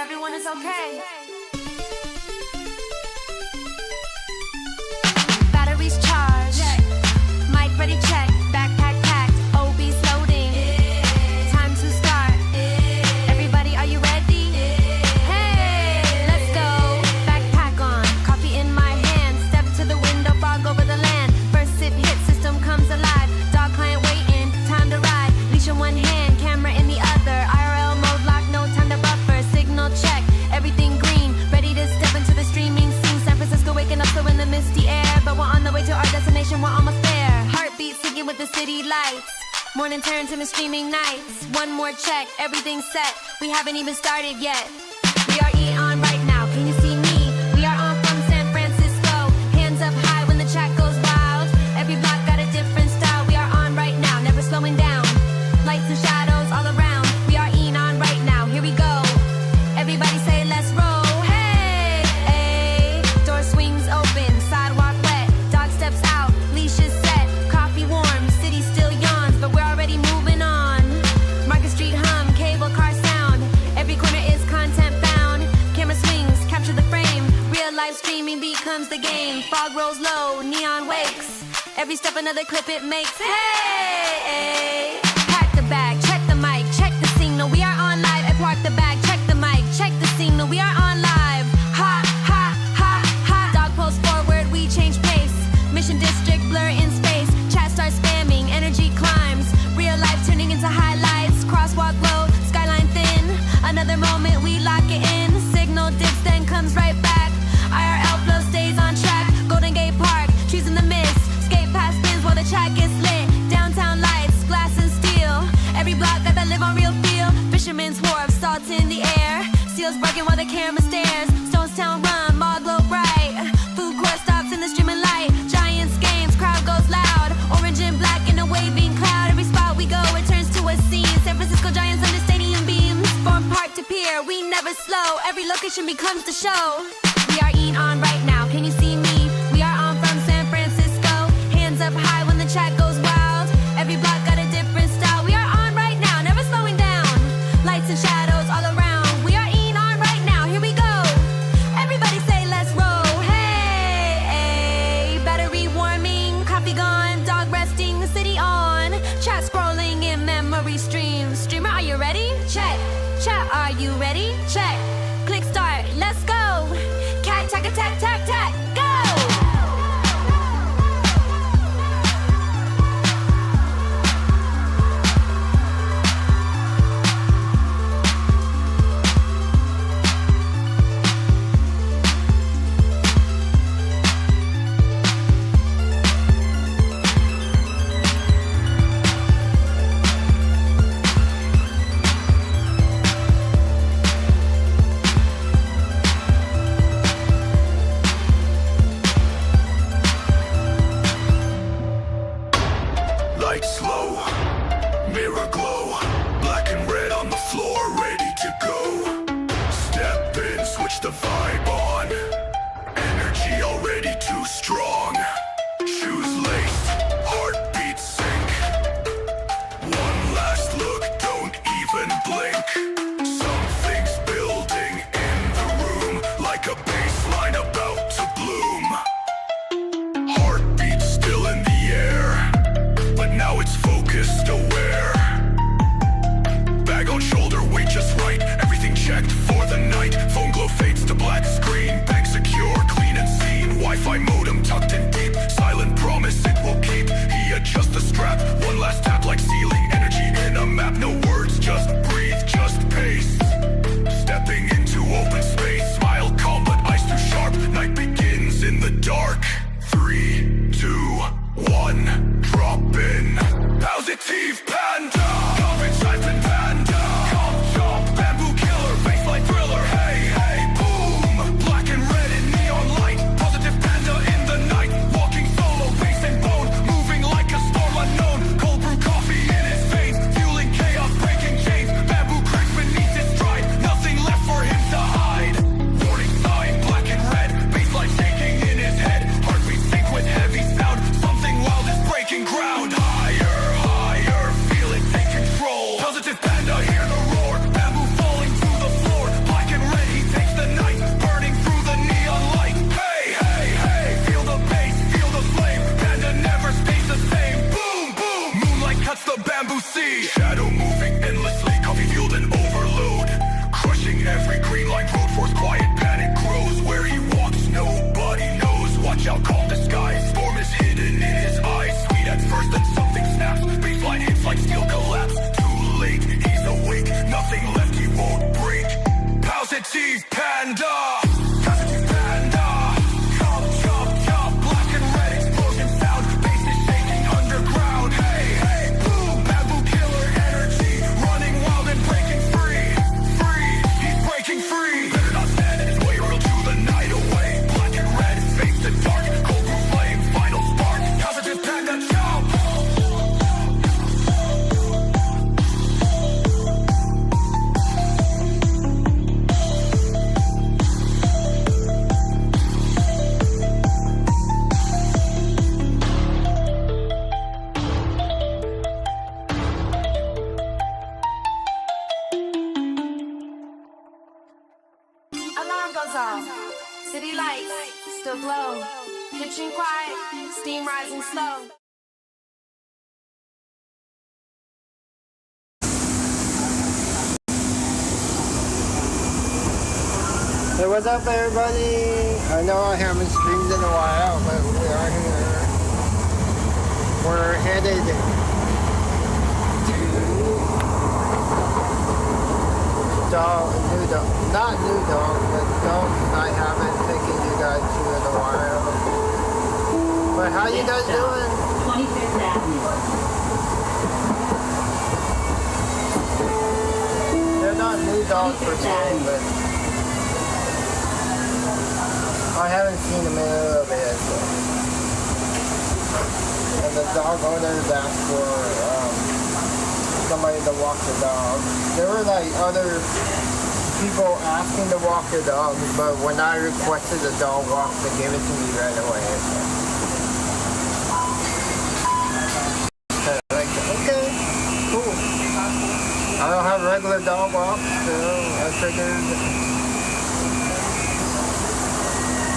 everyone is okay. Batteries charged, mic ready check, backpack packed, OB's loading, time to start. Everybody, are you ready? Hey, let's go. Backpack on, coffee in my hand, step to the window, fog over the land. First sip hit, system comes alive. Dog client waiting, time to ride. Leash in one hand, camera in the other. IRL mode lock, no time to buffer. Signal check, everything green, ready to step into the streaming scene. San Francisco waking up, so in the misty air, but we're on the way to our destination, we're almost there. Heartbeat syncing with the city lights. Morning turns into streaming nights. One more check, everything's set. We haven't even started yet. We are on right now. Can you see me? We are on from San Francisco. Hands up high when the chat goes wild. Every block got a different style. We are on right now, never slowing down. Lights and shadows all around. We are on right now. Here we go. Everybody say let's roll. Hey, hey. Door swings open, sidewalk wet. Dog steps out, leash is set. Coffee warm, city still yawns, but we're already moving on. Market Street hum, cable car sound. Every corner is content found. Camera swings, capture the frame. Real life streaming becomes the game. Fog rolls low, neon wakes. Every step another clip it makes. Hey, pack the bag, check the mic, check the signal. We are on live. I park the bag, check the mic, check the signal. We are on live. Ha, ha, ha, ha. Dog pulls forward, we change pace. Mission district blur in space. Chat starts spamming, energy climbs. Real life turning into highlights. Crosswalk low, skyline thin. Another moment, we lock it in. Signal dips, then comes right back. IRL flow stays on track. Golden Gate Park, trees in the mist. Skate past spins while the chat gets lit. Downtown lights, glass and steel. Every block got that live on real feel. Fisherman's wharf, salt in the air. Seals barking while the camera stares. Stonestown run, mall glow bright. Food court stops in the streaming light. Giants games, crowd goes loud. Orange and black in a waving cloud. Every spot we go, it turns to a scene. San Francisco Giants under stadium beams. From park to pier, we never slow. Every location becomes the show. We are on right now. Can you see me? We are on from San Francisco. Hands up high when the chat goes wild. Every block got a different style. We are on right now, never slowing down. Lights and shadows all around. We are on right now. Here we go. Everybody say let's roll. Hey, hey. Battery warming, coffee gone, dog resting, the city on. Chat scrolling in memory streams. Streamer, are you ready? Check. Chat, are you ready? Check. Click start. Let's go. Cat, tack, attack, tack, tack. Go. Lights low, mirror glow, black and red on the floor, ready to go. Step in, switch the vibe on. Energy already too strong. Shoes laced, heartbeat sync. One last look, don't even blink. Something's building in the room, like a baseline about to bloom. Heartbeat still in the air, but now it's focused, aware. Bag on shoulder, weight just right. Everything checked for the night. Phone glow fades to black screen. Bag secure, clean and seen. Wi-Fi modem tucked in deep. Silent promise it will keep. He adjusts the strap. One last tap like ceiling. Energy in a map. No words, just breathe, just pace. Stepping into open space. Smile calm but eyes too sharp. Night begins in the dark. 3, 2, 1. Drop in. Positive panda. Coffin siphon panda. Comp chop, bamboo killer, baseline thriller. Hey, hey, boom. Black and red in neon light. Positive panda in the Steve Panda. Panda. Chop, chop, chop. Black and red explosion sound. Bass is shaking underground. Hey, hey, boom. Bamboo killer energy. Running wild and breaking free. Free. He's breaking free. Better not stand in his way or he'll do the night away. Black and red face the dark. Cold blue flame. Final spark. Positive Panda. Chop. Alarm goes off. City lights still glow. Kitchen quiet. Steam rising slow. Hey, what's up, everybody? I know I haven't streamed in a while, but we are here. We're headed to not New Dog, but dogs I haven't taken you guys to in a while. But how you guys doing? 25th Avenue. They're not new dogs per se, but I haven't seen them in a little bit. So. And the dog owners asked for somebody to walk the dog. There were like other people asking to walk the dog, but when I requested the dog walk, they gave it to me right away. So, like, okay, cool. I don't have regular dog walks, so I figured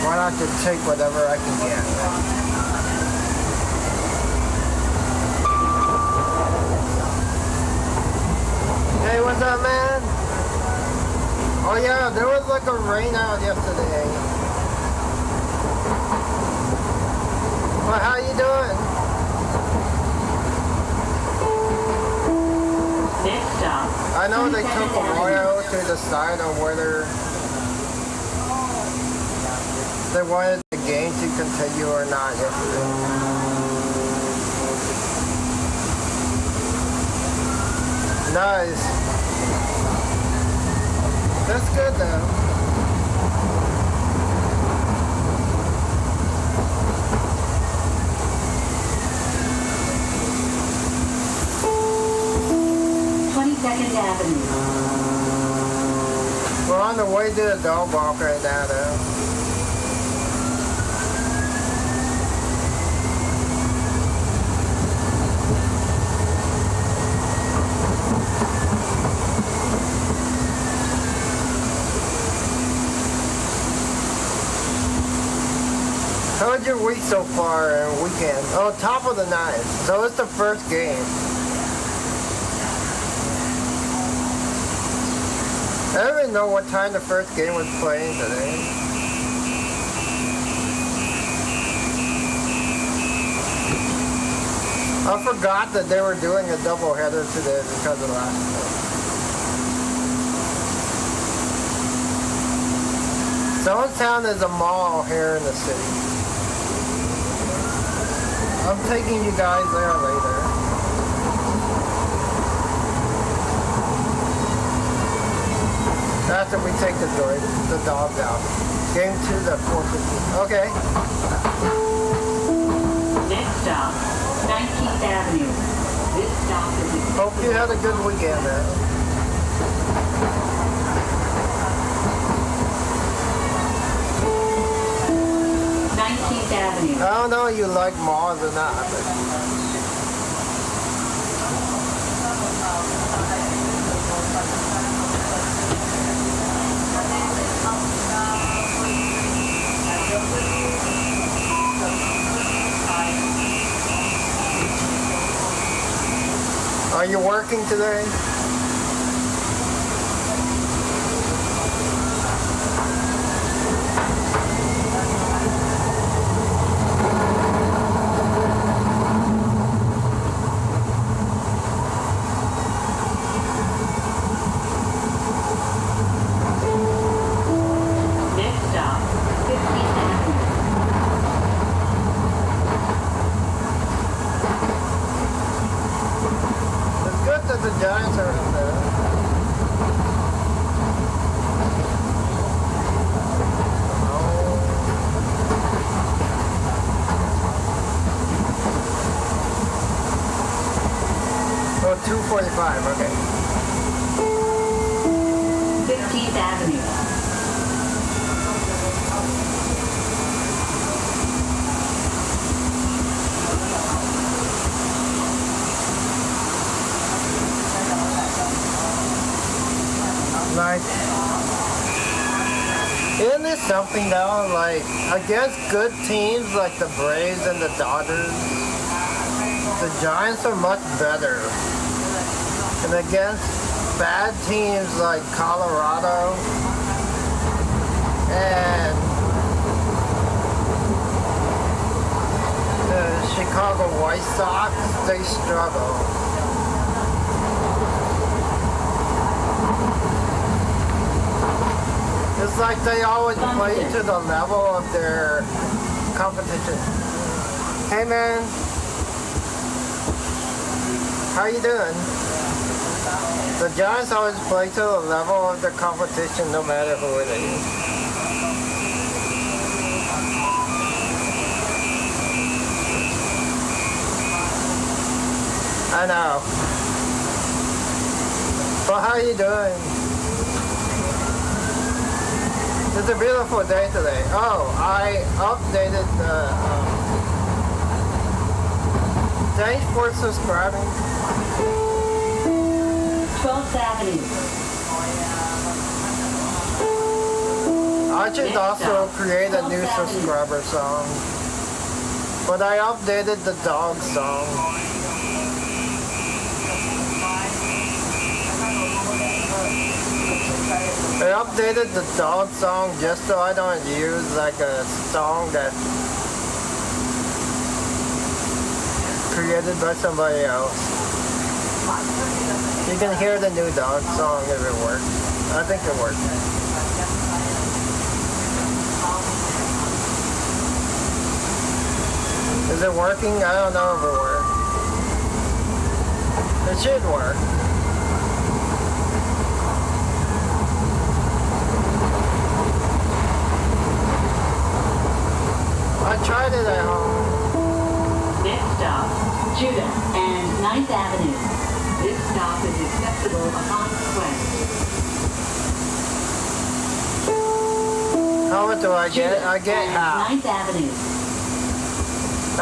why not just take whatever I can get. Right? Hey, what's up, man? Oh yeah, there was like a rain out yesterday. Well, how you doing? Next stop. I know they took a while to decide on whether they wanted the game to continue or not yesterday. Nice. That's good though. Avenue. We're on the way to the dog walk right now though. How was your week so far and weekend? Oh, top of the ninth. So it's the first game. I don't even know what time the first game was playing today. I forgot that they were doing a doubleheader today because of last night. Stonestown is a mall here in the city. I'm taking you guys there later. After we take the dogs out. Game 2, the 4:15. Okay. Next stop, 19th Avenue. This stop is... Hope you had a good weekend, man. Avenue. I don't know if you like malls or not, but... Are you working today? 10:45. Okay. 15th Avenue. Like, isn't this something though? Like, against good teams like the Braves and the Dodgers, the Giants are much better. And against bad teams like Colorado and the Chicago White Sox, they struggle. It's like they always play to the level of their competition. Hey man, how you doing? The Giants always play to the level of their competition no matter who it is. I know. But how you doing? It's a beautiful day today. Oh, I updated the... thanks for subscribing. 12th Avenue. I should also create a new subscriber song. But I updated the dog song. I updated the dog song just so I don't use like a song that's created by somebody else. You can hear the new dog song if it works. I think it works. Is it working? I don't know if it works. It should work. I tried it at home. Next stop, Judah and 9th Avenue. This stop is accessible upon request. How much do I get? I get half. 9th Avenue.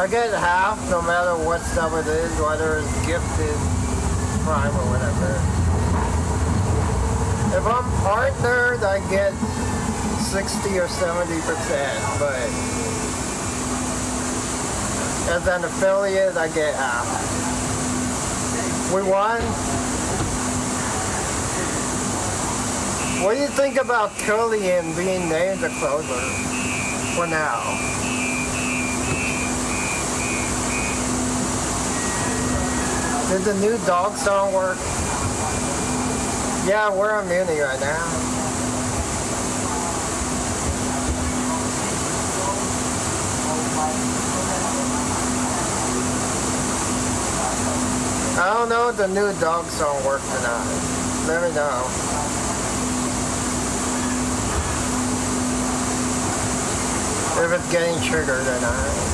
I get half no matter what stuff it is, whether it's gifted, prime, or whatever. If I'm partnered, I get 60 or 70%, but as an affiliate, I get half. We won. What do you think about Curlian being named the closer for now? Did the new dog song work? Yeah, we're on Muni right now. I don't know if the new dog song worked or not. Let me know. If it's getting triggered or not.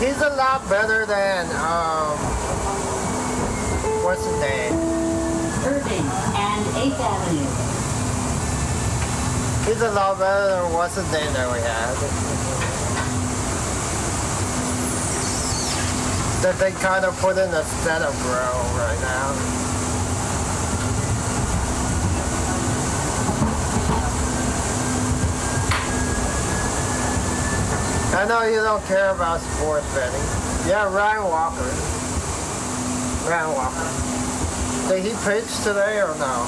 He's a lot better than, what's his name? Irving and 8th Avenue. He's a lot better than what's his name that we had. That they kind of put in a setup row right now. I know you don't care about sports betting. Yeah, Ryan Walker. Ryan Walker. Did he pitch today or no?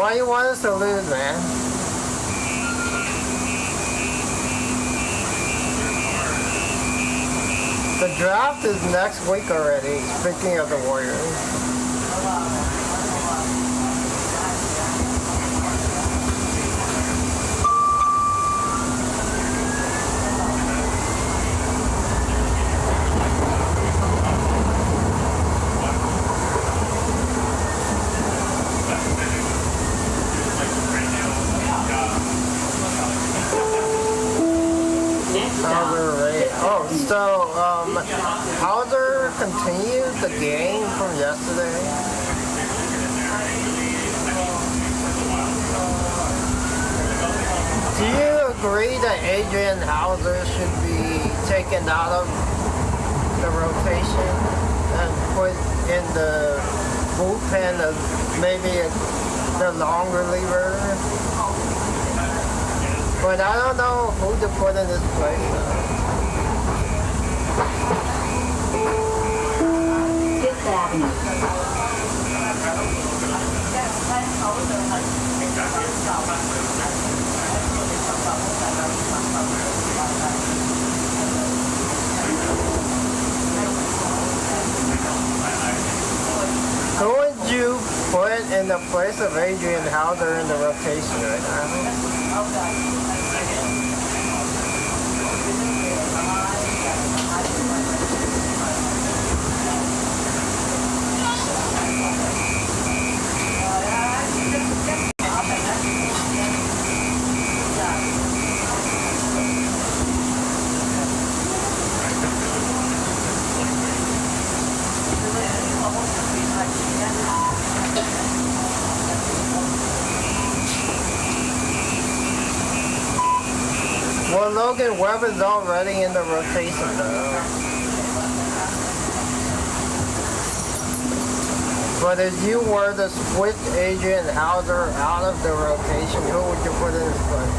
Why you want us to lose, man? The draft is next week already, speaking of the Warriors. So, Hauser continued the game from yesterday. Do you agree that Adrian Hauser should be taken out of the rotation and put in the bullpen as maybe the long reliever? But I don't know who to put in his place. Fifth Avenue. Who would you put in the place of Adrian Hauser in the rotation right now? Well, Logan Webb is already in the rotation, though. But if you were to switch Adrian Hauser out of the rotation, who would you put in his place?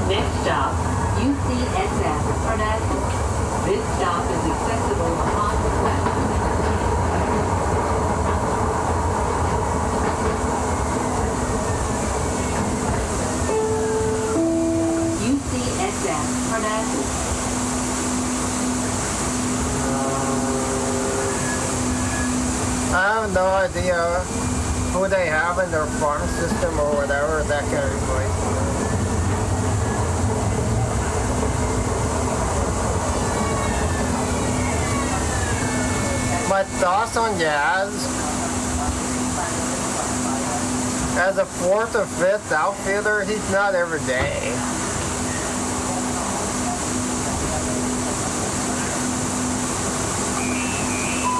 Next stop, UCSF Parnassus. This stop is accessible upon request. UCSF Parnassus. I have no idea who they have in their farm system or whatever that can replace them. My thoughts on Jazz as a fourth or fifth outfielder, he's not every day.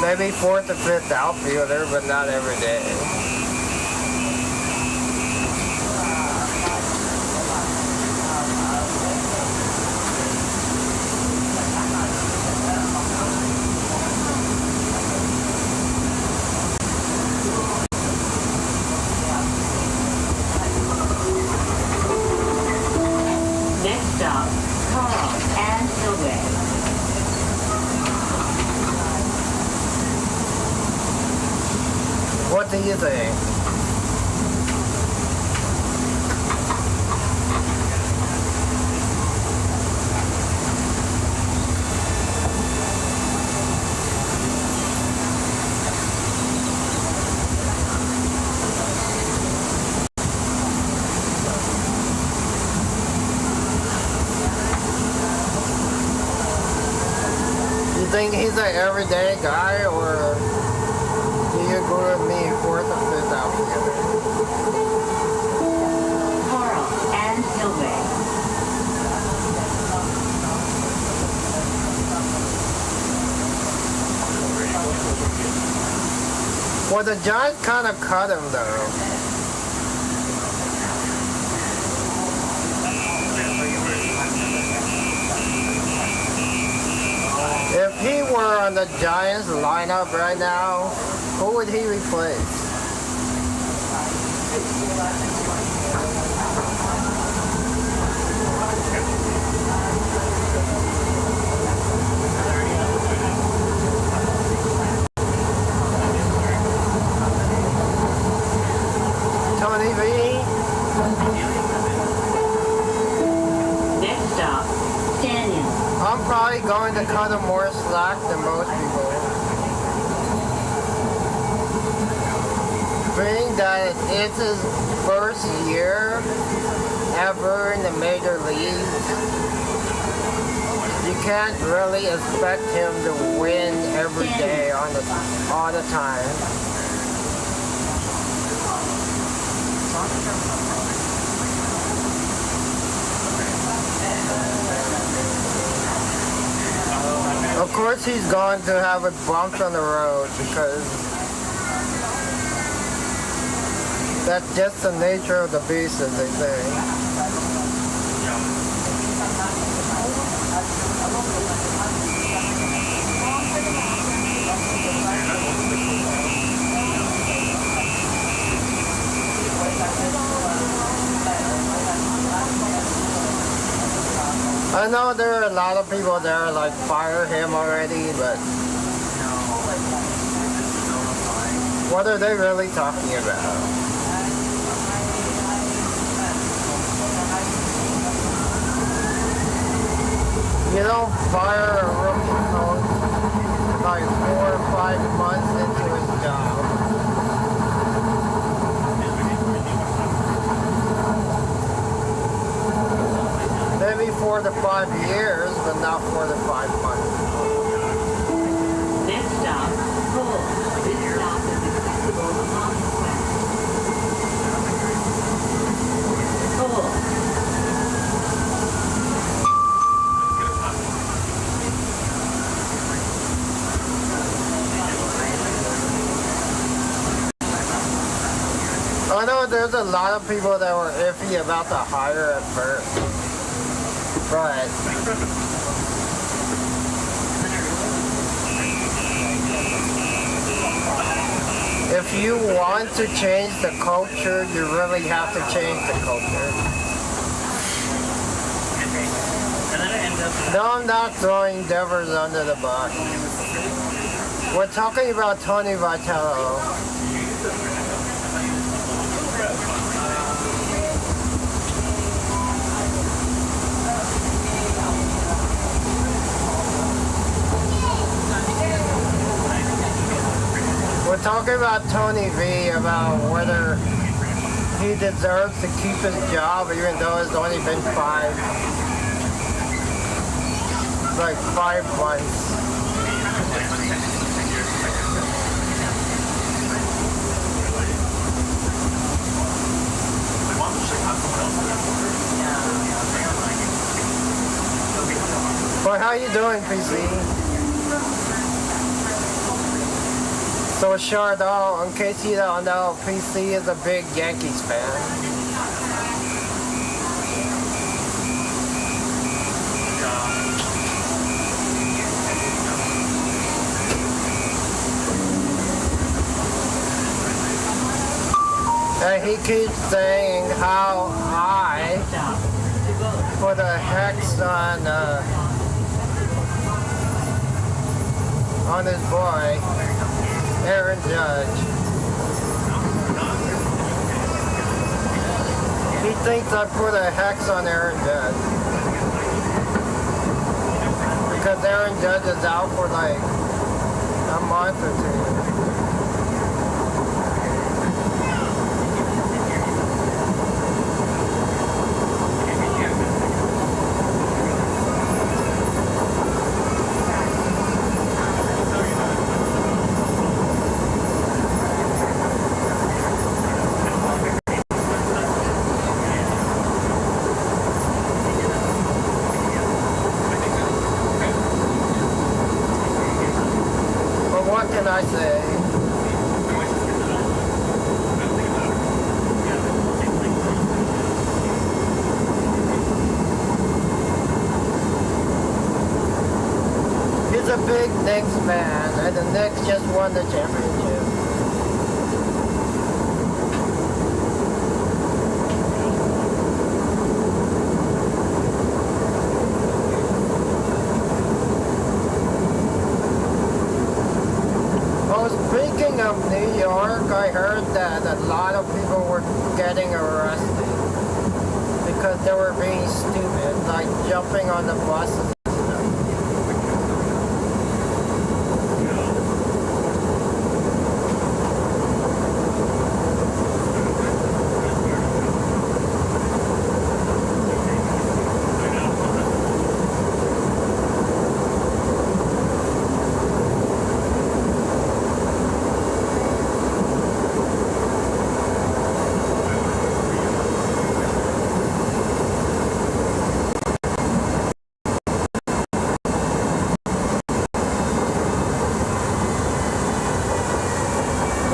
Maybe fourth or fifth outfielder, but not every day. Next stop, Carl and Hillway. What do you think? You think he's an everyday guy, or do you agree with me, fourth or fifth outfielder? Carl and Hillway. Well, the Giants kind of cut him, though. If he were on the Giants lineup right now, who would he replace? Canyon. I'm probably going to cut him more slack than most people. Being that it's his first year ever in the major leagues, you can't really expect him to win every day all the time. Of course he's going to have a bump on the road because that's just the nature of the beast, as they say. I know there are a lot of people there like fire him already, but what are they really talking about? You don't fire a rookie coach like 4 or 5 months into his job. Maybe 4 to 5 years, but not 4 to 5 months. Next stop, Cole. This stop is accessible upon request. Cole. I know there's a lot of people that were iffy about the hire at first, but if you want to change the culture, you really have to change the culture. No, I'm not throwing Devers under the bus. We're talking about Tony Vitello. We're talking about Tony V, about whether he deserves to keep his job even though it's only been 5 months. But how you doing, PC? So Chardon, in case you don't know, PC is a big Yankees fan. And he keeps saying how I put a hex on his boy, Aaron Judge. He thinks I put a hex on Aaron Judge because Aaron Judge is out for like a month or 2. What can I say? He's a big Knicks fan, and the Knicks just won the championship. Speaking of New York, I heard that a lot of people were getting arrested because they were being stupid. Like jumping on the buses.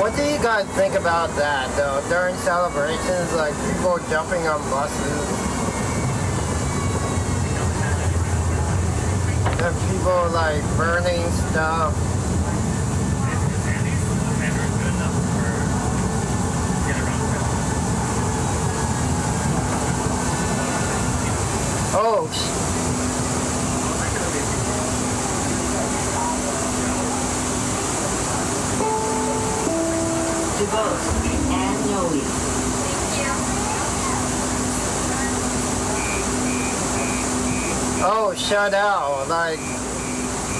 What do you guys think about that though? During celebrations, like people jumping on buses and people like burning stuff. Oh, To both and Noe. oh, shut out. Like,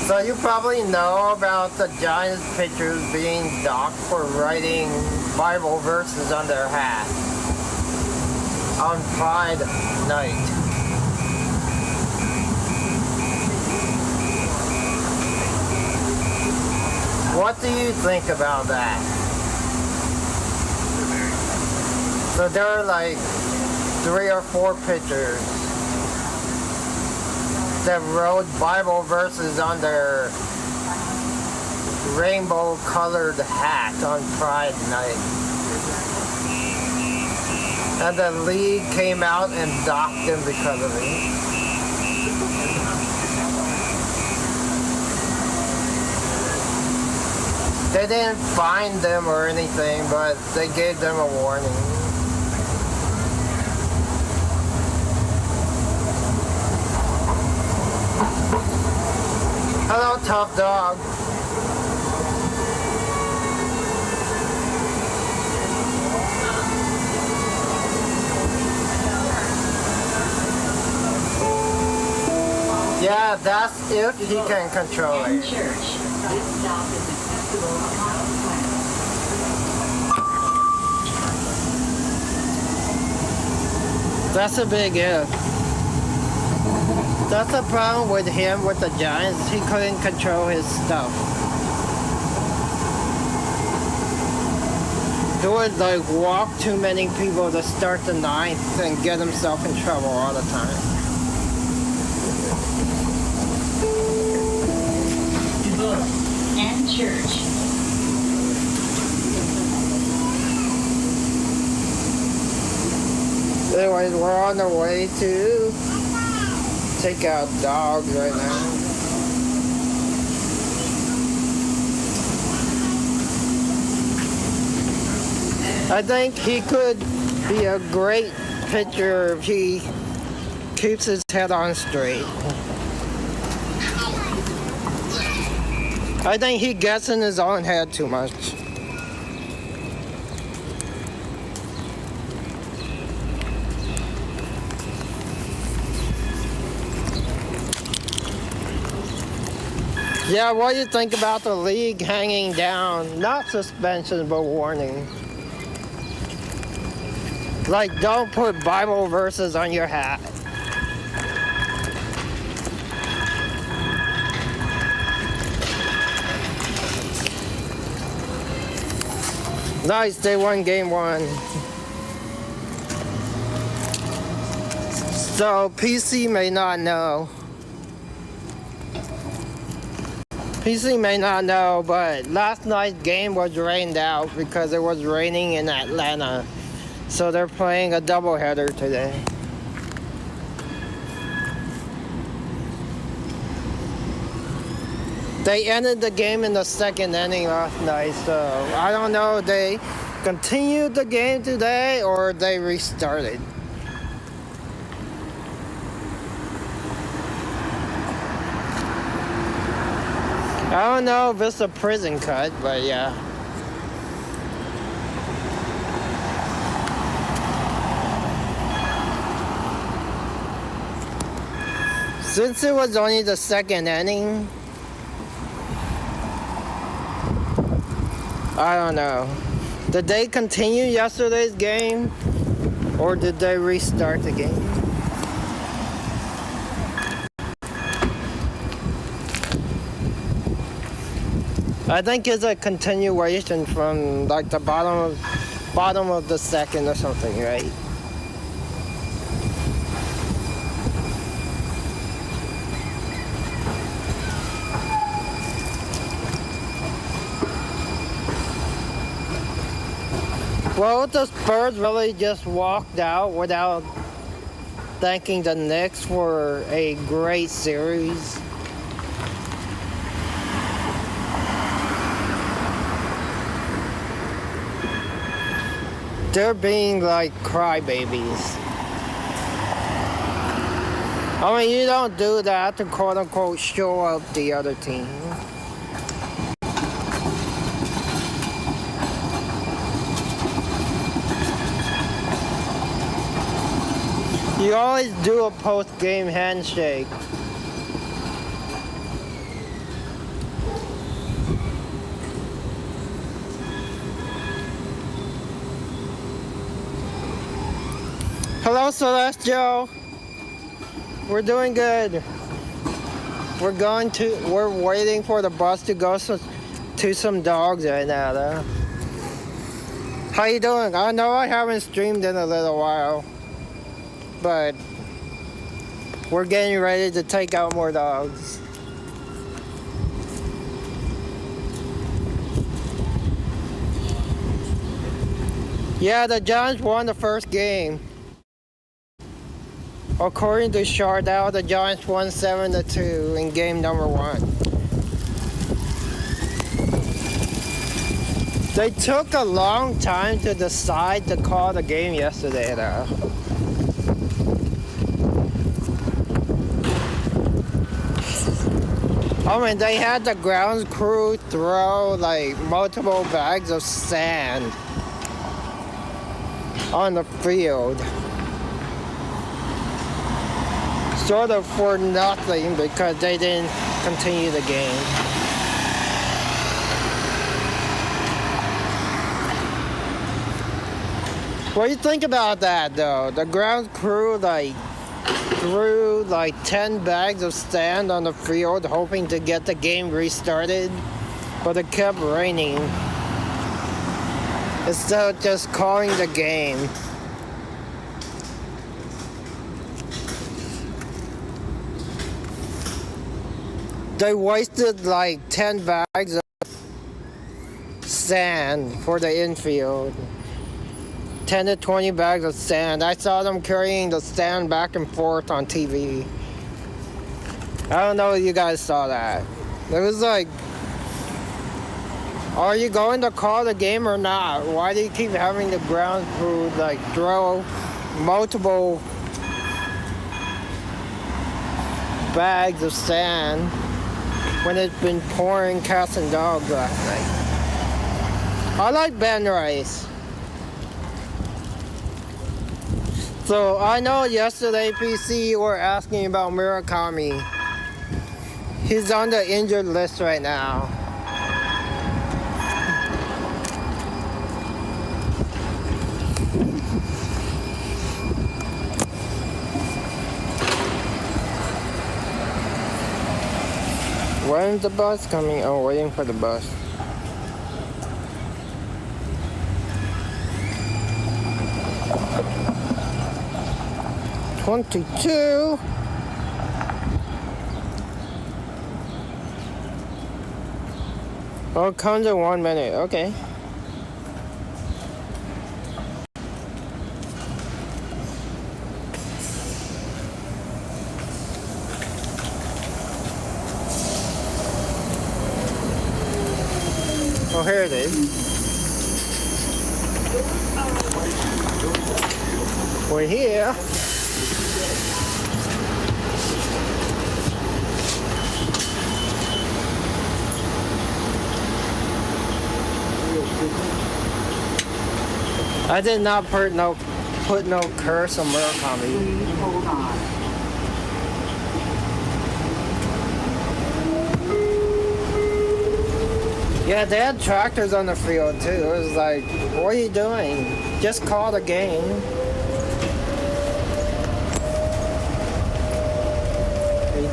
so you probably know about the Giants pitchers being docked for writing Bible verses on their hat on Pride night. What do you think about that? So there are like 3 or 4 pitchers that wrote Bible verses on their rainbow colored hat on Pride night. And the league came out and docked them because of it. They didn't fine them or anything, but they gave them a warning. Hello, Tough Dog. Yeah, that's if he can control And it. church. This stop is accessible upon request. That's a big if. That's the problem with him with the Giants. He couldn't control his stuff. He would like walk too many people to start the ninth and get himself in trouble all the time. To both and church. Anyways, we're on the way to take out dogs right now. I think he could be a great pitcher if he keeps his head on straight. I think he gets in his own head too much. Yeah, what do you think about the league hanging down? Not suspension, but warning. Like, don't put Bible verses on your hat. Nice, they won game 1. So, PC may not know. PC may not know, but last night's game was rained out because it was raining in Atlanta. So they're playing a doubleheader today. They ended the game in the 2nd inning last night, so I don't know if they continued the game today or they restarted. I don't know if it's a prison cut, but yeah. Since it was only the second inning, I don't know. Did they continue yesterday's game, or did they restart the game? I think it's a continuation from like the bottom of the second or something, right? Well, the Spurs really just walked out without thanking the Knicks for a great series. They're being like crybabies. I mean, you don't do that to quote unquote show up the other team. You always do a post-game handshake. Hello, Celestial. We're doing good. We're waiting for the bus to go to some dogs right now, though. How you doing? I know I haven't streamed in a little while, but we're getting ready to take out more dogs. Yeah, the Giants won the first game. According to Shardell, the Giants won 7-2 in game number 1. They took a long time to decide to call the game yesterday, though. I mean, they had the grounds crew throw like multiple bags of sand on the field. Sort of for nothing because they didn't continue the game. What do you think about that though? The ground crew threw 10 bags of sand on the field hoping to get the game restarted, but it kept raining instead of just calling the game. They wasted 10 bags of sand for the infield. 10 to 20 bags of sand. I saw them carrying the sand back and forth on TV. I don't know if you guys saw that. It was like, are you going to call the game or not? Why do you keep having the ground crew throw multiple bags of sand when it's been pouring cats and dogs last night? I like Ben Rice. So I know yesterday, PC, you were asking about Murakami. He's on the injured list right now. When's the bus coming? Oh, waiting for the bus. $22. Oh, it comes in 1 minute. Okay. Oh, here it is. We're here. I did not put no curse on Murakami. Please hold on. Yeah, they had tractors on the field too. It was like, what are you doing? Just call the game. 18.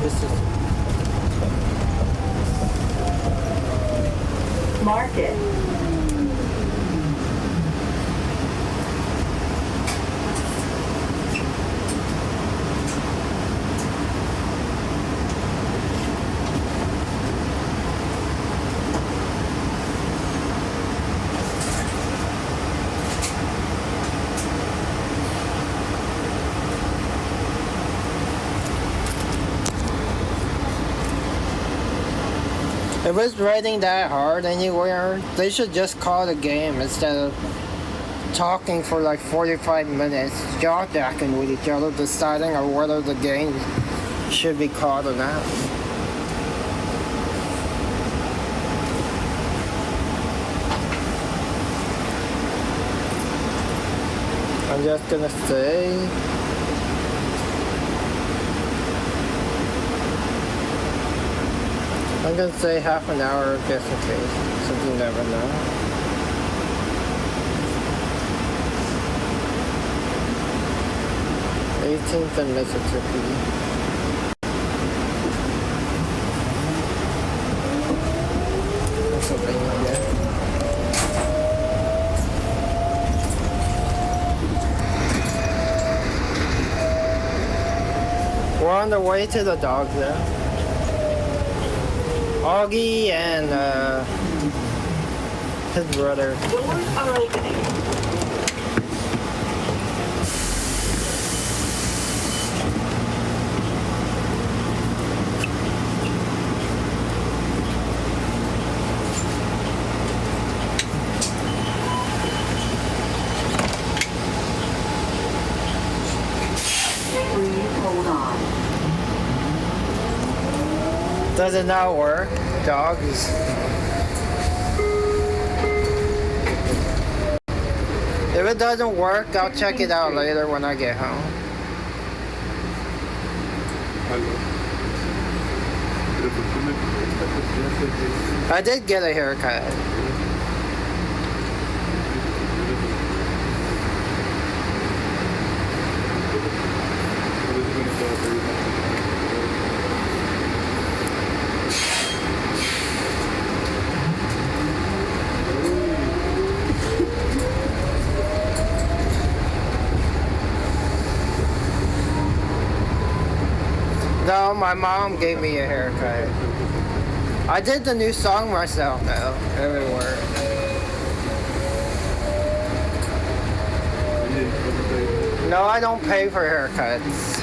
This is Market. If it's raining that hard anywhere, they should just call the game instead of talking for like 45 minutes, jaw-jacking with each other, deciding on whether the game should be called or not. I'm just gonna say I'm gonna say half an hour just in case, since you never know. '18th and Mississippi. Pennsylvania. We're on the way to the dog now. Augie and his brother. Doors are opening. Please hold on. Does it not work? Dogs. If it doesn't work, I'll check it out later when I get home. I did get a haircut. No, my mom gave me a haircut. I did the new song myself though. Everywhere. No, I don't pay for haircuts.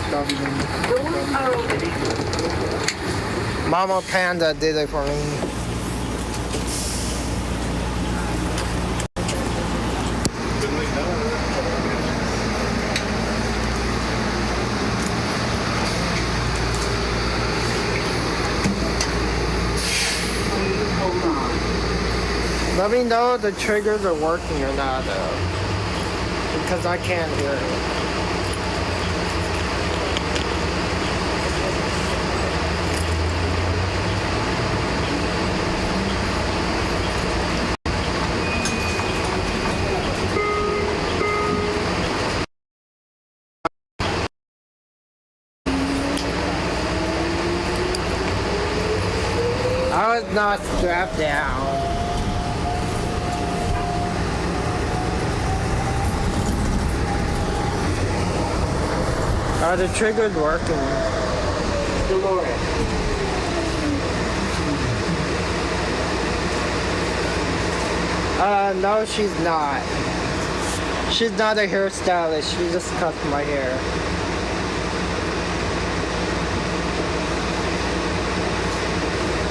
Doors are opening. Mama Panda did it for me. Let me know if the triggers are working or not though, because I can't hear it. I was not strapped down. Are the triggers working? Dolores. No, she's not. She's not a hairstylist. She just cuts my hair.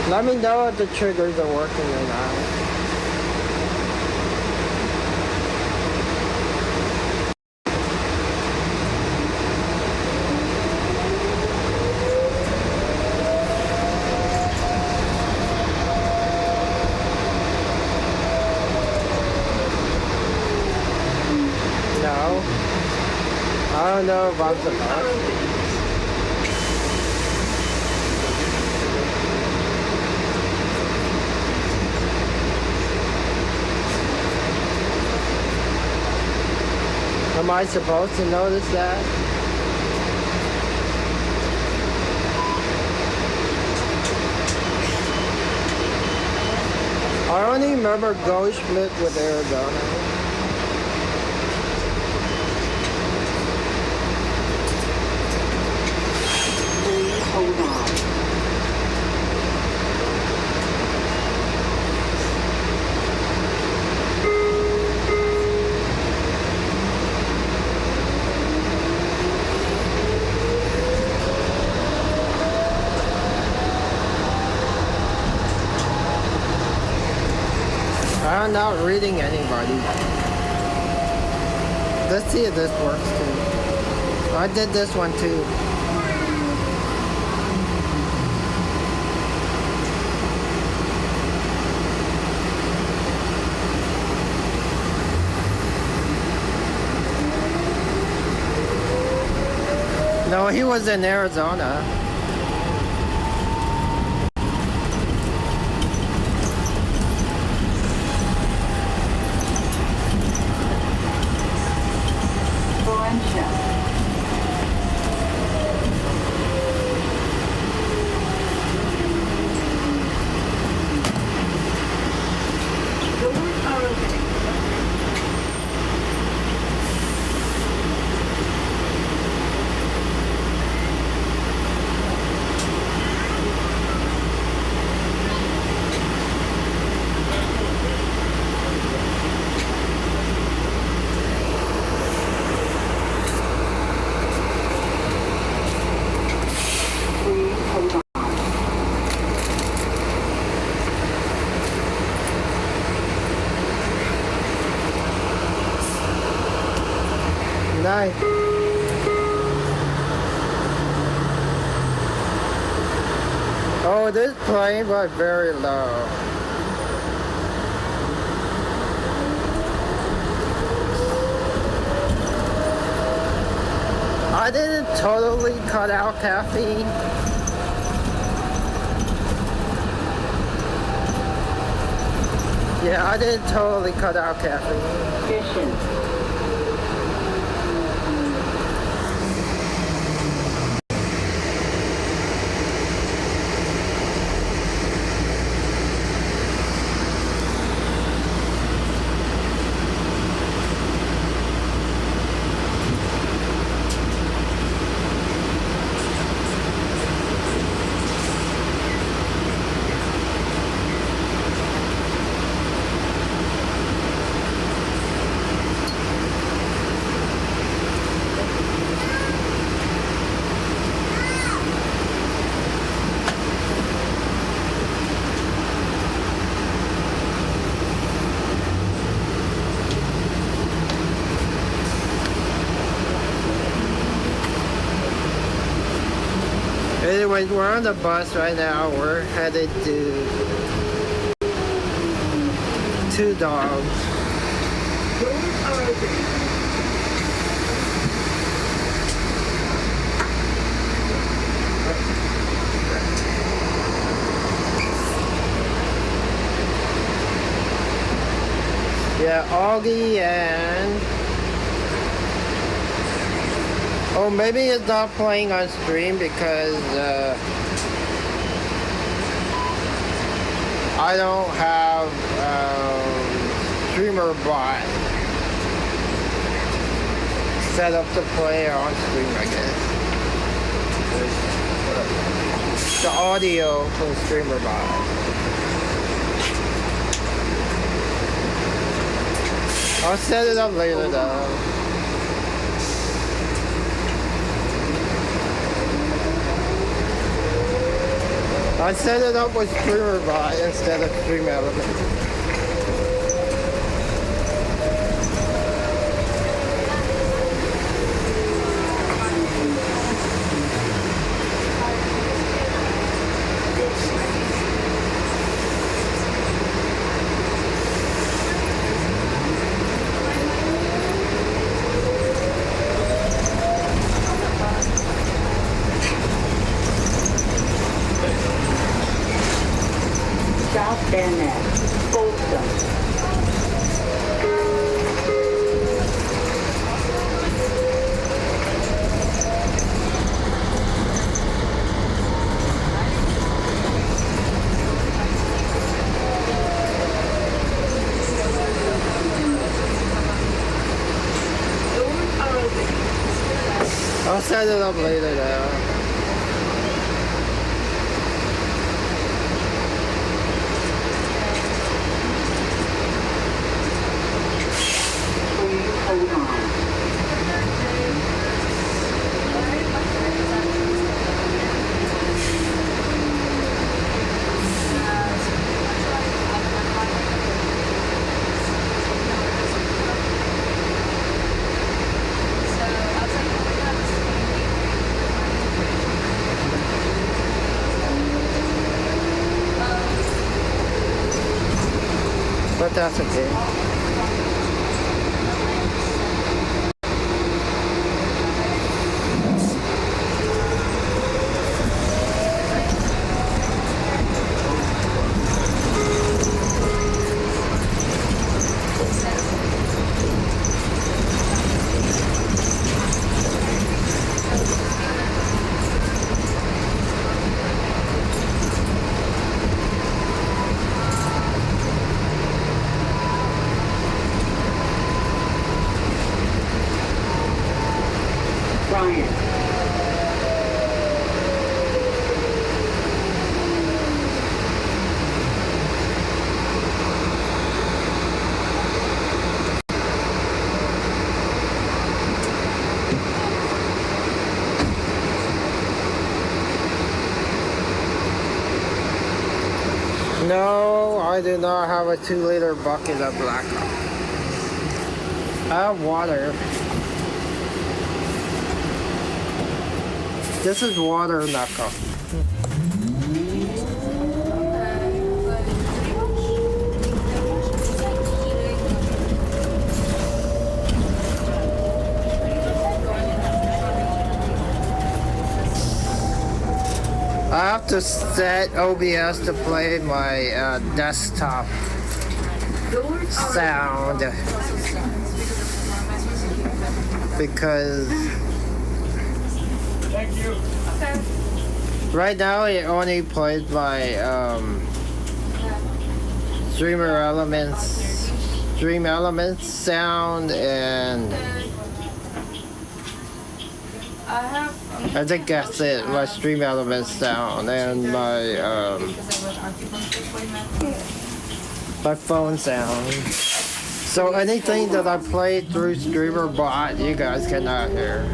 Let me know if the triggers are working or not. I don't know if I'm supposed to. Am I supposed to notice that? I only remember Ghost Split with Arizona. Please hold on. I'm not reading anybody. Let's see if this works too. I did this one too. No, he was in Arizona. Nice. Oh, this plane was very low. I didn't totally cut out caffeine. Yeah, I didn't totally cut out caffeine. Mission. Anyways, we're on the bus right now. We're headed to Two Dogs. Yeah, Augie and... Oh, maybe it's not playing on stream because I don't have streamer bot set up to play on stream, I guess. The audio from streamer bot. I'll set it up later though. I set it up with StreamerBot instead of StreamElement. I'll set it up later though. Please hold on. But that's okay. Brian. No, I do not have a 2-liter bucket of black coffee. I have water. This is water, not coffee. I have to set OBS to play my desktop sound because right now it only plays my Dream Elements sound, and I think that's it. My Stream Elements sound and my phone sound. So anything that I play through Streamer Bot, you guys cannot hear.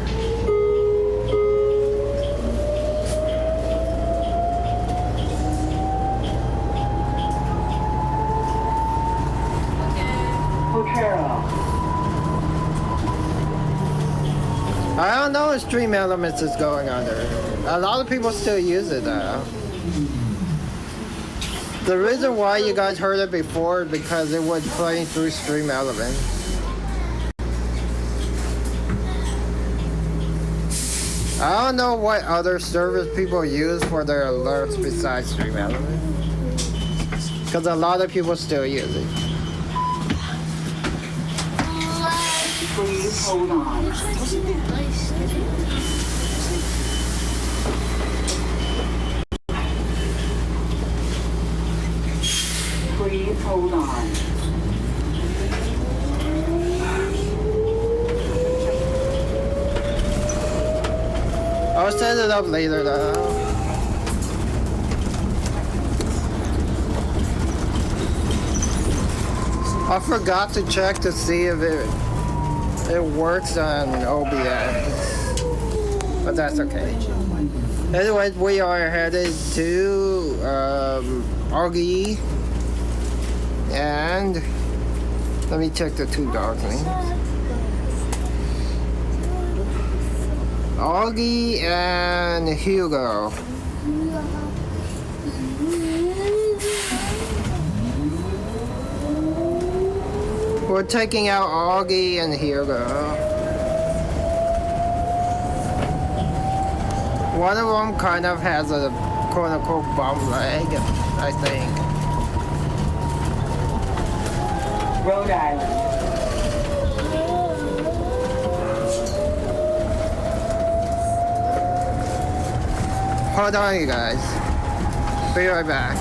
I don't know if Stream Elements is going under. A lot of people still use it though. The reason why you guys heard it before is because it was playing through Stream Elements. I don't know what other service people use for their alerts besides Stream Elements. Because a lot of people still use it. Please hold on. Please hold on. I'll set it up later though. I forgot to check to see if it works on OBS, but that's okay. Anyways, we are headed to Augie, and let me check the two dogs' names. Augie and Hugo. We're taking out Augie and Hugo. One of them kind of has a quote-unquote bum leg, I think. Rhode Island. Hold on, you guys. Be right back.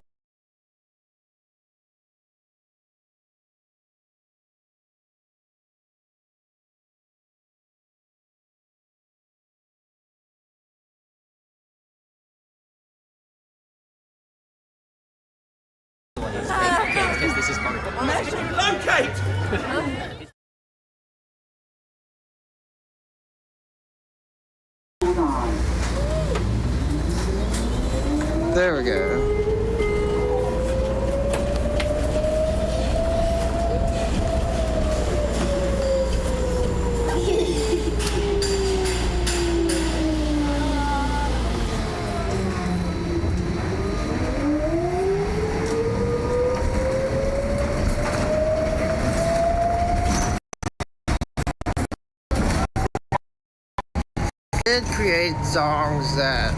did create songs that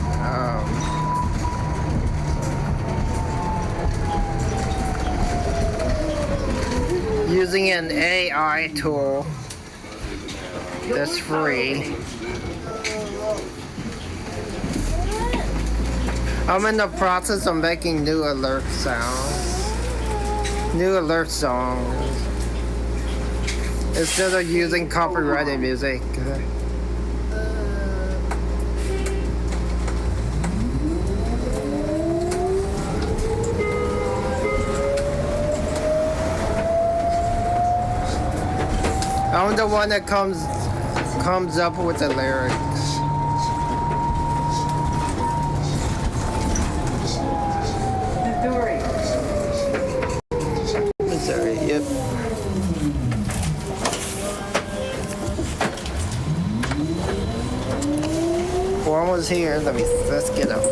using an AI tool that's free. I'm in the process of making new alert sounds, new alert songs, instead of using copyrighted music. I'm the one that comes up with the lyrics. Missouri, yep. We're almost here. Let's get up.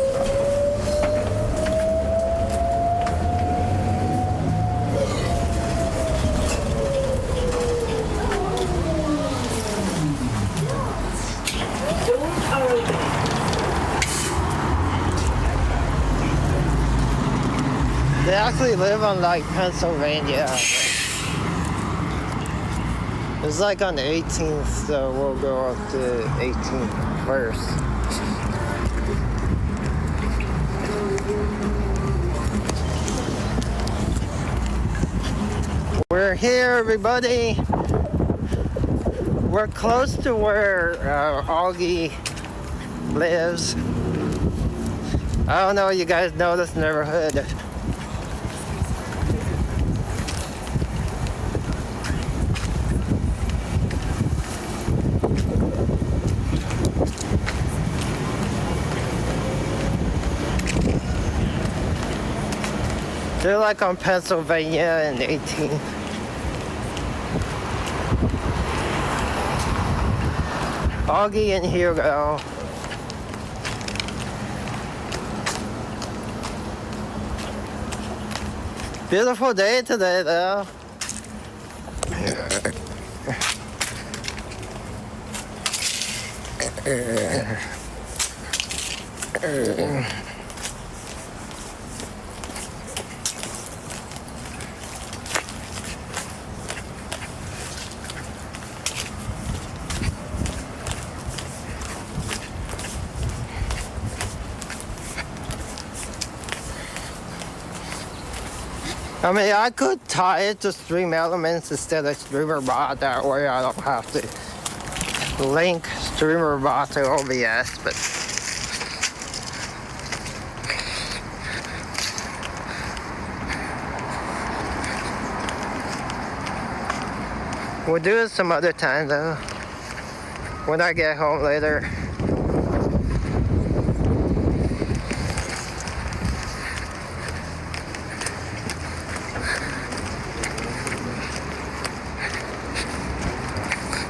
They actually live on like Pennsylvania. It's like on the 18th, so we'll go up to 18th first. We're here, everybody. We're close to where Augie lives. I don't know if you guys know this neighborhood. They're like on Pennsylvania and 18th. Augie and Hugo. Beautiful day today, though. I mean, I could tie it to Stream Elements instead of StreamerBot. That way I don't have to link StreamerBot to OBS, but we'll do it some other time though, when I get home later.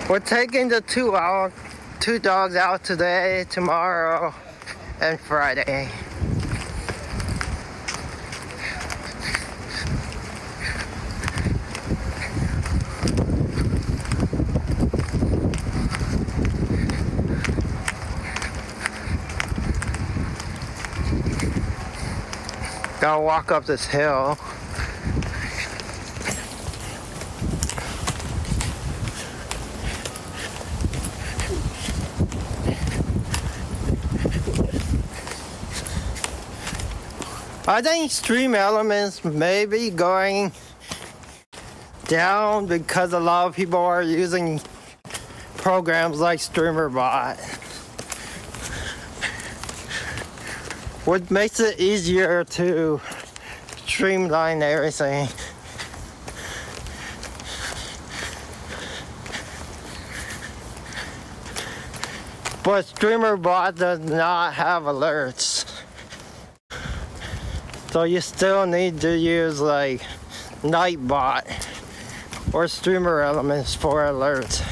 We're taking the two dogs out today, tomorrow, and Friday. Gotta walk up this hill. I think Stream Elements may be going down because a lot of people are using programs like StreamerBot, which makes it easier to streamline everything. But StreamerBot does not have alerts. So you still need to use like Nightbot or Streamer Elements for alerts.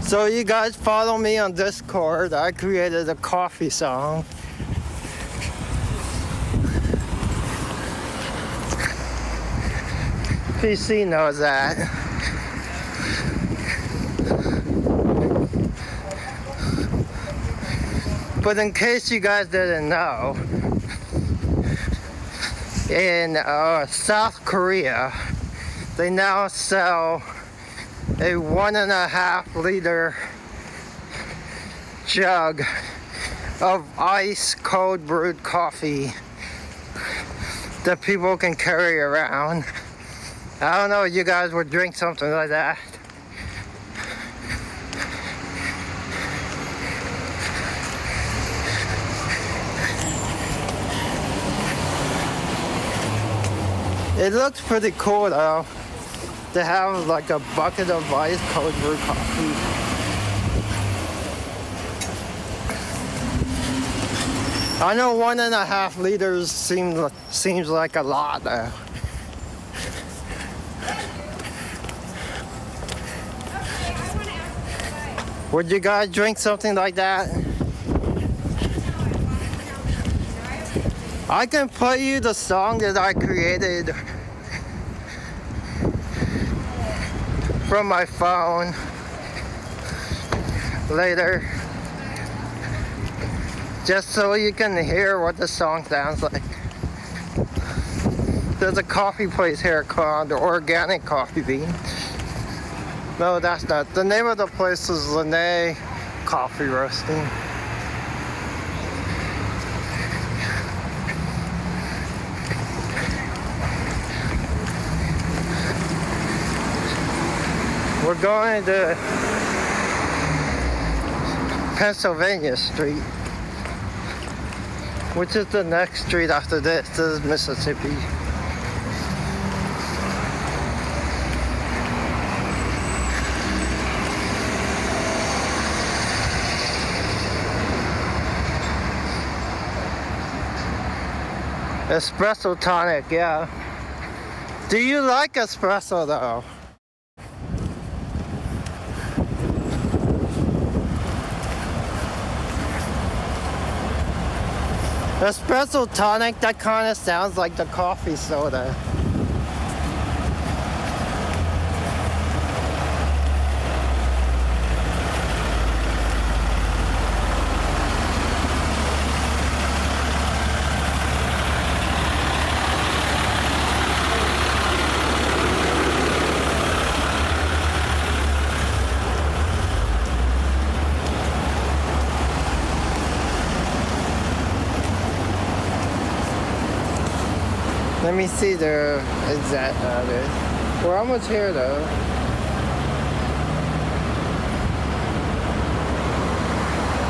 So you guys follow me on Discord. I created a coffee song. PC knows that. But in case you guys didn't know, in South Korea, they now sell a 1.5 liter jug of ice cold brewed coffee that people can carry around. I don't know if you guys would drink something like that. It looks pretty cool though, to have like a bucket of ice cold brew coffee. I know 1.5 liters seems like a lot though. Would you guys drink something like that? I can play you the song that I created from my phone later, just so you can hear what the song sounds like. There's a coffee place here called Organic Coffee Bean. No, that's not. The name of the place is Lene Coffee Roasting. We're going to Pennsylvania Street, which is the next street after this. This is Mississippi. Espresso tonic, yeah. Do you like espresso though? Espresso tonic, that kind of sounds like the coffee soda. Let me see the exact address. We're almost here though.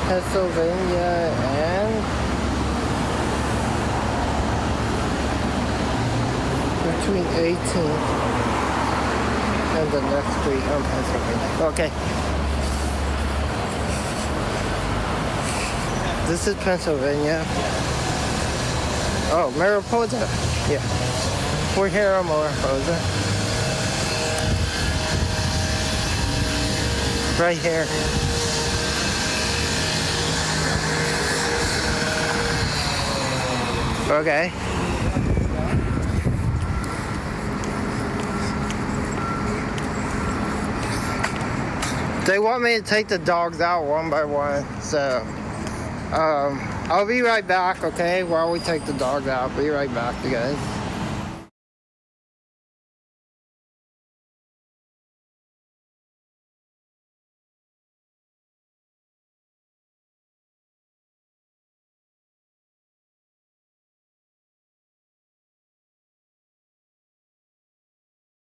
Pennsylvania and between 18th and the next street on Pennsylvania. Okay. This is Pennsylvania. Oh, Mariposa. Yeah. We're here on Mariposa. Right here. Okay. They want me to take the dogs out one by one, so I'll be right back, okay? While we take the dogs out, be right back, you guys.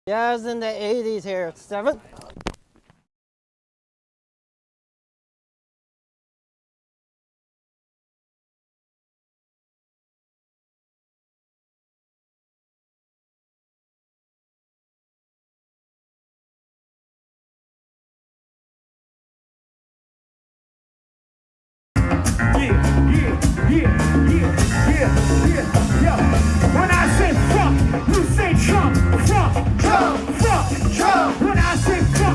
Yeah, it was in the 80s here. 7? When I say fuck, you say Trump, fuck, Trump, fuck, Trump. When I say fuck.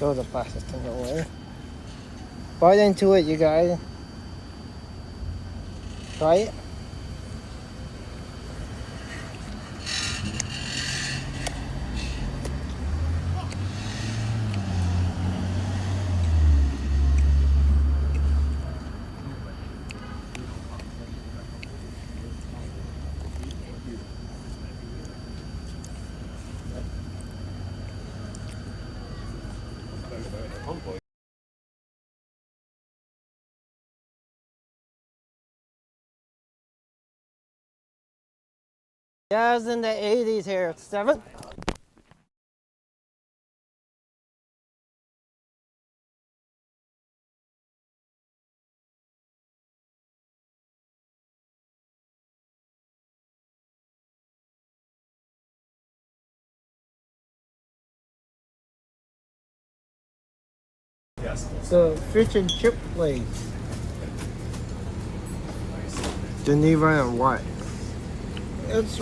throw the plastic thing away. Bite into it, you guys. Try it. Yeah, it was in the 80s here. 7. The fish and chip place. The Neewer and what? It's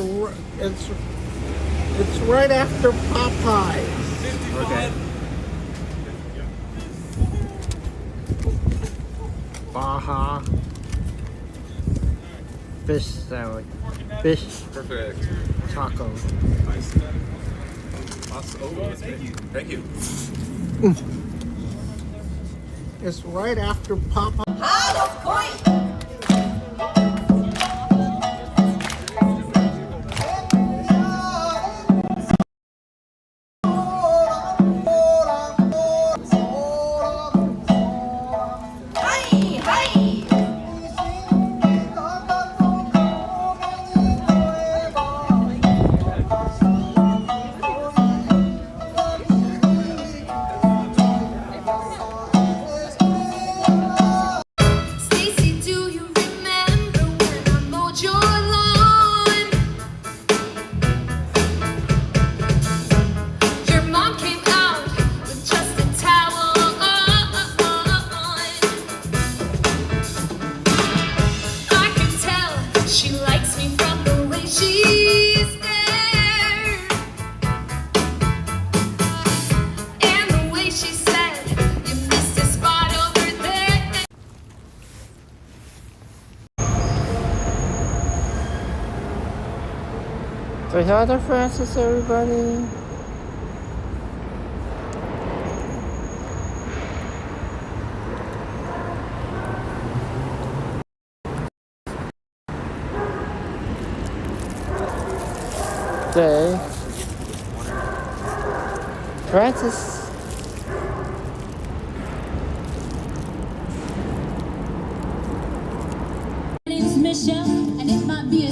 right after Popeyes. Okay. Baja. Fish salad. Fish Perfect. taco. Nice. Awesome. Oh, thank you. Thank you. It's right after Popeyes. Stacy, do you remember when I mowed your lawn? Your mom came out with just a towel on. I can tell she likes me from the way she stared and the way she said, "You missed a spot over there." Say hi to Francis, everybody. Say, Francis. Name's Michelle, and it might be a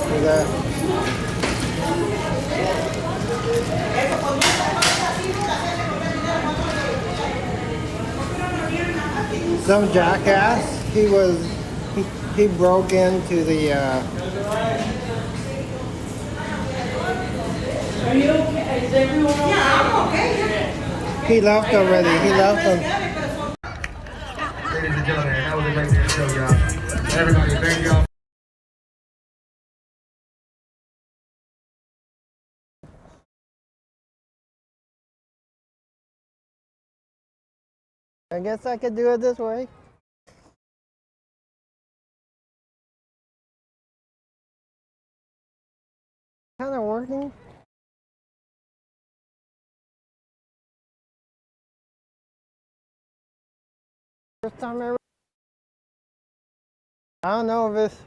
Look at that. Some jackass, he broke into the Are you okay? Is everyone okay? Yeah, I'm okay. he left already. He left them. Ladies and gentlemen, that was a great show, y'all. Everybody, thank y'all. I guess I could do it this way. working? First time ever? I don't know if it's...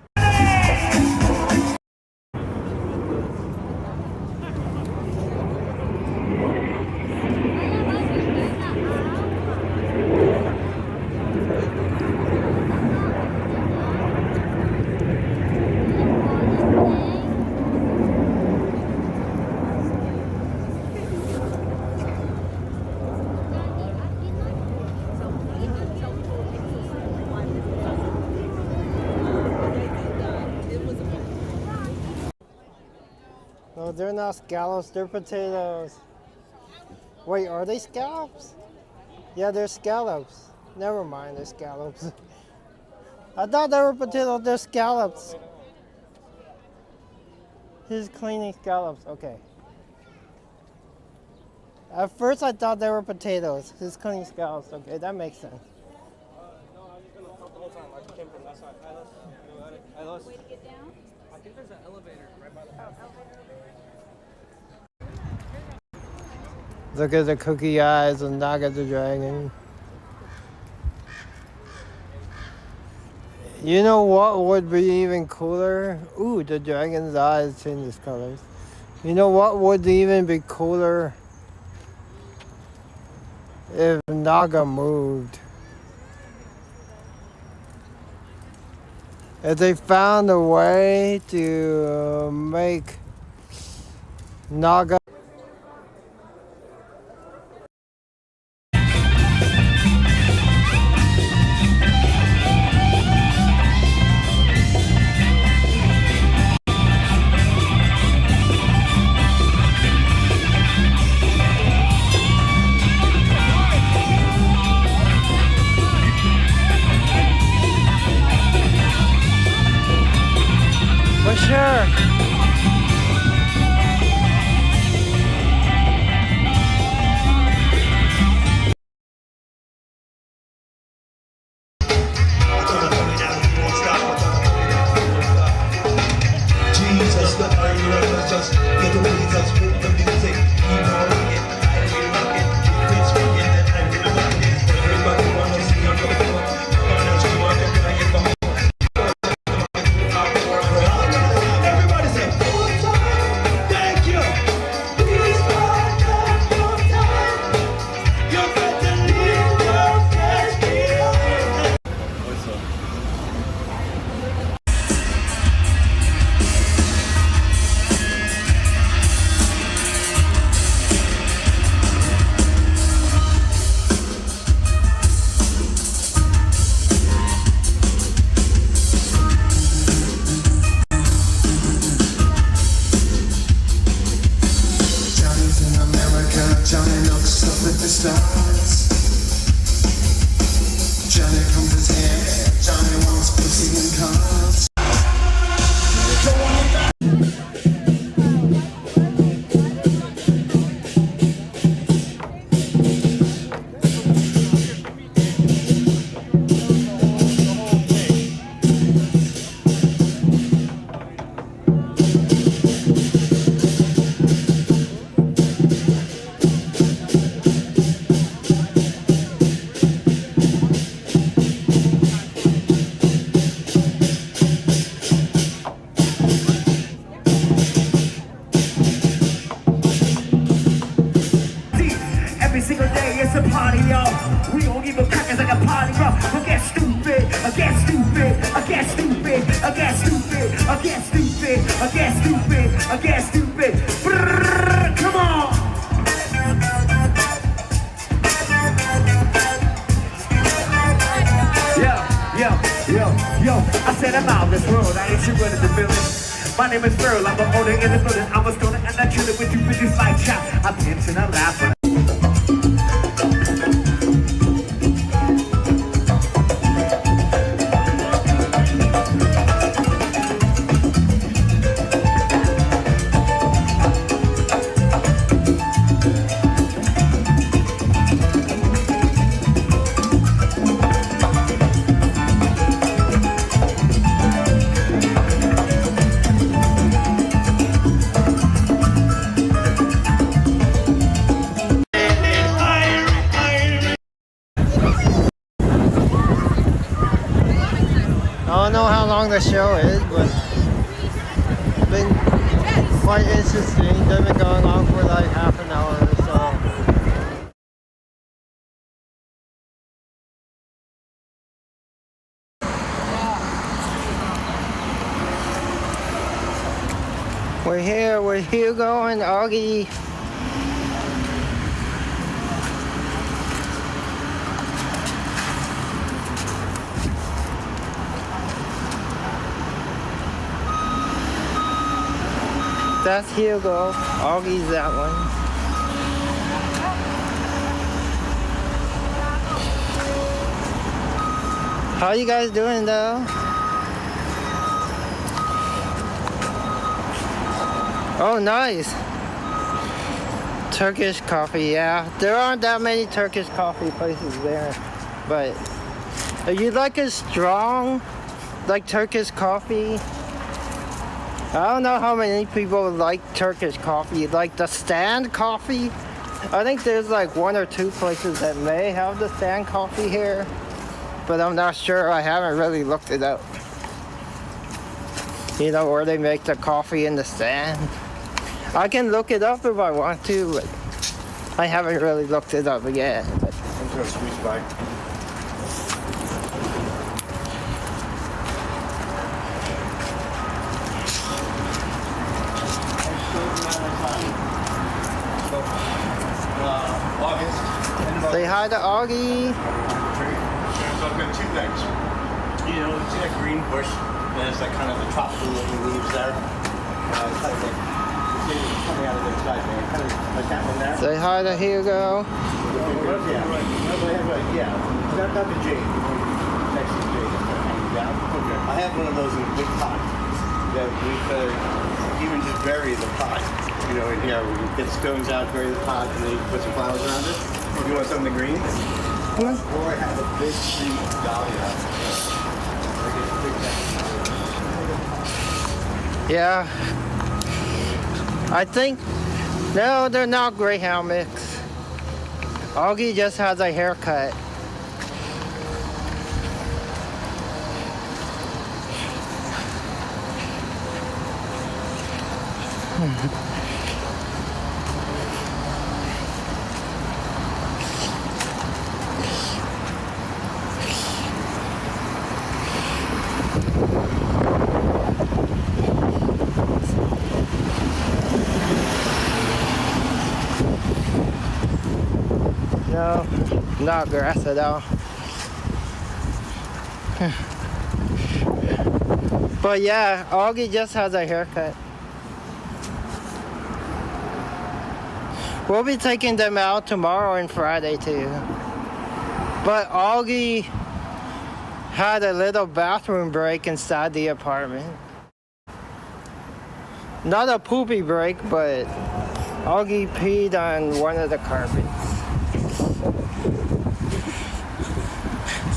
No, they're not scallops, they're potatoes. Wait, are they scallops? Yeah, they're scallops. Never mind, they're scallops. I thought they were potatoes, they're scallops. He's cleaning scallops, okay. At first I thought they were potatoes. He's cleaning scallops, okay, that makes sense. No, I was just gonna count the whole time. I came from that side. Way to get down? I think there's an elevator right by the house. Look at the cookie eyes and knock at the dragon. You know what would be even cooler? Ooh, the dragon's eyes changes colors. You know what would even be cooler? If Naga moved. If they found a way to make Naga for sure. Jesus, the earth just get away, just with the music. You know it, I will rock it. It's wicked and I will rock it. Everybody wanna see on the floor. Wanna see what they're crying for. Everybody say, full time, thank you. Please find that full time. You're better leave your friends behind. Johnny's in America, Johnny looks up at the stars. Johnny combs his hair, Johnny wants pussy and cars. Every single day it's a party, y'all. We don't give a fuck, it's like a party, bro. I get stupid, I get stupid, I get stupid, I get stupid, I get stupid, I get stupid, I get stupid. Brrr, come on. Yo, I said I'm out this world, I ain't sure what in the building. My name is Earl, I'm the owner in the building. I'm a stoner and I chill it with you bitches like chat. I pinch and I laugh. know how long the show is, but it's been quite interesting. They've been going on for like half an hour or so. We're here with Hugo and Augie. That's Hugo. Augie's that one. How you guys doing though? Oh, nice. Turkish coffee, yeah. There aren't that many Turkish coffee places there. But if you like a strong, like Turkish coffee, I don't know how many people like Turkish coffee. Like the stand coffee, I think there's like 1 or 2 places that may have the stand coffee here, but I'm not sure. I haven't really looked it up. You know, where they make the coffee in the stand. I can look it up if I want to, but I haven't really looked it up yet. I'm just gonna squeeze by. Say hi to Augie. So I've got 2 things. You know, see that green bush? And it's like kind of the tropical looking leaves there. It's like coming out of the sky, man. Kind of like that one there. Say hi to Hugo. Yeah. Not the jade. Next to the jade. It's kind of hanging down. Okay. I have one of those in a big pot. That we could even just bury the pot. You know, in here, we can get stones out, bury the pot, and then you put some flowers around it. If you want something green. Come on. Or I have a big tree dahlia. Yeah. I think, no, they're not Greyhound mix. Augie just has a haircut. No, not grass at all. But yeah, Augie just has a haircut. We'll be taking them out tomorrow and Friday too. But Augie had a little bathroom break inside the apartment. Not a poopy break, but Augie peed on one of the carpets.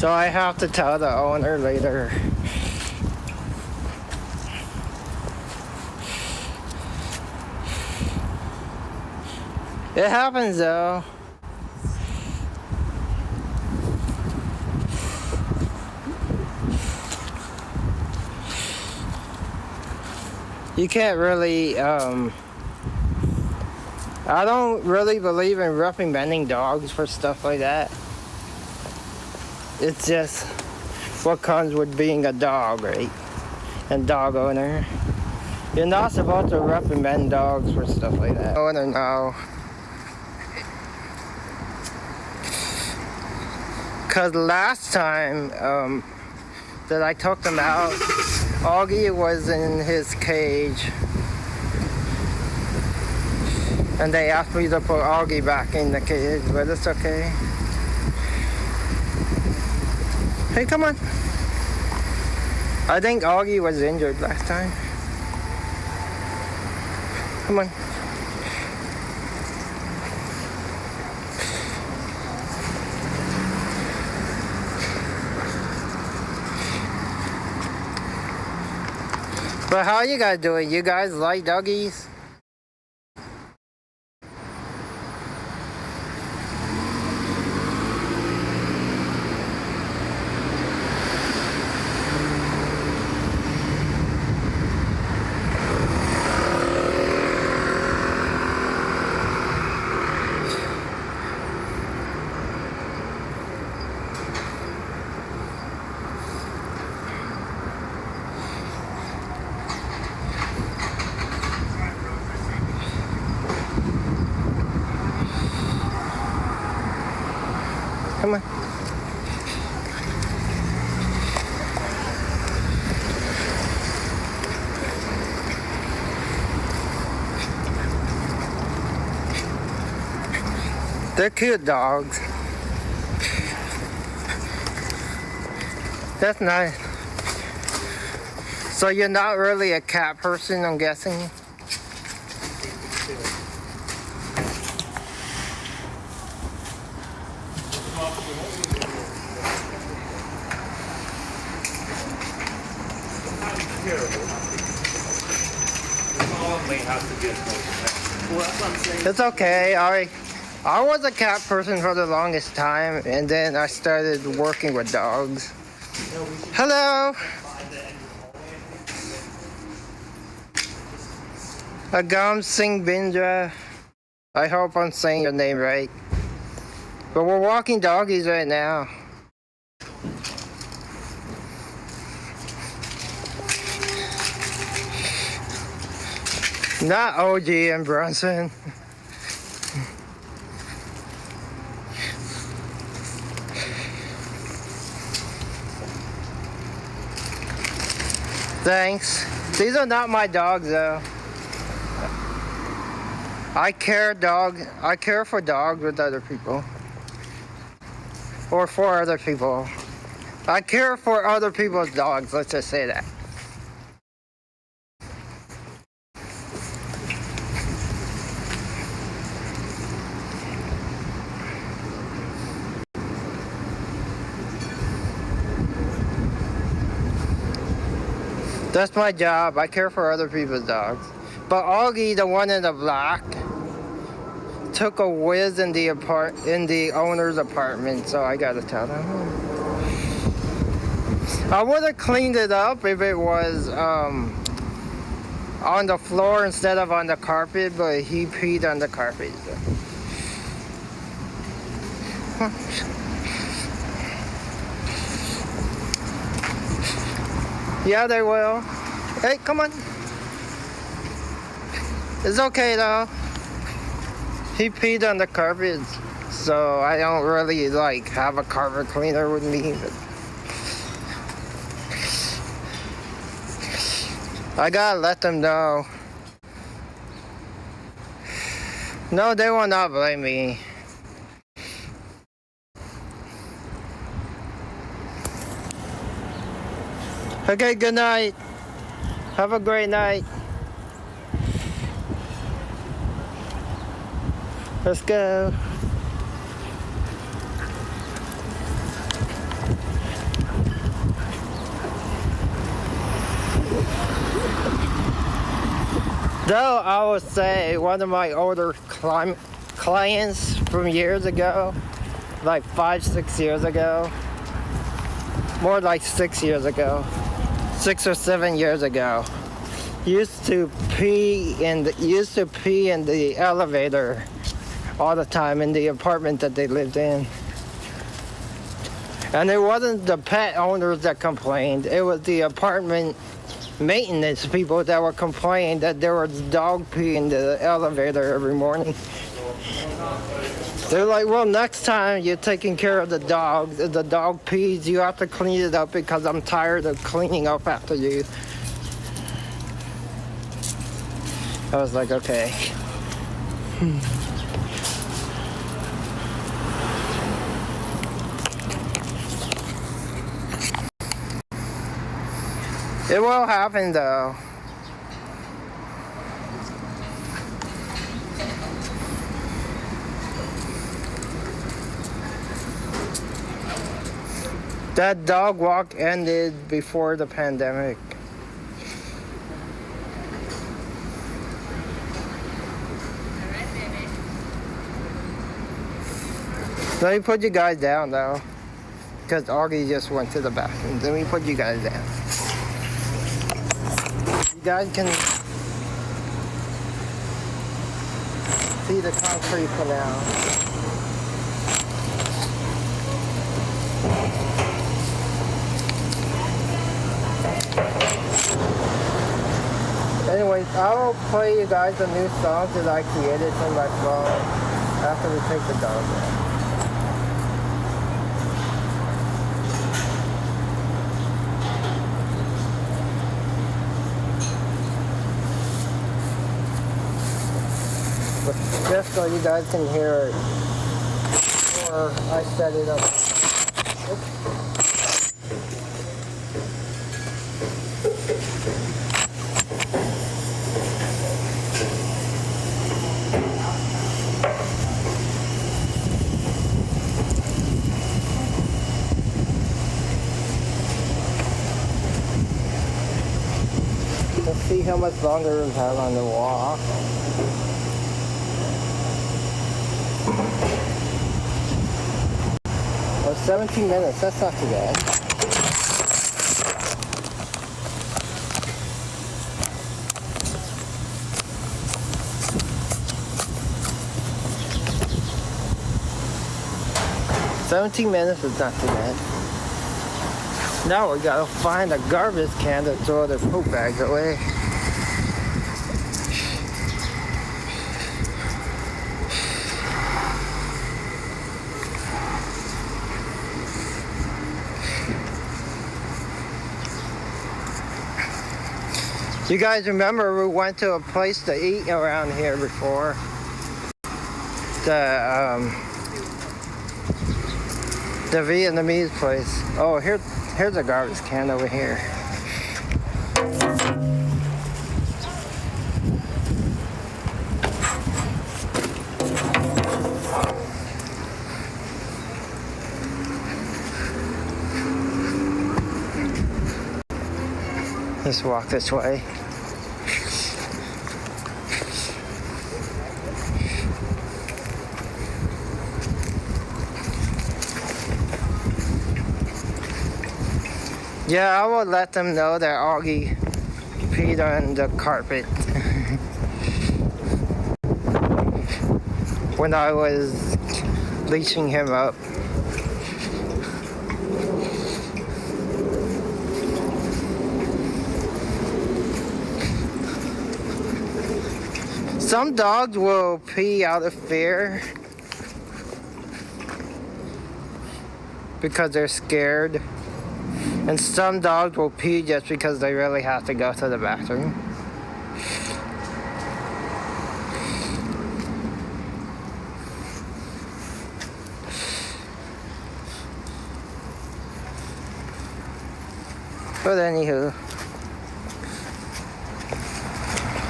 So I have to tell the owner later. It happens though. You can't really, I don't really believe in reprimanding dogs for stuff like that. It's just what comes with being a dog, right? And dog owner. You're not supposed to reprimand dogs for stuff like that. Owner now. Cause last time that I took them out, Augie was in his cage. And they asked me to put Augie back in the cage, but it's okay. Hey, come on. I think Augie was injured last time. Come on. But how you guys doing? You guys like doggies? Come on. They're cute dogs. That's nice. So you're not really a cat person, I'm guessing? It's okay. I was a cat person for the longest time, and then I started working with dogs. Hello. Agam Singh Bindra. I hope I'm saying your name right. But we're walking doggies right now. Not OG and Brunson. Thanks. These are not my dogs though. I care for dogs with other people. Or for other people. I care for other people's dogs, let's just say that. That's my job. I care for other people's dogs. But Augie, the one in the black, took a whiz in the owner's apartment, so I gotta tell them. I would have cleaned it up if it was on the floor instead of on the carpet, but he peed on the carpet. Yeah, they will. Hey, come on. It's okay though. He peed on the carpet, so I don't really like have a carpet cleaner with me. But I gotta let them know. No, they will not blame me. Okay, good night. Have a great night. Let's go. Though I would say one of my older clients from years ago, like 5-6 years ago, more like 6 years ago, 6 or 7 years ago, used to pee in the elevator all the time in the apartment that they lived in. And it wasn't the pet owners that complained, it was the apartment maintenance people that were complaining that there was dog pee in the elevator every morning. They're like, well, next time you're taking care of the dog pees, you have to clean it up because I'm tired of cleaning up after you. I was like, okay. It will happen though. That dog walk ended before the pandemic. Let me put you guys down though, because Augie just went to the bathroom. Let me put you guys down. You guys can see the concrete for now. Anyways, I will play you guys a new song that I created from my phone after we take the dog out. just so you guys can hear it. Or I set it up. Oops. Let's see how much longer we have on the walk. Oh, 17 minutes, that's not too bad. $17 is not too bad. Now we gotta find a garbage can to throw the poop bags away. You guys remember we went to a place to eat around here before? The Vietnamese place. Oh, here's a garbage can over here. Let's walk this way. Yeah, I will let them know that Augie peed on the carpet when I was leashing him up. Some dogs will pee out of fear because they're scared. And some dogs will pee just because they really have to go to the bathroom. But anywho,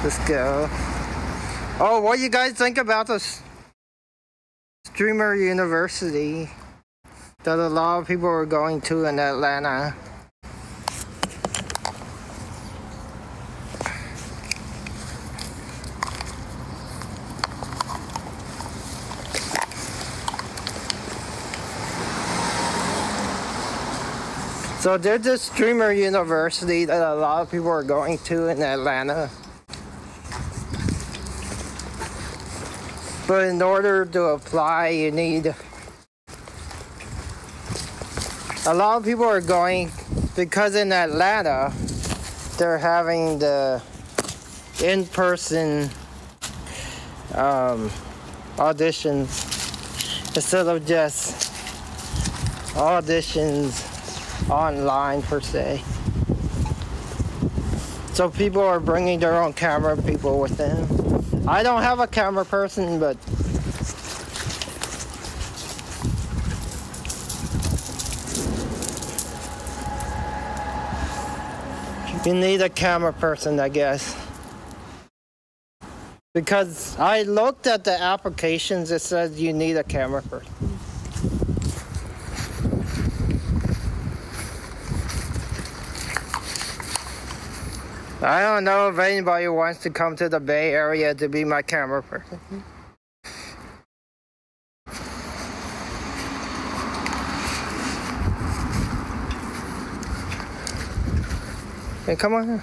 let's go. Oh, what do you guys think about this streamer university that a lot of people are going to in Atlanta? So there's this streamer university that a lot of people are going to in Atlanta. But in order to apply, you need... A lot of people are going because in Atlanta, they're having the in-person auditions instead of just auditions online per se. So people are bringing their own camera people with them. I don't have a camera person, but you need a camera person, I guess. Because I looked at the applications, it says you need a camera person. I don't know if anybody wants to come to the Bay Area to be my camera person. Hey, come on.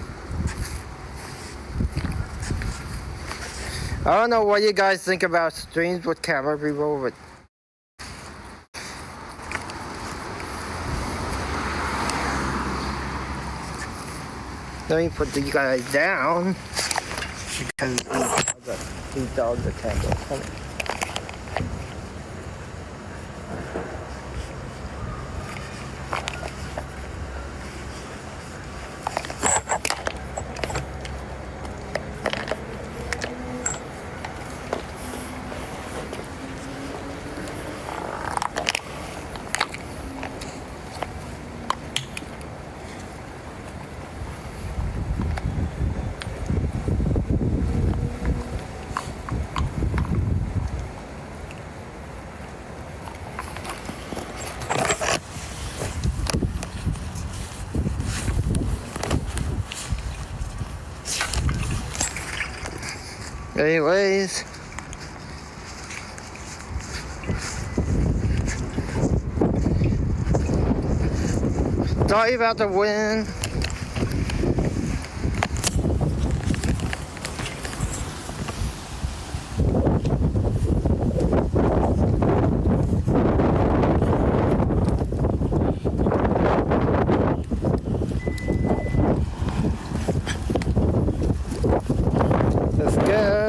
I don't know what you guys think about streams with camera people, but let me put these guys down because these dogs are tangled. Anyways. Sorry about the wind. Let's go.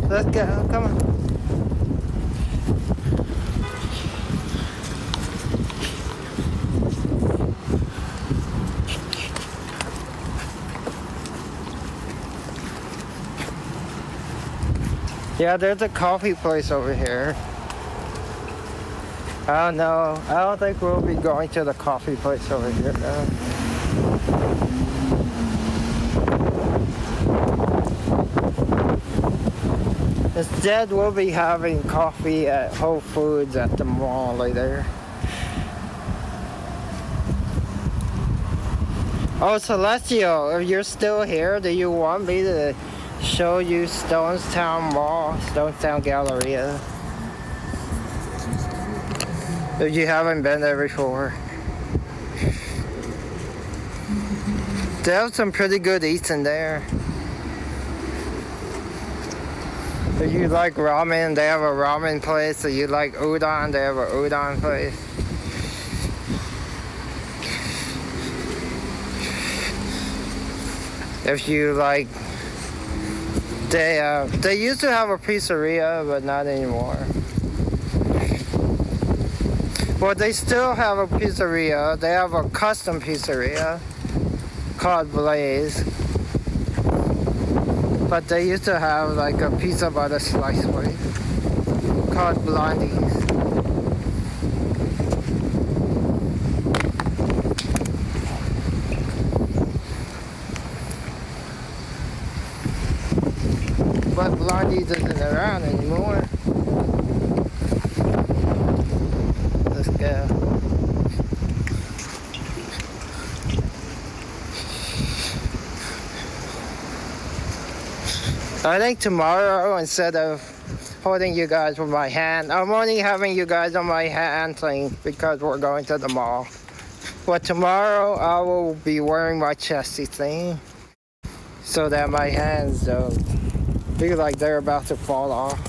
Let's go, come on. Yeah, there's a coffee place over here. I don't know. I don't think we'll be going to the coffee place over here now. Instead, we'll be having coffee at Whole Foods at the mall later. Oh, Celestial, if you're still here, do you want me to show you Stonestown Mall, Stonestown Galleria? If you haven't been there before. They have some pretty good eats in there. If you like ramen, they have a ramen place. If you like udon, they have a udon place. If you like, they used to have a pizzeria, but not anymore. Well, they still have a pizzeria. They have a custom pizzeria called Blaze. But they used to have like a pizza by the slice place called Blondie's. But Blondie's isn't around anymore. Let's go. I think tomorrow, instead of holding you guys with my hand, I'm only having you guys on my hand thing because we're going to the mall. But tomorrow I will be wearing my chesty thing so that my hands don't feel like they're about to fall off.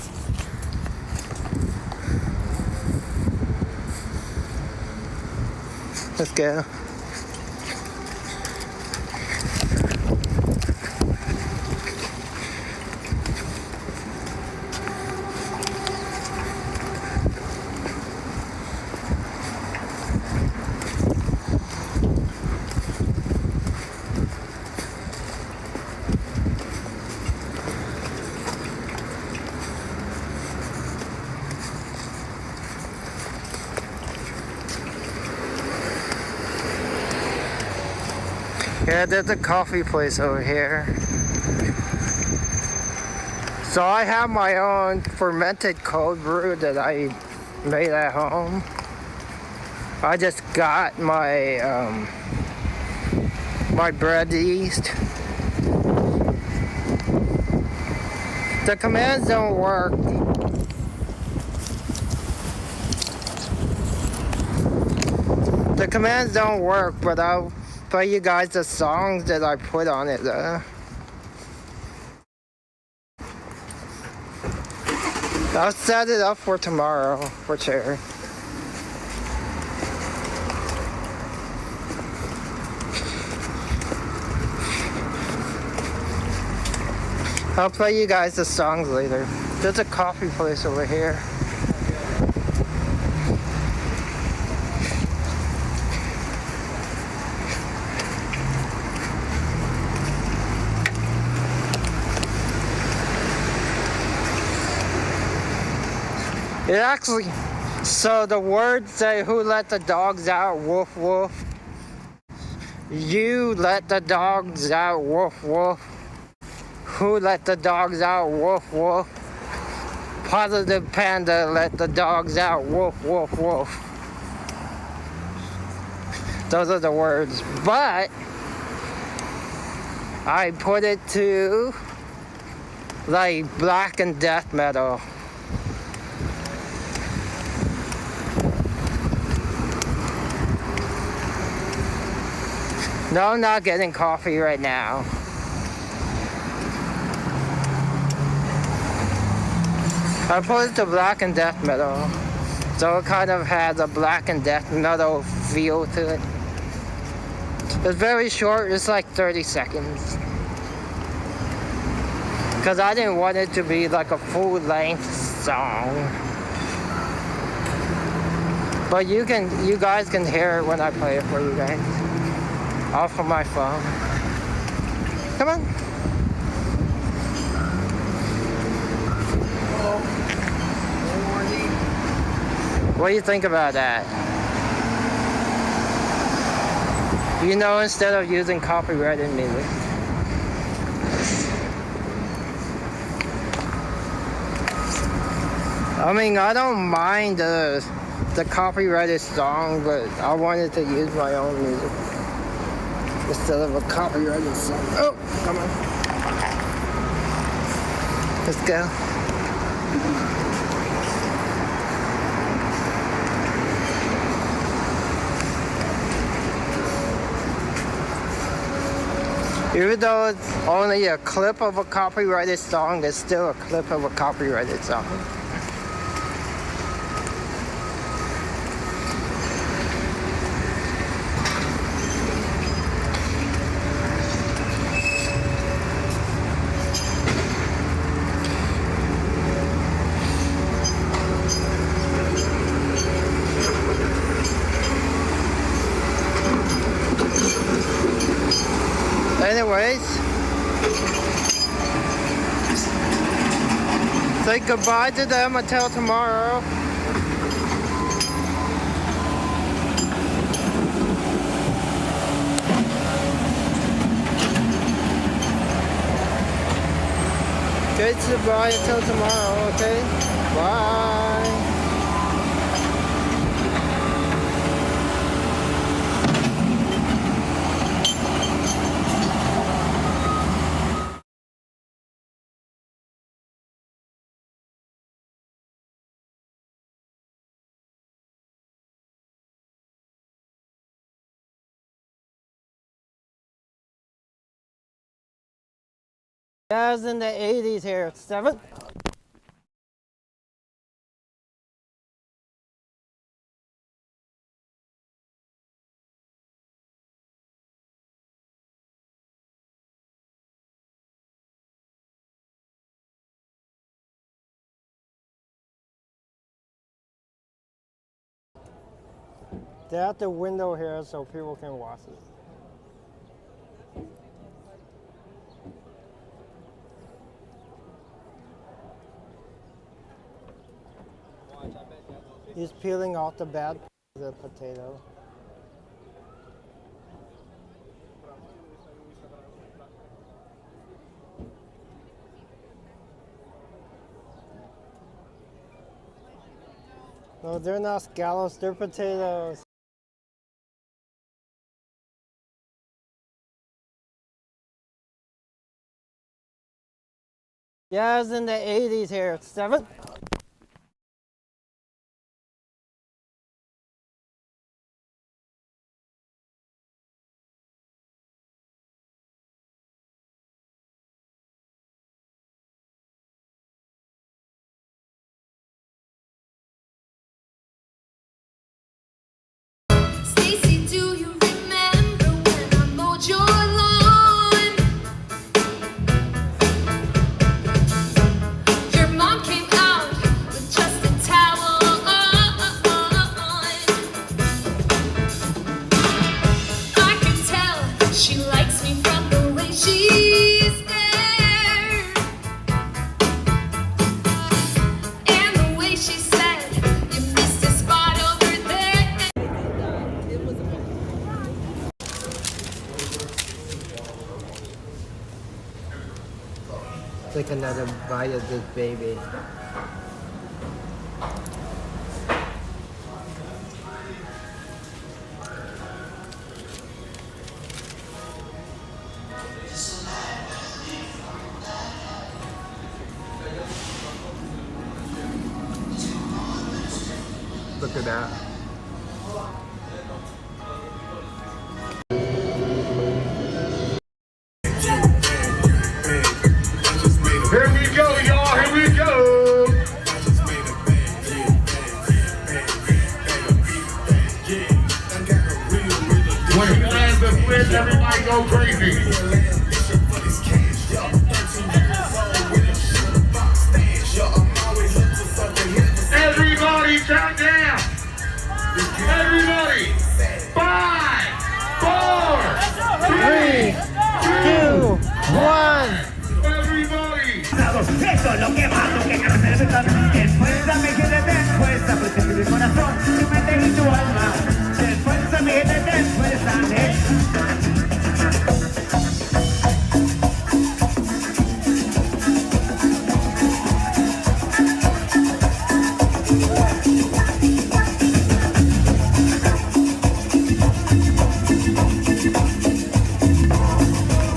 Let's go. Yeah, there's a coffee place over here. So I have my own fermented cold brew that I made at home. I just got my my bread yeast. The commands don't work. The commands don't work, but I'll play you guys the songs that I put on it though. I'll set it up for tomorrow, for sure. I'll play you guys the songs later. There's a coffee place over here. It actually, so the words say, who let the dogs out, woof woof. You let the dogs out, woof woof. Who let the dogs out, woof woof. Positive Panda let the dogs out, woof woof woof. Those are the words. But I put it to like black and death metal. No, I'm not getting coffee right now. I put it to black and death metal. So it kind of has a black and death metal feel to it. It's very short, it's like 30 seconds. Because I didn't want it to be like a full-length song. But you guys can hear it when I play it for you guys. Off of my phone. Come on. What do you think about that? You know, instead of using copyrighted music. I mean, I don't mind the copyrighted song, but I wanted to use my own music instead of a copyrighted song. Oh, come on. Let's go. Even though it's only a clip of a copyrighted song, it's still a clip of a copyrighted song. Anyways, say goodbye to them until tomorrow. Okay, goodbye until tomorrow, okay? Bye. Yeah, I was in the 80s here. 7? They're at the window here so people can watch it. He's peeling off the bad part of the potato. No, they're not scallops, they're potatoes. Yeah, I was in the 80s here. 7? Stacy, do you remember when I mowed your lawn? Your mom came out with just a towel on. I can tell she likes me from the way she's there, and the way she said, "You missed a spot over there." Take another bite of this baby. Look at that. Here we go, y'all, here we go. When he lands the flip, everybody go crazy. Everybody count down. Everybody. 5, 4, 3, 2, 1. everybody. Eso es lo que más, lo que necesitas. Esfuérzame que te den fuerza, protege mi corazón, tu mente y tu alma. Esfuérzame que te den fuerza.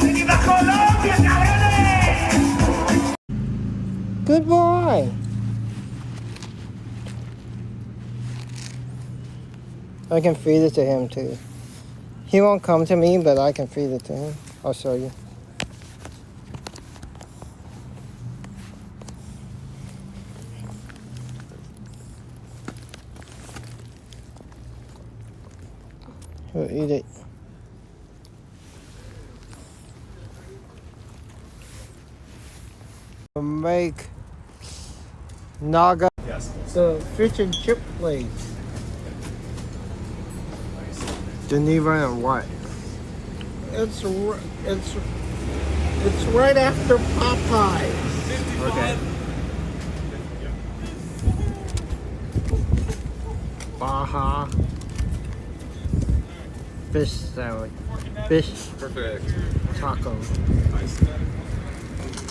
¡Viva Colombia, cabrones! Good boy. I can feed it to him too. He won't come to me, but I can feed it to him. I'll show you. He'll eat it. We'll make Naga the fish and chip place. The Neewer and what? It's right after Popeyes. Okay. Baja fish salad, fish Perfect. taco. Nice.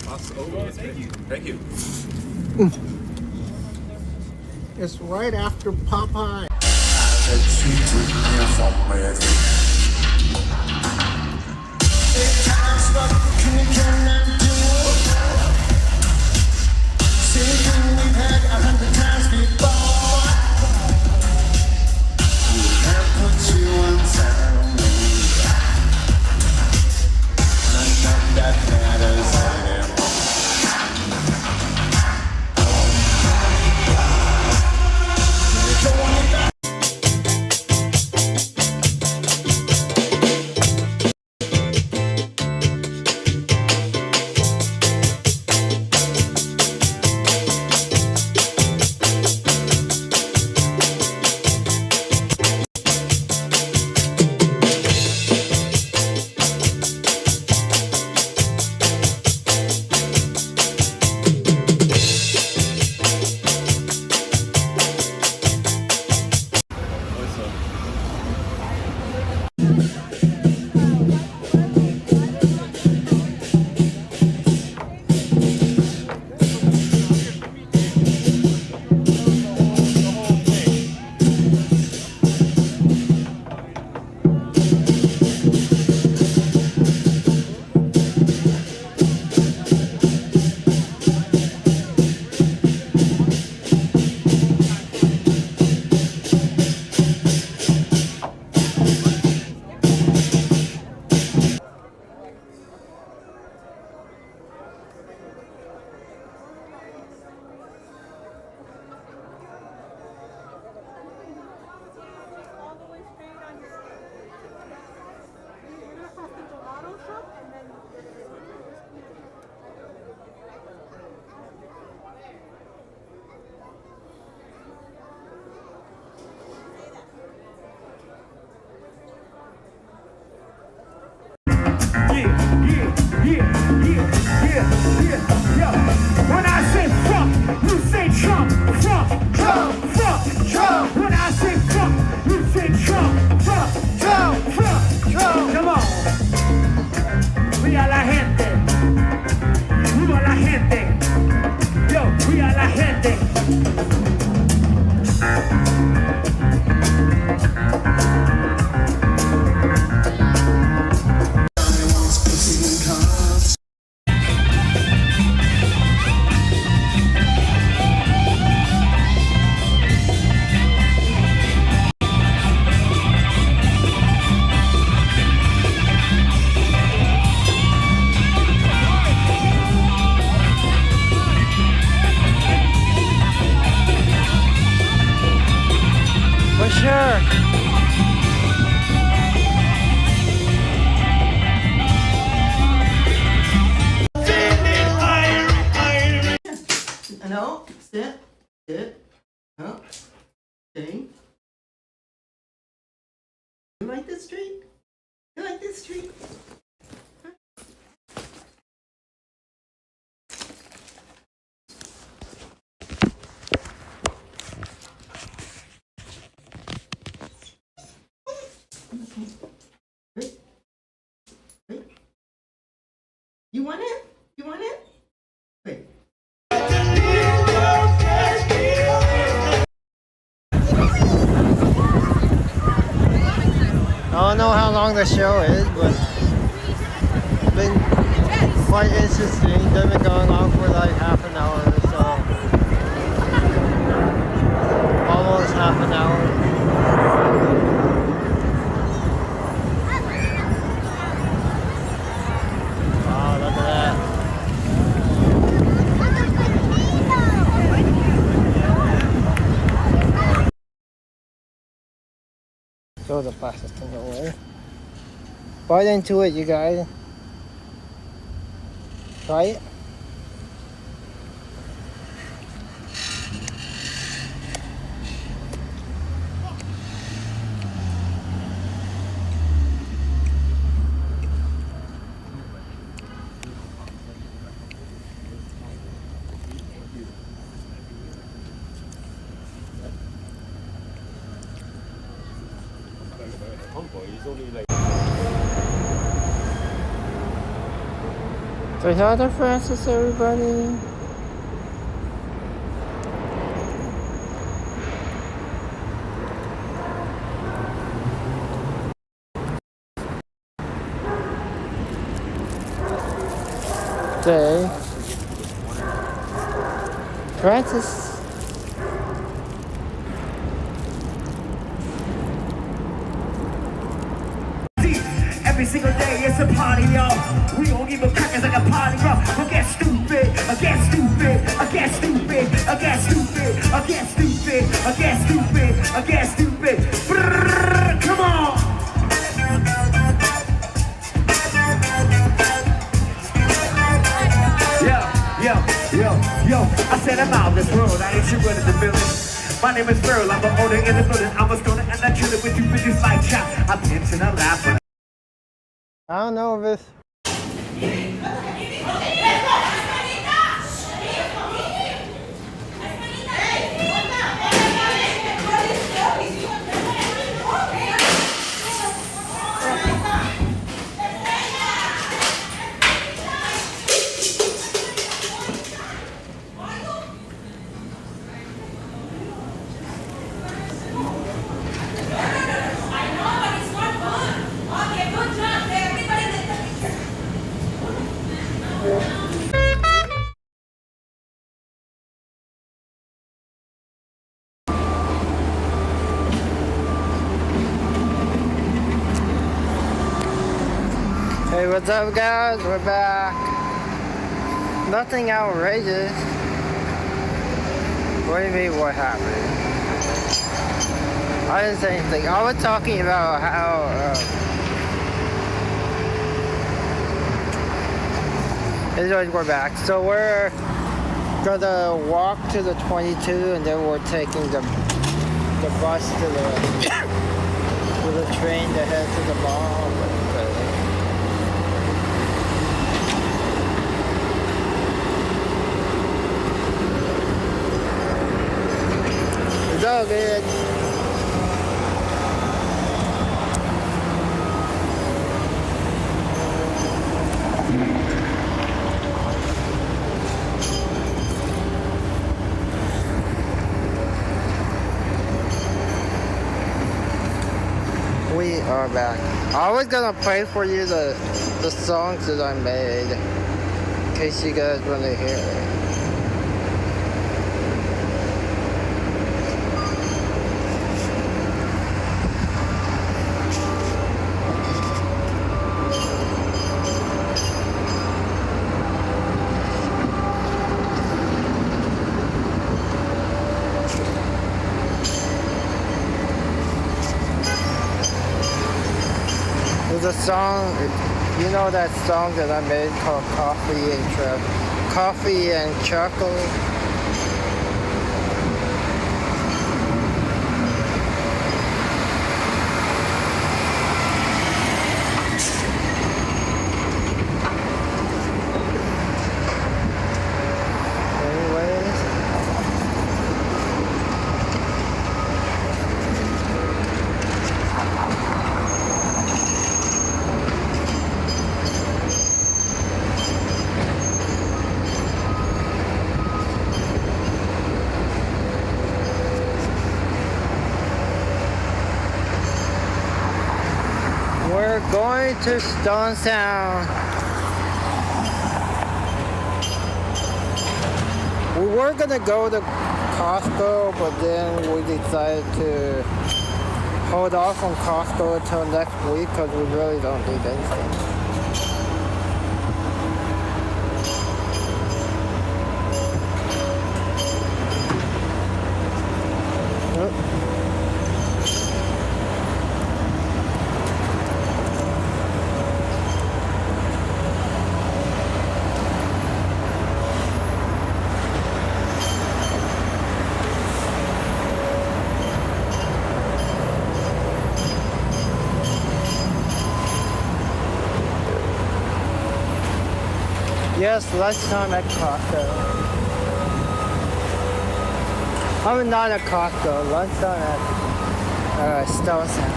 Awesome. Oh, thank you. Thank you. It's right after Popeye. When I say fuck, you say Trump. Fuck, Trump, fuck, Trump. When I say fuck, you say Trump. Fuck, Trump, fuck, Trump. Come on. We are la gente. You are la gente. Yo, we are la gente. No, sit. No. Stay. You like this street? You like this street? You want it? You want it? Wait. I don't know how long the show is, but it's been quite interesting. They've been going on for like half an hour or so. Almost half an hour. Wow, look at that. Throw the plastic thing away. Bite into it, you guys. Try it. Say hi to Francis, everybody. Say, Francis. Every single day it's a party, y'all. We don't give a crack, it's like a party rock. I get stupid, I get stupid, I get stupid, I get stupid, I get stupid, I get stupid, I get stupid. Brrr, come on. Yo, I said I'm out this world, I ain't sure what in the building. My name is Pearl, I'm the owner in the building. I'm a stoner and I chill it with you bitches like chat. I'm pimps and I laugh. I don't know if it's. Hey, what's up, guys? We're back. Nothing outrageous. What do you mean, what happened? I didn't say anything. I was talking about how anyways, we're back. So we're gonna walk to the 22 and then we're taking the bus to the train to head to the mall. It's all good. We are back. I was gonna play for you the songs that I made in case you guys want to hear it. There's a song, you know that song that I made called Coffee and Chocolate? going to Stonestown. We were gonna go to Costco, but then we decided to hold off on Costco until next week because we really don't need anything. Yes, lunchtime at Costco. I mean, not at Costco, lunchtime at Stonestown.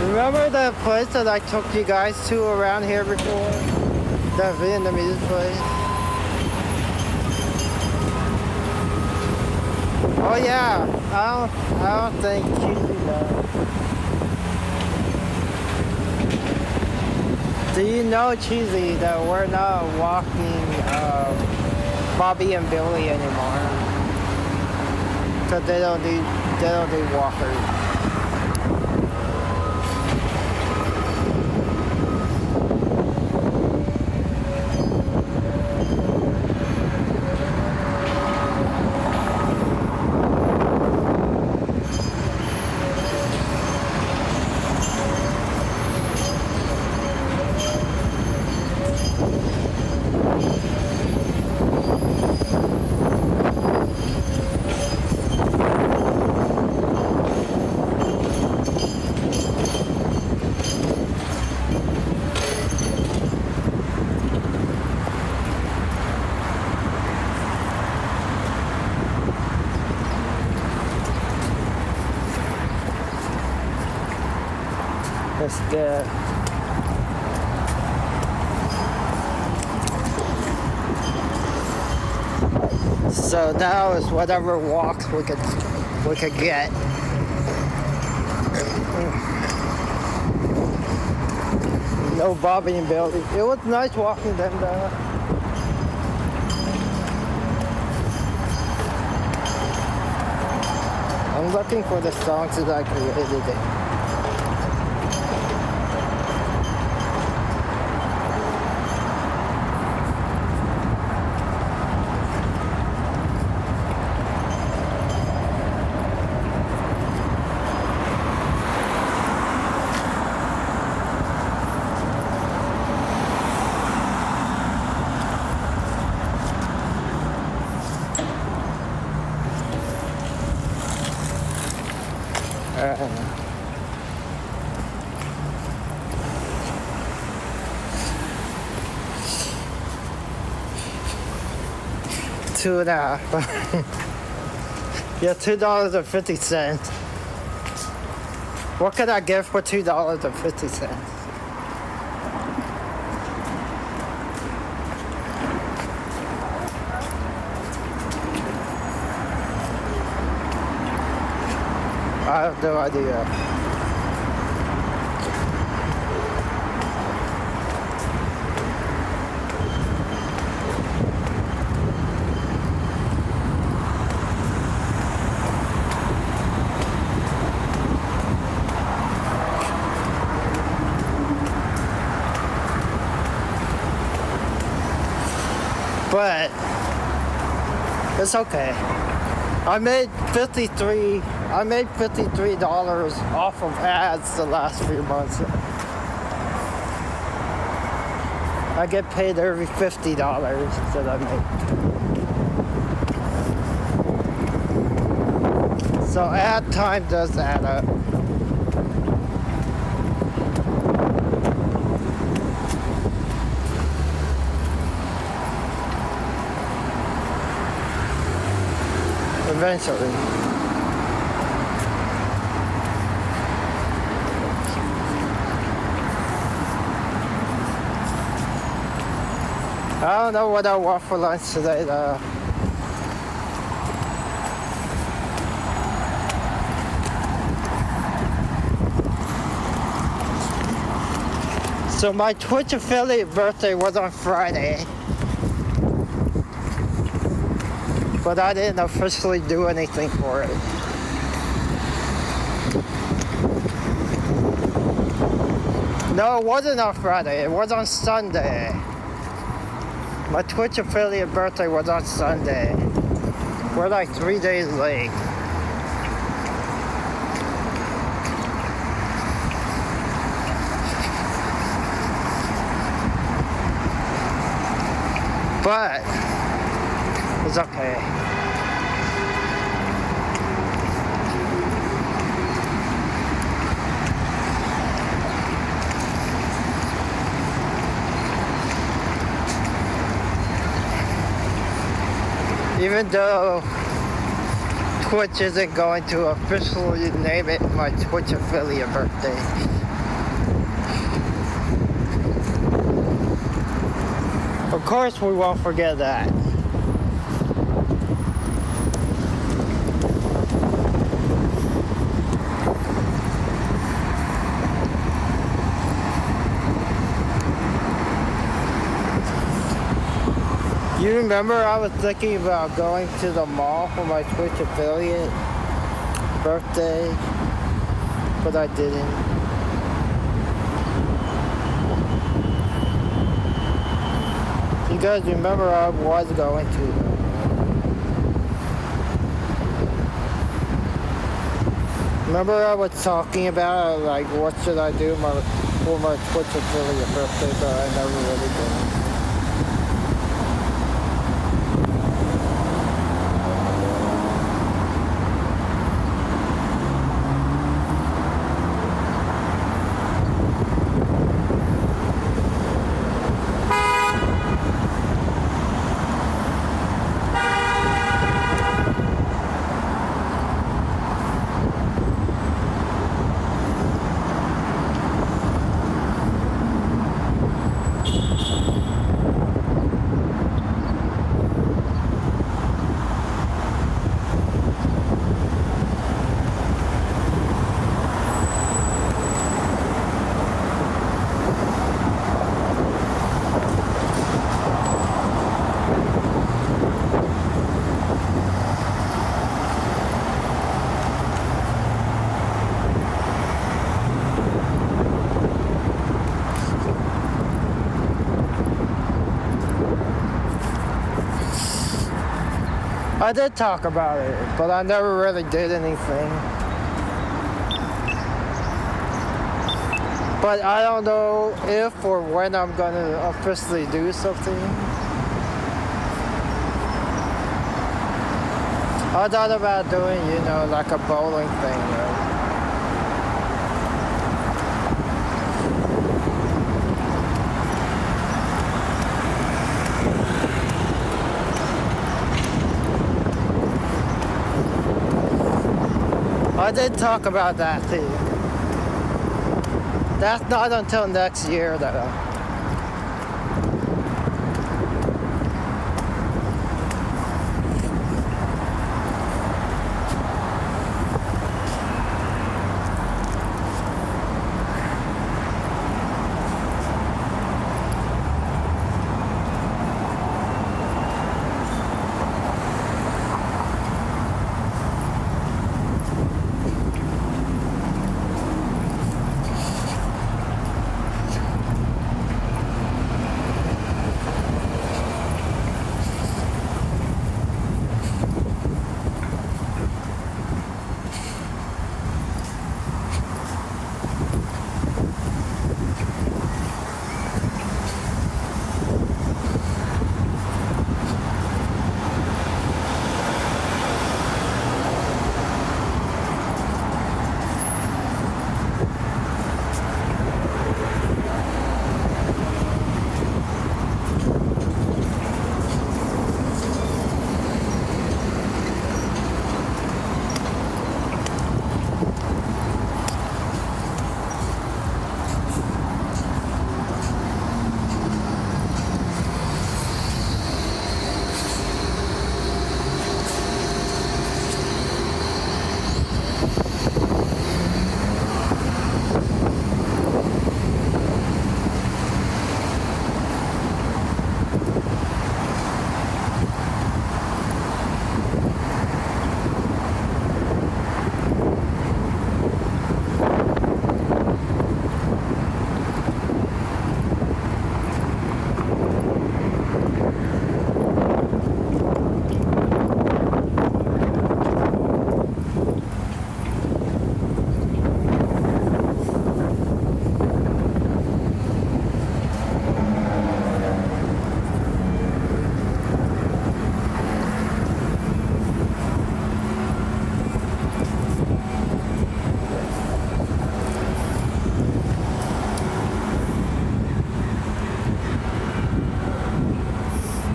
Remember the place that I took you guys to around here before? That Vietnamese place? Oh yeah, I don't think Cheesy does. Do you know, Cheesy, that we're not walking Bobby and Billy anymore? Cause they don't need walkers. That's good. So now is whatever walks we could get. No Bobby and Billy. It was nice walking them though. I'm looking for the songs that I created. $2.50. Yeah, $2.50. What could I get for $2.50? I have no idea. But it's okay. I made $53 off of ads the last few months. I get paid every $50 that I make. So ad time does add up. Eventually. I don't know what I want for lunch today though. So my Twitch affiliate birthday was on Friday. But I didn't officially do anything for it. No, it wasn't on Friday. It was on Sunday. My Twitch affiliate birthday was on Sunday. We're like 3 days late. But it's okay. Even though Twitch isn't going to officially name it my Twitch affiliate birthday. Of course we won't forget that. You remember I was thinking about going to the mall for my Twitch affiliate birthday, but I didn't. You guys remember I was going to. Remember I was talking about like what should I do for my Twitch affiliate birthday, but I never really did. I did talk about it, but I never really did anything. But I don't know if or when I'm gonna officially do something. I thought about doing, like a bowling thing, I did talk about that too. That's not until next year though.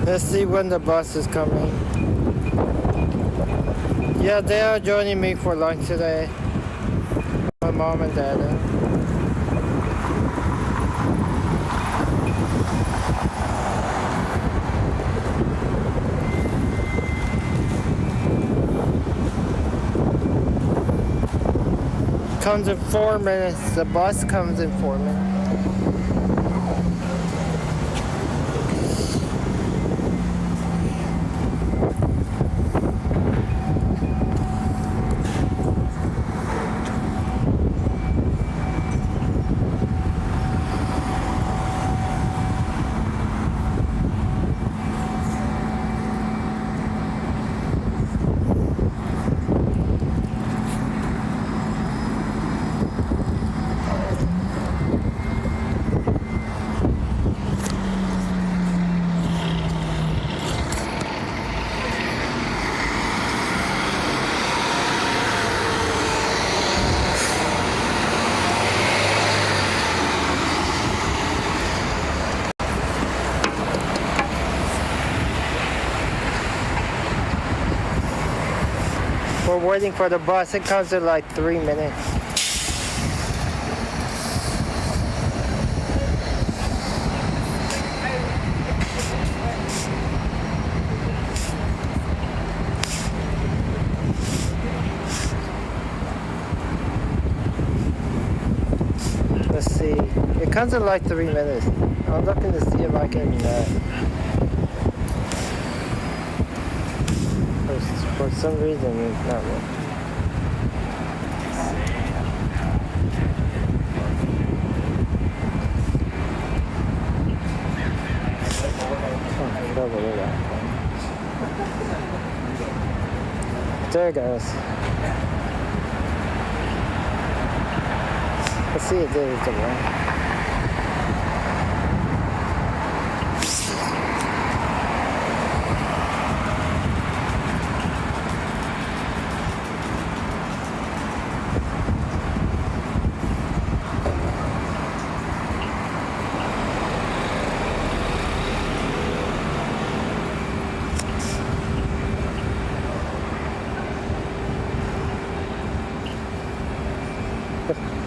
Let's see when the bus is coming. Yeah, they are joining me for lunch today. My mom and dad. Comes in 4 minutes. The bus comes in 4 minutes. We're waiting for the bus. It comes in like 3 minutes. Let's see. It comes in like 3 minutes. I'm looking to see if I can. For some reason, it's not working. There it goes. Let's see if there's the one.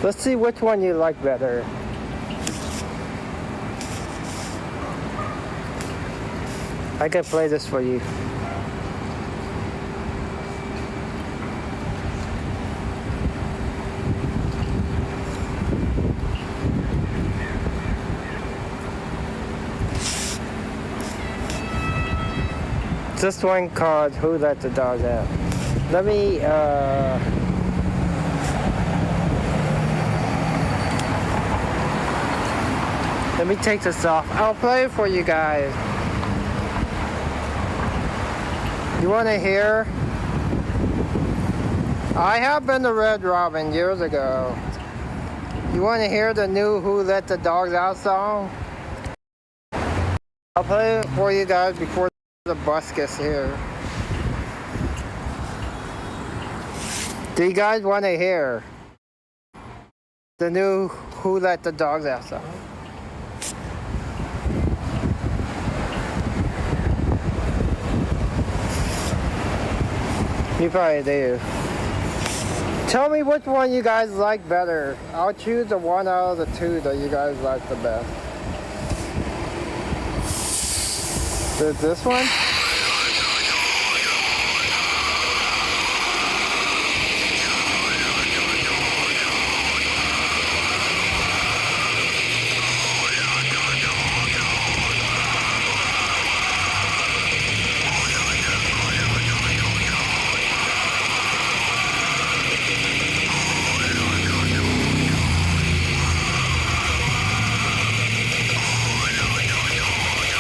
Let's see which one you like better. I can play this for you. This one called Who Let the Dogs Out. Let me take this off. I'll play it for you guys. You want to hear? I have been to Red Robin years ago. You want to hear the new Who Let the Dogs Out song? I'll play it for you guys before the bus gets here. Do you guys want to hear the new Who Let the Dogs Out song? You probably do. Tell me which one you guys like better. I'll choose the one out of the two that you guys like the best. Is this one?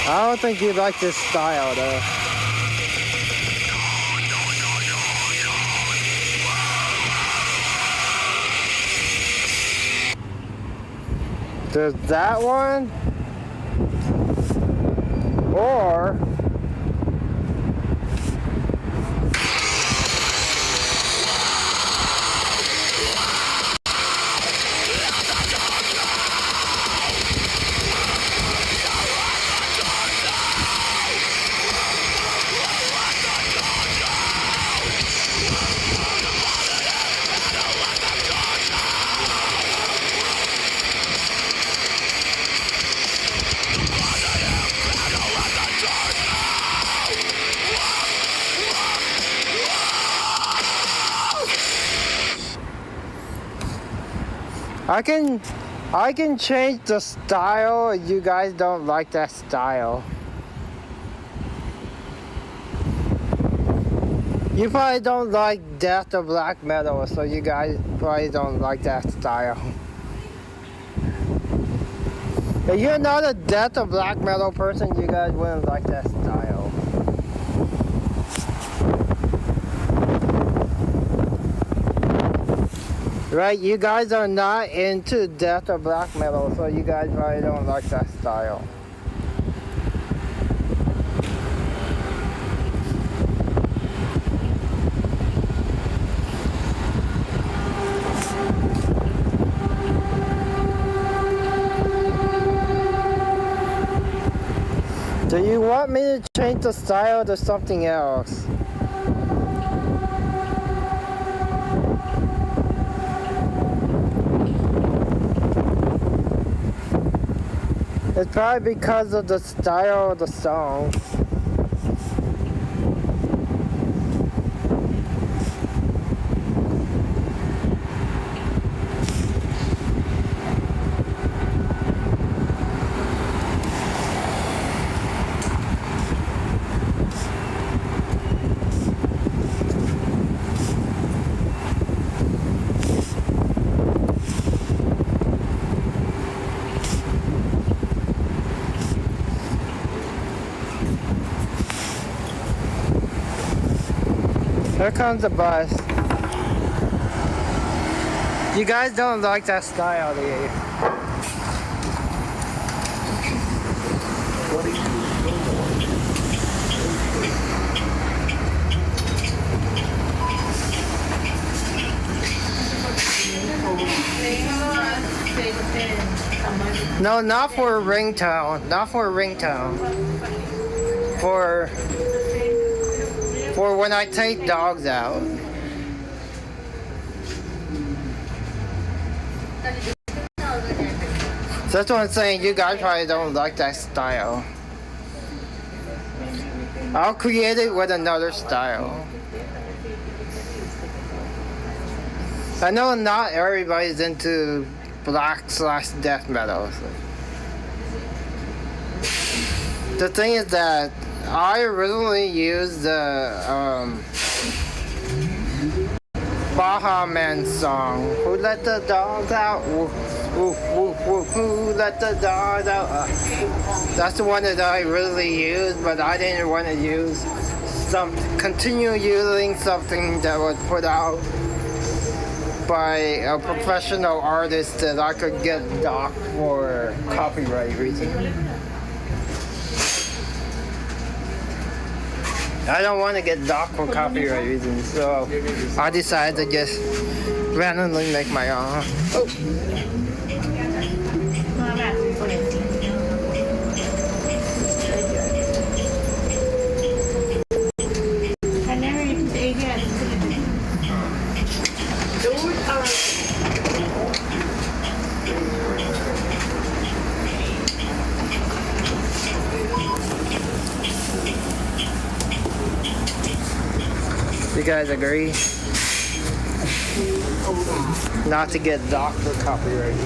I don't think you like this style though. There's that one, or I can change the style if you guys don't like that style. You probably don't like death or black metal, so you guys probably don't like that style. If you're not a death or black metal person, you guys wouldn't like that style. Right, you guys are not into death or black metal, so you guys probably don't like that style. Do you want me to change the style to something else? It's probably because of the style of the song. Here comes the bus. You guys don't like that style, do you? No, not for a ringtone. Not for a ringtone. For when I take dogs out. So that's what I'm saying, you guys probably don't like that style. I'll create it with another style. I know not everybody's into black/death metal. So. The thing is that I originally used the Baha Man song. Who let the dogs out? Woof, woof, woof, woof. Who let the dogs out? That's the one that I really used, but I didn't want to use continue using something that was put out by a professional artist that I could get docked for copyright reasons. I don't want to get docked for copyright reasons, so I decided to just randomly make my own. Oh. You guys agree? Not to get docked for copyright.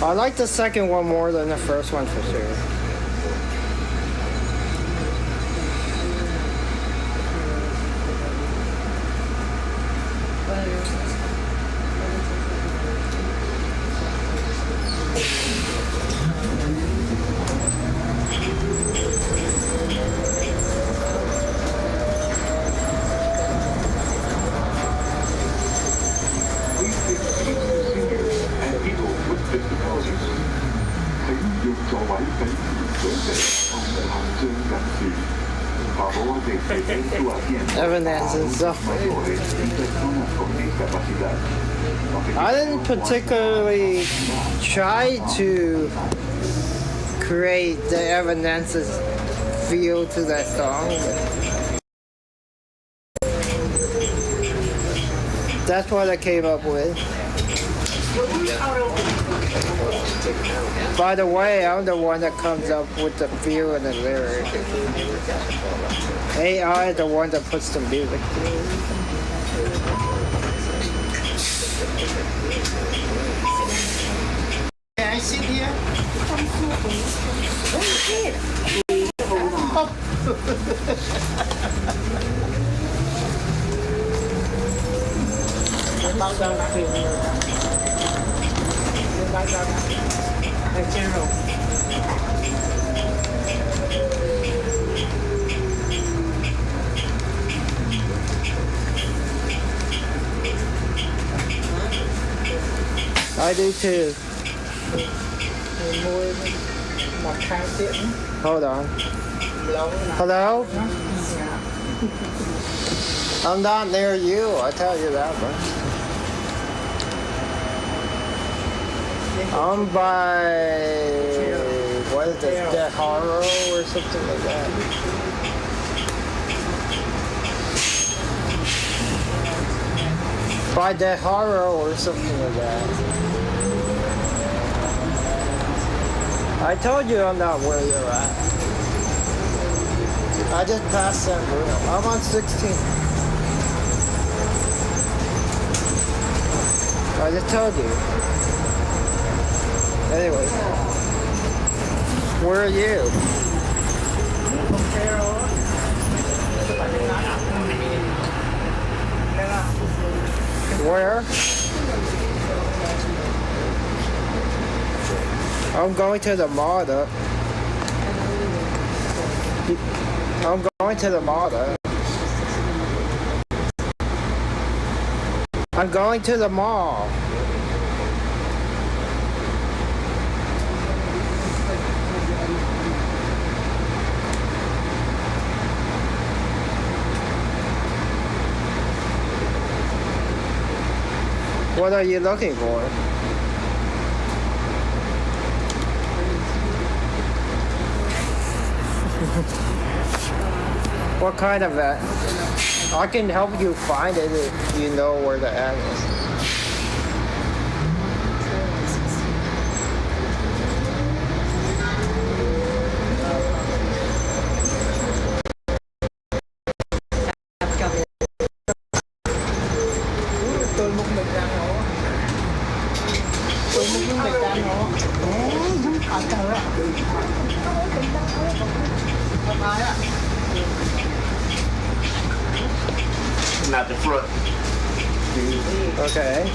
I like the second one more than the first one for sure. Evidence and stuff. I didn't particularly try to create the Evanescence feel to that song. That's what I came up with. By the way, I'm the one that comes up with the feel and the lyric. AI is the one that puts the music through. Can I sit here? I do too. Hold on. Hello? I'm not near you, I tell you that much. I'm by, what is this, Deharo or something like that. By Deharo or something like that. I told you I'm not where you're at. I just passed San Bruno. I'm on 16. I just told you. Anyway, where are you? Where? I'm going to the mall. I'm going to the mall. I'm going to the mall. What are you looking for? What kind of ad? I can help you find it if you know where the ad is. Not the front. Okay.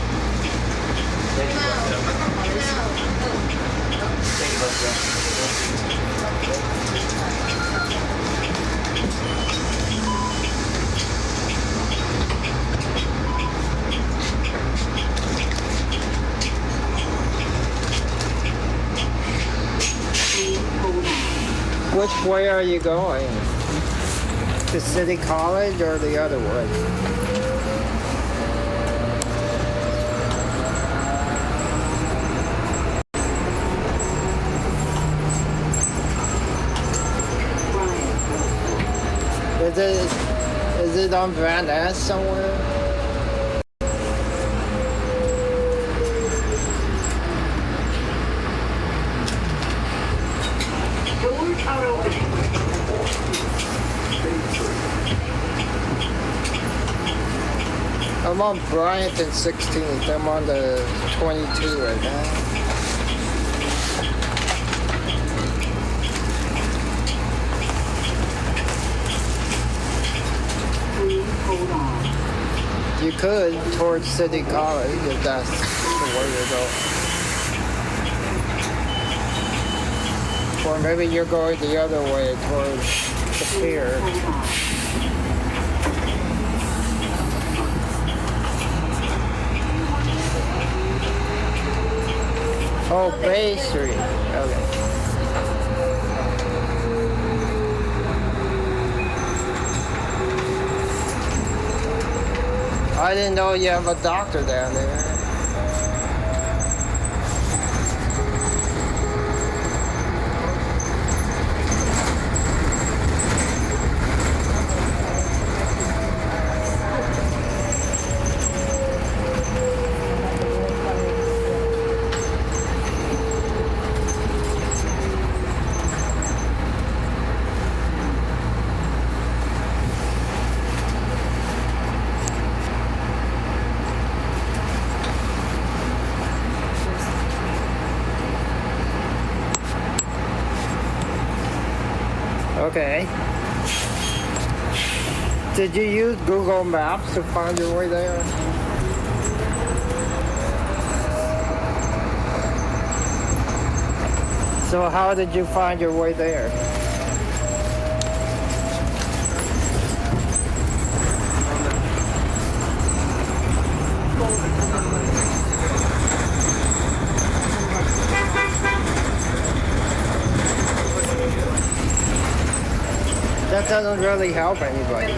Which way are you going? To City College or the other way? Is it on Van Ness somewhere? Doors are opening. I'm on Bryant and 16th. I'm on the 22 right now. Hold on. You could towards City College if that's the way you go. Or maybe you're going the other way towards the pier. Oh, Bay Street. Okay. I didn't know you have a doctor down there. Okay. Did you use Google Maps to find your way there? So how did you find your way there? That doesn't really help anybody.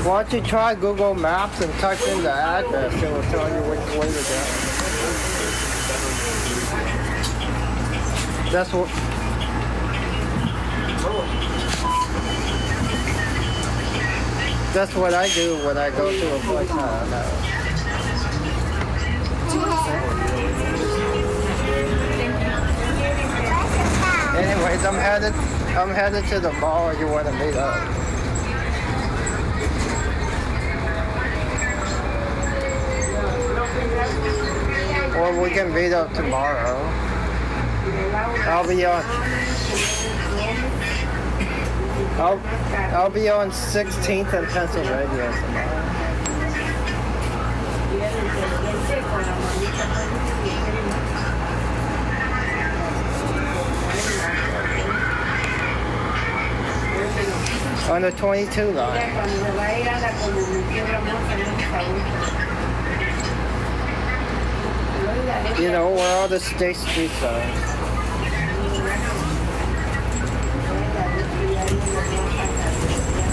Why don't you try Google Maps and type in the address, it will tell you which way to go. That's what I do when I go to a place I don't know. Anyways, I'm headed to the mall. You want to meet up? Or we can meet up tomorrow. I'll be on 16th and Pennsylvania tomorrow. On the 22 line. You know where all the state streets are.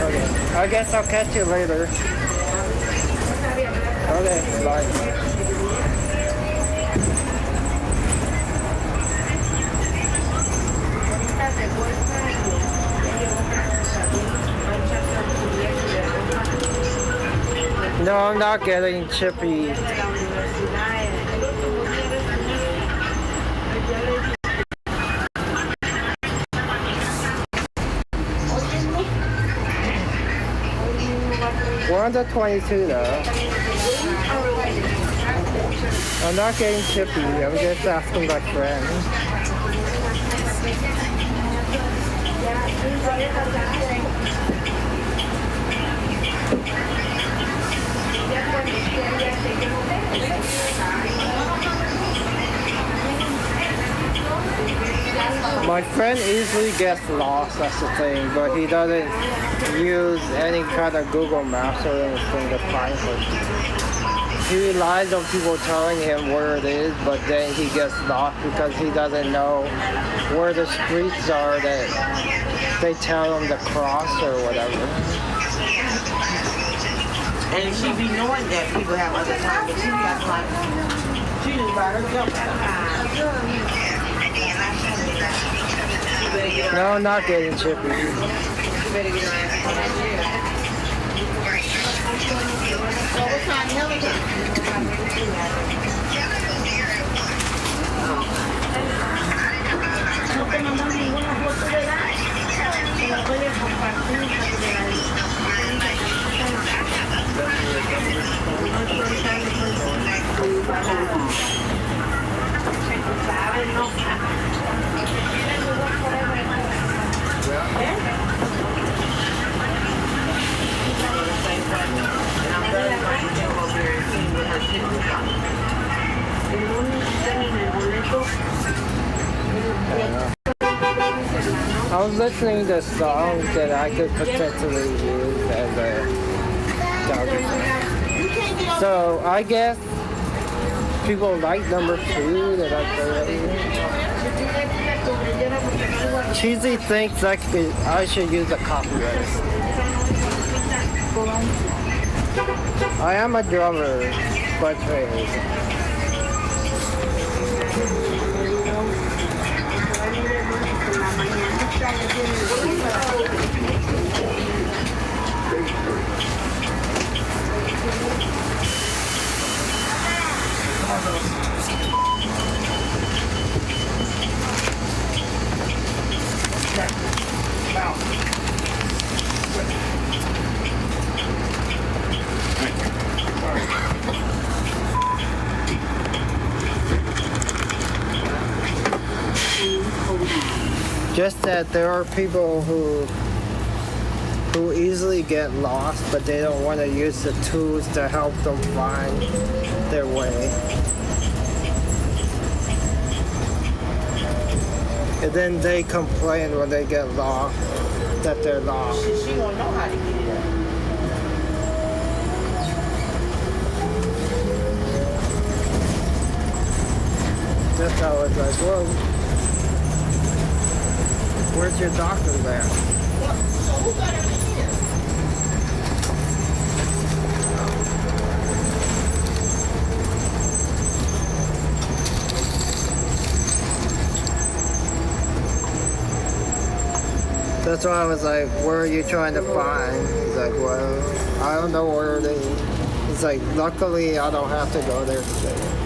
Okay, I guess I'll catch you later. Okay, bye. No, I'm not getting chippy. We're on the 22 though. I'm not getting chippy, I'm just asking my friend. My friend easily gets lost, that's the thing, but he doesn't use any kind of Google Maps or anything to find it. He relies on people telling him where it is, but then he gets lost because he doesn't know where the streets are that they tell him to cross or whatever. And she be knowing that people have other time, but she be acting like she just by herself. No, I'm not getting chippy. You better get her ass out of here. So what time the hell is it? I was listening to songs that I could potentially use as a doggy. So I guess people like number 2 that I played. Cheesy thinks I should use a copyright. I am a drummer by trade. Hold on. Just that there are people who easily get lost, but they don't want to use the tools to help them find their way. And then they complain when they get lost that they're lost. She won't know how to get it up. That's how it's like, well, where's your doctor there? So who got her in here? That's why I was like, where are you trying to find? He's like, well, I don't know where it is. He's like, luckily I don't have to go there today.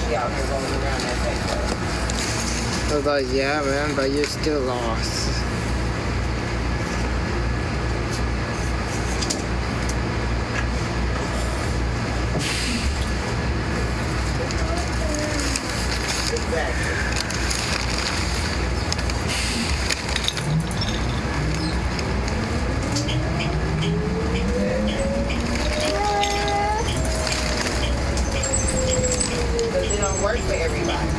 She out here rolling around that thing. I was like, yeah, man, but you're still lost. Because it don't work for everybody.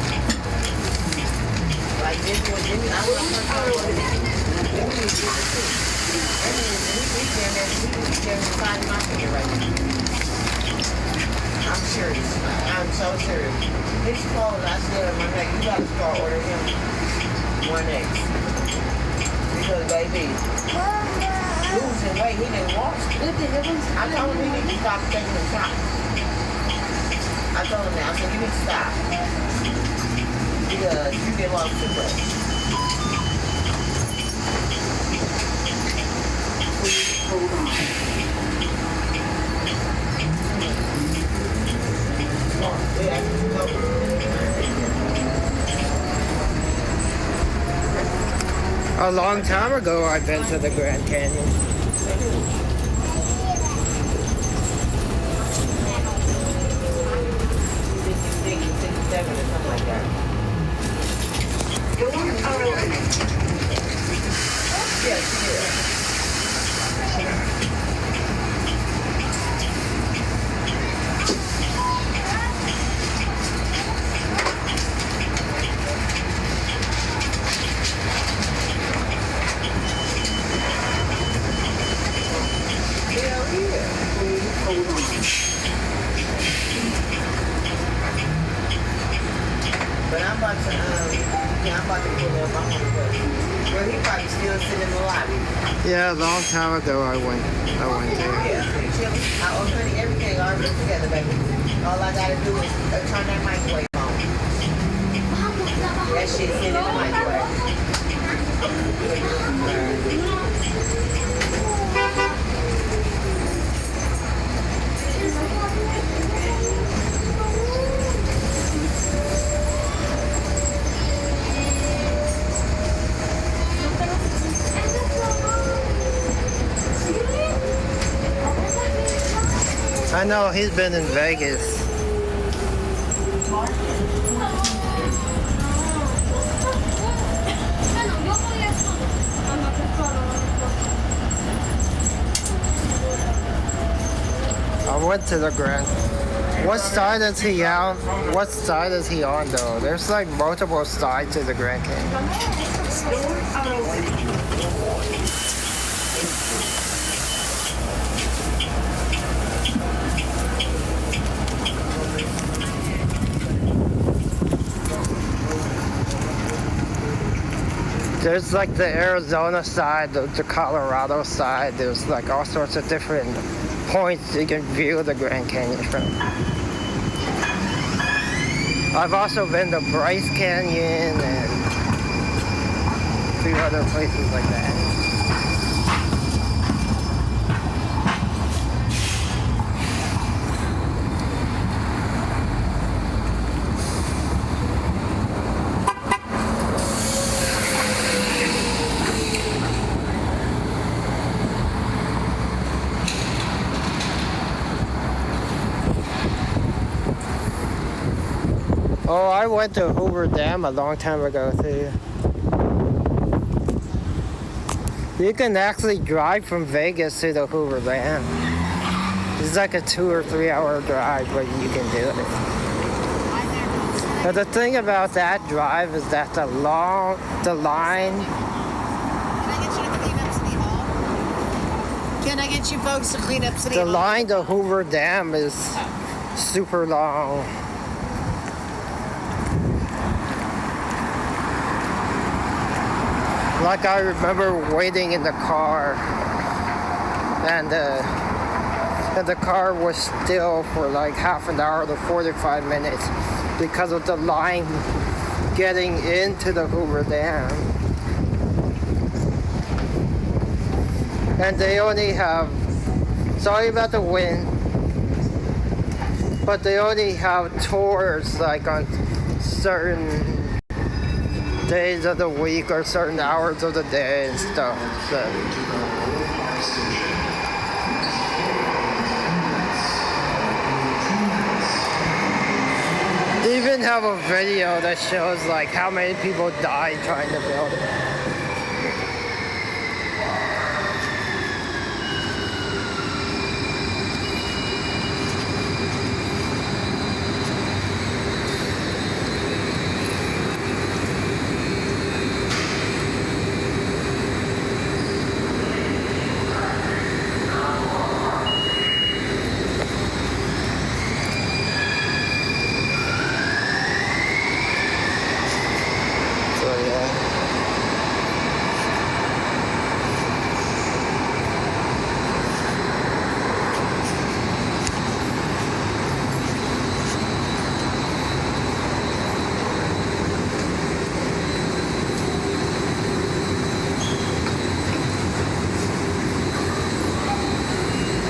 Like this one, Jimmy, I was on her inside my finger right now. I'm serious. I'm so serious. It's cold. I said, my neck, you gotta start ordering him 1X. Because, baby, losing weight, he didn't walk. I told him he need to stop taking the shots. I told him that. I said, you need to stop. Because you get lost too much. Please hold on. A long time ago, I've been to the Grand Canyon. 67 or something like that. Doors are open. Yes, yeah. But I'm about to, I'm about to pull up. I'm gonna put. Well, he probably still sitting in the lobby. Yeah, a long time ago I went there. Yeah, I already everything already put together, baby. All I gotta do is turn that microwave on. That shit sitting in the microwave. I know he's been in Vegas. I went to the Grand. What side is he on? What side is he on though? There's like multiple sides to the Grand Canyon. There's like the Arizona side, the Colorado side. There's like all sorts of different points you can view the Grand Canyon from. I've also been to Bryce Canyon and a few other places like that. Oh, I went to Hoover Dam a long time ago too. You can actually drive from Vegas to the Hoover Dam. It's like a 2 or 3 hour drive, but you can do it. But the thing about that drive is that the line, Can I get you folks to clean up City the Hall? line to Hoover Dam is super long. Like I remember waiting in the car, and the car was still for like half an hour to 45 minutes because of the line getting into the Hoover Dam. And they only have, sorry about the wind, but they only have tours like on certain days of the week or certain hours of the day and stuff. So. They even have a video that shows like how many people died trying to build it.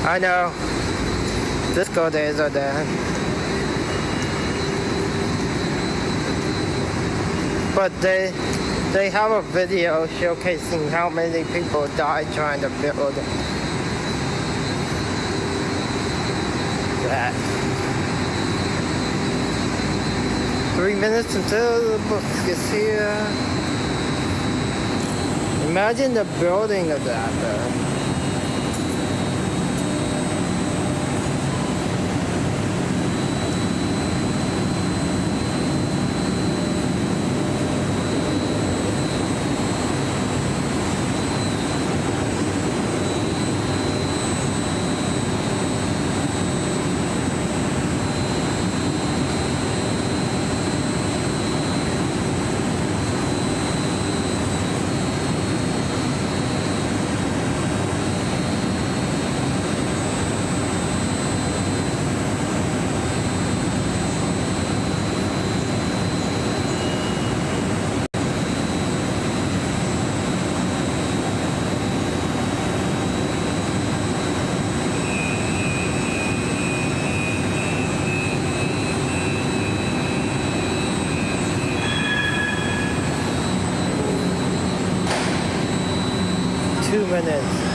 I know. Disco days are done. But they have a video showcasing how many people died trying to build that. 3 minutes until the book gets here. Imagine the building of that though. Minutes.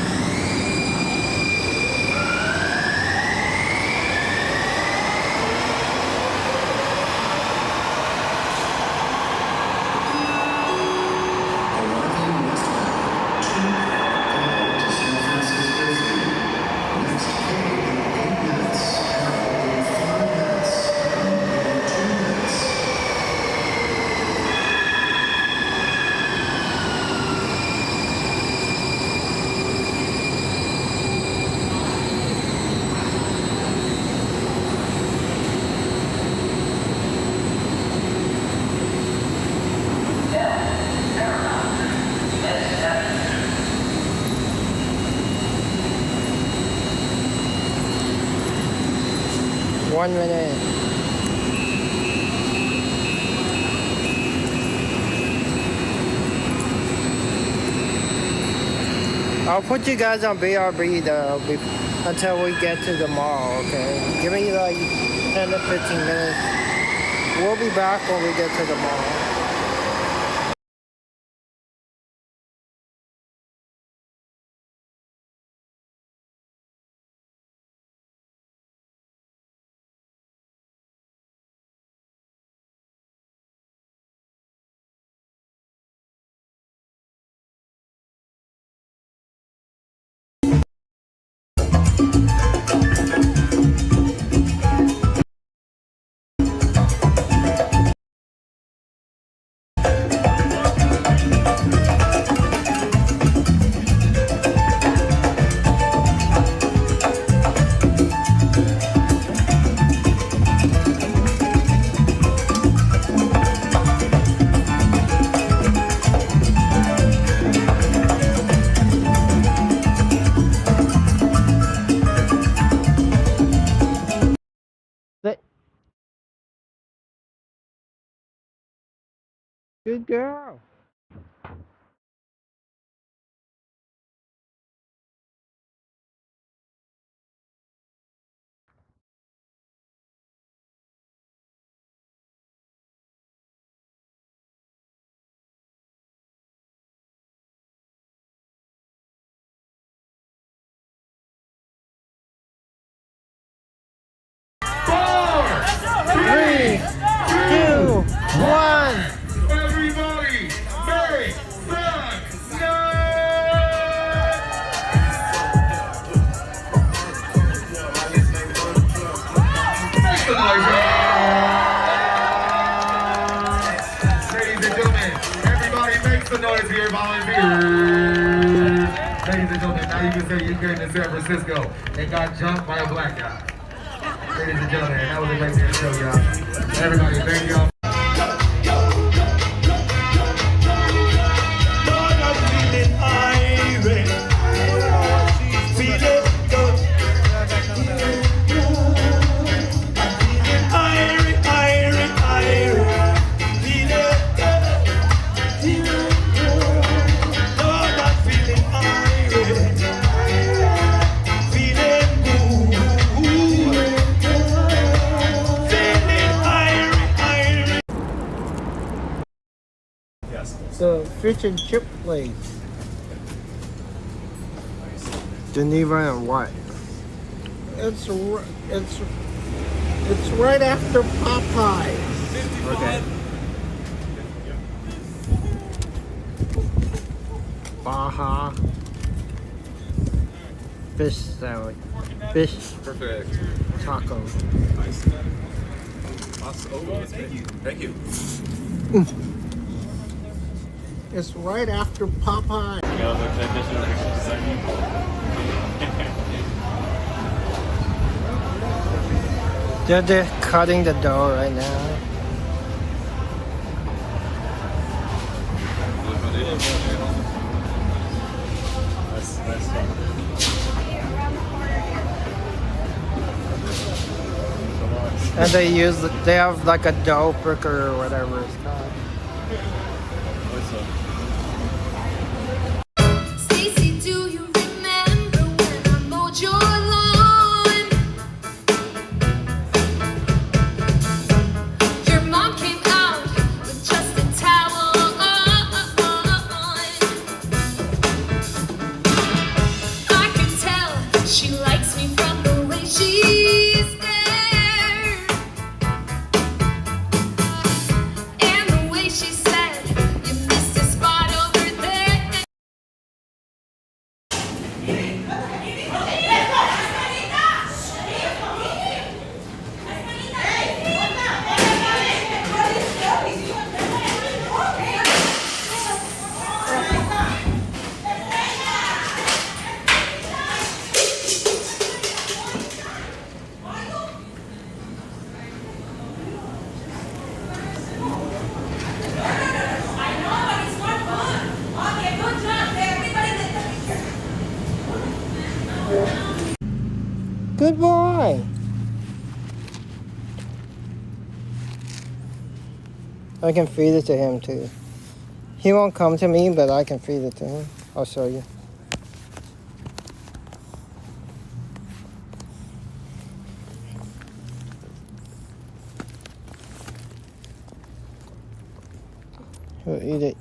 One minute. I'll put you guys on BRB though until we get to the mall, okay? Give me like 10 to 15 minutes. We'll be back when we get to the mall. Good girl. Three, two, one. Everybody, make some Ladies and gentlemen, everybody make some noise for your volunteers. Ladies and gentlemen, now you can say you came to San Francisco and got jumped by a black guy. Ladies and gentlemen, that was a great show, y'all. Everybody, thank y'all. The fish and chip place. The Neewer and what? It's right after Popeyes. Okay. Baja fish salad, fish Perfect. taco. Nice. Awesome. Oh, thank you. Thank you. It's right after Popeyes. They're cutting the dough right now. And they have like a dough pricker or whatever it's called. Stacy, do you remember when I mowed your lawn? Your mom came out with just a towel on. I can tell she likes me from the way she stared and the way she said, "You missed a spot over there." Good boy. I can feed it to him too. He won't come to me, but I can feed it to him. I'll show you. He'll eat it.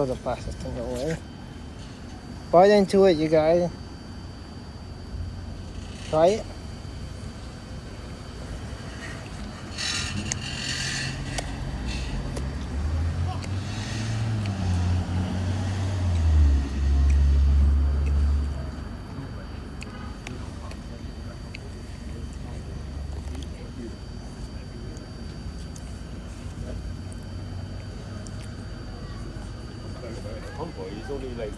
throw the plastic thing away. Bite into it, you guys. Try it. Homeboy, he's only like.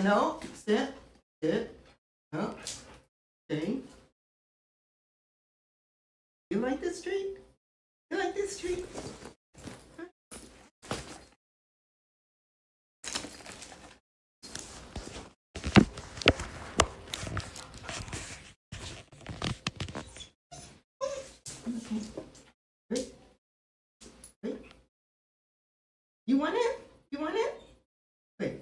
No, sit, up, stay. You like this street? You like this street? Wait. You want it? You want it? Wait.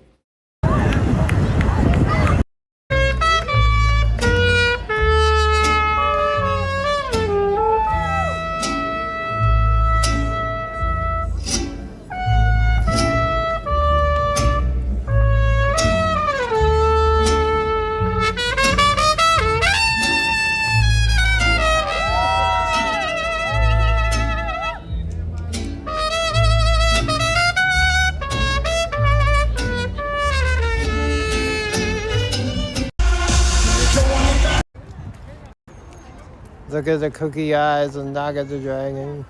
Look at the cookie eyes and Naga the dragon.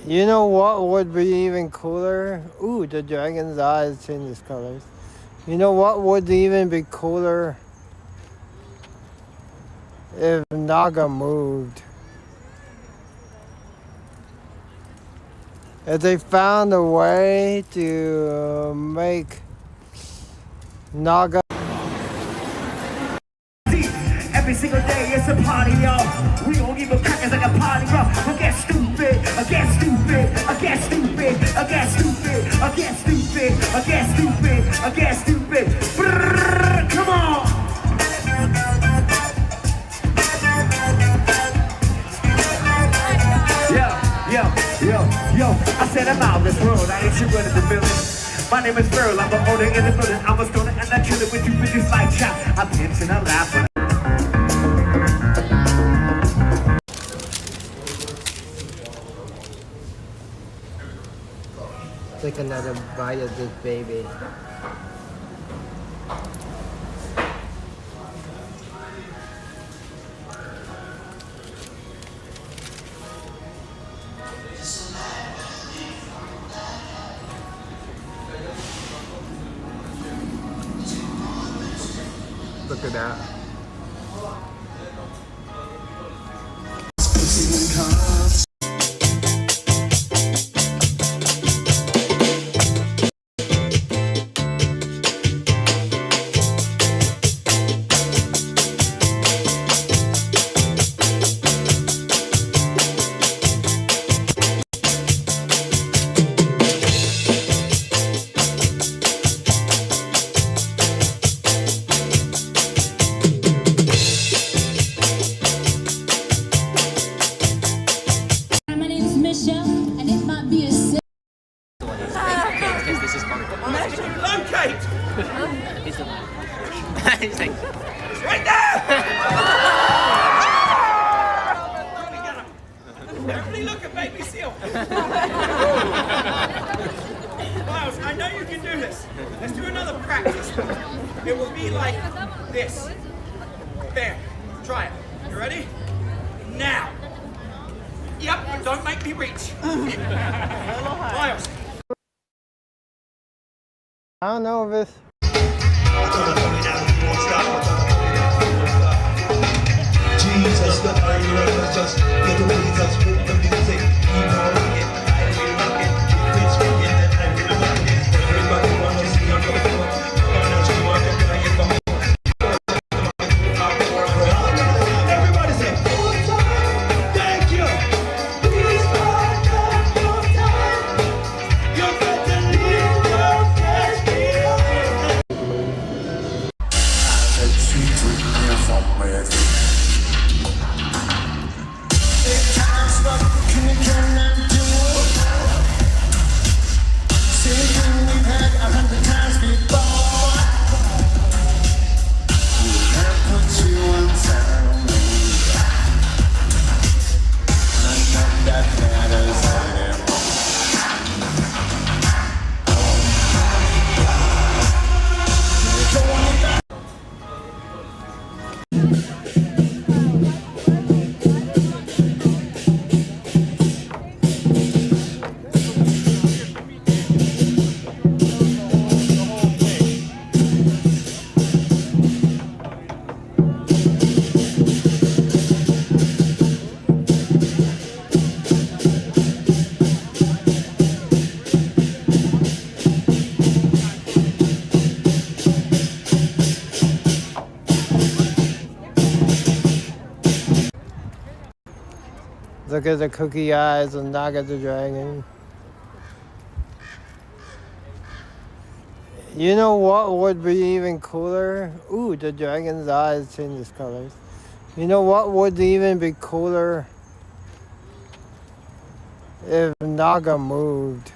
You know what would be even cooler? Ooh, the dragon's eyes changes colors. You know what would even be cooler? If Naga moved. If they found a way to make Naga. Every single day it's a party, y'all. We don't give a fuck, it's like a party rock. I get stupid, I get stupid, I get stupid, I get stupid, I get stupid, I get stupid, I get stupid. Brrr, come on. Yo, I said I'm out this world, I ain't sure what in the building. My name is Pearl, I'm the owner in the building. I'm a stoner and I chill it with you bitches like shot. I'm pinching and I'm laughing. Take another bite of this baby. Look at that. He's like, Right there! this. Bam. Try it. You ready? Now. Yep, but don't make me reach. Miles. I don't know if it's. Jesus, the earth just get the way just with the music. You know it, I will rock it. Please forget that I will rock it. Everybody wanna see your performance. Everybody say, full time, thank you. Please start up your time. You better leave your cash behind. I said, sweet with me from where Look at the cookie eyes and Naga the dragon. You know what would be even cooler? Ooh, the dragon's eyes changes colors. You know what would even be cooler? If Naga moved.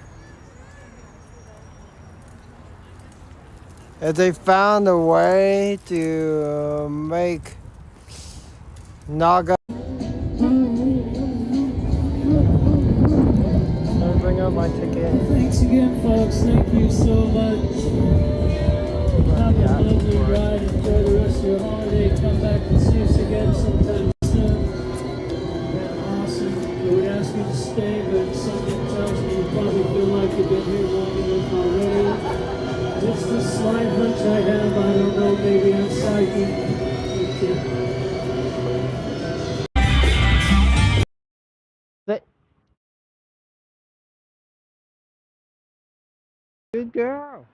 If they found a way to make Naga. Bring up my ticket. Thanks again, folks. Thank you so much. Have a lovely ride. Enjoy the rest of your holiday. Come back and see us again sometime soon. Awesome. I would ask you to stay, but something tells me you probably feel like you've been here long enough already. It's the slight hunch I have. I don't know. Maybe I'm psychic. Thank you. Good girl.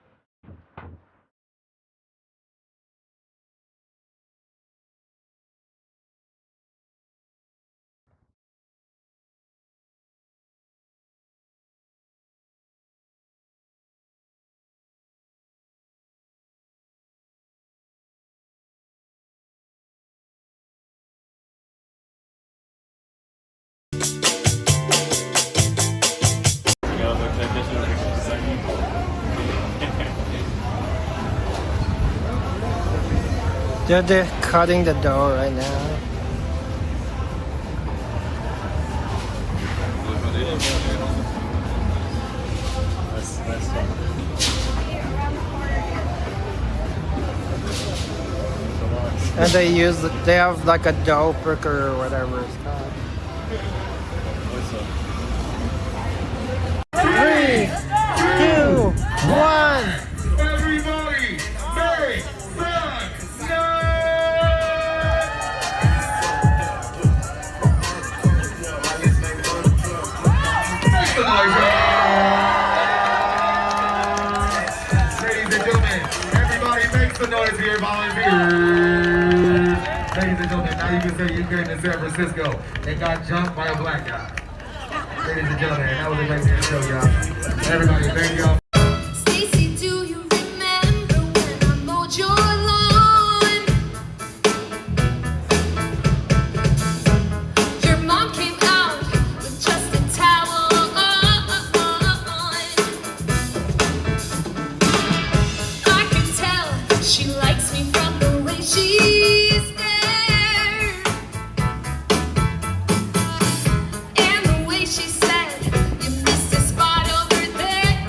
They're cutting the dough right now. And they have like a dough pricker or whatever it's called. 3, 2, 1. Everybody, make some noise! Ladies and gentlemen, everybody make some noise here, volunteers. Ladies and gentlemen, now you can say you came to San Francisco and got jumped by a black guy. Ladies and gentlemen, that was a amazing show, y'all. Everybody, thank y'all. Stacy, do you remember when I mowed your lawn? Your mom came out with just a towel on. I can tell she likes me from the way she's there. And the way she said, you missed a spot over there.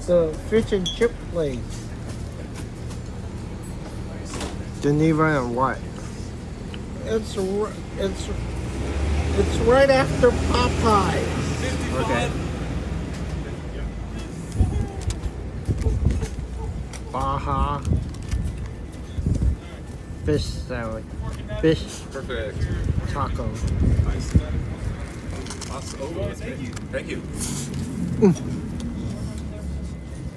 The fish and chip place. The Neewer and what? It's right after Popeyes. Okay. Baja fish salad, fish Perfect. taco. Nice. Awesome. Thank you.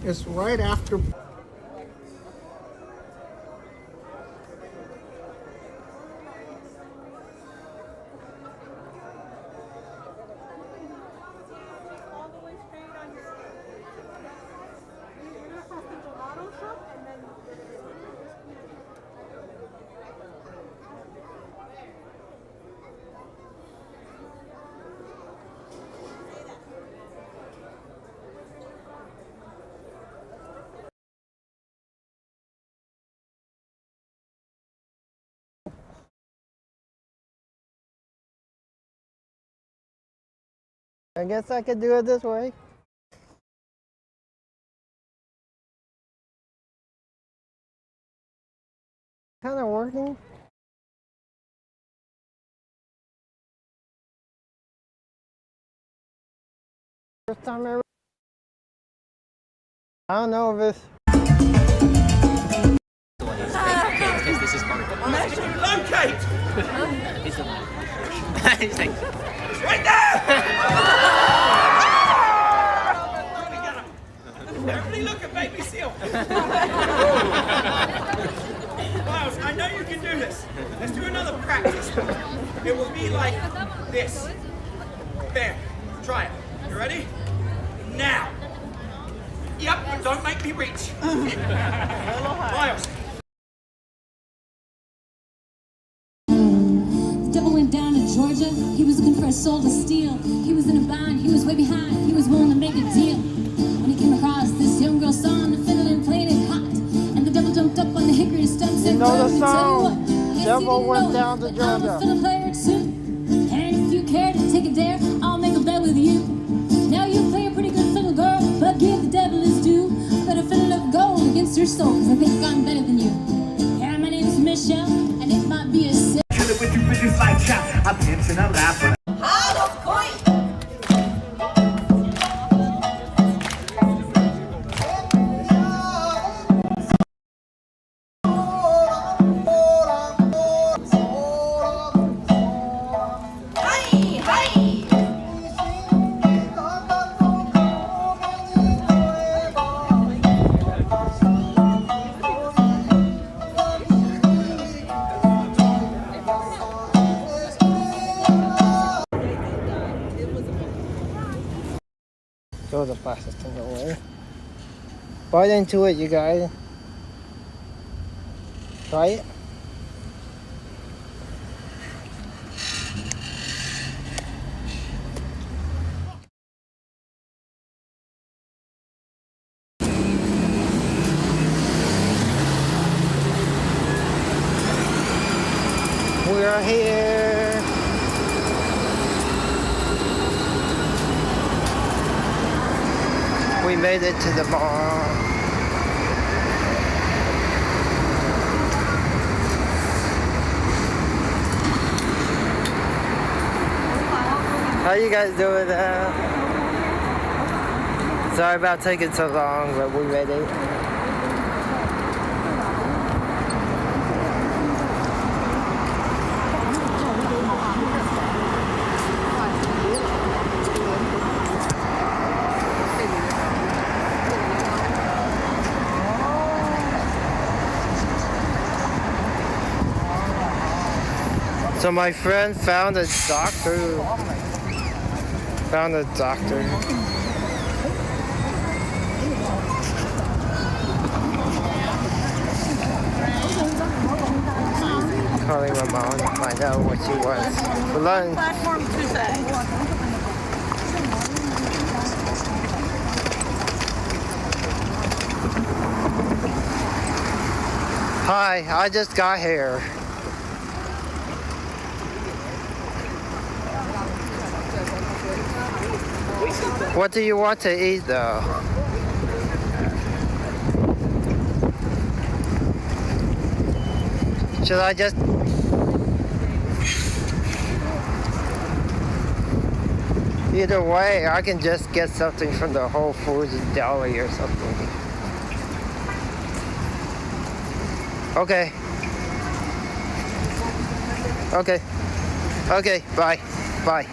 It's right after. I guess I could do it this way. Kind of working. First time ever. I don't know if it's. Because this is part of it. Locate! He's the one. He's like, Right there! Everybody look at baby seal. Miles, I know you can do this. Let's do another practice. It will be like this. There. Try it. You ready? Now. Yep, but don't make me reach. Miles. The devil went down to Georgia. He was looking for a soul to steal. He was in a bind. He was way behind. He was willing to make a deal. When he came across this young girl song, the fiddle and playing it hot. And the devil jumped up on the hickory stump and said, You know the "Let me tell you song? what, yes, Devil you went know down to that I'm a Georgia." fiddle player too. And if you care to take a dare, I'll make a bet with you. Now you play a pretty good fiddle, girl, but give the devil his due. Better fiddle of gold against your soul, 'cause I think I'm better than you. Yeah, my name's Michelle, and it might be a sin. Chillin' with you bitches like chop. I'm dancing, I'm laughing. Throw the plastic thing away. Bite into it, you guys. Try it. We're here. We made it to the bar. How you guys doing? Sorry about taking so long, but we made it. So my friend found a doctor. Calling my mom to find out what she wants for lunch. Platform Tuesday. Hi, I just got here. What do you want to eat though? Should I just... Either way, I can just get something from the Whole Foods deli or something. Okay. Okay. Okay, bye. Bye.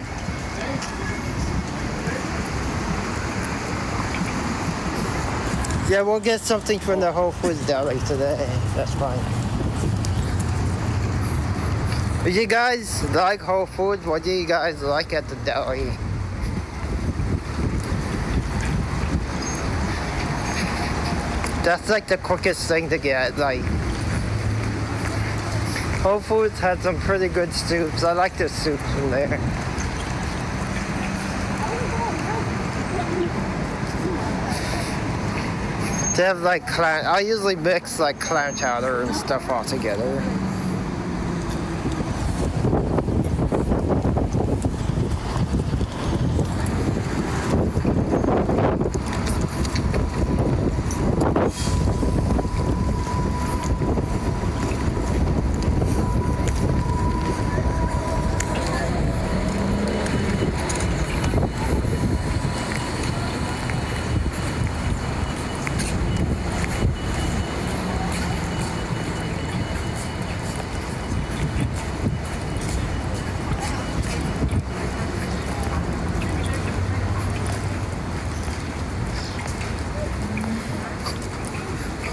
Yeah, we'll get something from the Whole Foods deli today. That's fine. Do you guys like Whole Foods? What do you guys like at the deli? That's like the quickest thing to get. Like, Whole Foods had some pretty good soups. I like the soups from there. They have like clam. I usually mix like clam chowder and stuff all together.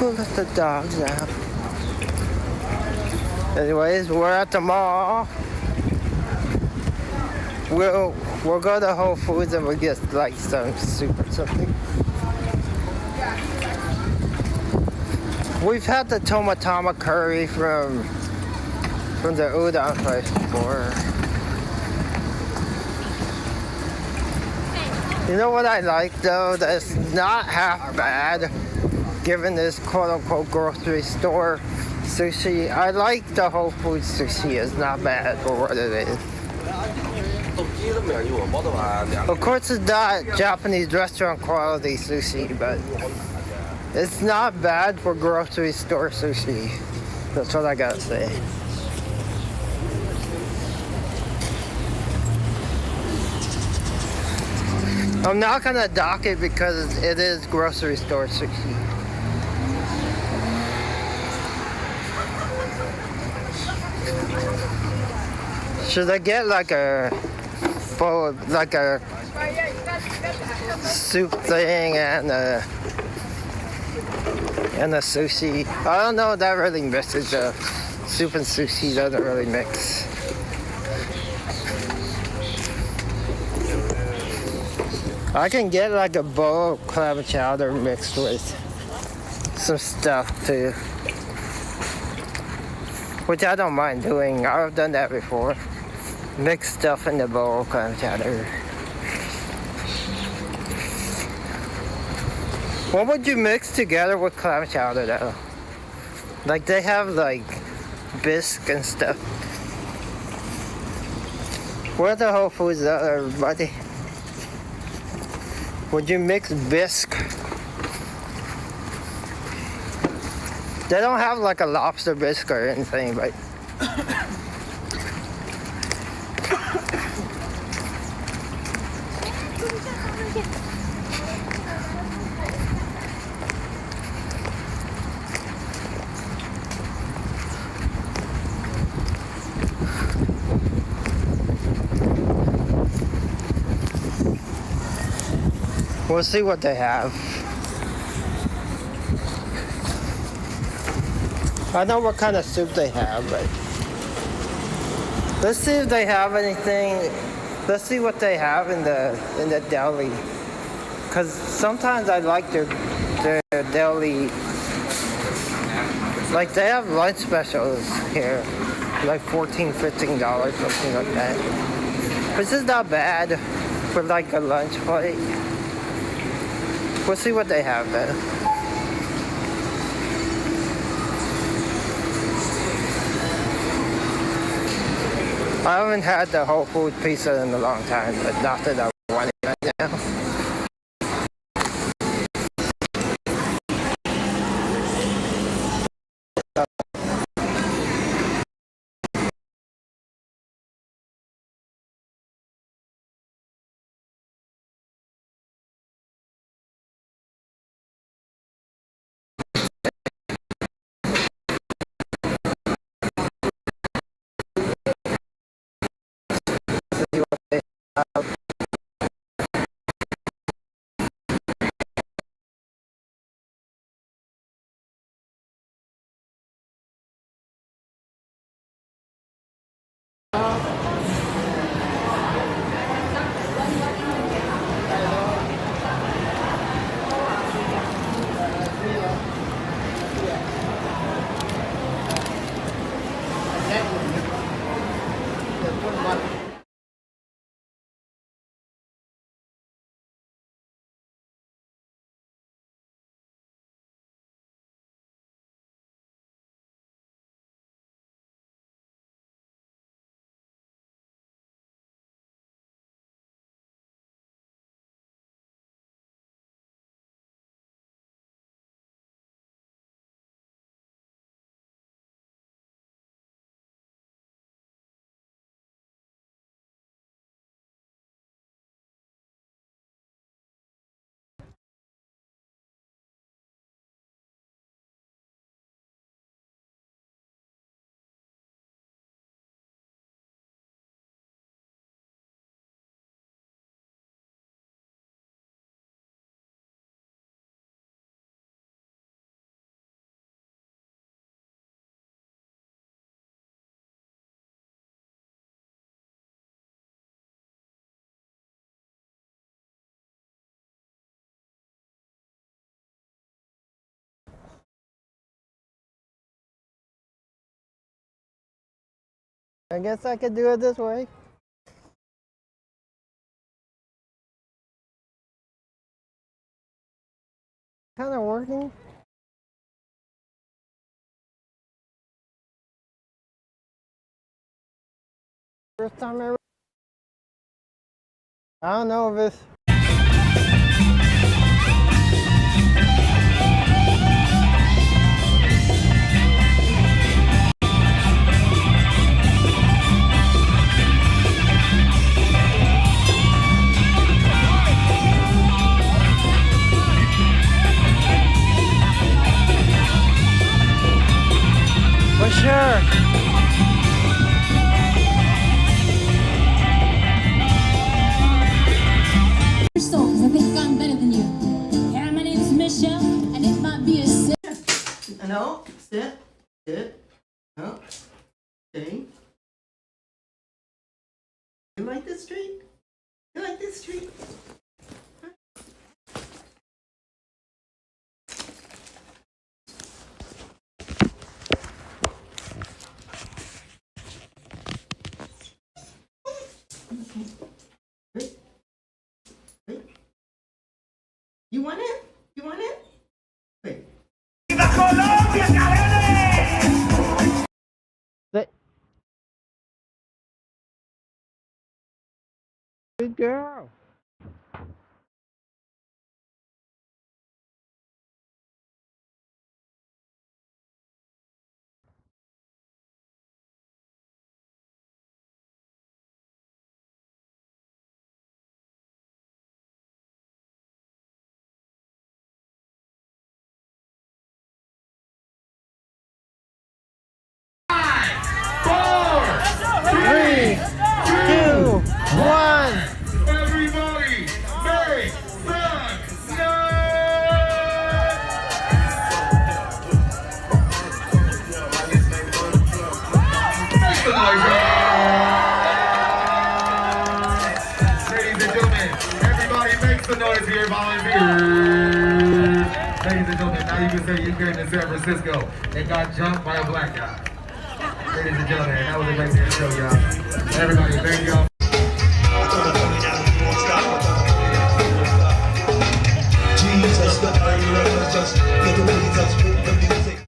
We'll let the dogs out. Anyways, we're at the mall. We'll go to Whole Foods and we'll get like some soup or something. We've had the tomatama curry from the udon place before. You know what I like though? That's not half bad. Given this quote-unquote grocery store sushi, I like the Whole Foods sushi. It's not bad for what it is. Of course, it's not Japanese restaurant quality sushi, but it's not bad for grocery store sushi. That's what I gotta say. I'm not gonna dock it because it is grocery store sushi. Should I get like a bowl, like a soup thing and a sushi? I don't know if that really mixes. Soup and sushi doesn't really mix. I can get like a bowl of clam chowder mixed with some stuff too, which I don't mind doing. I've done that before. Mix stuff in the bowl of clam chowder. What would you mix together with clam chowder though? Like they have like bisque and stuff. Where the Whole Foods are, everybody? Would you mix bisque? They don't have like a lobster bisque or anything, but we'll see what they have. I know what kind of soup they have, but let's see if they have anything. Let's see what they have in the deli. Cause sometimes I like their deli. Like they have lunch specials here, like $14, $15, something like that. This is not bad for like a lunch plate. We'll see what they have then. I haven't had the Whole Foods pizza in a long time, but not that I want it right now. I guess I could do it this way. Kind of working. First time ever. I don't know if it's. For sure. Soul, 'cause I think I'm better than you. Yeah, my name's Michelle, and it might be a sin. No, sit, no, stay. You like this street? You like this street? Wait. You want it? You want it? Wait. Good girl. Three, two, one. Everybody, make some Ladies and gentlemen, everybody make some noise here, volunteers. Ladies and gentlemen, now you can say you came to San Francisco and got jumped by a black guy. Ladies and gentlemen, that was a great show, y'all. Everybody, thank y'all. Jesus, the just get the Jesus with the music.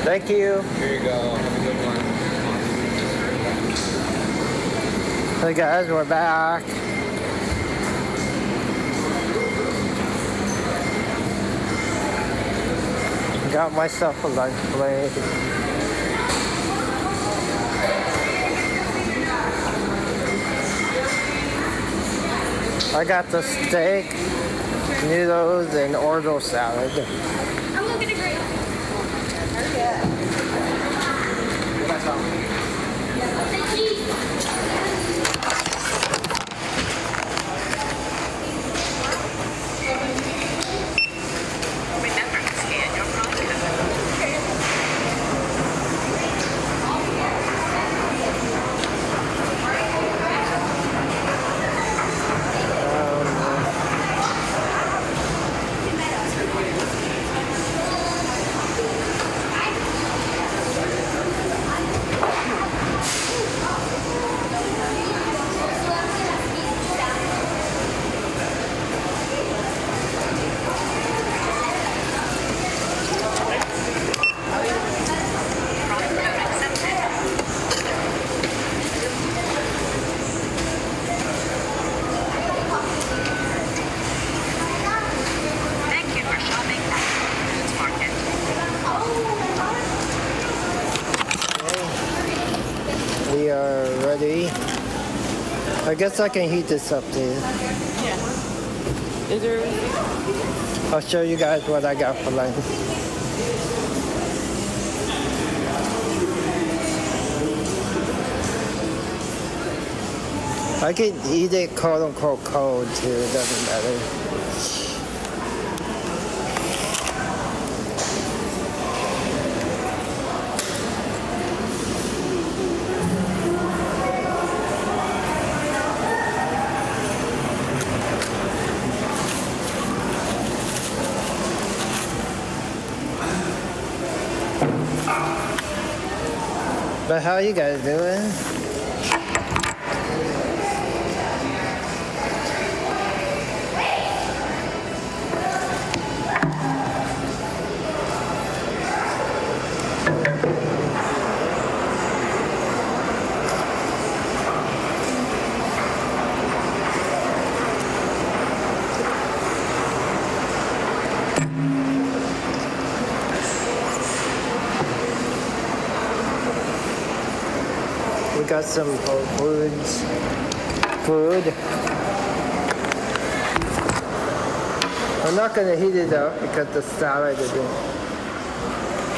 Thank you. Here you go. Have a good one. Hey guys, we're back. Got myself a lunch plate. I got the steak, noodles, and orzo salad. I'm looking at great. We are ready I guess I can heat this up too. Yeah. Is there? I'll show you guys what I got for lunch. I can eat it quote unquote cold too, it doesn't matter. But how you guys doing? We got some Whole Foods food. I'm not gonna heat it up because the salad is in.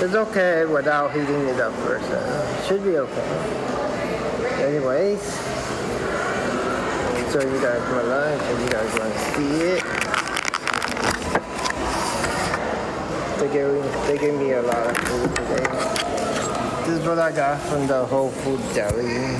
It's okay without heating it up first. Should be okay. Anyways, so you guys my lunch and you guys want to see it. They gave me a lot of food today. This is what I got from the Whole Food Deli.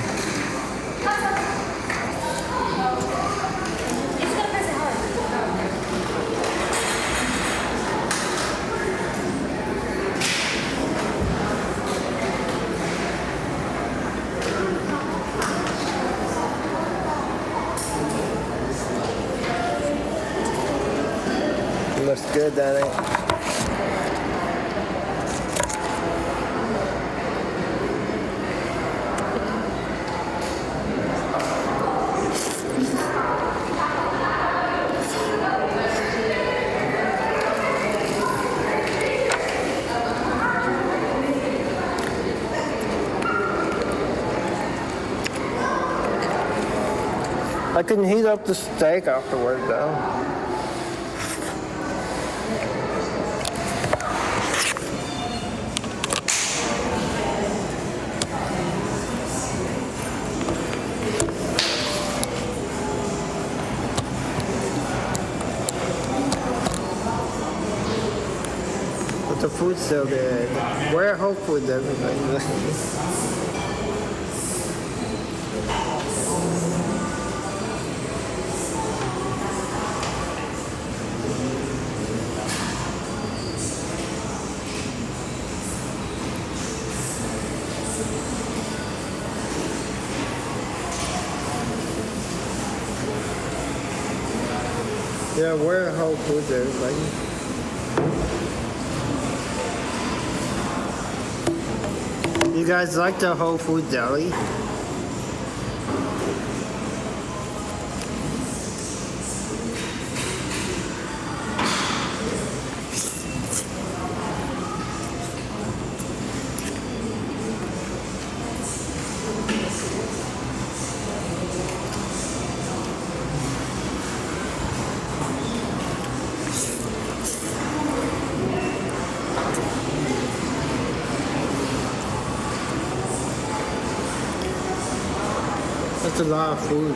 Looks good, doesn't it? I can heat up the steak afterward though. But the food's so good. Where Whole Foods, everybody? Yeah, where Whole Foods, everybody? You guys like the Whole Food Deli? That's a lot of food.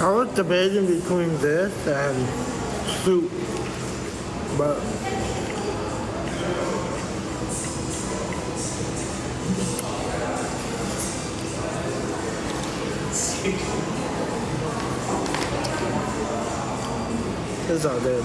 I was debating between this and soup, but It's all good.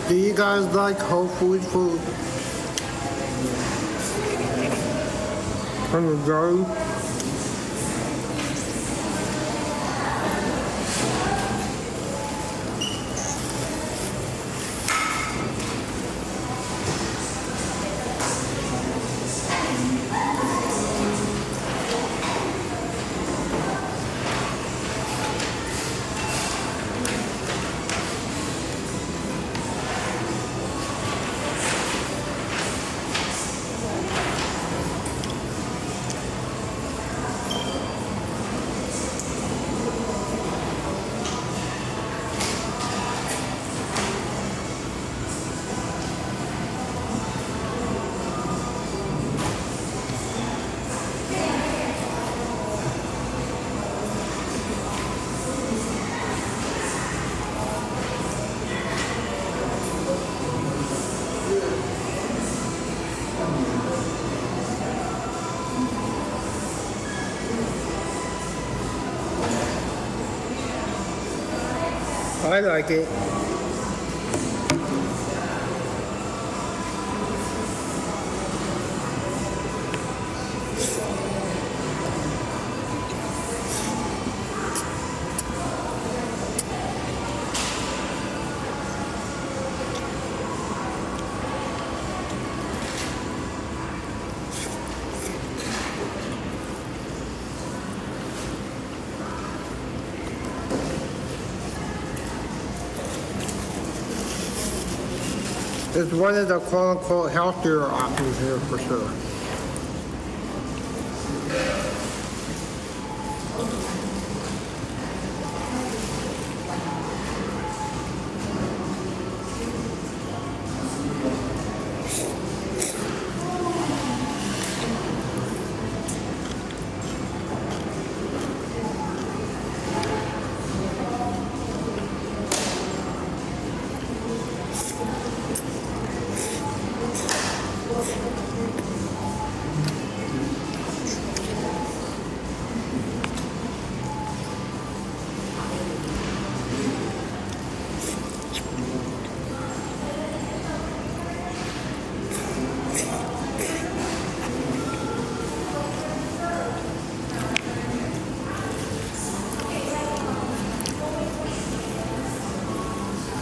Do you guys like whole food food? From the garden? I like it. It's one of the quote-unquote healthier options here for sure.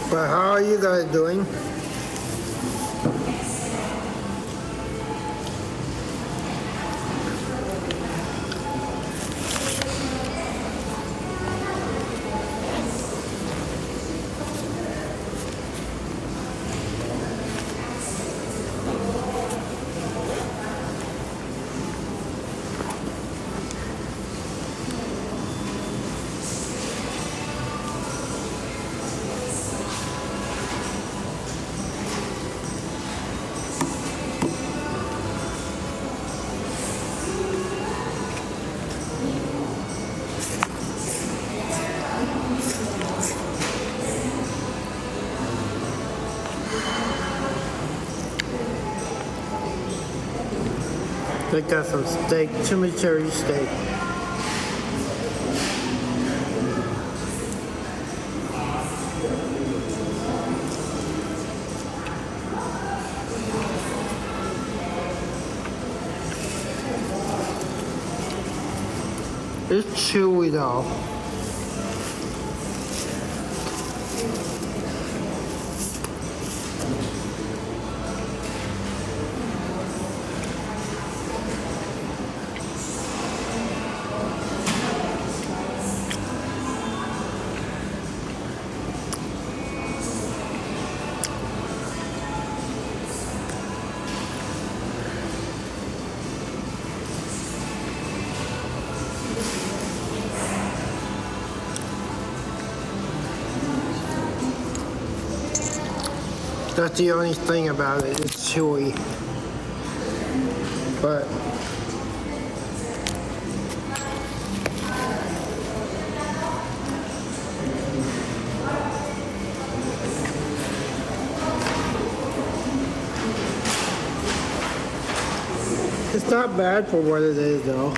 But how are you guys doing? They got some steak, chimichurri steak. It's chewy though. That's the only thing about it. It's chewy. But it's not bad for what it is, though.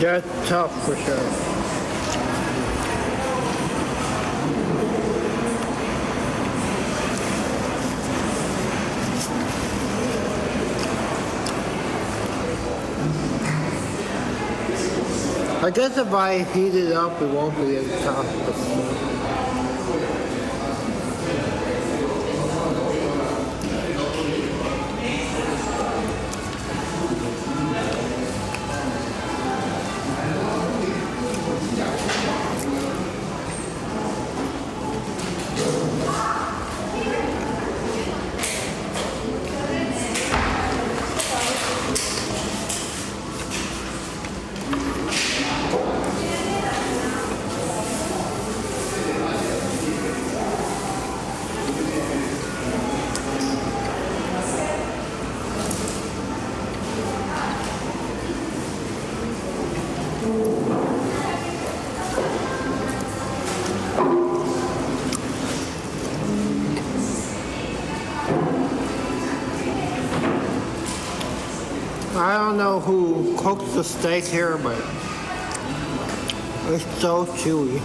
Yeah, it's tough for sure. I guess if I heat it up, it won't be as tough. I don't know who cooks the steak here, but it's so chewy.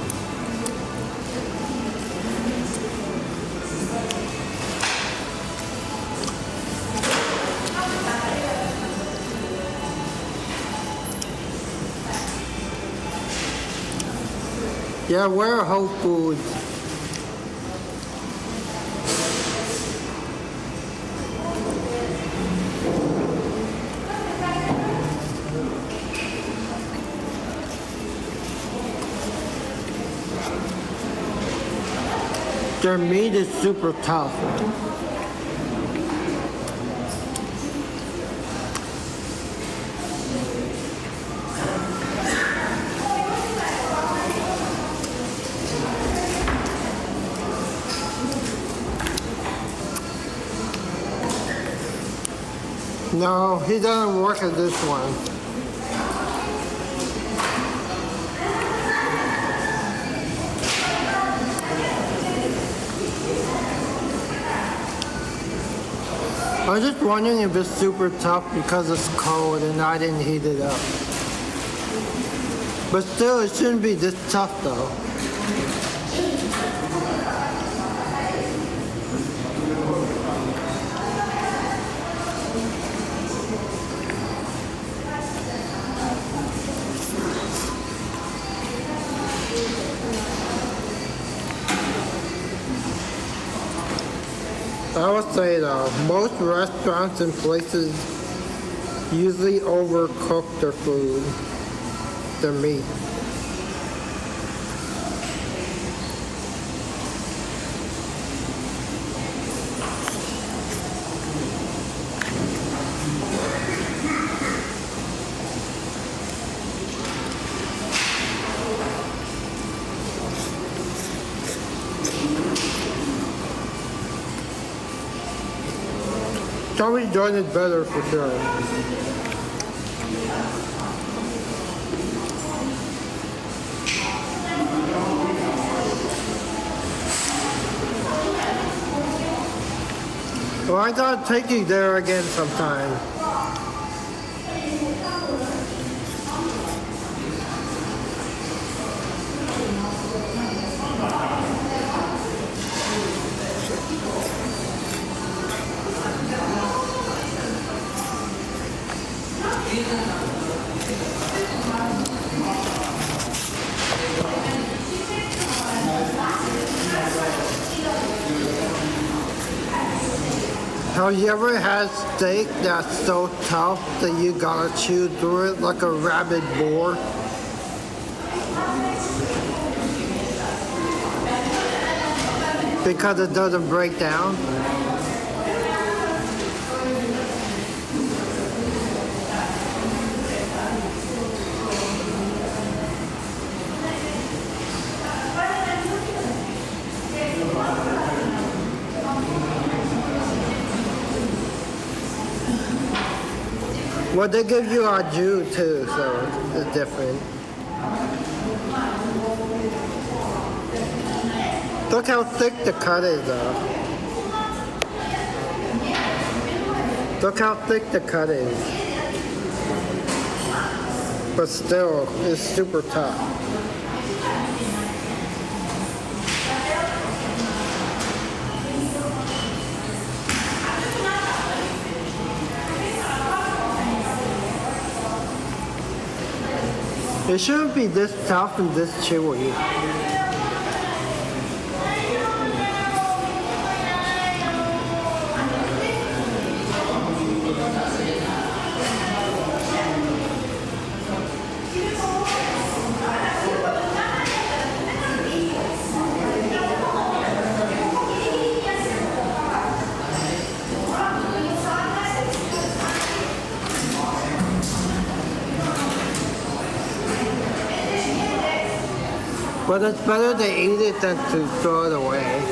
Yeah, we're Whole Foods. Their meat is super tough. No, he doesn't work at this one. I was just wondering if it's super tough because it's cold and I didn't heat it up. But still, it shouldn't be this tough though. I would say though, most restaurants and places usually overcook their food, their meat. Somebody's doing it better for sure. Well, I gotta take you there again sometime. Have you ever had steak that's so tough that you gotta chew through it like a rabid boar? Because it doesn't break down? Well, they give you a Jew too, so it's different. Look how thick the cut is, though. Look how thick the cut is. But still, it's super tough. It shouldn't be this tough and this chewy. But it's better to eat it than to throw it away.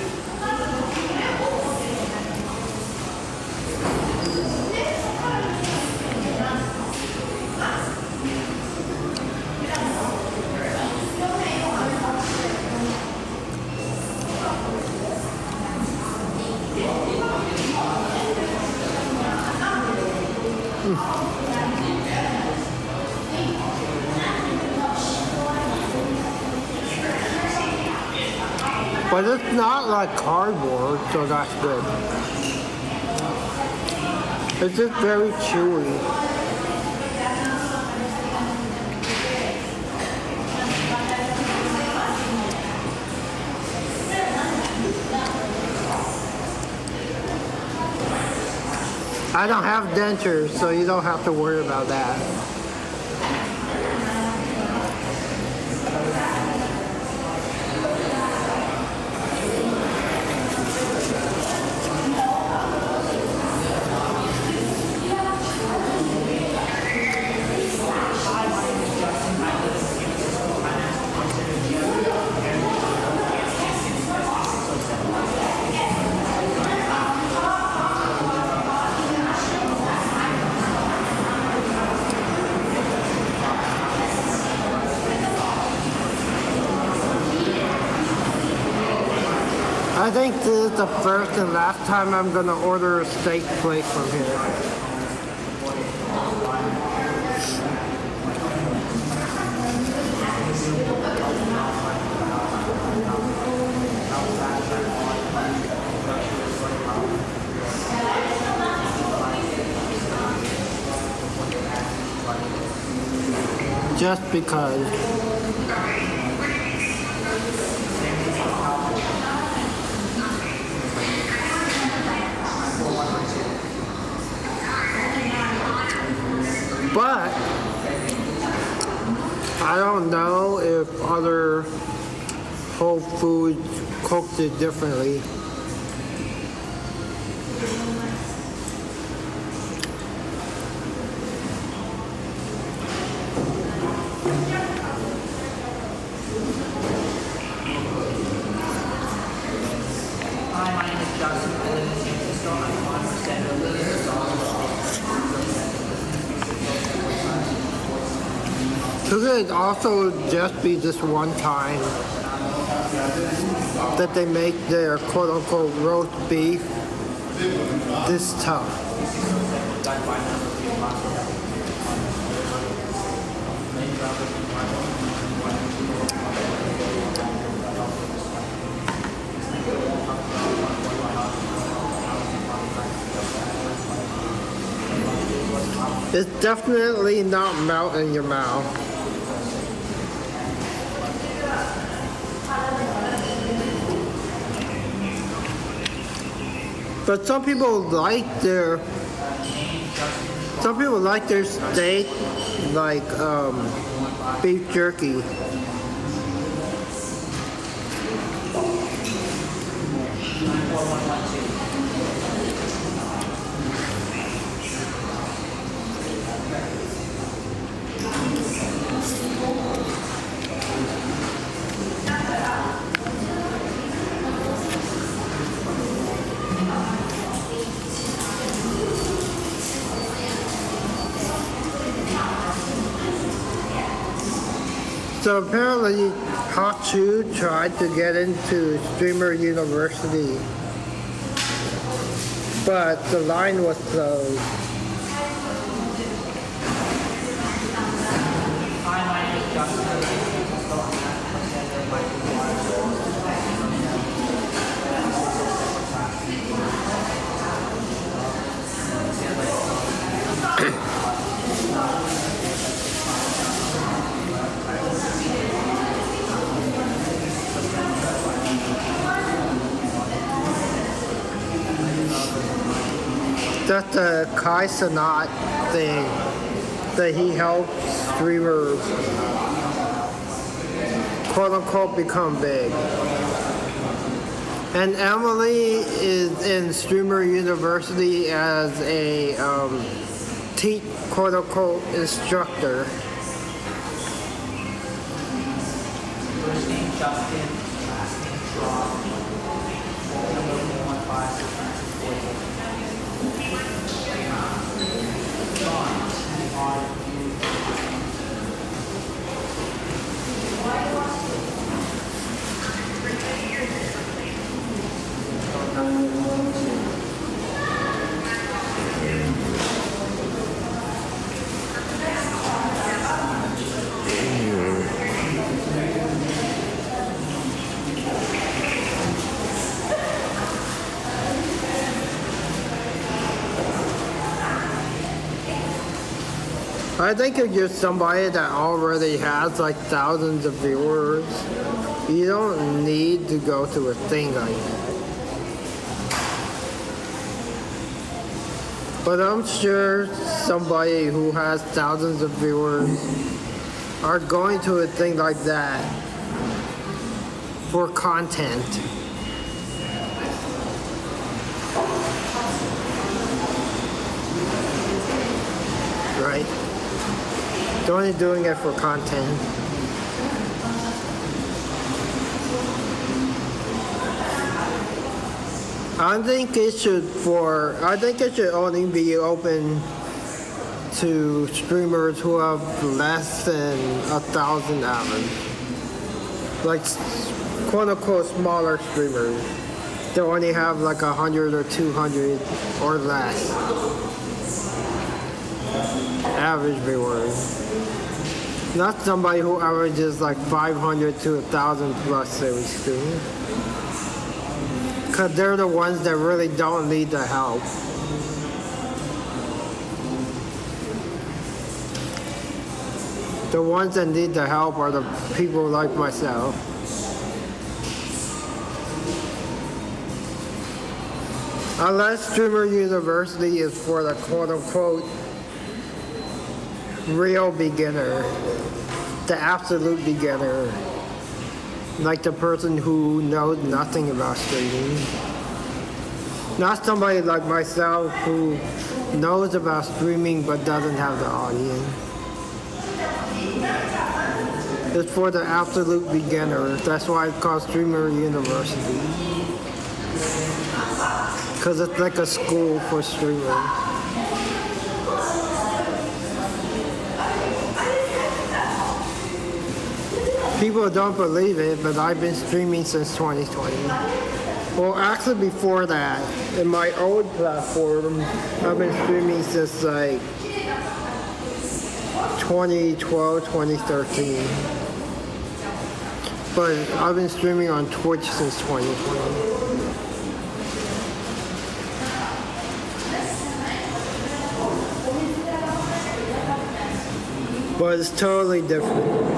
But it's not like cardboard, so that's good. It's just very chewy. I don't have dentures, so you don't have to worry about that. I think this is the first and last time I'm gonna order a steak plate from here. Just because. But I don't know if other Whole Foods cooked it differently. Hi, my name is Justin. I live in San Francisco. I'm on Sandra Williams. Could it also just be this one time that they make their quote-unquote roast beef this tough? It's definitely not melt in your mouth. But some people like their steak like beef jerky. So apparently, Hot Chew tried to get into Streamer University, but the line was closed. That's the Kai Sanat thing that he helped streamers quote unquote become big. And Emily is in Streamer University as a quote unquote instructor. First name Justin, last name Schwab, phone number 415-648. I think if you're somebody that already has like thousands of viewers, you don't need to go to a thing like that. But I'm sure somebody who has thousands of viewers are going to a thing like that for content. Right? They're only doing it for content. I think it should only be open to streamers who have less than 1,000 hours. Like quote unquote smaller streamers. They only have like 100 or 200 or less average viewers. Not somebody who averages like 500 to 1,000 plus every stream. Because they're the ones that really don't need the help. The ones that need the help are the people like myself. Unless Streamer University is for the quote-unquote real beginner, the absolute beginner, like the person who knows nothing about streaming. Not somebody like myself who knows about streaming but doesn't have the audience. It's for the absolute beginner. That's why it's called Streamer University. Because it's like a school for streamers. People don't believe it, but I've been streaming since 2020. Well, actually before that, in my old platform, I've been streaming since like 2012, 2013. But I've been streaming on Twitch since 2020. but it's totally different.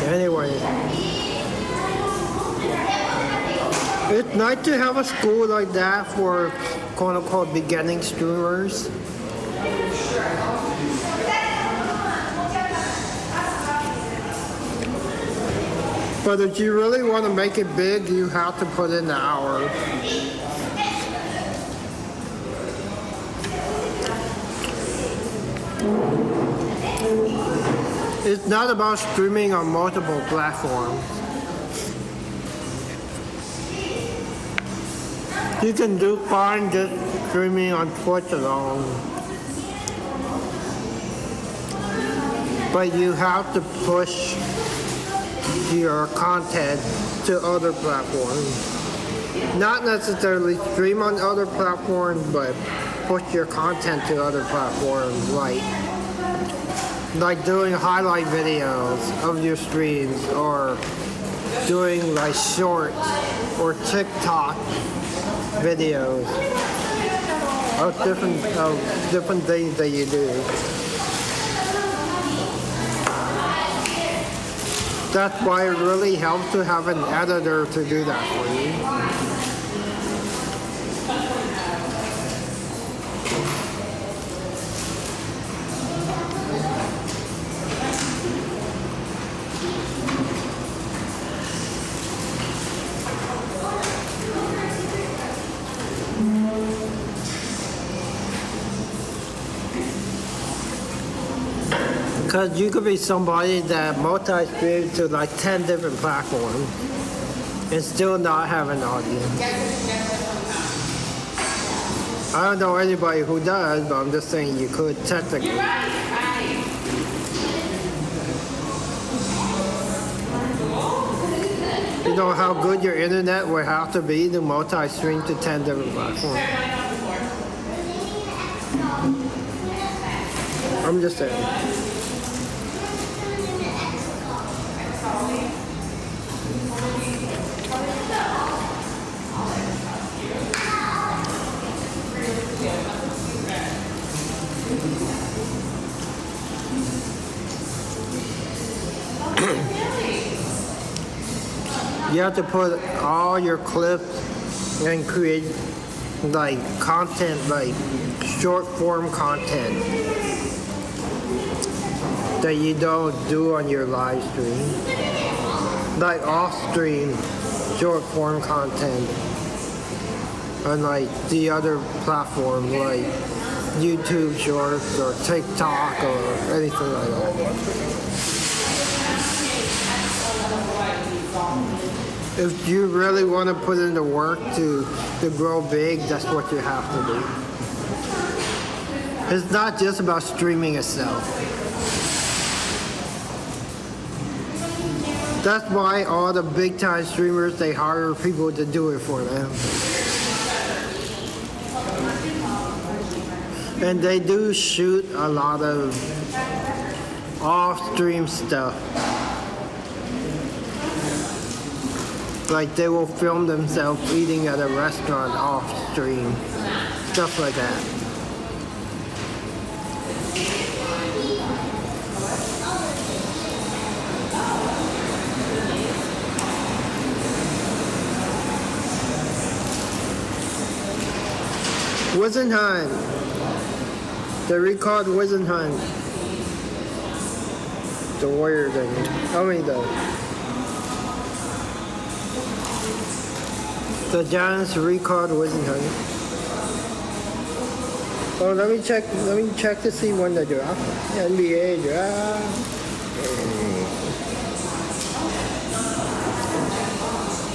Anyway, it's nice to have a school like that for quote-unquote beginning streamers. But if you really want to make it big, you have to put in the hours. It's not about streaming on multiple platforms. You can do fine just streaming on Twitch alone. But you have to push your content to other platforms. Not necessarily stream on other platforms, but push your content to other platforms, like doing highlight videos of your streams, or doing like shorts or TikTok videos of different things that you do. That's why it really helps to have an editor to do that for you. Because you could be somebody that multi-streams to like 10 different platforms and still not have an audience. I don't know anybody who does, but I'm just saying you could technically. You know how good your internet would have to be to multi-stream to 10 different platforms. I'm just saying. You have to put all your clips and create like content, like short form content that you don't do on your live stream. Like off stream short form content on like the other platforms like YouTube Shorts or TikTok or anything like that. If you really want to put in the work to grow big, that's what you have to do. It's not just about streaming itself. That's why all the big time streamers, they hire people to do it for them. And they do shoot a lot of off-stream stuff. Like they will film themselves eating at a restaurant off-stream. Stuff like that. Wisenheim. The record Wisenheim. The warrior thing. The Giants record Wisenheim. Oh, let me check to see when they draft. NBA draft.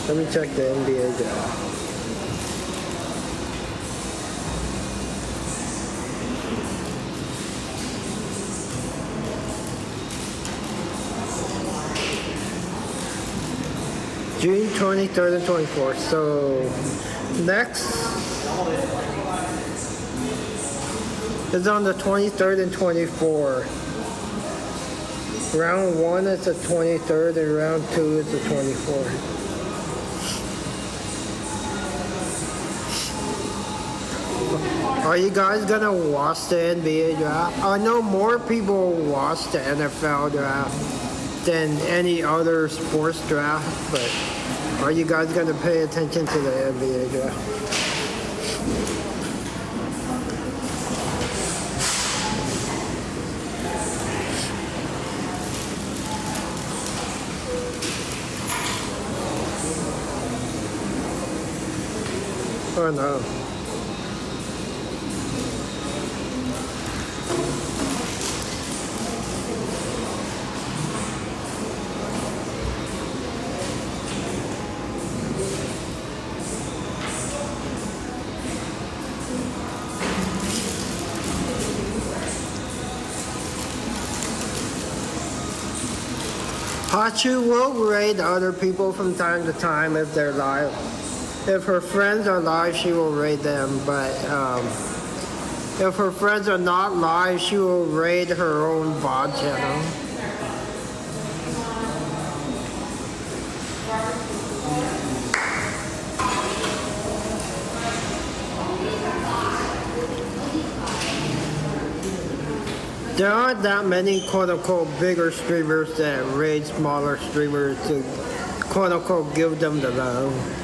Let me check the NBA draft. June 23rd and 24th. So next is on the 23rd and 24th. Round 1 is the 23rd and round 2 is the 24th. Are you guys gonna watch the NBA draft? I know more people watch the NFL draft than any other sports draft, but are you guys gonna pay attention to the NBA draft? Oh no. Hachu will raid other people from time to time if they're live. If her friends are live, she will raid them, but if her friends are not live, she will raid her own VOD channel. There aren't that many quote-unquote bigger streamers that raid smaller streamers to quote-unquote give them the love.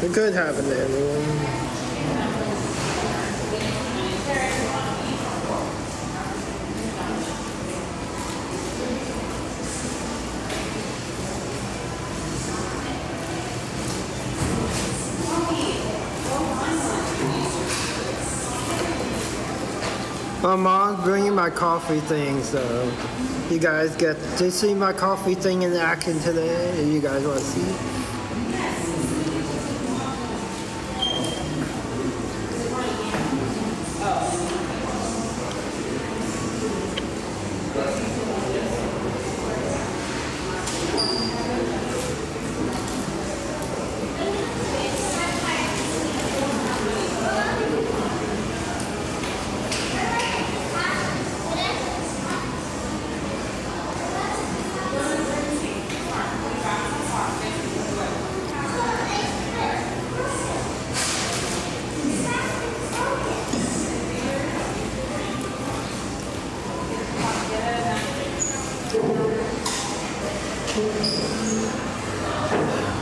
It could happen to everyone. My mom's bringing my coffee thing, so you guys get to see my coffee thing in action today. If you guys want to see it.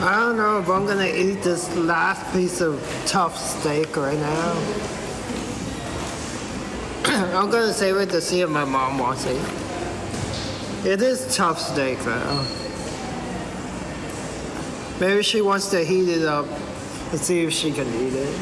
I don't know if I'm gonna eat this last piece of tough steak right now. I'm gonna save it to see if my mom wants it. It is tough steak though. Maybe she wants to heat it up and see if she can eat it.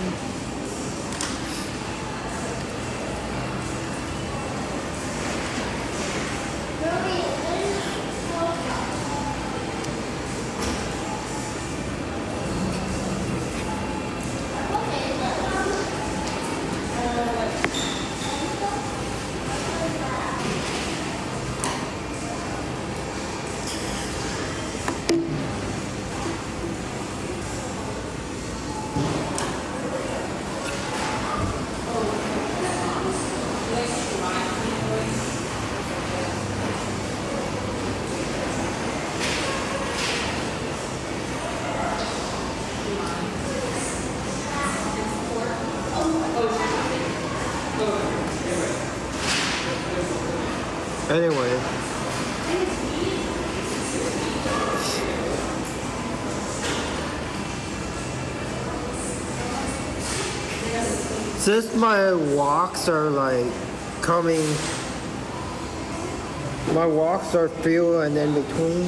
Anyway. Since my walks are like coming, my walks are few and in between.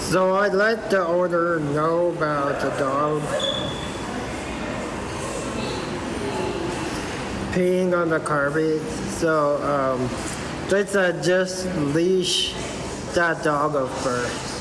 So I let the owner know about the dog peeing on the carpet. So they said just leash that dog up first.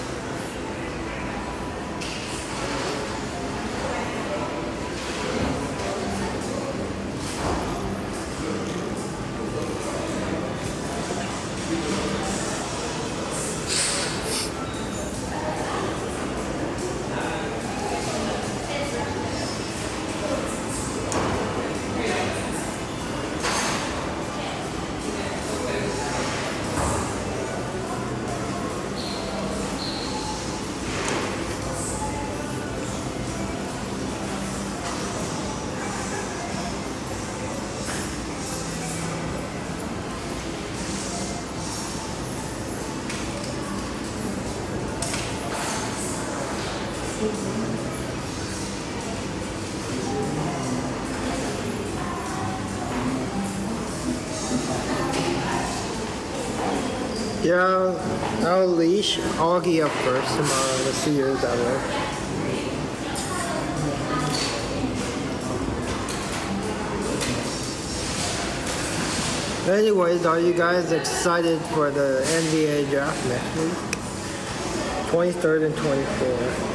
Yeah, I'll leash Augie up first tomorrow to see her that way. Anyways, are you guys excited for the NBA draft next week? 23rd and 24th.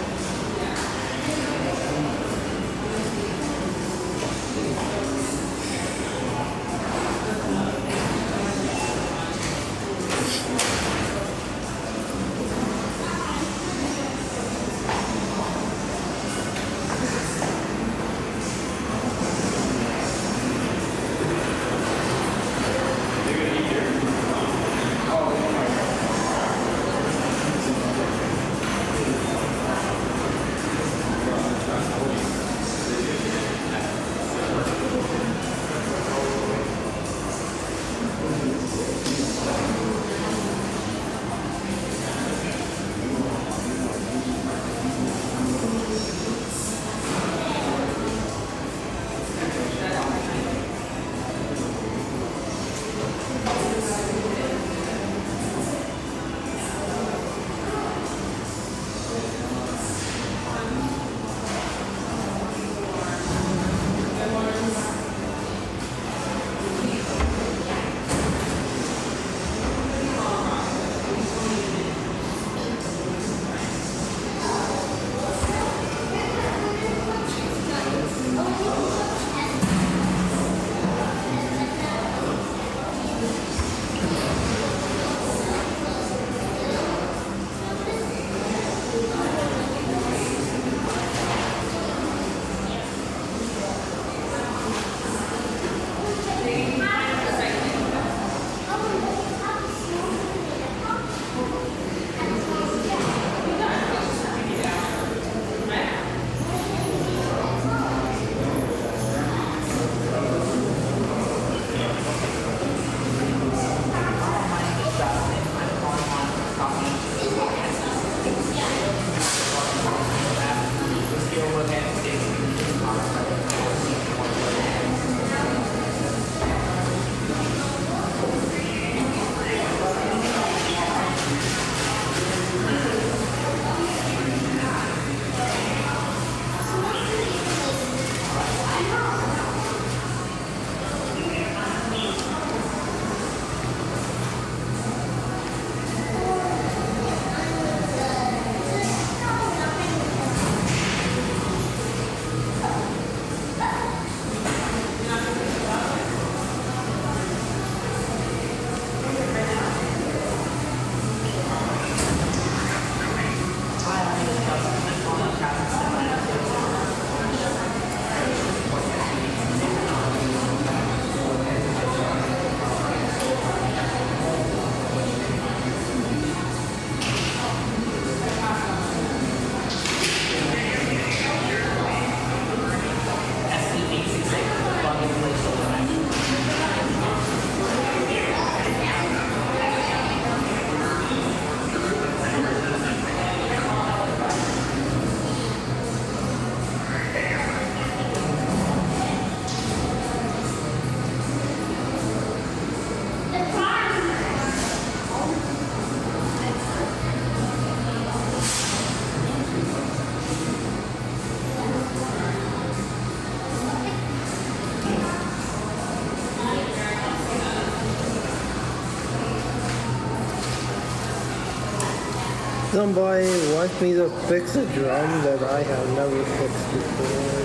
Somebody wants me to fix a drum that I have never fixed before.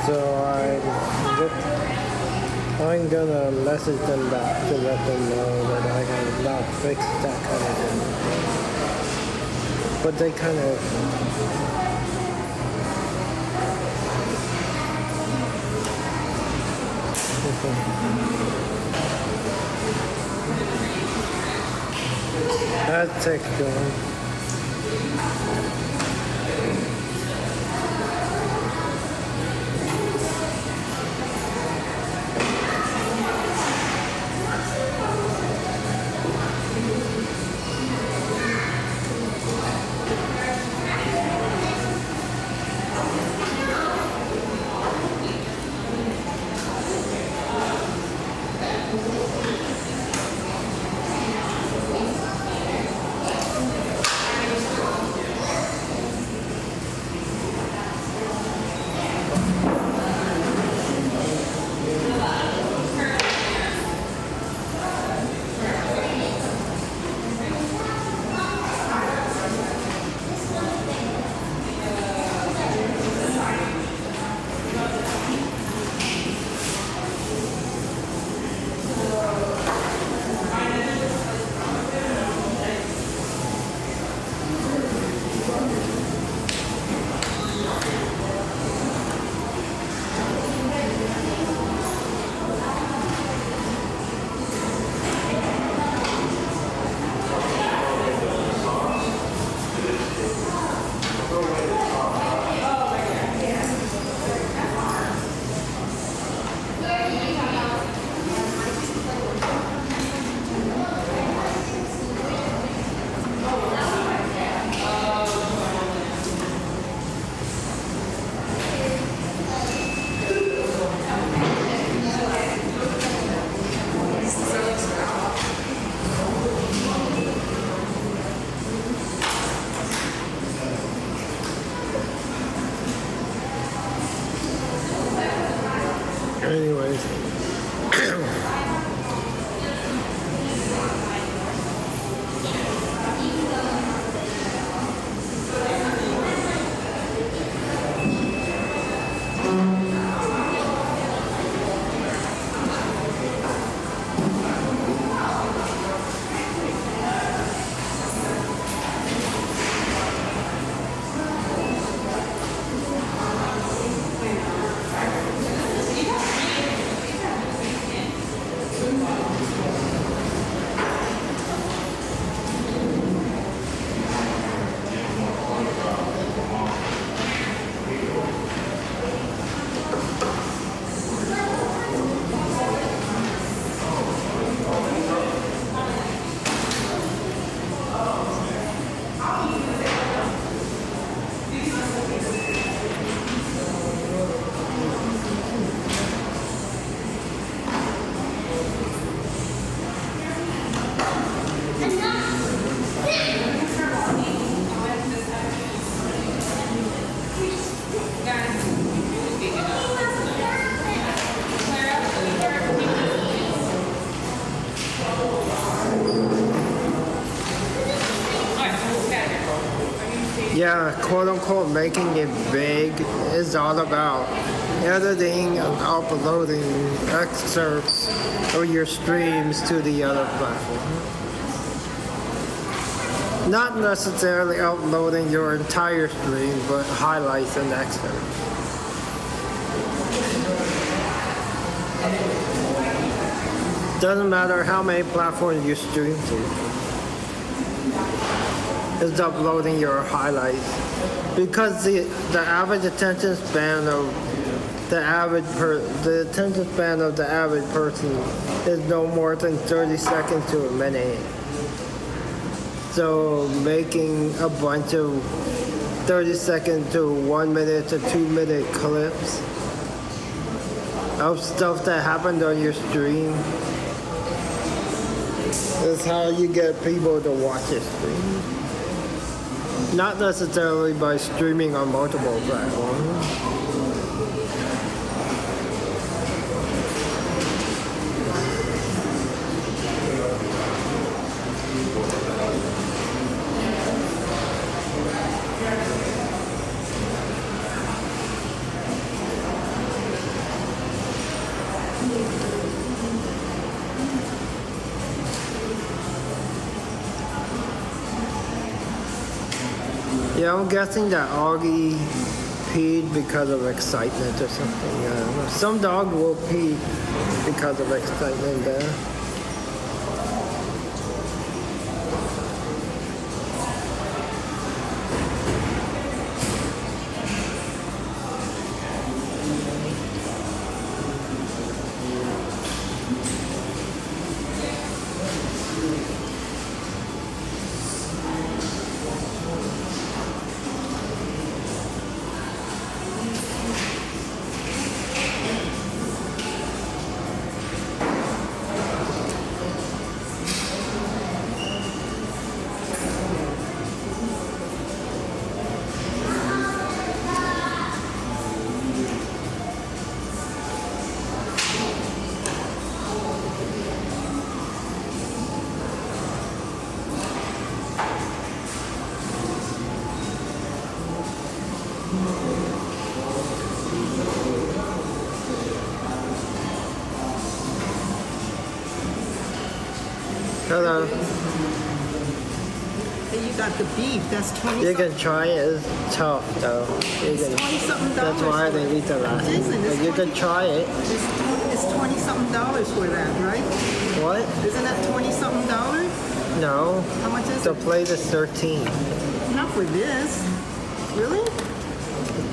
So I'm gonna message them back to let them know that I have not fixed that kind of thing. But they kind of That's it going. Anyways. Yeah, quote unquote making it big is all about editing and uploading excerpts of your streams to the other platform. Not necessarily uploading your entire stream, but highlights and excerpts. Doesn't matter how many platforms you stream to. Is uploading your highlights, because the average attention span of the average person is no more than 30 seconds to a minute. So making a bunch of 30 second to 1 minute to 2 minute clips of stuff that happened on your stream is how you get people to watch your stream. Not necessarily by streaming on multiple platforms. Yeah, I'm guessing that Augie peed because of excitement or something. I don't know. Some dog will pee because of excitement there. Hello. Hey, you got the beef. That's 20. You can try it. It's tough though. You can, 20-something that's dollars. why they eat the last. Jason, But you can try it. It's $20-something for that, right? What? Isn't that $20-something? No. How much is The it? plate is 13. Not for this. Really?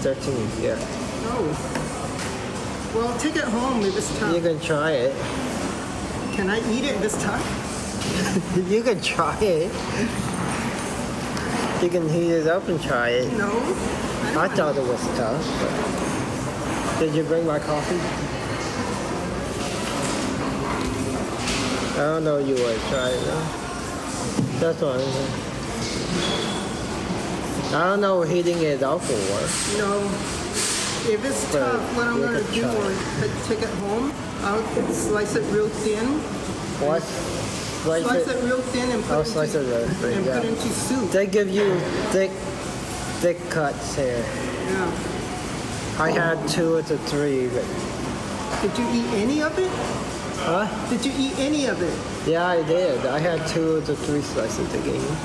13, yeah. Oh. Well, take it home if it's tough. You can try it. Can I eat it this time? You can try it. You can heat it up and try it. No. I thought it was tough. But... Did you bring my coffee? I don't know you would try it though. That's what I'm saying. I don't know heating it up will work. No. If it's But tough, what I'm you going to could do try. is take it home. I'll slice it real thin. What? Slice it real thin and I'll put slice it real thin, and yeah. put into soup. They give you thick cuts here. Yeah. I had 2 to 3, but Did you eat any of it? huh? Did you eat any of it? Yeah, I did. I had 2 to 3 slices they gave me.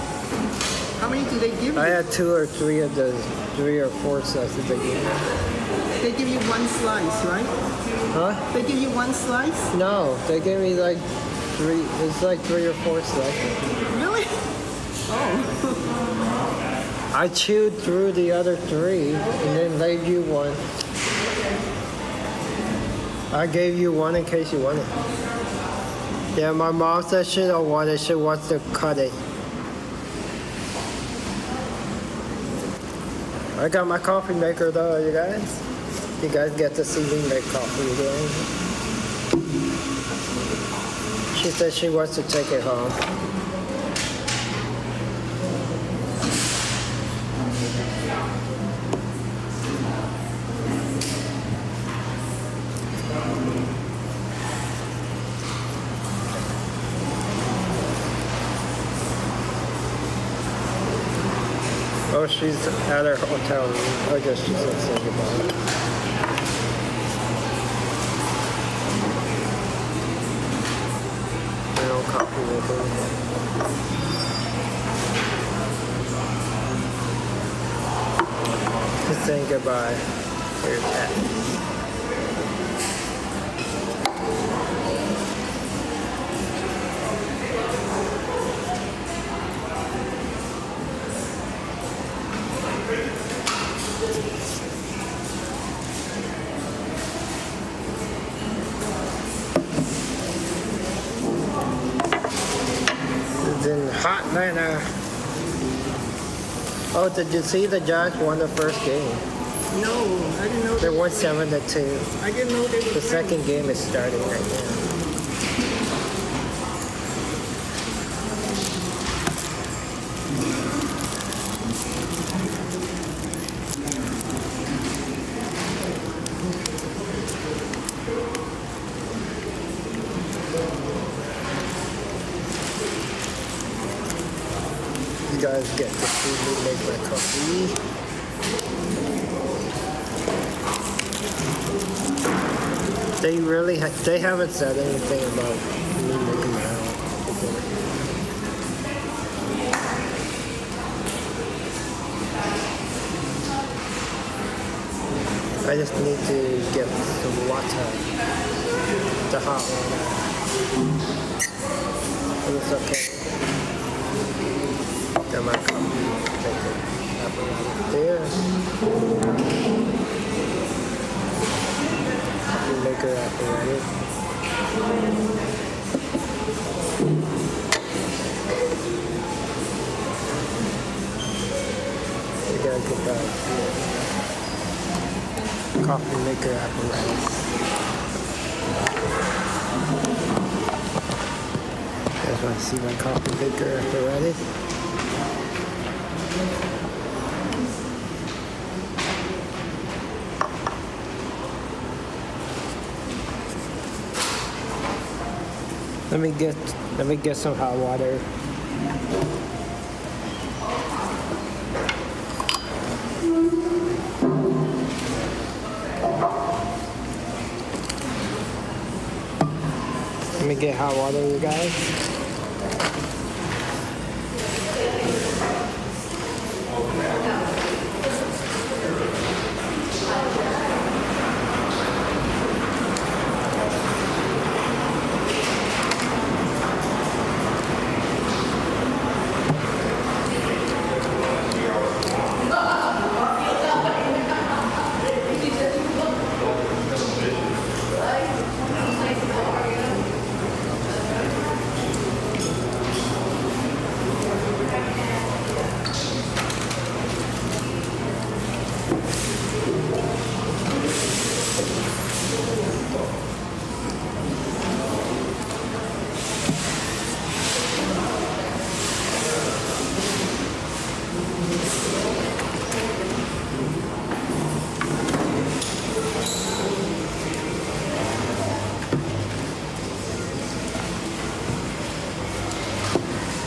How many do they give you? I had 2 or 3 of the 3 or 4 slices they gave me. They give you one slice, right? Huh? They give you one slice? No, they gave me like 3. It's like 3 or 4 slices. Really? Oh. I chewed through the other 3 and then gave you 1. I gave you 1 in case you wanted. Yeah, my mom said she don't want it. She wants to cut it. I got my coffee maker though, you guys. You guys get to see me make coffee again. She said she wants to take it home. Oh, she's at her hotel room. I guess she's in Singapore. I don't copy with her. Just saying goodbye. Here's that. It's in hot manner. Oh, did you see the Giants won the first game? No, I didn't know. They won 7-2. I didn't know they were The second game is starting right now. You guys get to see me make my coffee. They really they haven't said anything about me making my own before. I just need to get some water, the hot water. And it's okay. Got my coffee maker apparatus there. Coffee maker apparatus. You gotta get that here. Coffee maker apparatus. You guys want to see my coffee maker apparatus? Let me get some hot water. Let me get hot water, you guys.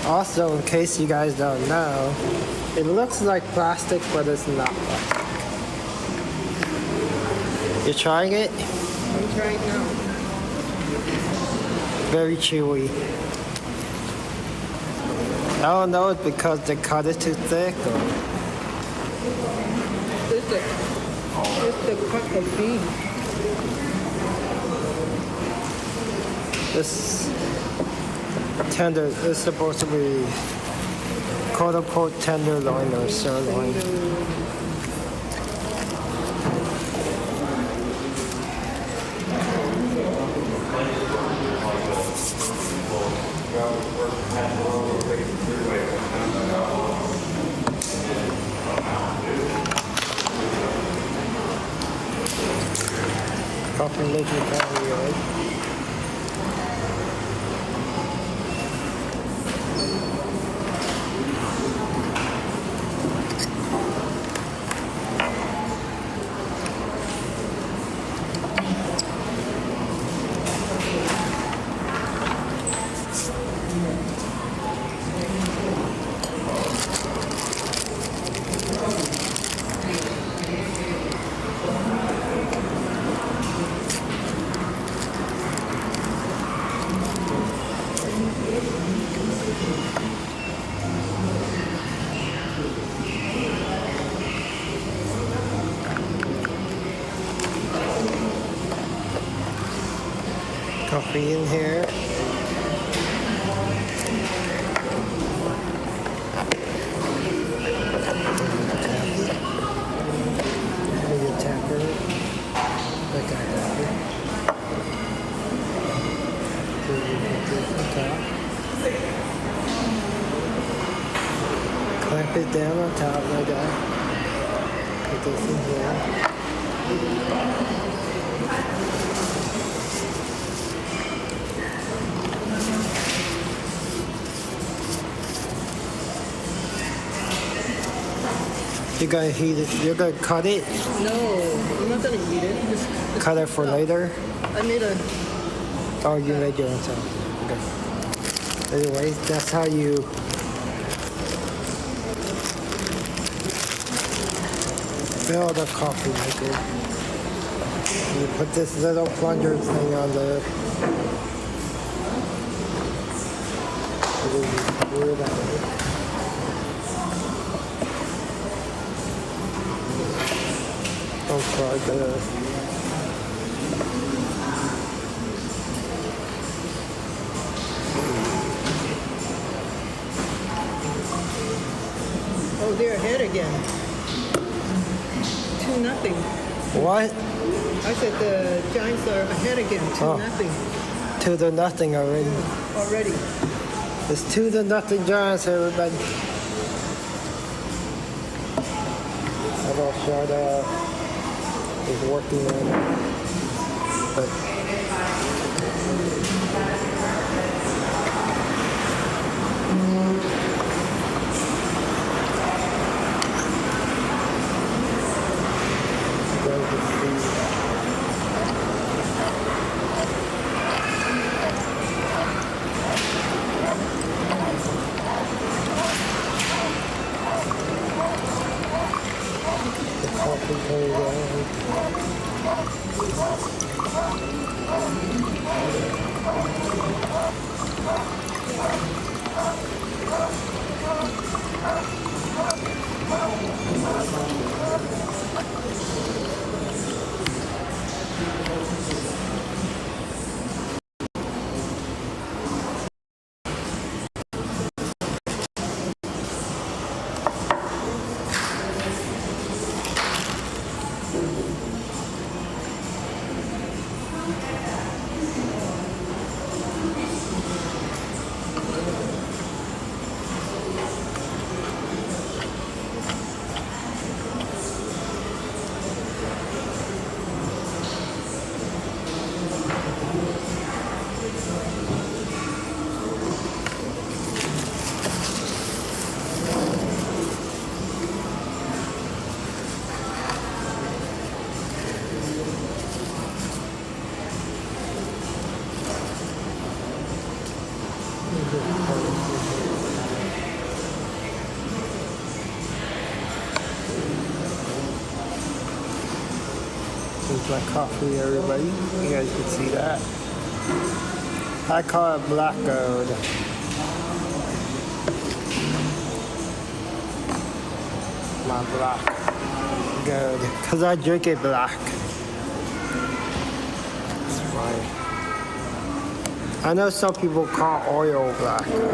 Also, in case you guys don't know, it looks like plastic, but it's not plastic. You're trying it? I'm trying now. Very chewy. I don't know if because they cut it too thick or... It's the cut of beef. This tender is supposed to be quote unquote tenderloin or sirloin. Coffee making coffee, right? Coffee in here. Maybe a tapper. Like I have here. Clamp it down on top like that. Put this in here. You're gonna heat it. You're gonna cut it. No, I'm not gonna eat it. Just Cut it for later. I made a. Oh, you made your own stuff. Okay. Anyways, that's how you fill the coffee maker. You put this little plunger thing on the. Screw it out. Don't try that. Oh, they're ahead again. 2-0. What? I said the Giants are ahead again. 2-0 2-0 already. already. It's 2-0 Giants, everybody. I don't shout out. He's working on it. But here's my coffee, everybody. You guys can see that. I call it black gold. My black gold. Because I drink it black. It's fine. I know some people call oil black gold.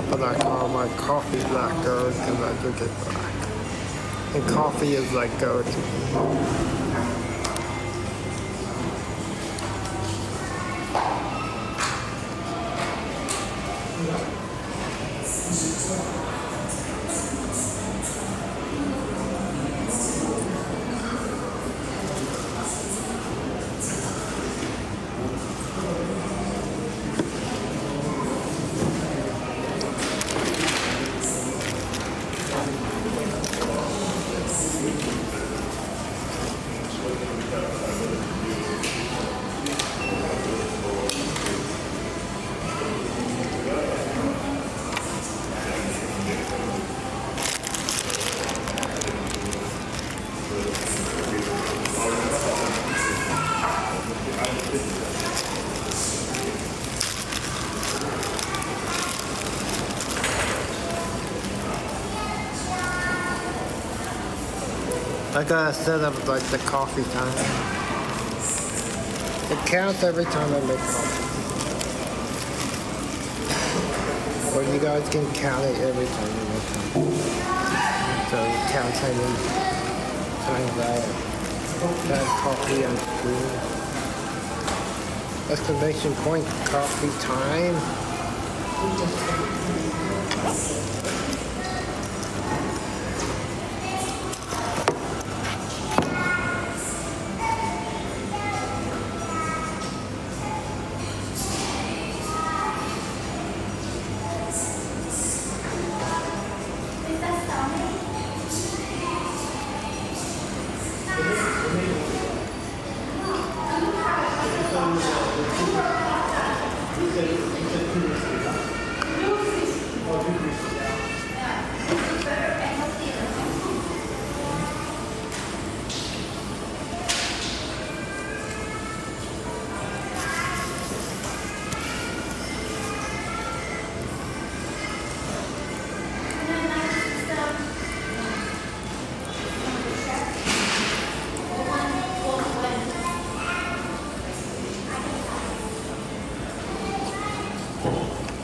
But I call my coffee black gold because I drink it black. And coffee is like gold to me. I gotta set up like the coffee time. It counts every time I make coffee. Or you guys can count it every time you make coffee. So it counts every time that coffee on screen. Exclamation point, coffee time.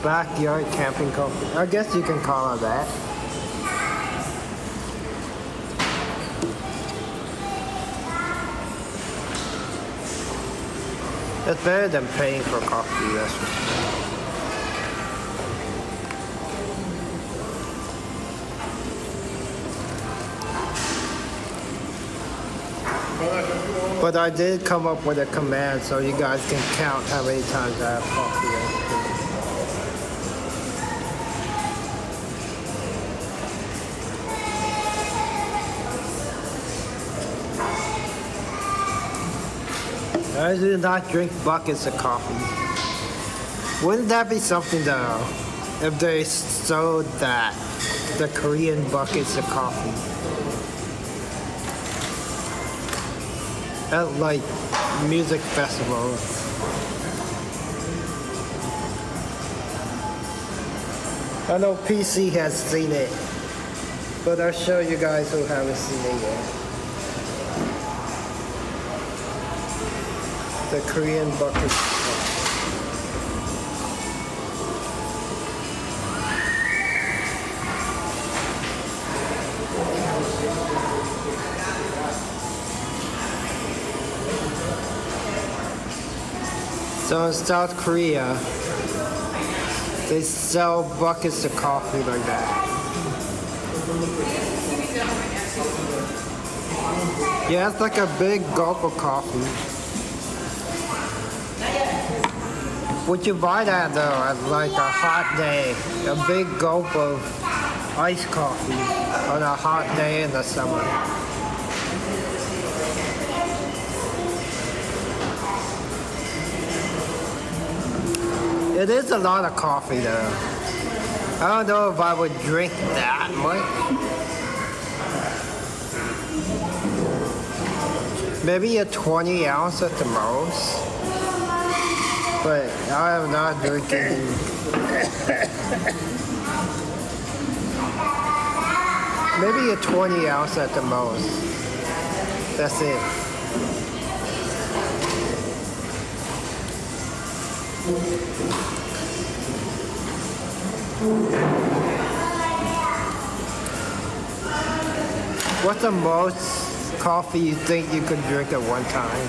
Backyard camping coffee. I guess you can call it that. It's better than paying for coffee, that's for sure. But I did come up with a command so you guys can count how many times I have coffee. I do not drink buckets of coffee. Wouldn't that be something though, if they sold that, the Korean buckets of coffee? At like music festivals. I know PC has seen it, but I'll show you guys who haven't seen it yet. The Korean bucket. So in South Korea, they sell buckets of coffee like that. Yeah, it's like a big gulp of coffee. Would you buy that though at like a hot day? A big gulp of iced coffee on a hot day in the summer. It is a lot of coffee though. I don't know if I would drink that much. Maybe a 20 ounce at the most. But I am not drinking. Maybe a 20 ounce at the most. That's it. What's the most coffee you think you could drink at one time?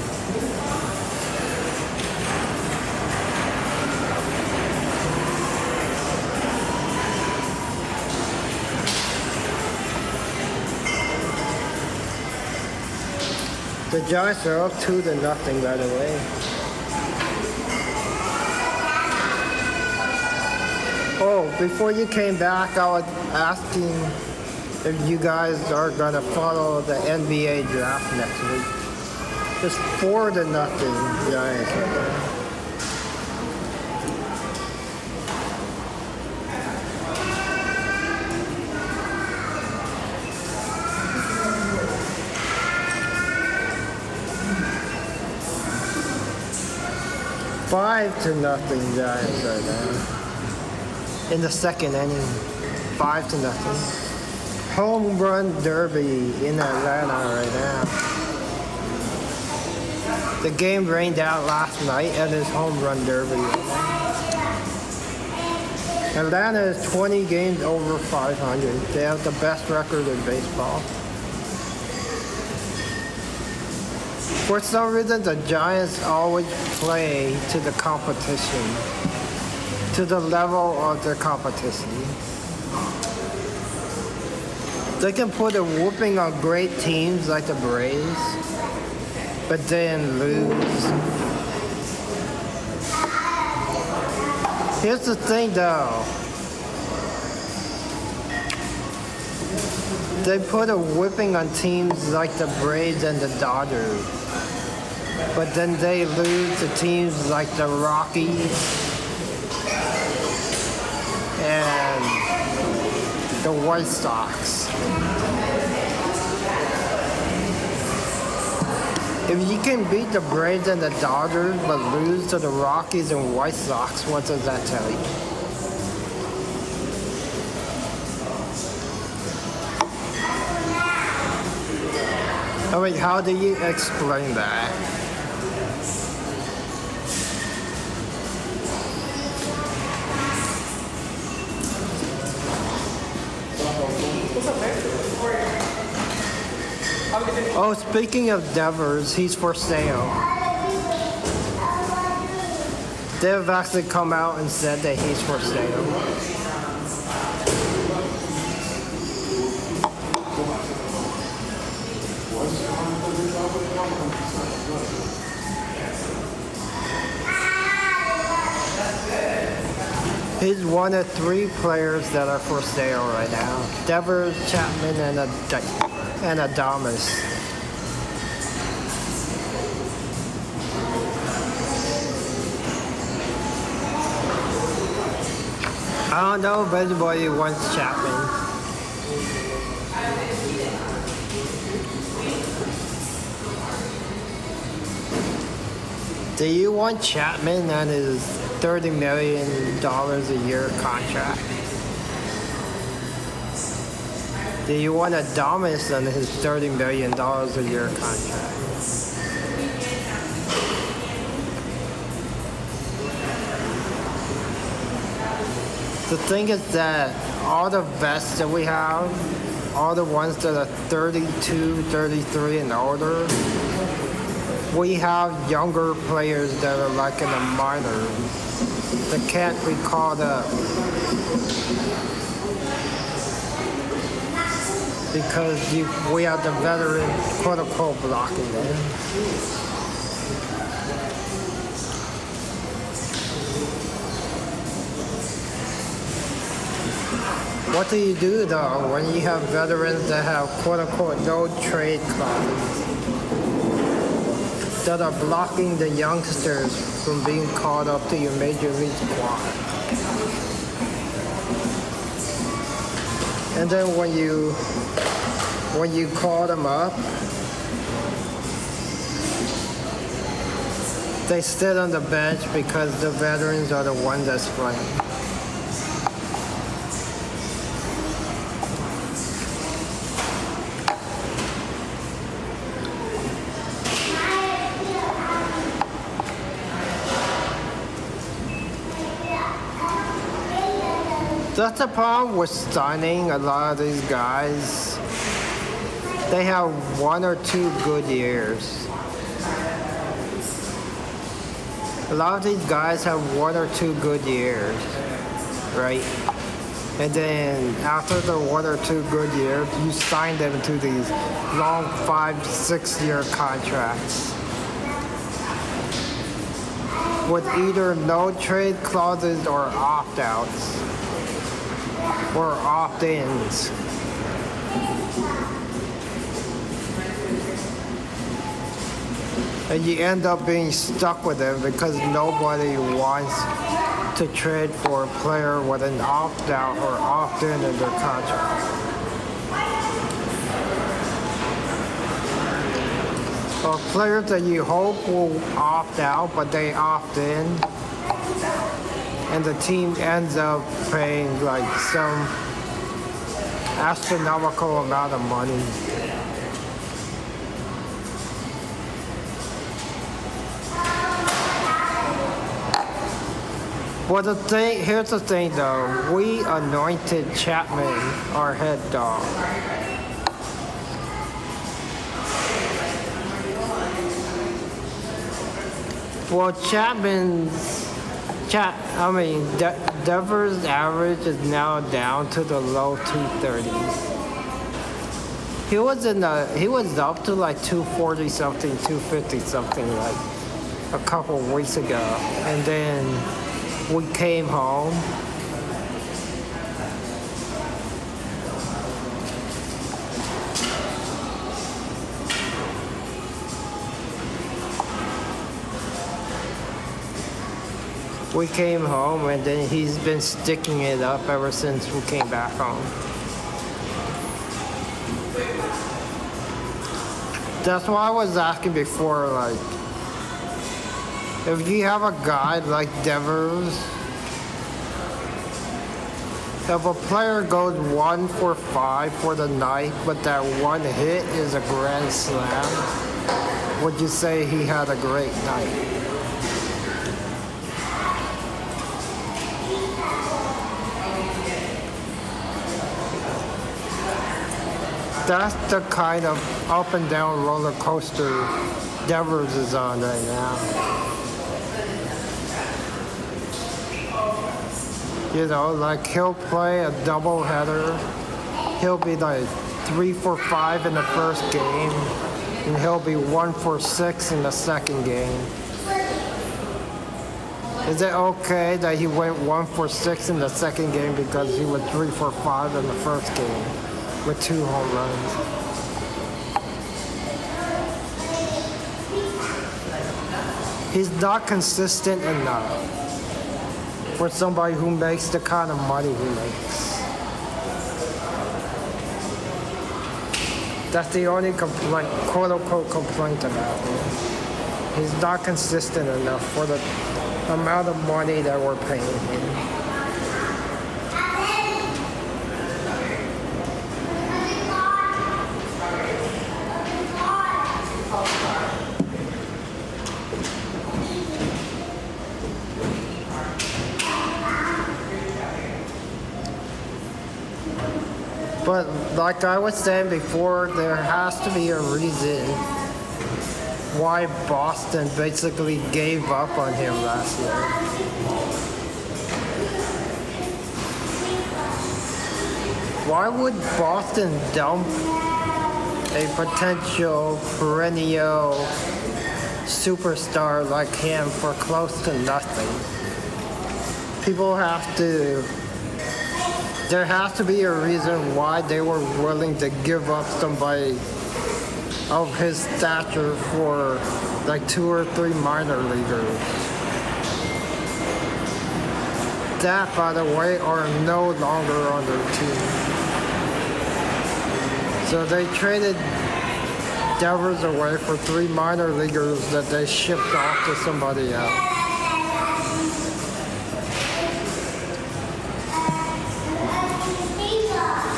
The Giants are up 2-0 by the way. Oh, before you came back, I was asking if you guys are gonna follow the NBA draft next week. It's 4-0 Giants right there. Five to nothing Giants right now. In the second inning, 5-0. Home run derby in Atlanta right now. The game rained out last night and it's home run derby right now. Atlanta is 20 games over 500. They have the best record in baseball. For some reason, the Giants always play to the competition, to the level of their competition. They can put a whooping on great teams like the Braves, but then lose. Here's the thing though. They put a whipping on teams like the Braves and the Dodgers. But then they lose to teams like the Rockies and the White Sox. If you can beat the Braves and the Dodgers but lose to the Rockies and White Sox, what does that tell you? I mean, how do you explain that? Oh, speaking of Devers, he's for sale. They've actually come out and said that he's for sale. He's one of 3 players that are for sale right now. Devers, Chapman, and Adamas. I don't know if anybody wants Chapman. Do you want Chapman and his $30 million a year contract? Do you want Adamas on his $30 million a year contract? The thing is that all the vets that we have, all the ones that are 32, 33 and older, we have younger players that are like in the minors that can't be called up because we have the veteran quote-unquote blocking them. What do you do though when you have veterans that have quote-unquote no trade clauses that are blocking the youngsters from being called up to your major league squad? And then when you call them up, they sit on the bench because the veterans are the ones that's playing. That's the problem with signing a lot of these guys. They have 1 or 2 good years. A lot of these guys have 1 or 2 good years, right? And then after the 1 or 2 good years, you sign them to these long 5-6 year contracts with either no trade clauses or opt-outs. Or opt-ins. And you end up being stuck with them because nobody wants to trade for a player with an opt-out or opt-in in their contract. Or players that you hope will opt out, but they opt in. And the team ends up paying like some astronomical amount of money. Well, here's the thing though, we anointed Chapman our head dog. Well, Devers' average is now down to the low 230s. He was up to like 240 something, 250 something like a couple weeks ago, and then we came home. We came home and then he's been sticking it up ever since we came back home. That's why I was asking before, like, if you have a guy like Devers, if a player goes 1 for 5 for the night, but that one hit is a grand slam, would you say he had a great night? That's the kind of up and down roller coaster Devers is on right now. You know, like he'll play a double header. He'll be like 3 for 5 in the first game, and he'll be 1 for 6 in the second game. Is it okay that he went 1 for 6 in the second game because he was 3 for 5 in the first game with 2 home runs? He's not consistent enough for somebody who makes the kind of money he makes. That's the only complaint, quote unquote complaint about him. He's not consistent enough for the amount of money that we're paying him. But like I was saying before, there has to be a reason why Boston basically gave up on him last year. Why would Boston dump a potential perennial superstar like him for close to nothing? There has to be a reason why they were willing to give up somebody of his stature for like 2 or 3 minor leaguers. That, by the way, are no longer on their team. So they traded Devers away for 3 minor leaguers that they shipped off to somebody else.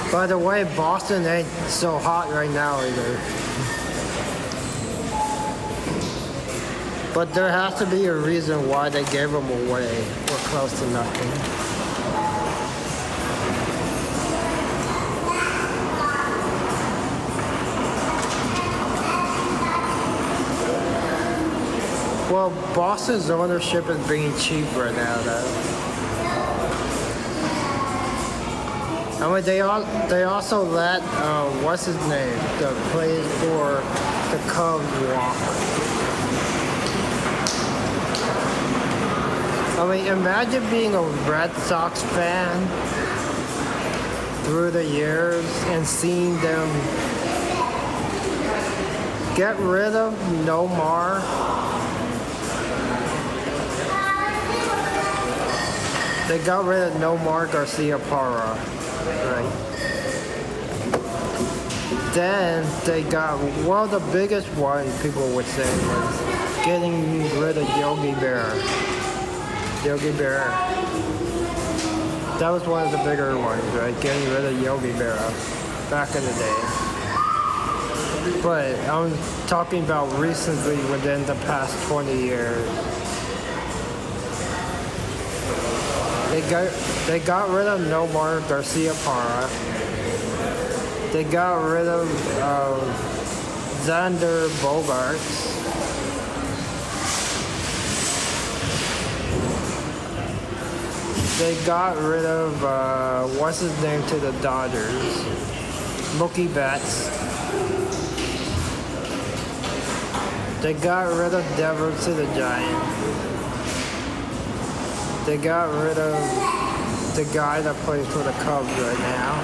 By the way, Boston ain't so hot right now either. But there has to be a reason why they gave him away for close to nothing. Well, Boston's ownership is being cheap right now, though. I mean, they also let, what's his name, that plays for the Cubs walk. I mean, imagine being a Red Sox fan through the years and seeing them get rid of Nomar. They got rid of Nomar Garcia-Parra. Right. Then they got, well, the biggest one people would say was getting rid of Yogi Berra. Yogi Berra. That was one of the bigger ones, right? Getting rid of Yogi Berra back in the day. But I'm talking about recently within the past 20 years. They got rid of Nomar Garcia-Parra. They got rid of Xander Bogaerts. They got rid of, what's his name to the Dodgers? Mookie Betts. They got rid of Devers to the Giants. They got rid of the guy that plays for the Cubs right now.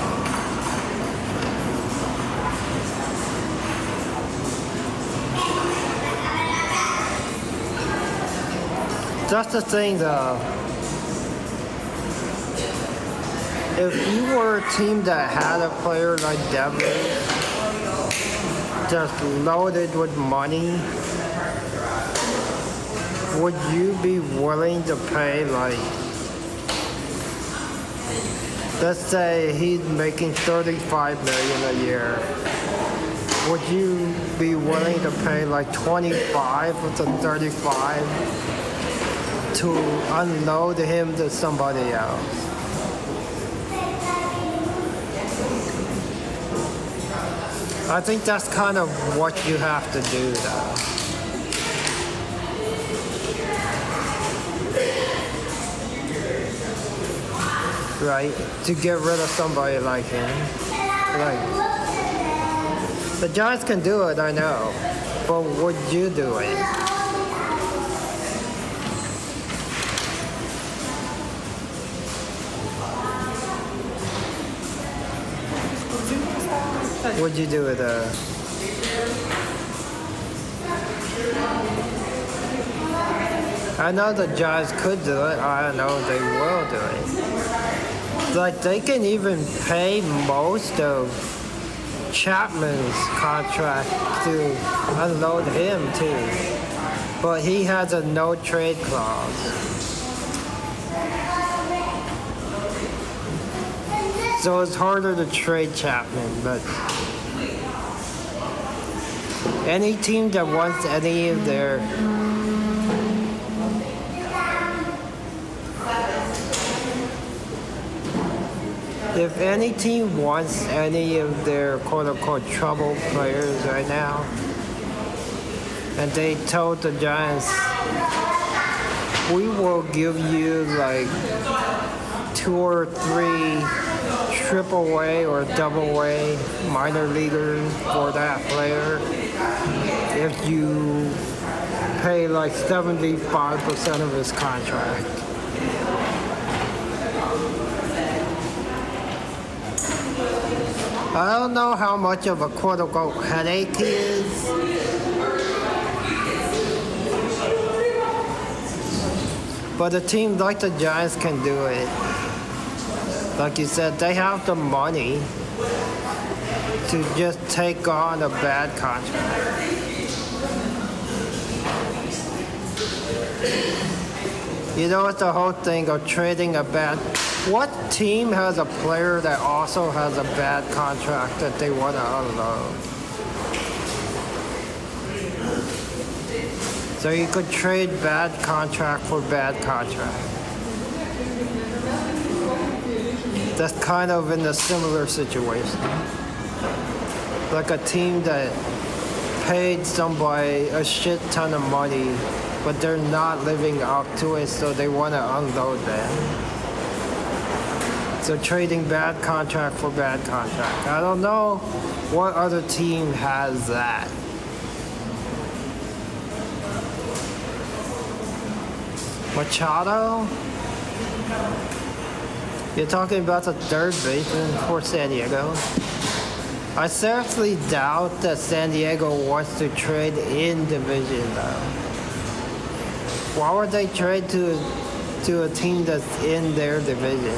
That's the thing, though. If you were a team that had a player like Devers, just loaded with money, would you be willing to pay, like, let's say he's making $35 million a year. Would you be willing to pay like 25 to 35 to unload him to somebody else? I think that's kind of what you have to do, though. Right? To get rid of somebody like him. Like, the Giants can do it, I know. But would you do it? Would you do it? I know the Giants could do it. I know they will do it. Like, they can even pay most of Chapman's contract to unload him too. But he has a no trade clause. So it's harder to trade Chapman, but any team that wants any of their if any team wants any of their quote-unquote trouble players right now, and they told the Giants, we will give you like 2 or 3 triple A or double A minor leaguers for that player if you pay like 75% of his contract. I don't know how much of a quote-unquote headache he is. But a team like the Giants can do it. Like you said, they have the money to just take on a bad contract. You know, it's the whole thing of trading a bad... What team has a player that also has a bad contract that they want to unload? So you could trade bad contract for bad contract. That's kind of in a similar situation. Like a team that paid somebody a shit ton of money, but they're not living up to it, so they want to unload them. So trading bad contract for bad contract. I don't know what other team has that. Machado? You're talking about the third baseman for San Diego? I seriously doubt that San Diego wants to trade in division though. Why would they trade to a team that's in their division?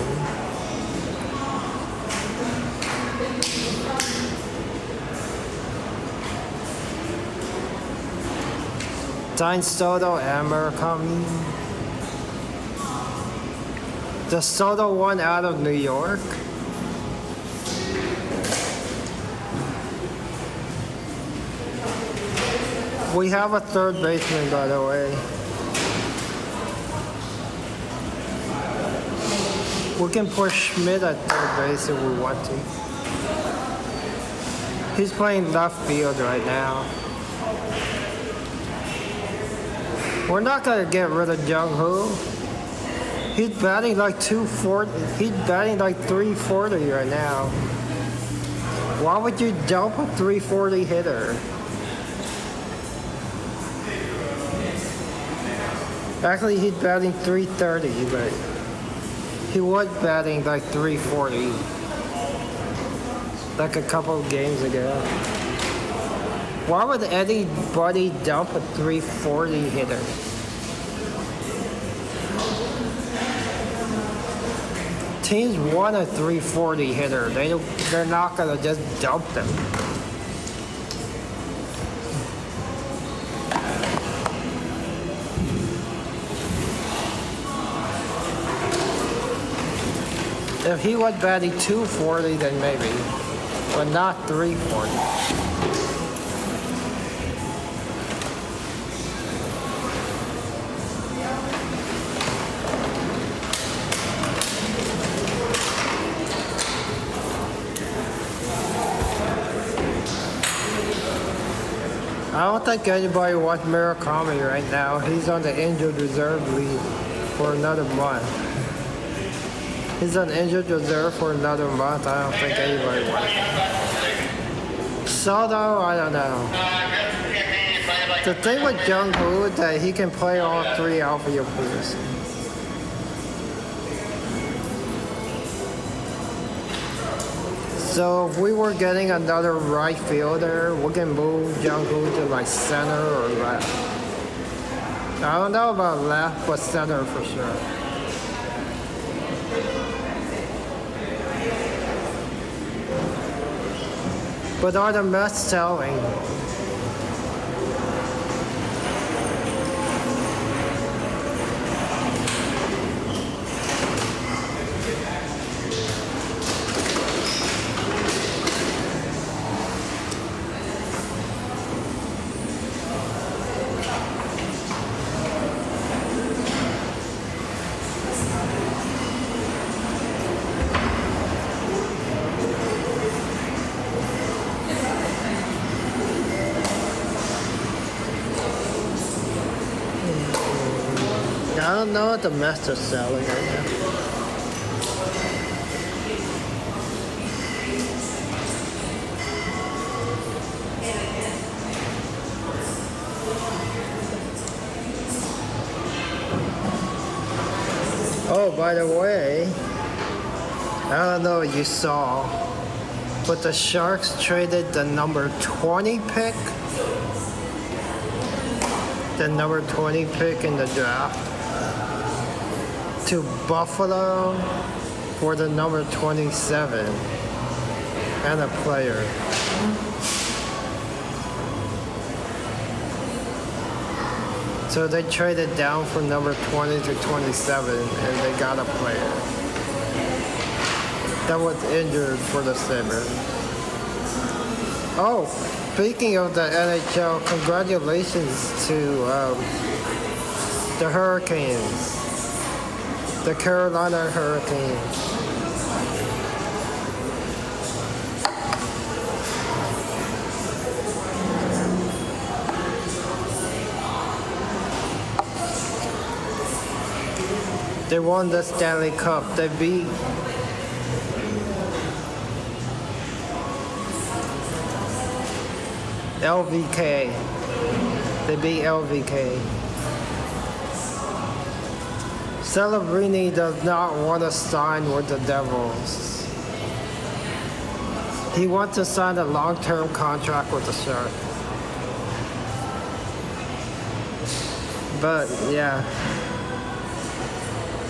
Sign Soto and Murakami. The Soto one out of New York. We have a third baseman, by the way. We can push Schmidt at third base if we want to. He's playing left field right now. We're not gonna get rid of Jung-Hoo. He's batting like 240. He's batting like 340 right now. Why would you dump a 340 hitter? Actually, he's batting 330, but he was batting like 340 like a couple of games ago. Why would anybody dump a 340 hitter? Teams want a 340 hitter. They're not gonna just dump them. If he was batting 240, then maybe, but not 340. don't think anybody wants Murakami right now. He's on the injured reserve leave for another month. He's on injured reserve for another month. I don't think anybody wants him. Soto, I don't know. The thing with Jung-Hoo is that he can play all three outfield positions. So if we were getting another right fielder, we can move Jung-Hoo to like center or left. I don't know about left, but center for sure. But are the Mets selling? I don't know what the Mets are selling right now. Oh, by the way, I don't know what you saw, but the Sharks traded the number 20 pick, the number 20 pick in the draft, to Buffalo for the number 27 and a player. So they traded down from number 20 to 27 and they got a player that was injured for the Sabres. Oh, speaking of the NHL, congratulations to the Hurricanes. The Carolina Hurricanes. They won the Stanley Cup. They beat LVK. They beat LVK. Celebrini does not want to sign with the Devils. He wants to sign a long-term contract with the Sharks. But yeah.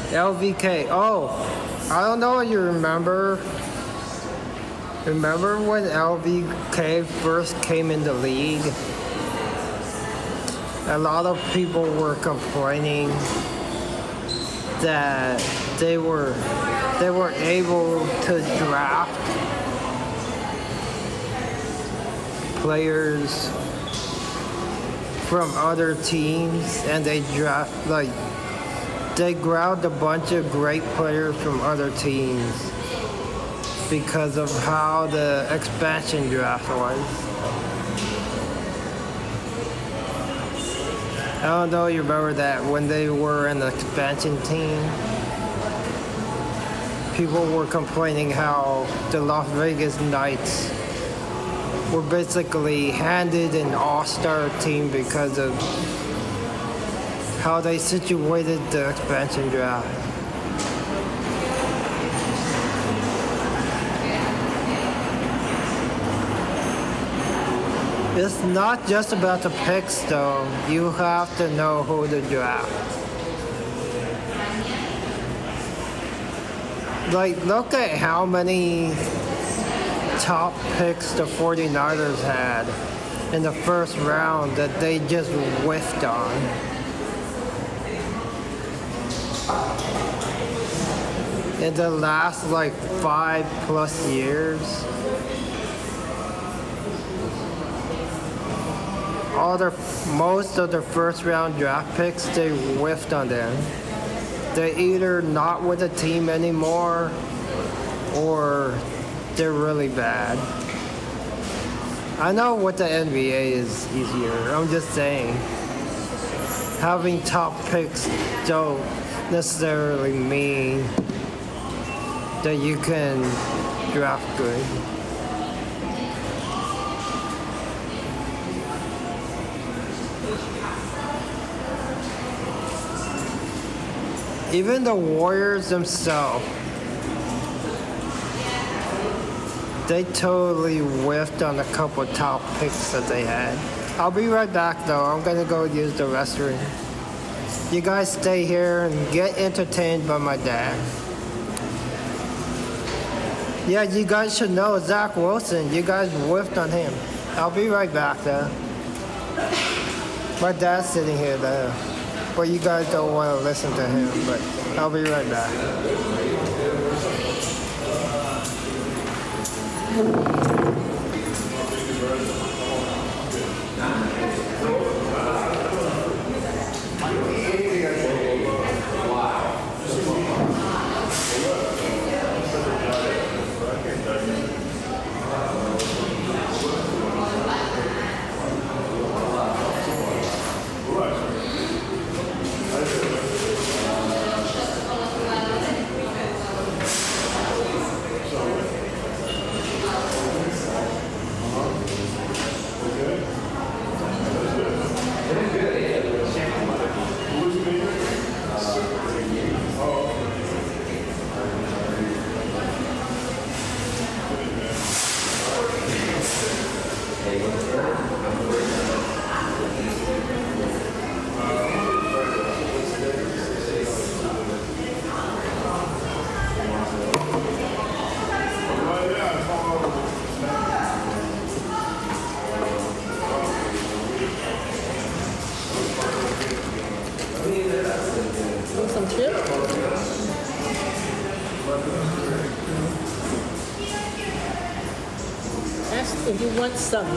LVK. Oh, I don't know if you remember. Remember when LVK first came in the league? A lot of people were complaining that they were able to draft players from other teams, and they grabbed a bunch of great players from other teams because of how the expansion draft was. I don't know if you remember that when they were in the expansion team, people were complaining how the Las Vegas Knights were basically handed an all-star team because of how they situated the expansion draft. It's not just about the picks though. You have to know who to draft. Like, look at how many top picks the 49ers had in the first round that they just whiffed on. In the last like 5+ years. Most of the first round draft picks, they whiffed on them. They're either not with the team anymore or they're really bad. I know what the NBA is easier. I'm just saying. Having top picks don't necessarily mean that you can draft good. Even the Warriors themselves, they totally whiffed on a couple top picks that they had. I'll be right back though. I'm gonna go use the restroom. You guys stay here and get entertained by my dad. Yeah, you guys should know Zach Wilson. You guys whiffed on him. I'll be right back though. My dad's sitting here though. But you guys don't want to listen to him, but I'll be right back. Some chips? Ask if you want some.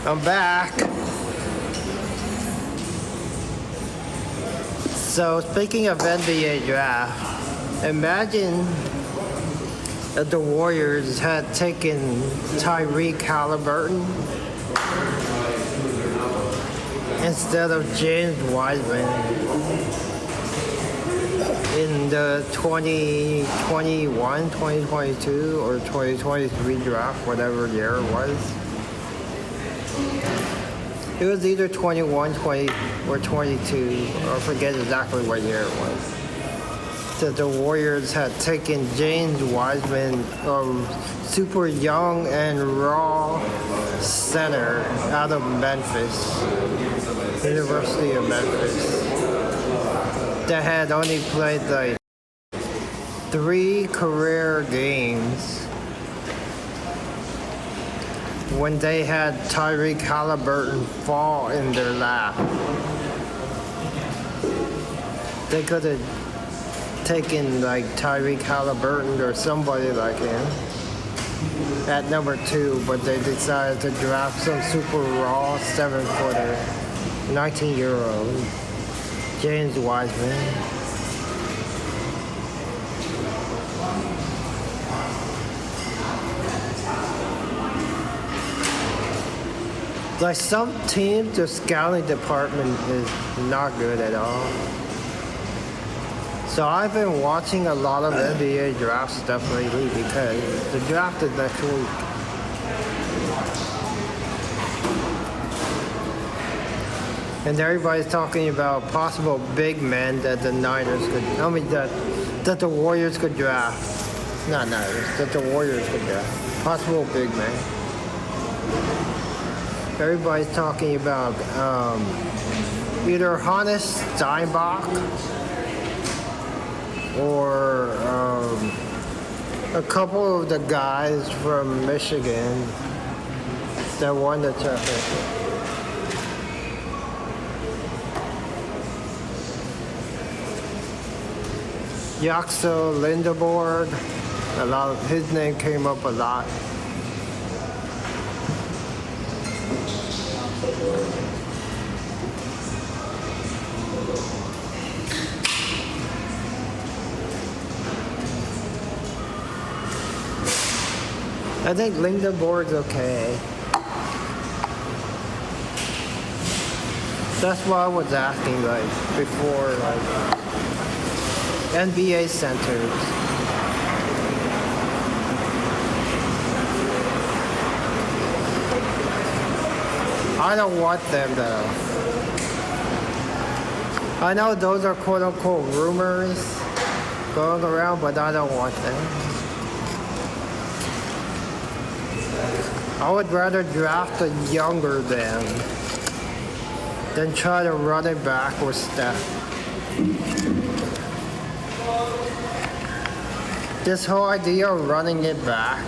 I'm back. So speaking of NBA draft, imagine that the Warriors had taken Tyreke Halliburton instead of James Wiseman in the 2021, 2022, or 2023 draft, whatever year it was. It was either 21, 20, or 22, or I forget exactly what year it was. That the Warriors had taken James Wiseman, super young and raw center out of Memphis, University of Memphis, that had only played like 3 career games when they had Tyreek Halliburton fall in their lap. They could have taken like Tyreek Halliburton or somebody like him at number 2, but they decided to draft some super raw 7-footer, 19-year-old James Wiseman. Like some teams, the scouting department is not good at all. So I've been watching a lot of NBA draft stuff lately because the draft is next week. And everybody's talking about possible big men that the Niners could, that the Warriors could draft. Not Niners, that the Warriors could draft. Possible big men. Everybody's talking about either Hannes Steinbach or a couple of the guys from Michigan that won the championship. Yaxel Lindeborg, his name came up a lot. I think Lindeborg's okay. That's why I was asking, like, before, like, NBA centers. I don't want them, though. I know those are quote-unquote rumors going around, but I don't want them. I would rather draft a younger them than try to run it back with Steph. This whole idea of running it back,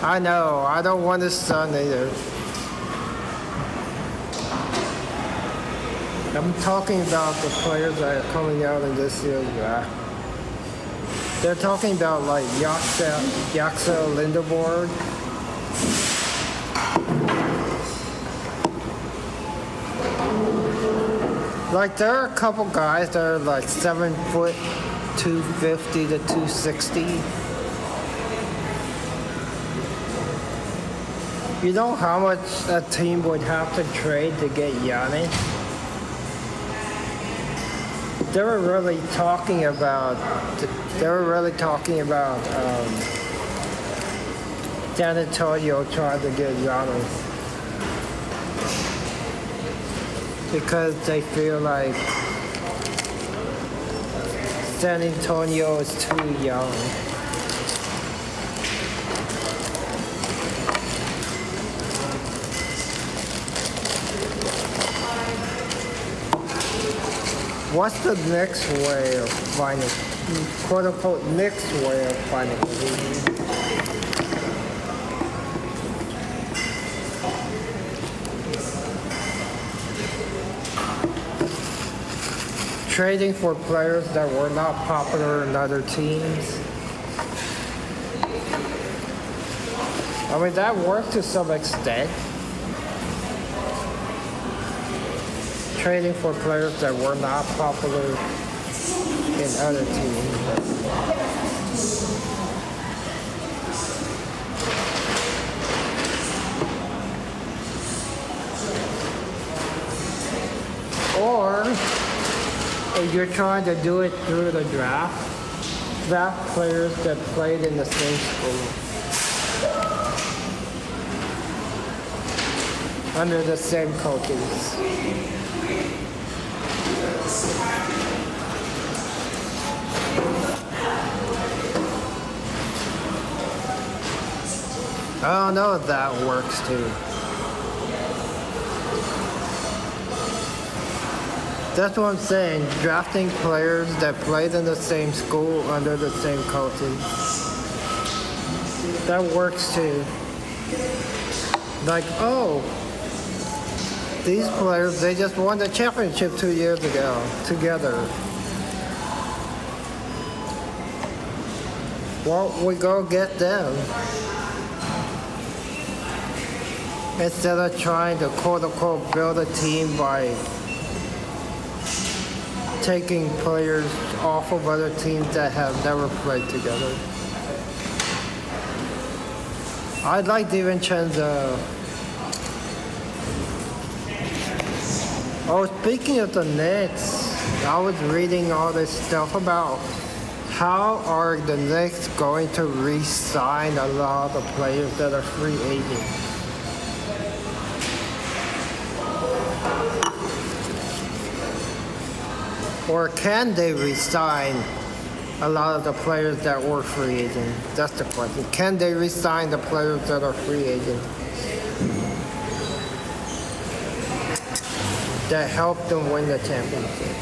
I know, I don't want his son either. I'm talking about the players that are coming out in this year's draft. They're talking about like Yaxel Lindeborg. Like there are a couple guys that are like 7 foot, 250 to 260. You know how much a team would have to trade to get Giannis? They were really talking about San Antonio trying to get Giannis because they feel like San Antonio is too young. What's the next way of finding, quote unquote, next way of finding a lead? Trading for players that were not popular in other teams. I mean, that worked to some extent. Trading for players that were not popular in other teams. Or if you're trying to do it through the draft players that played in the same school. Under the same coaches. I don't know if that works too. That's what I'm saying. Drafting players that played in the same school under the same coaches. that works too. Like, oh, these players, they just won the championship 2 years ago together. Well, we go get them. Instead of trying to quote-unquote build a team by taking players off of other teams that have never played together. I like DiVincenzo. Oh, speaking of the Knicks, I was reading all this stuff about how are the Knicks going to re-sign a lot of the players that are free agents. Or can they re-sign a lot of the players that were free agents? That's the question. Can they re-sign the players that are free agents? That helped them win the championship.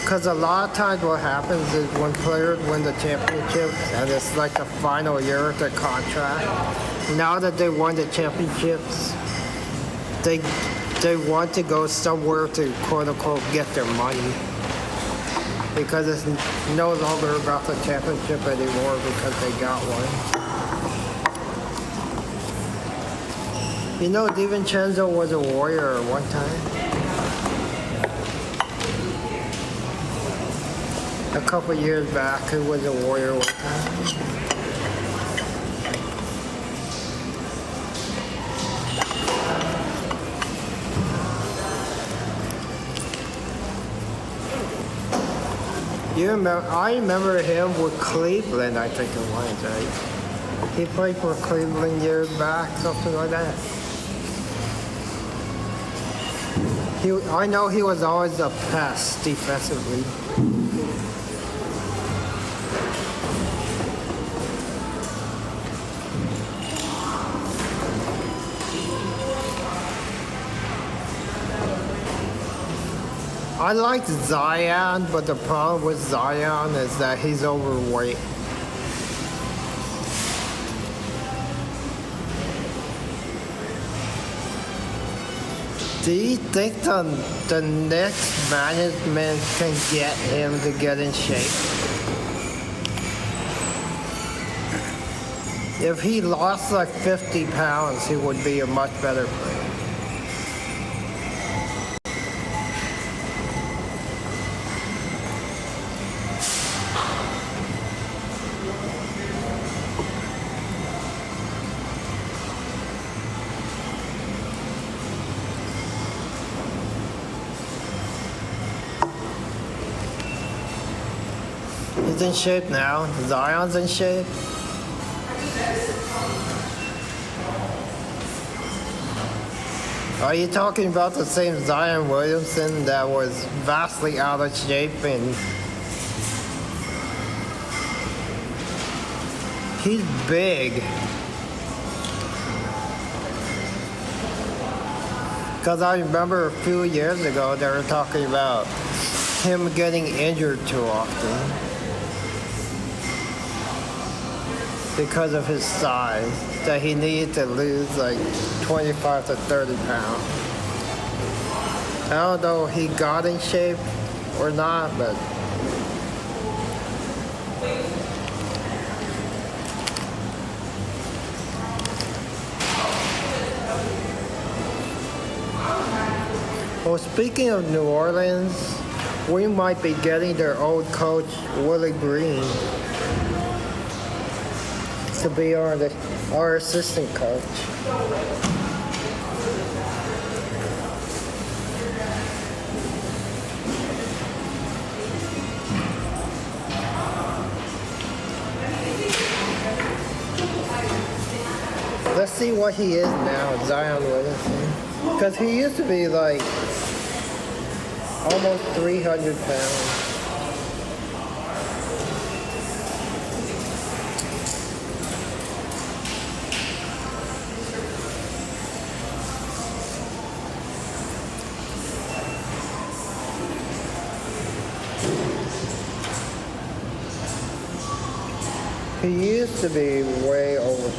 Because a lot of times what happens is when players win the championship and it's like the final year of their contract, now that they won the championships, they want to go somewhere to quote-unquote get their money. Because it's no longer about the championship anymore because they got one. You know, DiVincenzo was a Warrior at one time. A couple years back, he was a Warrior one time. I remember him with Cleveland, I think it was, right? He played for Cleveland years back, something like that. I know he was always a pest defensively. I like Zion, but the problem with Zion is that he's overweight. Do you think the next management can get him to get in shape? If he lost like 50 pounds, he would be a much better player. He's in shape now. Zion's in shape. Are you talking about the same Zion Williamson that was vastly out of shape and he's big? Because I remember a few years ago they were talking about him getting injured too often because of his size, that he needed to lose like 25 to 30 pounds. I don't know if he got in shape or not, but well, speaking of New Orleans, we might be getting their old coach, Willie Green, to be our assistant coach. Let's see what he is now, Zion Williamson. Because he used to be like almost 300 pounds. He used to be way over.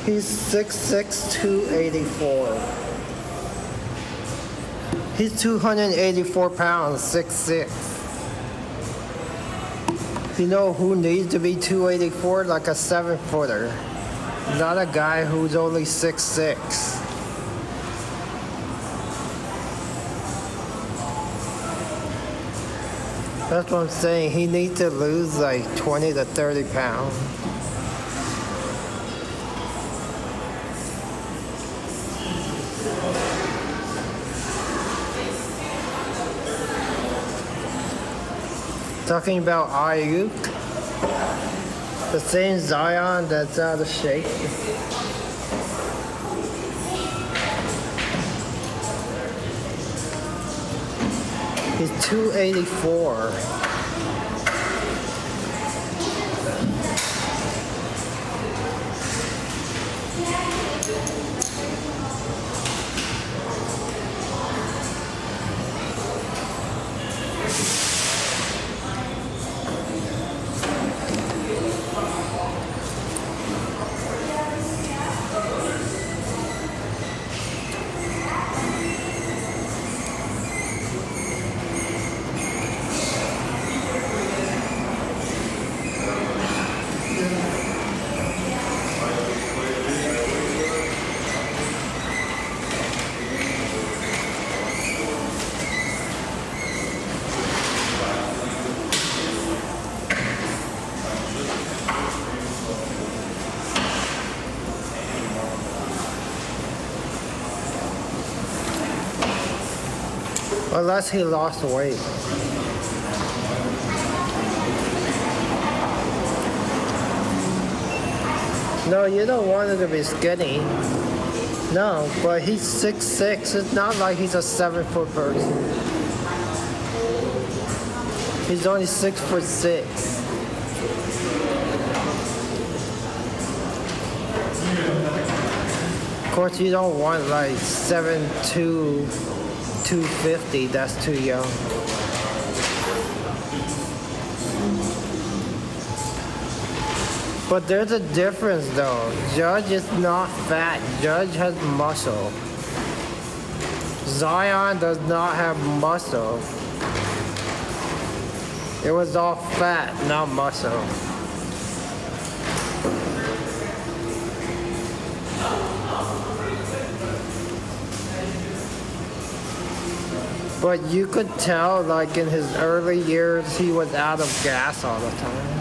He's 6'6", 284. He's 284 pounds, 6'6". You know who needs to be 284? Like a 7-footer. Not a guy who's only 6'6". That's what I'm saying. He needs to lose like 20 to 30 pounds. Talking about Ayuk, the same Zion that's out of shape. He's 284. Unless he lost weight. No, you don't want him to be skinny. No, but he's 6'6". It's not like he's a 7-foot person. He's only 6'6". Of course, you don't want like 7'2", 250, that's too young. But there's a difference though. Judge is not fat. Judge has muscle. Zion does not have muscle. It was all fat, not muscle. But you could tell, like in his early years, he was out of gas all the time.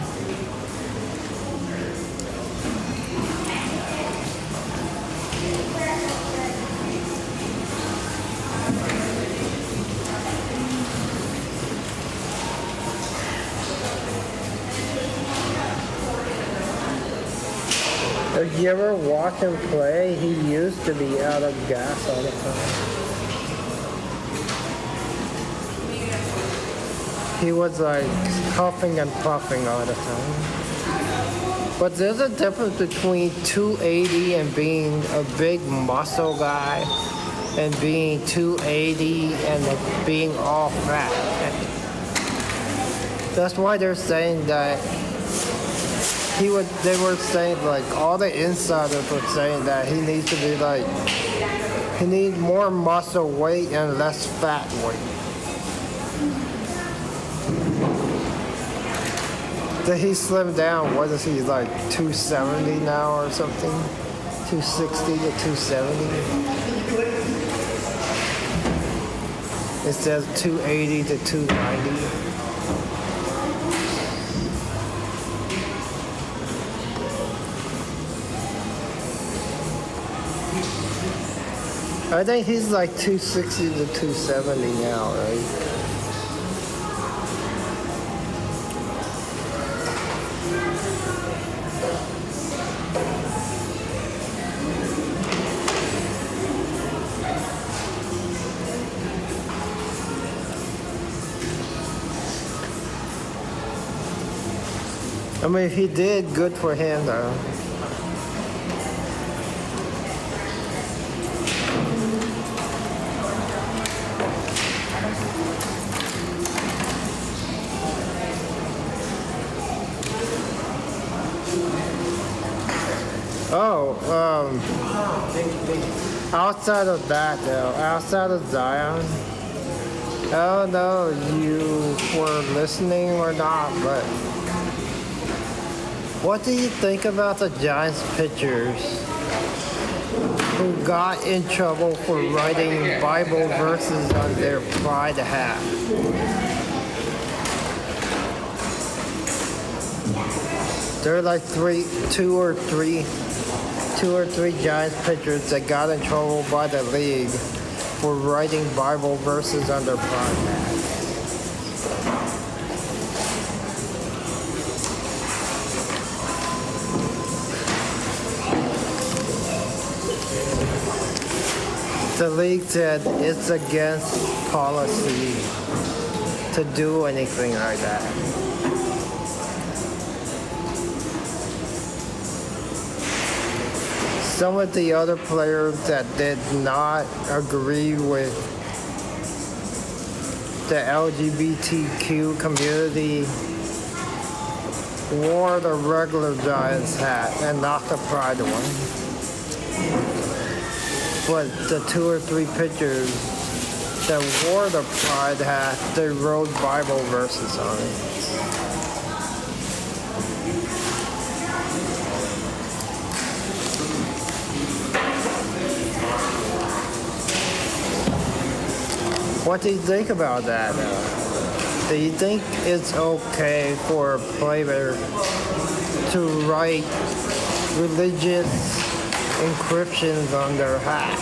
If you ever watch him play, he used to be out of gas all the time. He was like huffing and puffing all the time. But there's a difference between 280 and being a big muscle guy and being 280 and being all fat. That's why they're saying that they were saying like all the insiders were saying that he needs to be like, he needs more muscle weight and less fat weight. Did he slim down? What is he, like 270 now or something? 260 to 270? It says 280 to 290. I think he's like 260 to 270 now, right? I mean, if he did, good for him though. Oh, outside of that though, outside of Zion, I don't know if you were listening or not, but what do you think about the Giants pitchers who got in trouble for writing Bible verses on their pride hat? There are like two or three Giants pitchers that got in trouble by the league for writing Bible verses on their pride hat. The league said it's against policy to do anything like that. Some of the other players that did not agree with the LGBTQ community wore the regular Giants hat and not the pride one. But the two or three pitchers that wore the pride hat, they wrote Bible verses on it. What do you think about that? Do you think it's okay for a player to write religious inscriptions on their hat?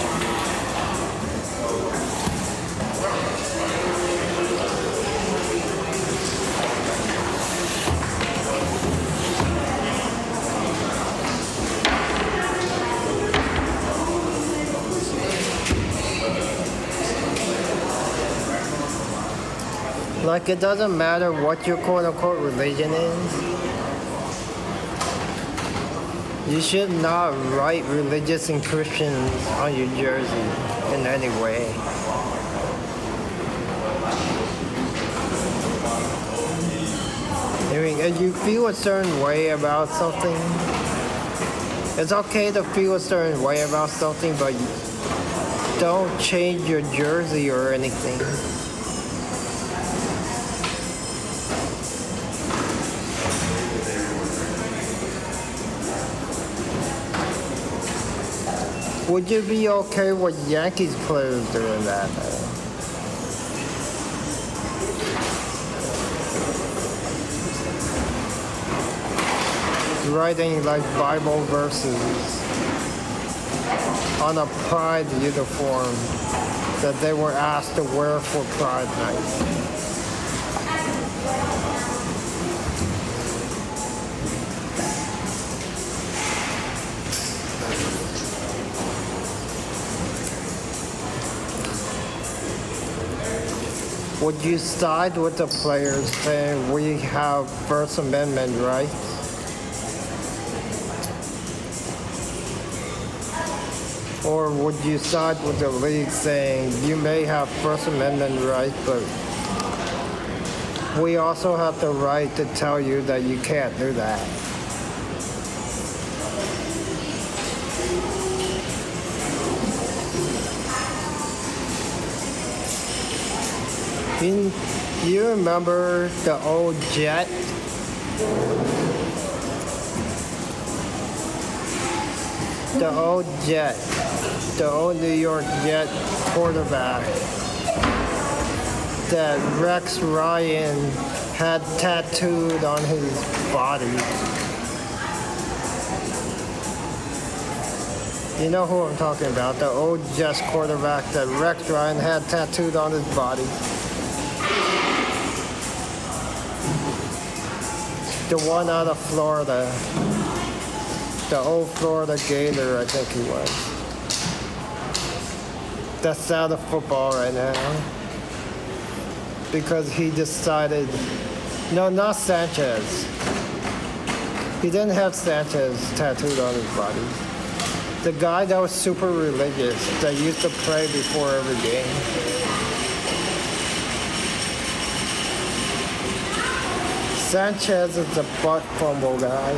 Like, it doesn't matter what your quote-unquote religion is. You should not write religious inscriptions on your jersey in any way. I mean, if you feel a certain way about something, it's okay to feel a certain way about something, but don't change your jersey or anything. Would you be okay with Yankees players doing that? Writing like Bible verses on a Pride uniform that they were asked to wear for Pride Night. Would you side with the players saying we have First Amendment rights? Or would you side with the league saying you may have First Amendment rights, but we also have the right to tell you that you can't do that? You remember the old Jet? The old Jet, the old New York Jet quarterback that Rex Ryan had tattooed on his body. You know who I'm talking about, the old Jets quarterback that Rex Ryan had tattooed on his body. The one out of Florida. The old Florida Gator, I think he was. That's out of football right now. Because he decided, no, not Sanchez. He didn't have Sanchez tattooed on his body. The guy that was super religious, that used to pray before every game. Sanchez is the butt fumble guy.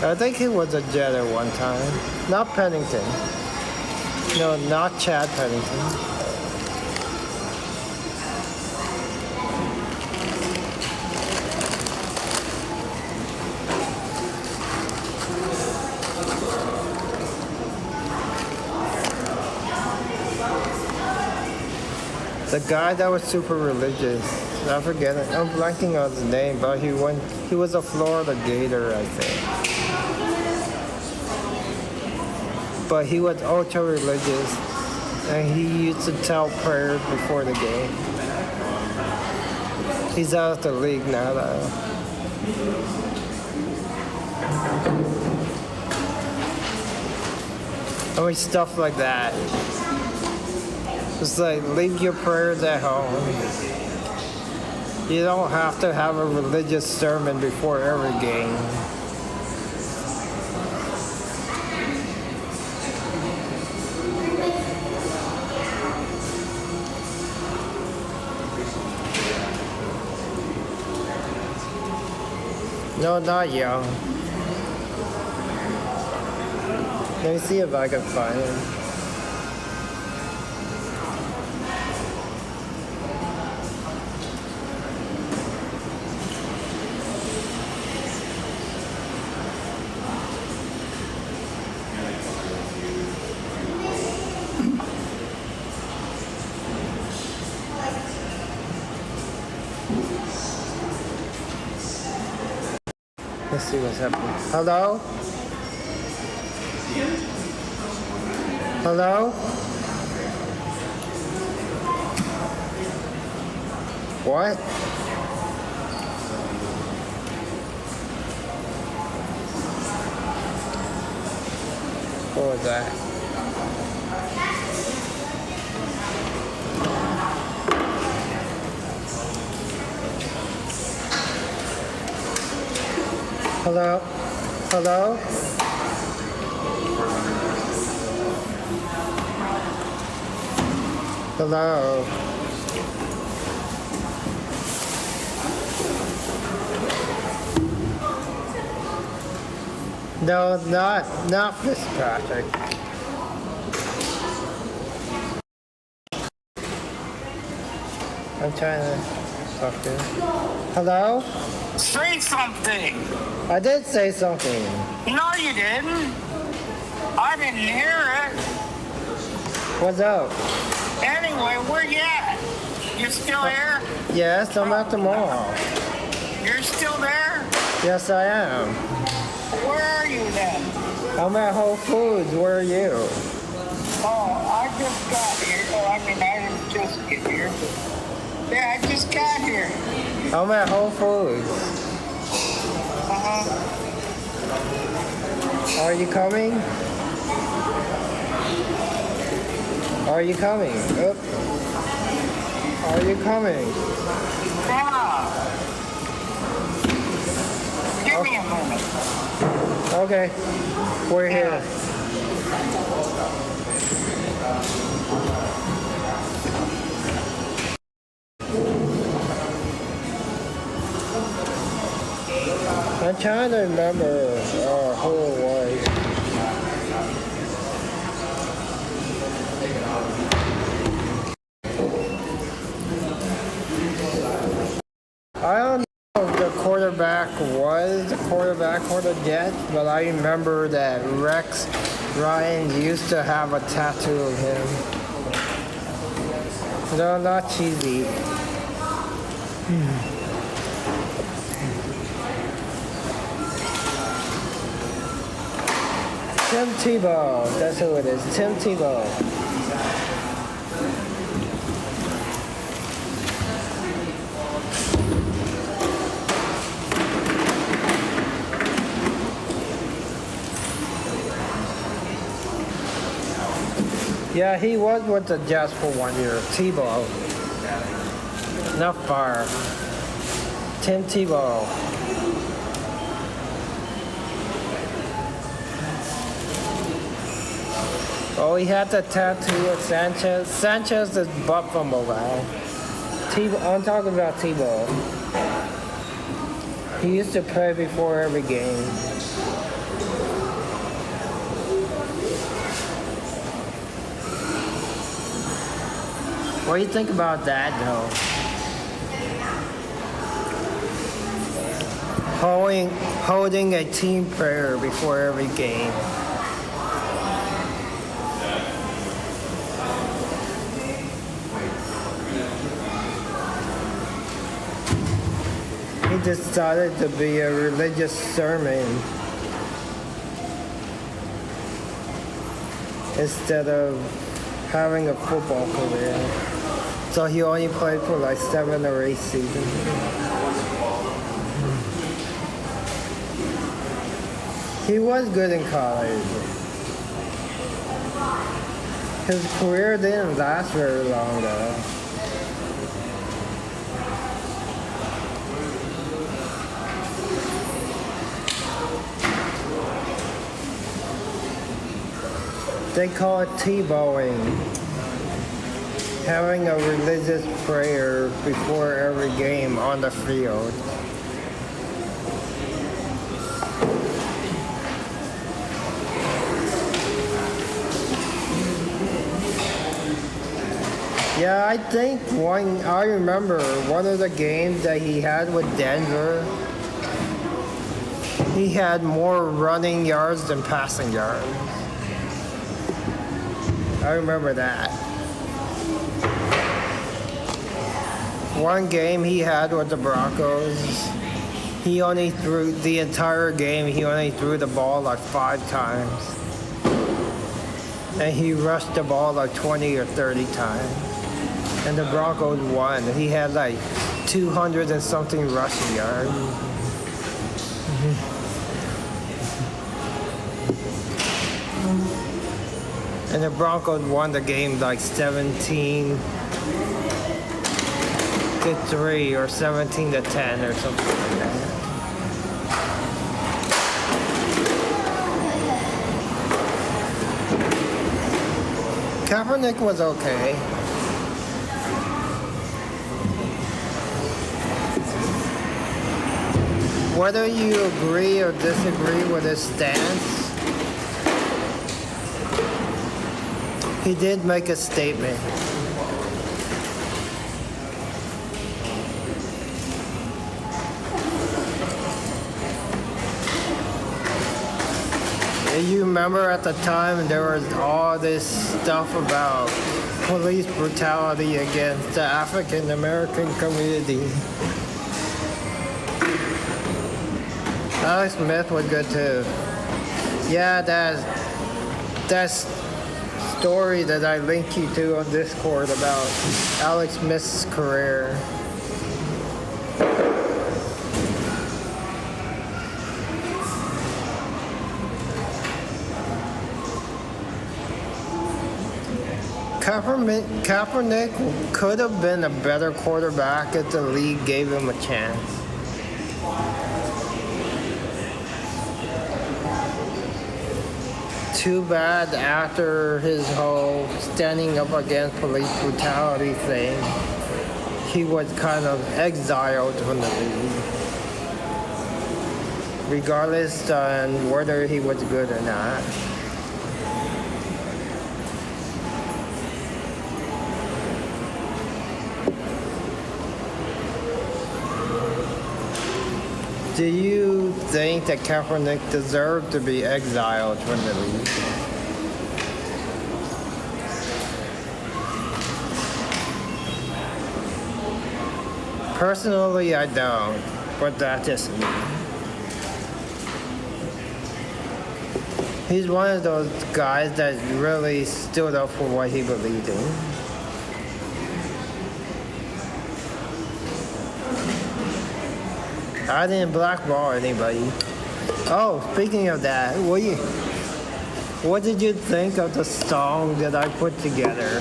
I think he was a Jet at one time. Not Pennington. No, not Chad Pennington. The guy that was super religious. I forget it. I'm blanking on his name, but he was a Florida Gator, I think. But he was ultra religious, and he used to tell prayers before the game. He's out of the league now, though. I mean, stuff like that. It's like, leave your prayers at home. You don't have to have a religious sermon before every game. No, not young. Let me see if I can find him. Let's see what's happening. Hello? Hello? What? What was that? Hello? Hello? Hello? No, not Fitzpatrick. I'm trying to talk to him. Hello? Say something. I did say something. No, you didn't. I didn't hear it. What's up? Anyway, where you at? You still here? Yes, I'm at the mall. You're still there? Yes, I am. Where are you then? I'm at Whole Foods. Where are you? Oh, I just got here. Oh, I mean, I didn't just get here. Yeah, I just got here. I'm at Whole Foods. Uh-huh. Are you coming? Are you coming? Oh. Are you coming? Yeah. Give me a moment. Okay. We're here. I'm trying to remember who it was. I don't know if the quarterback was the quarterback for the Jets, but I remember that Rex Ryan used to have a tattoo of him. No, not cheesy. Tim Tebow, that's who it is. Tim Tebow. Yeah, he was with the Jets for 1 year. Tebow. Not far. Tim Tebow. Oh, he had the tattoo of Sanchez. Sanchez is butt fumble guy. I'm talking about Tebow. He used to play before every game. What do you think about that, though? Holding a team prayer before every game. He decided to be a religious sermon instead of having a football career. So he only played for like 7 or 8 seasons. He was good in college. His career didn't last very long though. They call it T-bowing, having a religious prayer before every game on the field. Yeah, I think I remember one of the games that he had with Denver, he had more running yards than passing yards. I remember that. One game he had with the Broncos, he only threw the entire game, he only threw the ball like 5 times. And he rushed the ball like 20 or 30 times. And the Broncos won. He had like 200 and something rushing yards. And the Broncos won the game like 17-3 or 17-10 or something like that. Kaepernick was okay. Whether you agree or disagree with his stance, he did make a statement. You remember at the time there was all this stuff about police brutality against the African American community. Alex Smith was good too. Yeah, that story that I linked you to on Discord about Alex Smith's career. Kaepernick could have been a better quarterback if the league gave him a chance. Too bad after his whole standing up against police brutality thing, he was kind of exiled from the league. Regardless on whether he was good or not. Do you think that Kaepernick deserved to be exiled from the league? Personally, I don't, but that's just me. He's one of those guys that really stood up for what he believed in. I didn't blackball anybody. Oh, speaking of that, what did you think of the song that I put together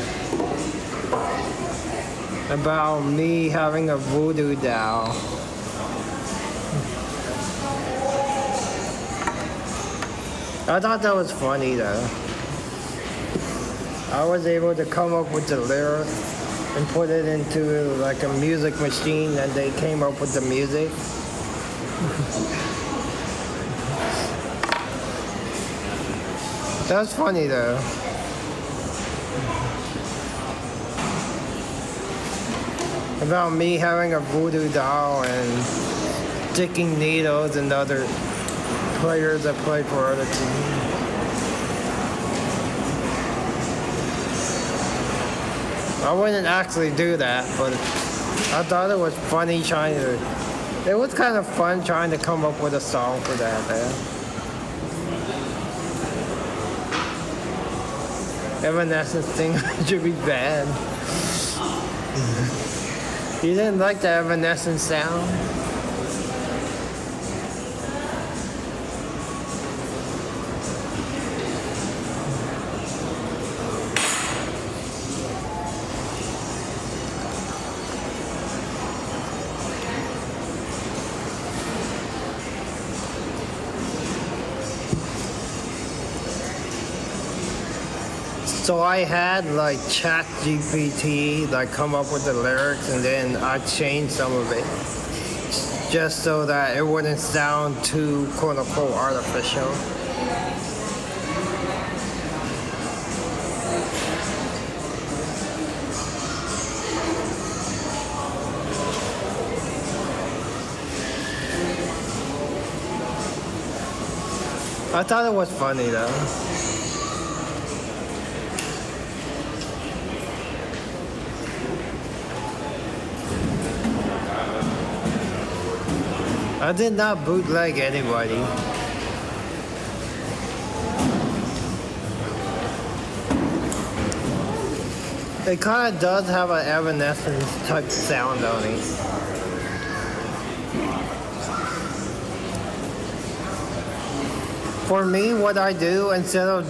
about me having a voodoo doll? I thought that was funny though. I was able to come up with the lyrics and put it into like a music machine and they came up with the music. That was funny though. about me having a voodoo doll and sticking needles and other players that play for other teams. I wouldn't actually do that, but I thought it was funny trying to. It was kind of fun trying to come up with a song for that, man. Evanescence thing should be banned. You didn't like the Evanescence sound? So I had like Chat GPT like come up with the lyrics and then I changed some of it just so that it wouldn't sound too quote unquote artificial. I thought it was funny though. I did not bootleg anybody. It kind of does have an Evanescence type sound on it. For me, what I do instead of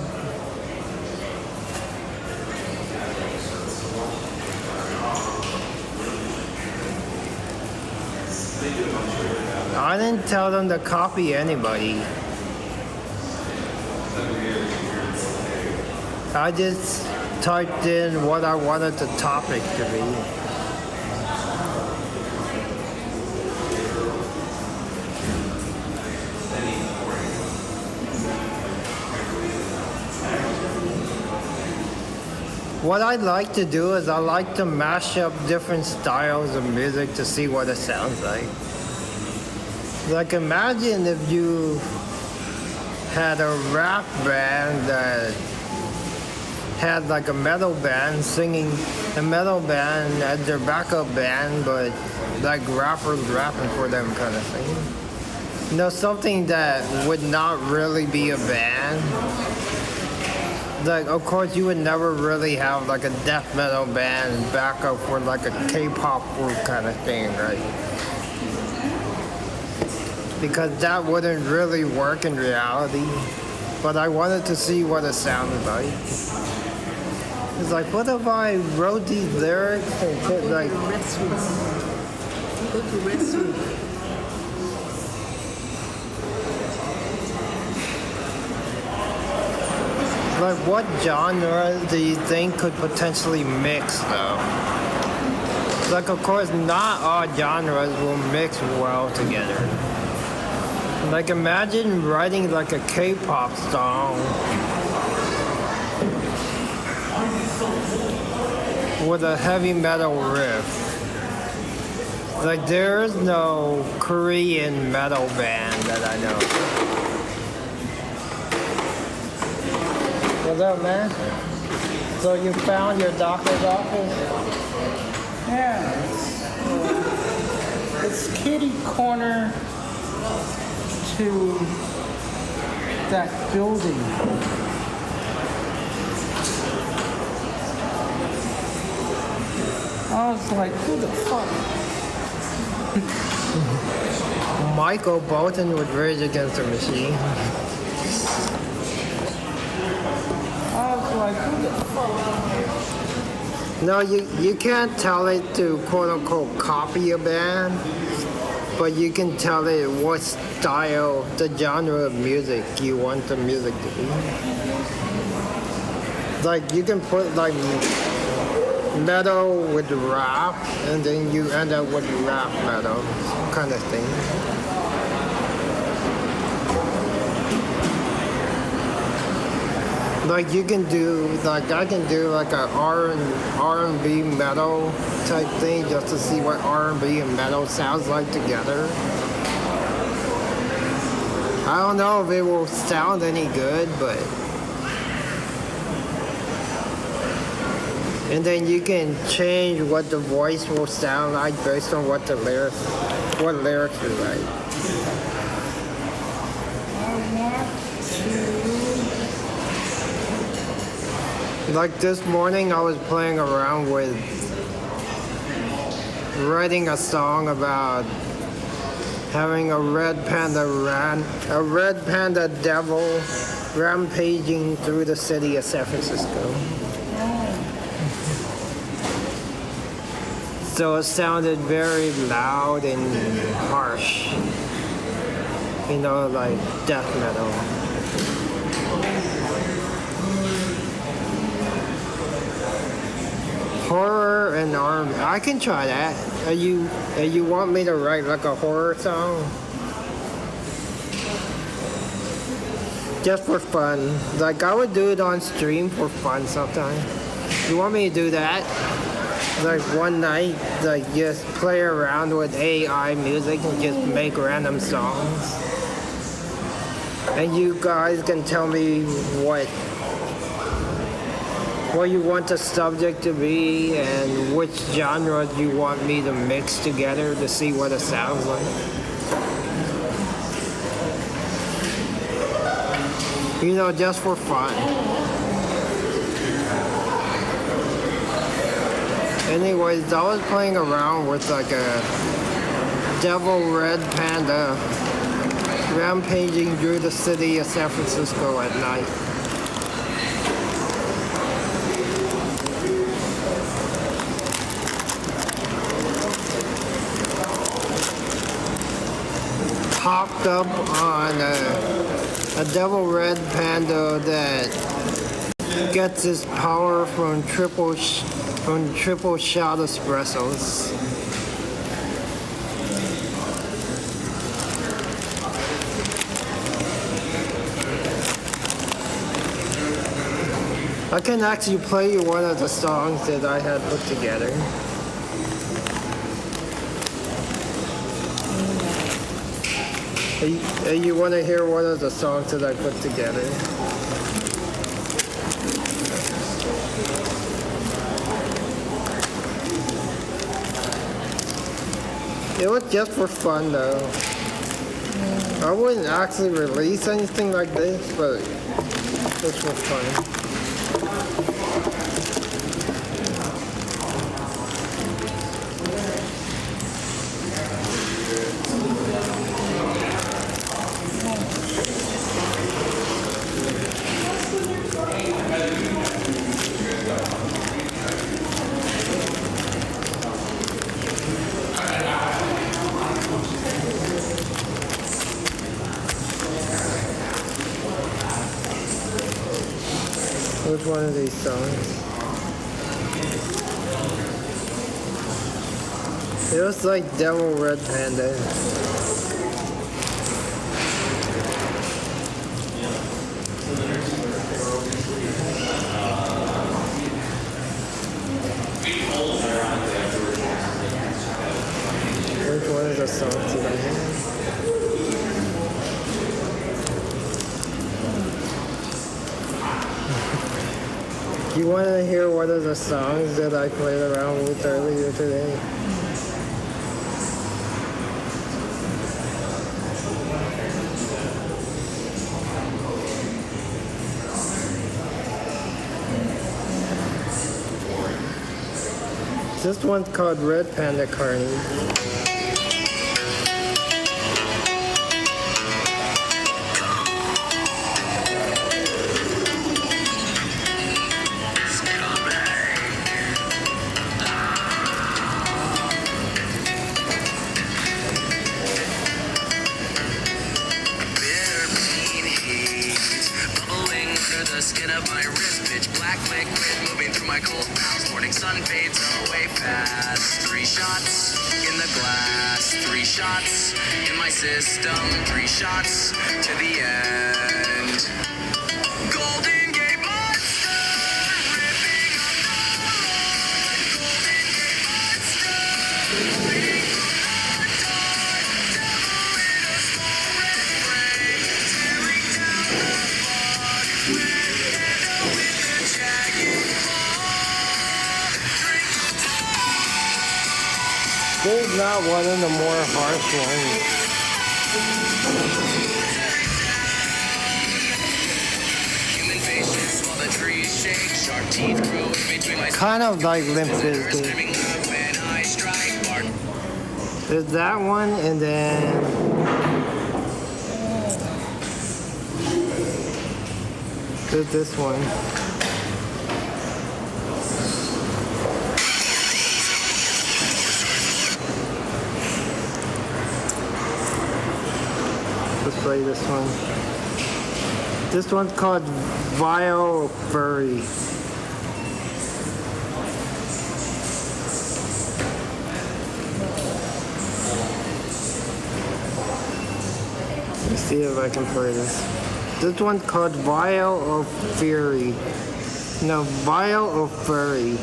I didn't tell them to copy anybody. I just typed in what I wanted the topic to be. What I like to do is I like to mash up different styles of music to see what it sounds like. Like imagine if you had a rap band that had like a metal band singing, a metal band as their backup band, but like rappers rapping for them kind of thing. You know, something that would not really be a band. Like, of course, you would never really have like a death metal band backup for like a K-pop group kind of thing, right? Because that wouldn't really work in reality. But I wanted to see what it sounded like. It's like, what if I wrote these lyrics and put like... Like, what genre do you think could potentially mix, though? Like, of course, not all genres will mix well together. Like, imagine writing like a K-pop song with a heavy metal riff. Like, there is no Korean metal band that I know. What's up, man? So you found your doctor's office? Yeah, it's kitty corner to that building. I was like, who the fuck? Michael Bolton with Rage Against the Machine. I was like, who the fuck? No, you can't tell it to quote unquote copy a band, but you can tell it what style, the genre of music you want the music to be. Like you can put like metal with rap, and then you end up with rap metal kind of thing. Like you can do, like I can do like a R&B metal type thing just to see what R&B and metal sounds like together. I don't know if it will sound any good, but... And then you can change what the voice will sound like based on what lyrics you write. Like this morning, I was playing around with writing a song about having a red panda devil rampaging through the city of San Francisco. So it sounded very loud and harsh, you know, like death metal. Horror and arm. I can try that. You want me to write like a horror song? Just for fun. Like I would do it on stream for fun sometime. You want me to do that? Like one night, like just play around with AI music and just make random songs. And you guys can tell me what you want the subject to be and which genres you want me to mix together to see what it sounds like. You know, just for fun. Anyways, I was playing around with like a devil red panda rampaging through the city of San Francisco at night. Hopped up on a devil red panda that gets its power from triple shot espressos. I can actually play you one of the songs that I had put together. You want to hear one of the songs that I put together? It was just for fun though. I wouldn't actually release anything like this, but just for fun. Which one of these songs? It was like Devil Red Panda. Which one of the songs did I have? You want to hear one of the songs that I played around with earlier today? This one's called Red Panda Carnage. Skin of my wrist, pitch black liquid moving through my cold mouth. Morning sun fades away fast. 3 shots in the glass, 3 shots in my system, 3 shots to the end. Golden Gate Bar! not one of the more harsh ones. Kind of like Limp Bizkit. There's that one, and then there's this one. Let's play this one. This one's called Vile Furry. Let's see if I can play this. This one's called Vile or Fury. No, Vile or Furry.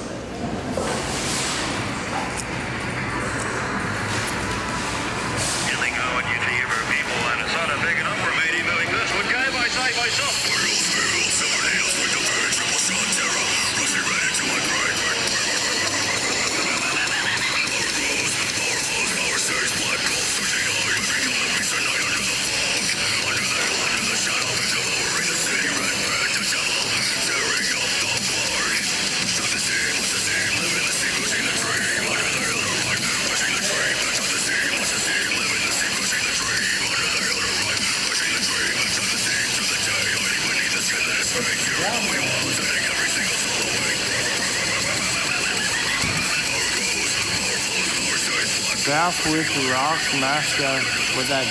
Ralph with Rock Master with that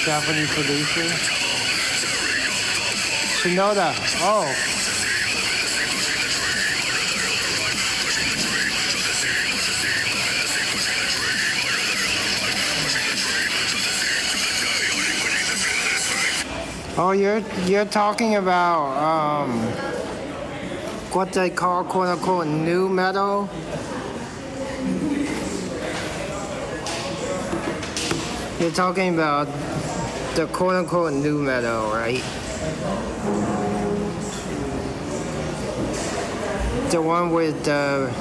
Japanese producer. Shinoda. Oh. Oh, you're talking about what they call quote unquote new metal. You're talking about the quote-unquote new metal, right? The one with the...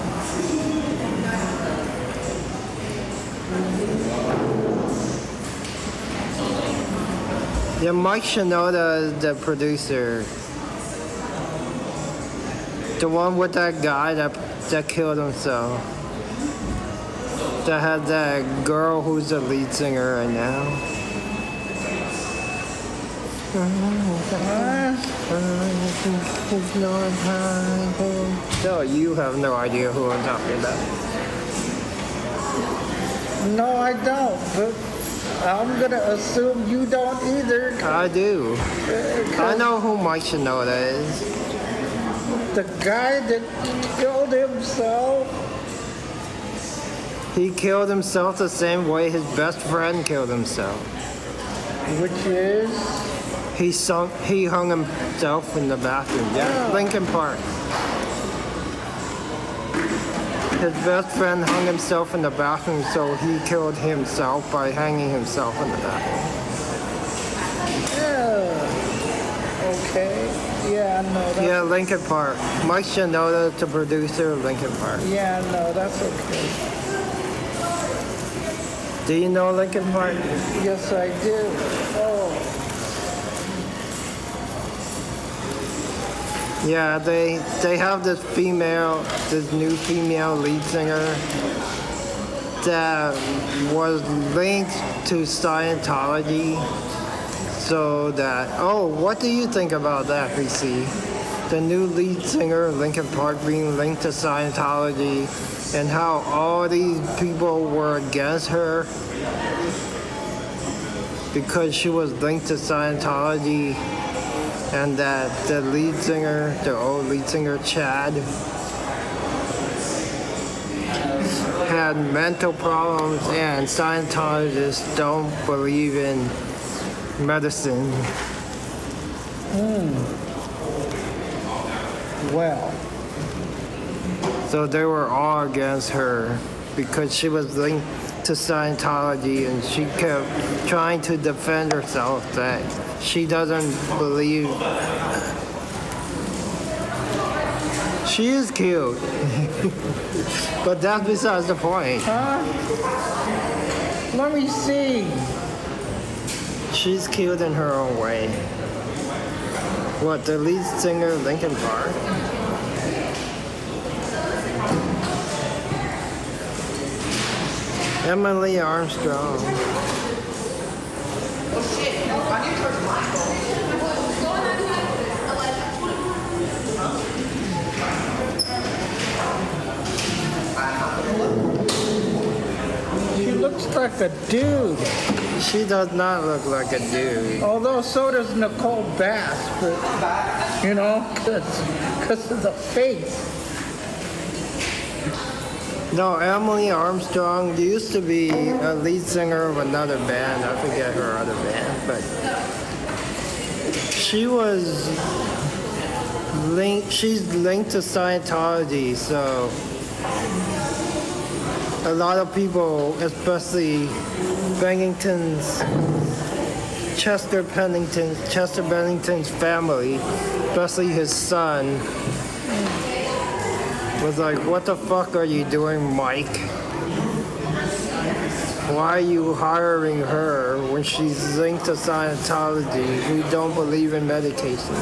Yeah, Mike Shinoda is the producer. The one with that guy that killed himself. That had that girl who's the lead singer right now. No, you have no idea who I'm talking about. No, I don't, but I'm gonna assume you don't either. I do. I know who Mike Shinoda is. The guy that killed himself. He killed himself the same way his best friend killed himself. Which is? He hung himself in the bathroom. Yeah, Lincoln Park. His best friend hung himself in the bathroom, so he killed himself by hanging himself in the bathroom. Yeah. Okay. Yeah, I know that. Yeah, Lincoln Park. Mike Shinoda, the producer of Lincoln Park. Yeah, no, that's okay. Do you know Lincoln Park? Yes, I do. Oh. Yeah, they have this new female lead singer that was linked to Scientology. So what do you think about that, PC? The new lead singer of Linkin Park being linked to Scientology and how all these people were against her because she was linked to Scientology, and that the lead singer, the old lead singer Chad, had mental problems, and Scientologists don't believe in medicine. Well. So they were all against her because she was linked to Scientology, and she kept trying to defend herself that she doesn't believe She is cute. But that's besides the point. Huh? Let me see. She's cute in her own way. What, the lead singer of Linkin Park? Emily Armstrong. She looks like a dude. She does not look like a dude. Although so does Nicole Bass, but, you know, because of the face. No, Emily Armstrong used to be a lead singer of another band. I forget her other band, but she was linked. She's linked to Scientology, so a lot of people, especially Chester Bennington's family, especially his son, was like, what the fuck are you doing, Mike? Why are you hiring her when she's linked to Scientology who don't believe in medication?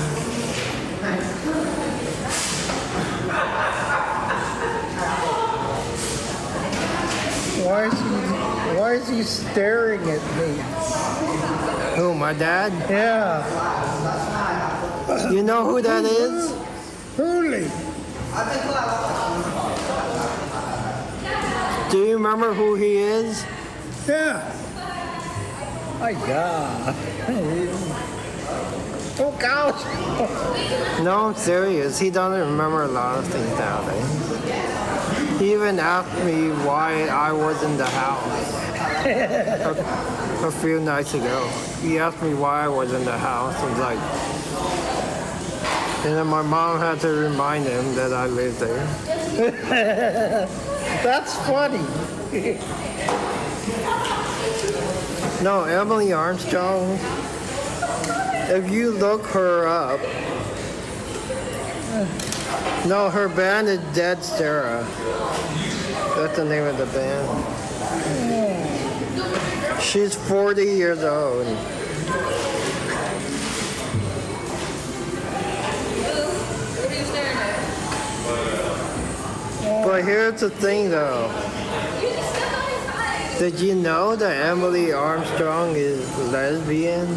Why is he staring at me? Who, my dad? Yeah. You know who that is? Hoolie. Do you remember who he is? Yeah. My God. Oh, gosh. No, I'm serious. He doesn't remember a lot of things nowadays. He even asked me why I was in the house a few nights ago. He asked me why I was in the house. I was like, and then my mom had to remind him that I lived there. That's funny. No, Emily Armstrong, if you look her up, no, her band is Dead Sarah. That's the name of the band. She's 40 years old. But here's the thing though. Did you know that Emily Armstrong is lesbian?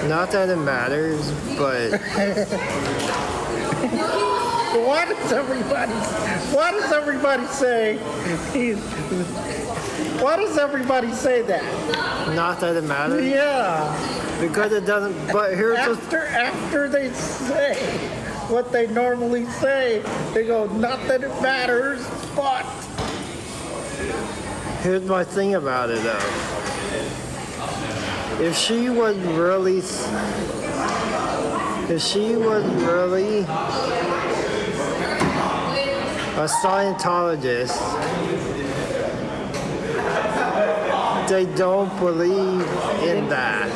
Not that it matters, but Why does everybody say why does everybody say that? not that it matters. Yeah. Because it doesn't, but here's After they say what they normally say, they go, not that it matters, but. here's my thing about it though. If she was really a Scientologist, they don't believe in that.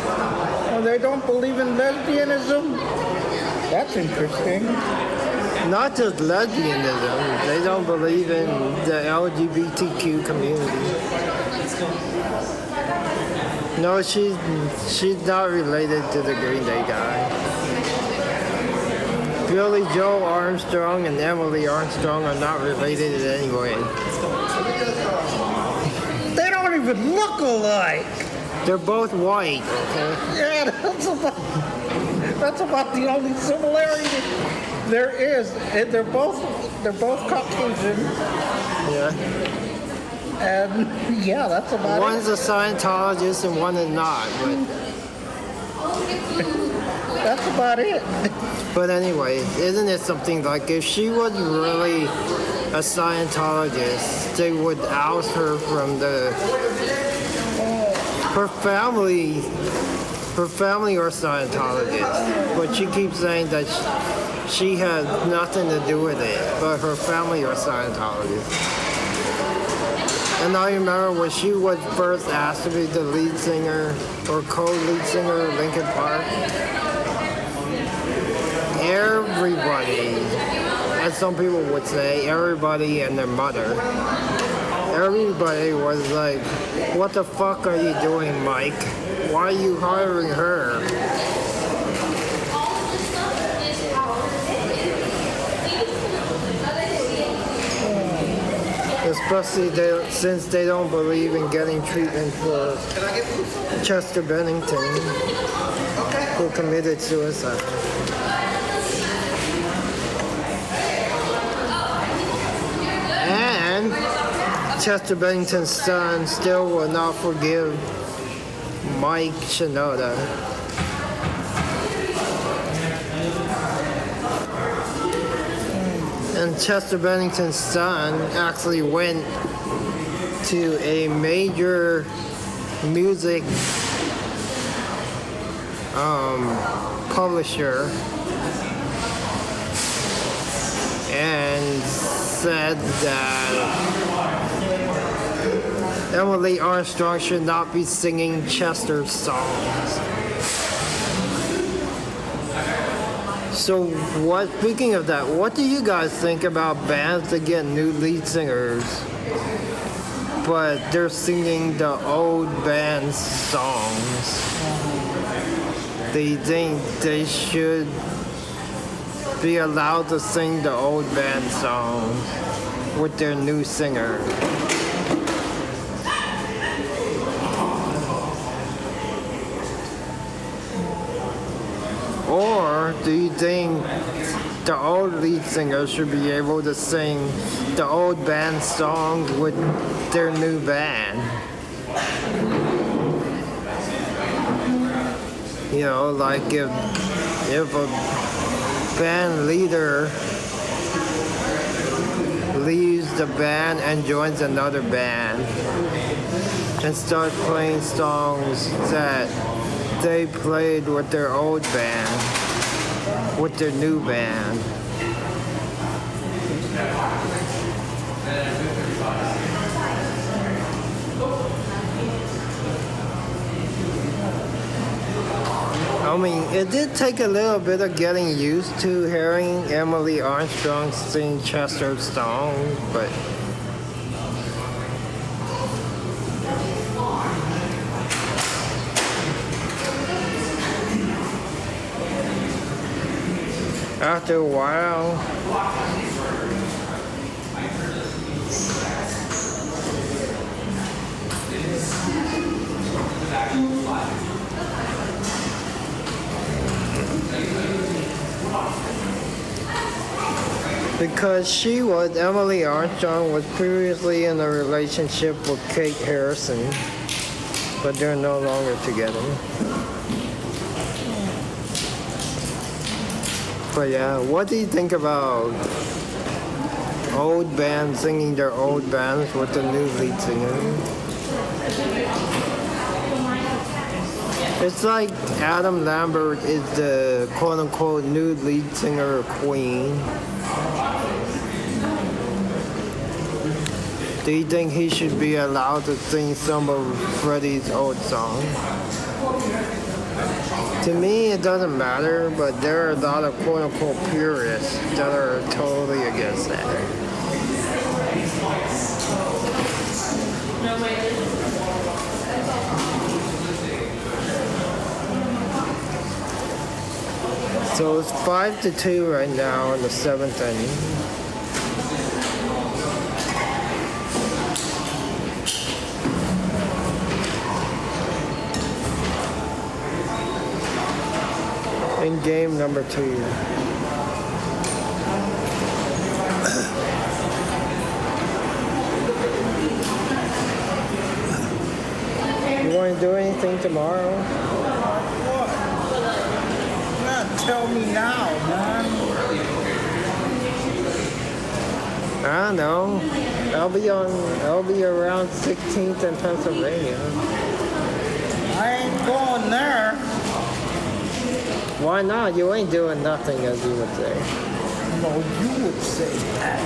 Oh, they don't believe in lesbianism? That's interesting. Not just lesbianism, they don't believe in the LGBTQ community. No, she's not related to the Green Day guy. Billy Joe Armstrong and Emily Armstrong are not related in any way. They don't even look alike. They're both white, okay? Yeah, that's about the only similarity there is. And they're both Caucasian. Yeah. And yeah, that's about One's a Scientologist and one is not, but that's about it. But anyway, isn't it something like if she was really a Scientologist, they would oust her from her family are Scientologists, but she keeps saying that she has nothing to do with it, but her family are Scientologists. And I remember when she was first asked to be the lead singer or co-lead singer of Linkin Park, everybody, as some people would say, everybody and their mother. Everybody was like, what the fuck are you doing, Mike? Why are you hiring her? Especially since they don't believe in getting treatment for Chester Bennington, who committed suicide. And Chester Bennington's son still will not forgive Mike Shinoda. And Chester Bennington's son actually went to a major music publisher and said that Emily Armstrong should not be singing Chester's songs. So speaking of that, what do you guys think about bands that get new lead singers, but they're singing the old band's songs? Do you think they should be allowed to sing the old band songs with their new singer? Or do you think the old lead singer should be able to sing the old band songs with their new band? You know, like if a band leader leaves the band and joins another band and starts playing songs that they played with their old band, with their new band. I mean, it did take a little bit of getting used to hearing Emily Armstrong sing Chester's songs, but after a while, because Emily Armstrong was previously in a relationship with Kate Harrison, but they're no longer together. But yeah, what do you think about old bands singing their old bands with the new lead singer? It's like Adam Lambert is the quote-unquote new lead singer of Queen. Do you think he should be allowed to sing some of Freddie's old songs? To me, it doesn't matter, but there are a lot of quote-unquote purists that are totally against that. So it's 5-2 right now in the 7th inning. In game number 2. You want to do anything tomorrow? What? Not tell me now, man. I don't know. I'll be around 16th in Pennsylvania. I ain't going there. Why not? You ain't doing nothing, as you would say. No, you would say that.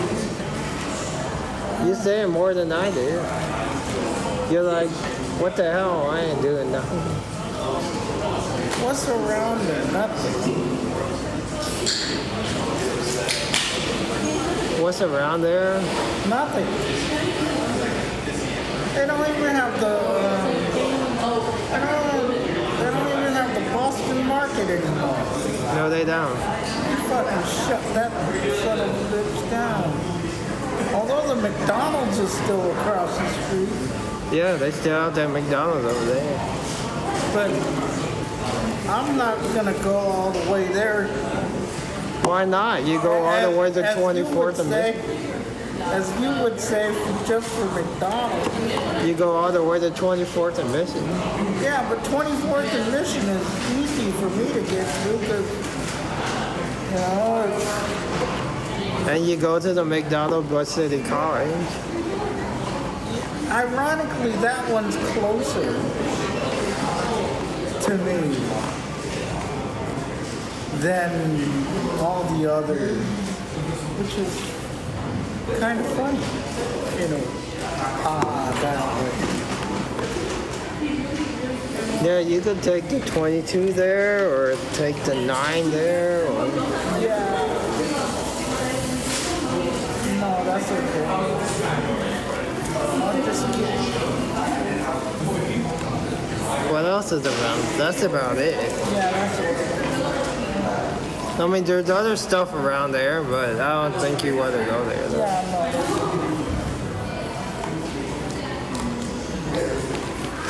You say it more than I do. You're like, what the hell? I ain't doing nothing. What's around there? Nothing. What's around there? Nothing. They don't even have the. They don't even have the Boston Market anymore. No, they don't. Fucking shut that son of a bitch down. Although the McDonald's is still across the street. Yeah, they still have that McDonald's over there. But I'm not gonna go all the way there. Why not? You go all the way to 24th and Mission. As you would say, just for McDonald's. You go all the way to 24th and Mission. Yeah, but 24th and Mission is easy for me to get to because, you know, And you go to the McDonald's by City College. ironically, that one's closer to me than all the others, which is kind of funny, you know, that way. Yeah, you could take the 22 there, or take the 9 there, or... Yeah. No, that's okay. I'll just get... What else is around? That's about it. Yeah, that's okay. I mean, there's other stuff around there, but I don't think you want to go there. Though. Yeah, no.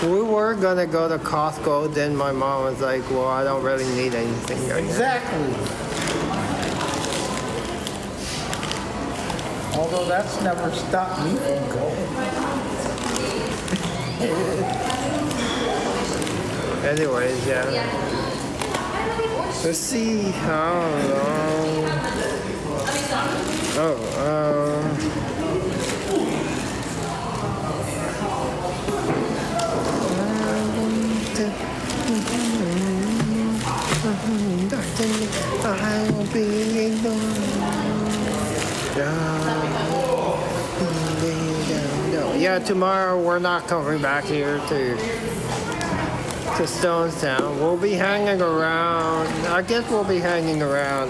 We were gonna go to Costco, then my mom was like, well, I don't really need anything right now. Exactly. Although that's never stopped me from going. Anyways, yeah. Let's see how long. I'll be yeah, tomorrow we're not coming back here to Stonestown. We'll be hanging around. I guess we'll be hanging around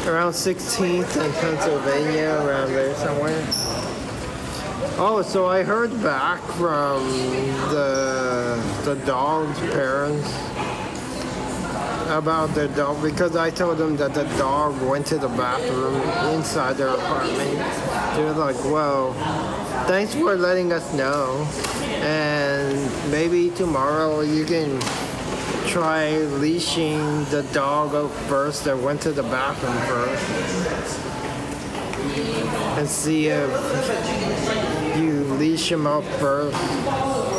16th and Pennsylvania, around there somewhere. Oh, so I heard back from the dog's parents about their dog, because I told them that the dog went to the bathroom inside their apartment. They were like, well, thanks for letting us know, and maybe tomorrow you can try leashing the dog up first that went to the bathroom first, and see if you leash him up first,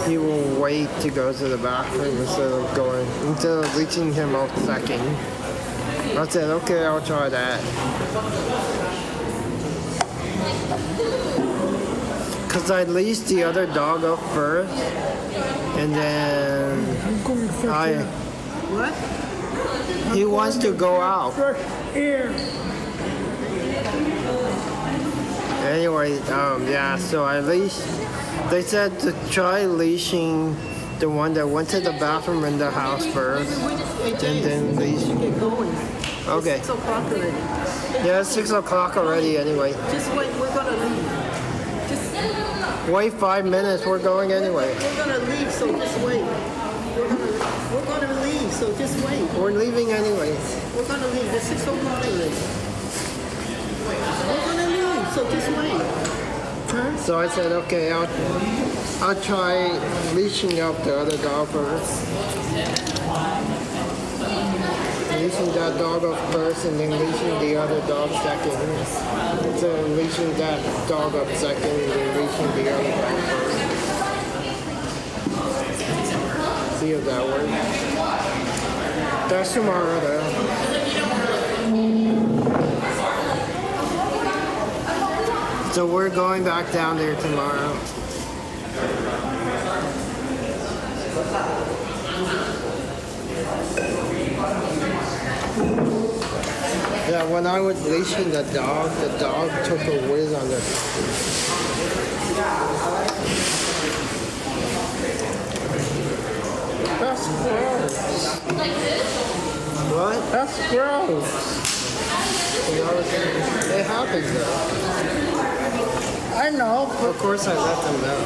he will wait to go to the bathroom instead of leashing him up second. I said, okay, I'll try that. Because I leashed the other dog up first, and then he wants to go out. Anyway, yeah, so I leashed. They said to try leashing the one that went to the bathroom in the house first, and then leash. Okay. 6 o'clock already. Yeah, it's 6 o'clock already anyway. Just wait, we're gonna leave. Wait 5 minutes, we're going anyway. We're gonna leave, so just wait. We're gonna leave, so just wait. We're leaving anyway. We're gonna leave. It's 6 o'clock already. We're gonna leave, so just wait. So I said, okay, I'll try leashing up the other dog first. Leashing that dog up first, and then leashing the other dog second. So leashing that dog up second, and then leashing the other dog first. See if that works. That's tomorrow though. So we're going back down there tomorrow. Yeah, when I was leashing the dog took a whiz on the... That's That's gross. What? That's gross. You know, it happens though. I know. Of course I let them know.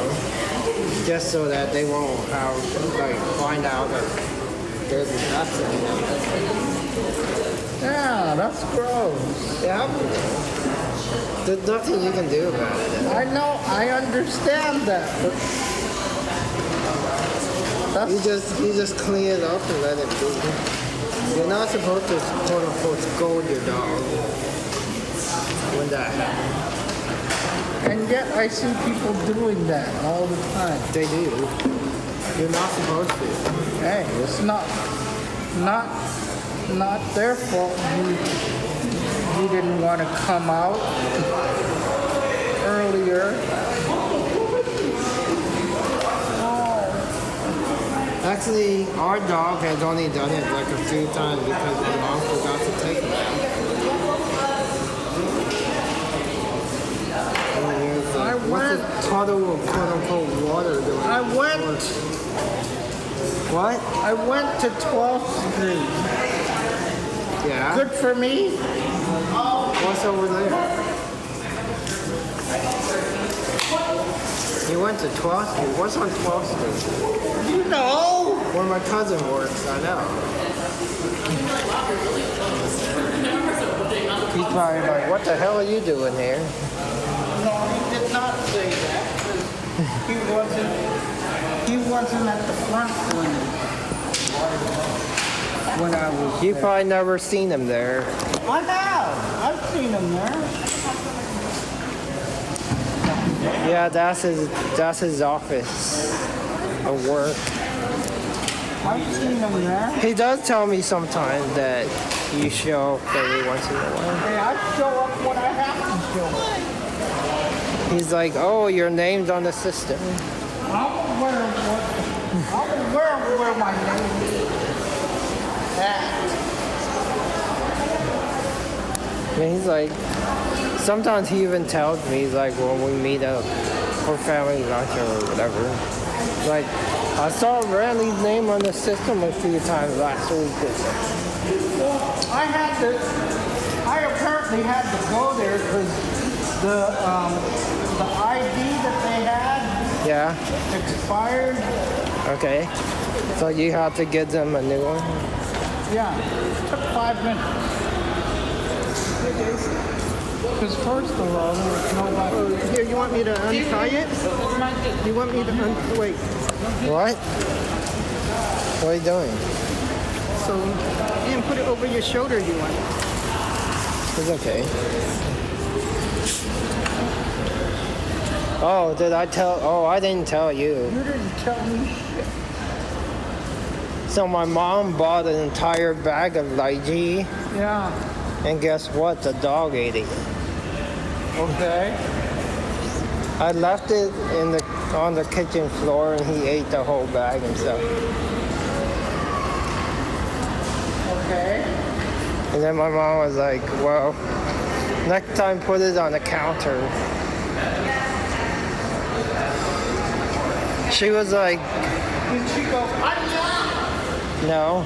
Just so that they won't find out that there's an accident. Yeah, that's gross. It happens. There's nothing you can do about it. I know, I understand that, but you just clean it up and let it be. You're not supposed to quote unquote scold your dog when that happens. And yet I see people doing that all the time. They do. You're not supposed to. Hey, it's not their fault you didn't want to come out earlier. Actually, our dog has only done it like a few times because my mom forgot to take him out. I went. What's a puddle of quote-unquote water doing? I went. What? I went to 12th Street. Yeah. Good for me. What's over there? You went to 12th Street? What's on 12th Street? You know! Where my cousin works, I know. He's probably like, what the hell are you doing here? No, he did not say that. He wasn't at the front when I was. You probably never seen him there. I have. I've seen him there. Yeah, that's his office of work. I've seen him there. He does tell me sometimes that you show up every once in a while. Hey, I show up when I have to show up. He's like, oh, your name's on the system. I'm aware of where my name is at. And he's like, sometimes he even tells me, he's like, when we meet up for family lunch or whatever, like, I saw Randy's name on the system a few times last week. Well, I apparently had to go there because the ID that they had expired. Okay. So you had to give them a new one? Yeah. It took 5 minutes. Because first of all, there was nobody. Oh, here, you want me to untie it? You want me to wait. What? What are you doing? So, you can put it over your shoulder, you want? It's okay. Oh, did I tell? Oh, I didn't tell you. You didn't tell me shit. So my mom bought an entire bag of lychee. Yeah. And guess what? The dog ate it. Okay. I left it on the kitchen floor and he ate the whole bag himself. Okay. And then my mom was like, well, next time put it on the counter. She was like, did she go, no.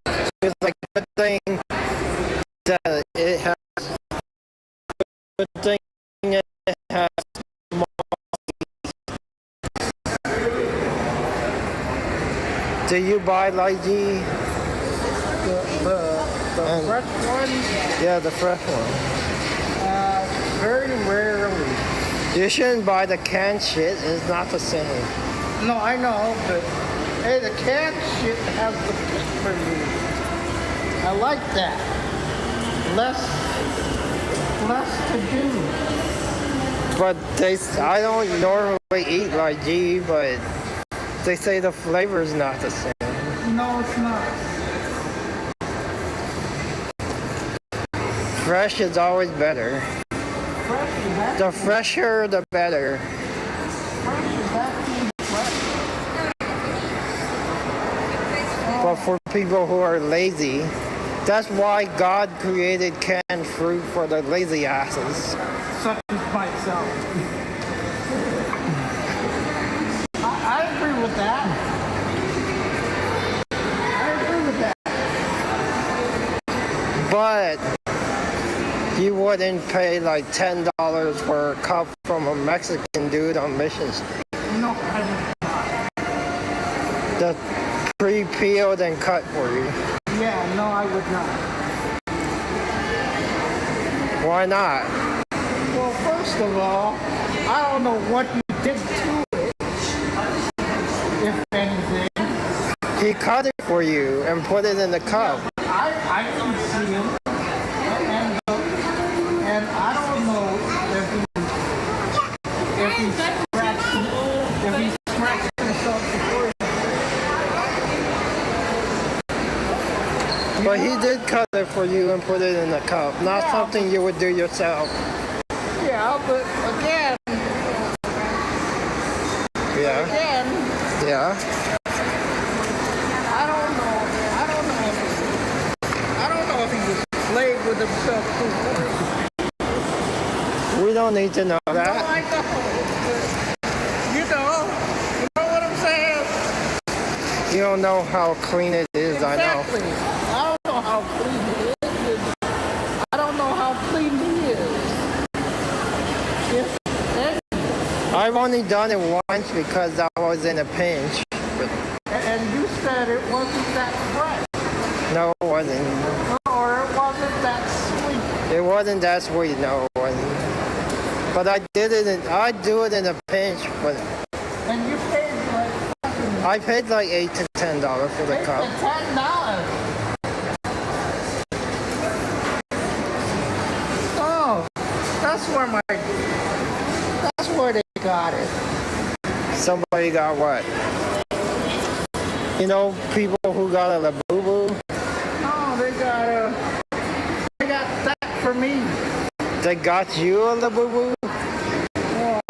She was like, good thing that it has, good thing it has do you buy lychee? The fresh one? Yeah, the fresh one. Very rarely. You shouldn't buy the canned shit. It's not the same. No, I know, but hey, the canned shit has the for me. I like that. Less to do. But I don't normally eat lychee, but they say the flavor is not the same. No, it's not. Fresh is always better. The fresher, the better. But for people who are lazy, that's why God created canned fruit for the lazy asses. Such as myself. I agree with But you wouldn't pay like $10 for a cup from a Mexican dude on Mission Street. No, I That's pre-peeled and cut for you. would. Yeah, no, I would not. Why not? Well, first of all, I don't know what you did to it, if anything. He cut it for you and put it in the cup. I didn't see him, and I don't know if he scratched himself before. But he did cut it for you and put it in the cup. Not something you would do yourself. Yeah, but again, Yeah. Yeah. I don't know if he was playing with himself too much. We don't need to know No, that. I know. You know what I'm saying? You don't know how clean it is, Exactly. I know. I don't know how clean he is. I don't know how clean he is. If any. I've only done it once because I was in a pinch. And you said it wasn't that fresh, No, it wasn't. or it wasn't that sweet. It wasn't that sweet, no, it wasn't. But I did it I do it in a pinch, but And you paid like fucking I paid like $8 to $10 for the cup. $10. Oh, that's where they got it. Somebody got what? You know, people who got a Labubu, No, they got that for me. they got you a Labubu? Well,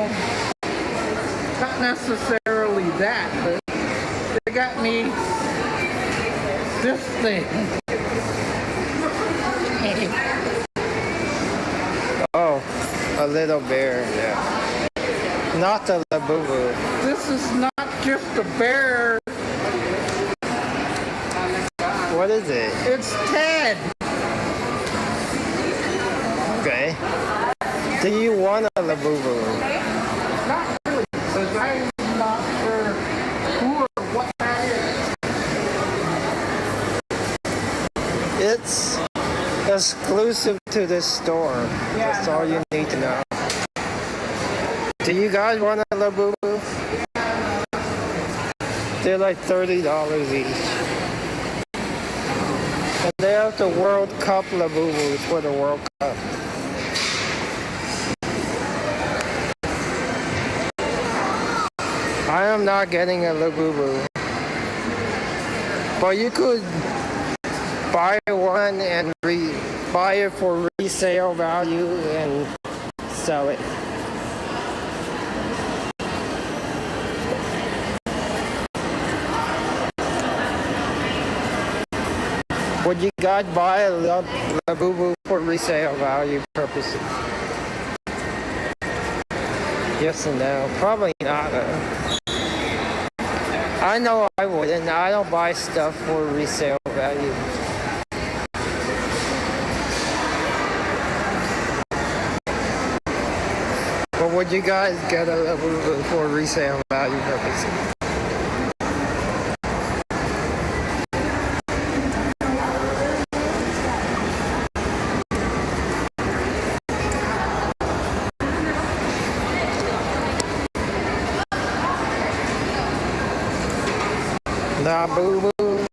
not necessarily that, but they got me this thing. Oh, a little bear, yeah. Not the Labubu. This is not just a bear. What is it? It's Ted. Okay. Do you want a Labubu? Not really, because I'm not sure who or what that is. It's exclusive to this store. That's all you need to know. Do you guys want a Labubu? They're like $30 each. And they have the World Cup Labubus for the World Cup. I am not getting a Labubu. But you could buy one and buy it for resale value and sell it. Would you guys buy a Labubu for resale value purposes? Yes and no. Probably not. I know I wouldn't. I don't buy stuff for resale value. But would you guys get a Labubu for resale value purposes? Nah, boo boo.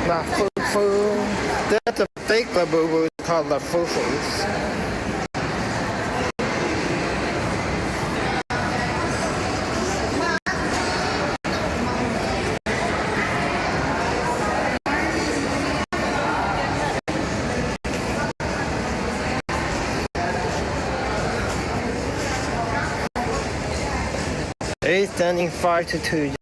Nah, foo foo. That's a fake Labubu called La Foo Foos. Eighth inning, 5-2.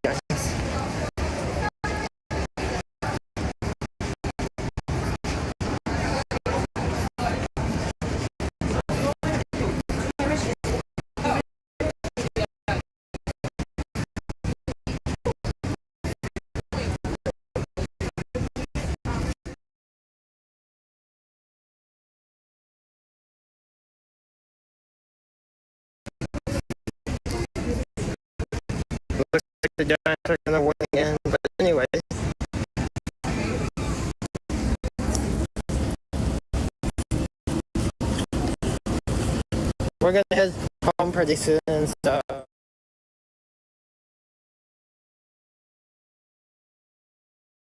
the Giants are gonna win again. But anyway. We're gonna head home pretty soon, so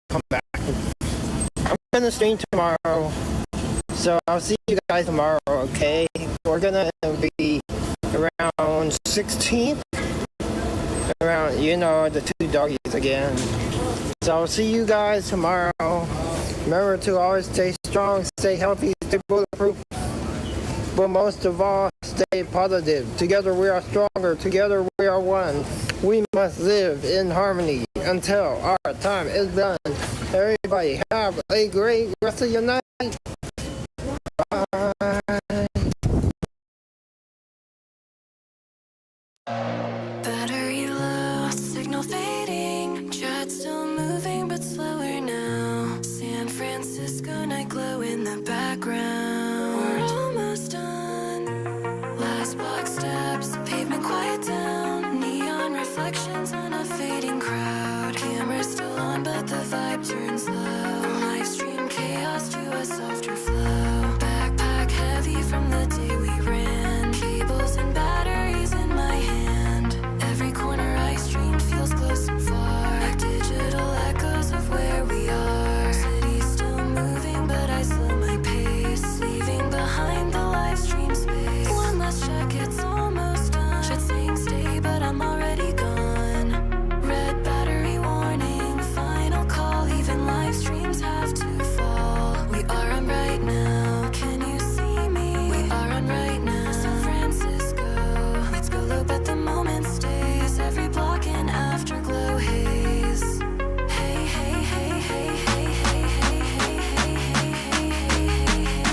come back. I'm gonna stream tomorrow, so I'll see you guys tomorrow, okay? We're gonna be around 16th, around, you know, the two doggies again. So I'll see you guys tomorrow. Remember to always stay strong, stay healthy, stay bulletproof. But most of all, stay positive. Together we are stronger. Together we are one. We must live in harmony until our time is done. Everybody have a great rest of your night. Bye. Battery low, signal fading. Jet still moving but slower now. San Francisco night glow in the background. We're almost done. Last block steps, pavement quiet down. Neon reflections on a fading crowd. Camera's still on but the vibe turns low. From live stream chaos to a softer flow. Backpack heavy from the day we ran. Cables and batteries in my hand. Every corner I stream feels close and far. Like digital echoes of where we are. City's still moving but I slow my pace. Leaving behind the live stream space. One last check, it's almost done. Shit saying stay but I'm already gone. Red battery warning, final call. Even live streams have to fall. We are on right now, can you see me? We are on right now, San Francisco. Let's go low but the moment stays. Every block an afterglow haze. Hey, hey, hey, hey, hey, hey, hey, hey, hey, hey, hey,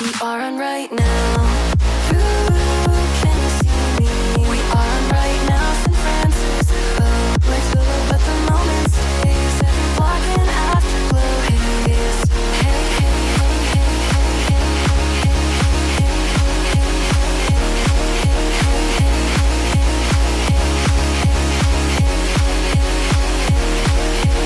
we are on right now. Ooh, can you see me? We are on right now, San Francisco. Let's go low but the moment stays. Every block an afterglow haze. Hey, hey, hey, hey, hey, hey,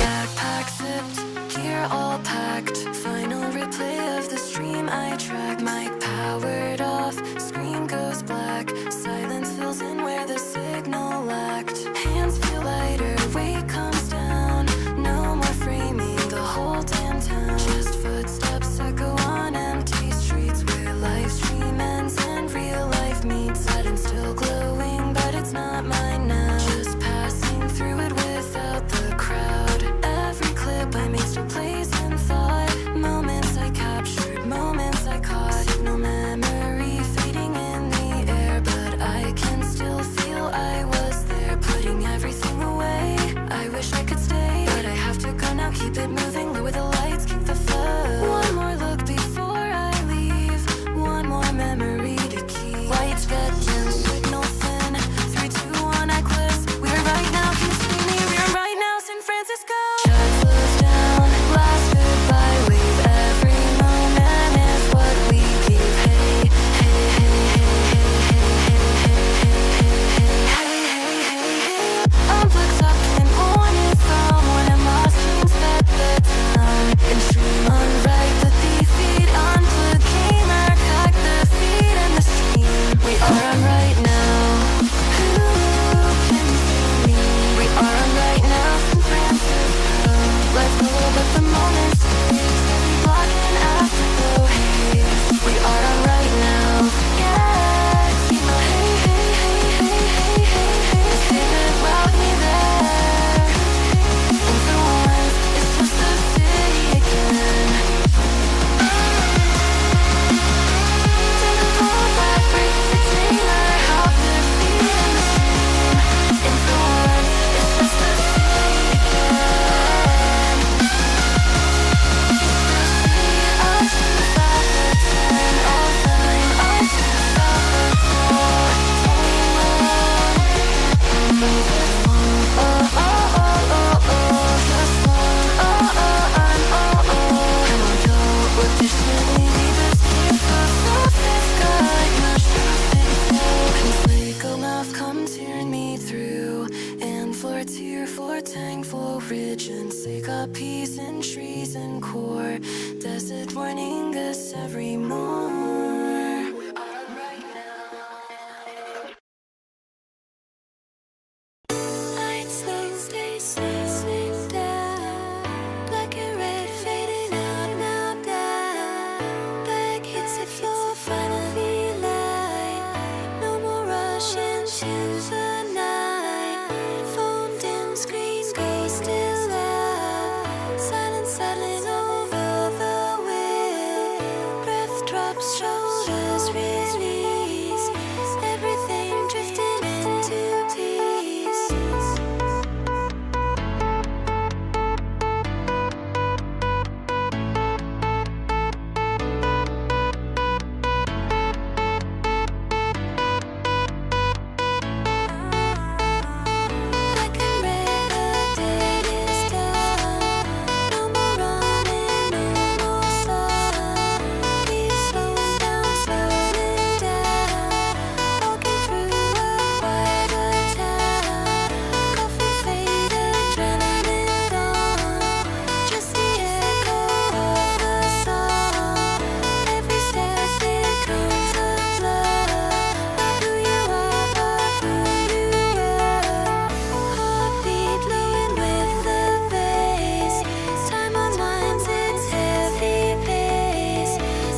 backpack zipped, gear all packed. Final replay of the stream I tracked. Mic powered off, screen goes black. Silence fills in where the signal lacked. Hands feel lighter, weight comes down. No more framing the whole damn town. Just footsteps echo on empty streets where live stream ends and real life meets. Sudden still glowing, but it's not mine now. Just passing through it without the crowd. Every clip I made still plays in thought. Moments I captured, moments I caught. Signal memory fading in the air. shoulders release, everything drifting into peace. Black and red, the day is done. No more running, no more sun. We've slowed down, slowing down. Walking through a wider town. Coffee faded, adrenaline gone. Just the echo of the song. Every step becomes a blur. Not who you are, but who you were. Heartbeat flowing with the bass. Time unwinds its heavy pace.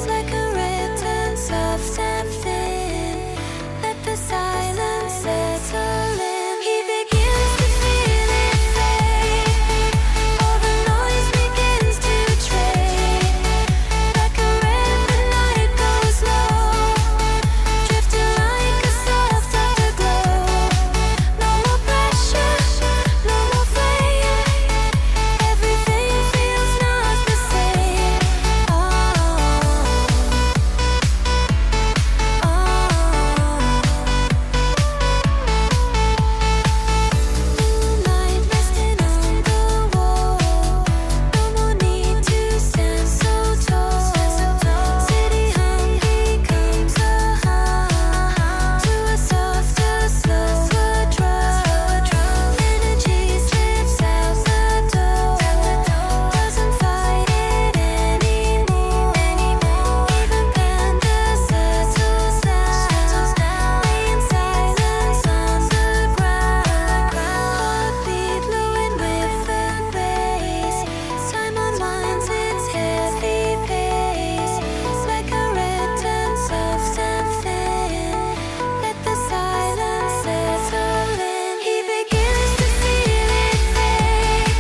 Like a red turn soft and thin. Let the silence settle in. He begins to feel it fade. All the noise begins to trade. Like a red, the night goes low. Drifting like a soft afterglow. No more pressure, no more flame. Everything feels not the same. Moonlight resting on the wall. No more need to stand so tall. City hum becomes a hum to a softer, slower drum. Energy slips out the door. Doesn't fight it anymore. Even panda settles down. Lay in silence on the ground. Heartbeat flowing with the bass. Time unwinds its heavy pace. Like a red turn soft and thin. Let the silence settle in. He begins to feel it fade.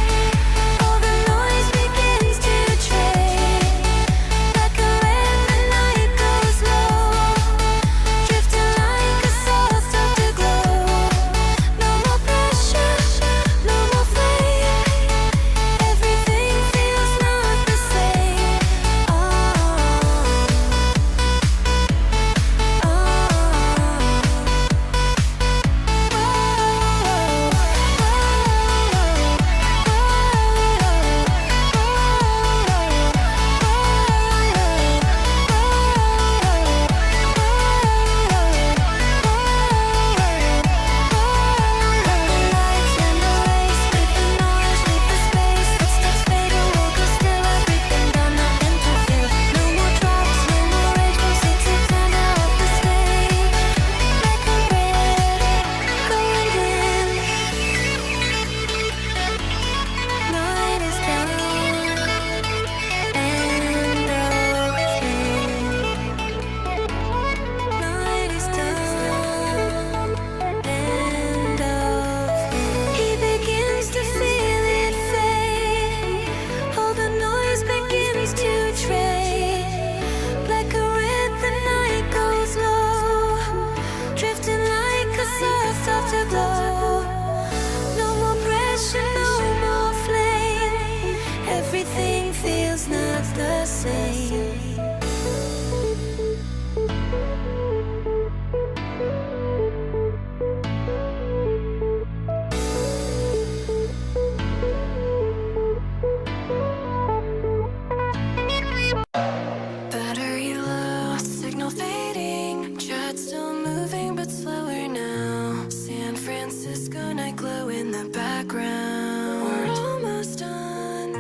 All the noise begins to trade. Like a red, the night goes low. Drifting like a soft afterglow. No more pressure, no more flame. Everything feels not the same. Lights in the race, with the noise, leave the space. Footsteps fade, and we'll go still. Everything done, not interfere. No more drops, no more rage. From 6 to 10 out of the stage. Like a red, going dim. Night is done, end of thing. Night is done, end of thing. He begins to feel it fade. All the noise begins to trade. Like a red, the night goes low. Drifting like a soft afterglow. No more pressure, no more flame. Everything feels not the same. Battery low, signal fading. Chat still moving but slower now. San Francisco night glow in the background. We're almost done.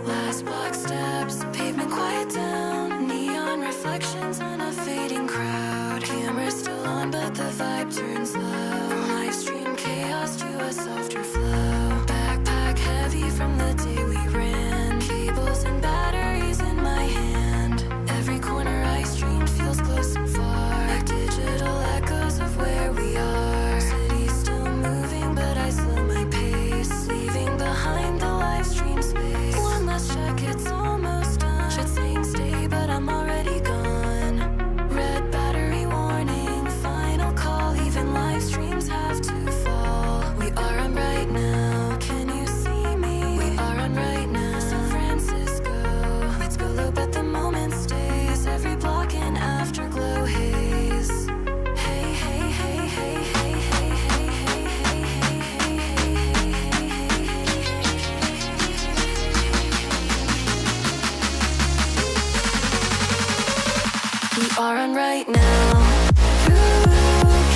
Last block steps, pavement quiet down. Neon reflections on a fading crowd. Camera's still on but the vibe turns low. From live stream chaos to a softer flow. Backpack heavy from the day we ran. Cables and batteries in my hand. Every corner I streamed feels close and far. Like digital echoes of where we are. City's still moving but I slow my pace. Leaving behind the live stream space. One last check, it's almost done. Shit saying stay but I'm already gone. We are on right now. Ooh,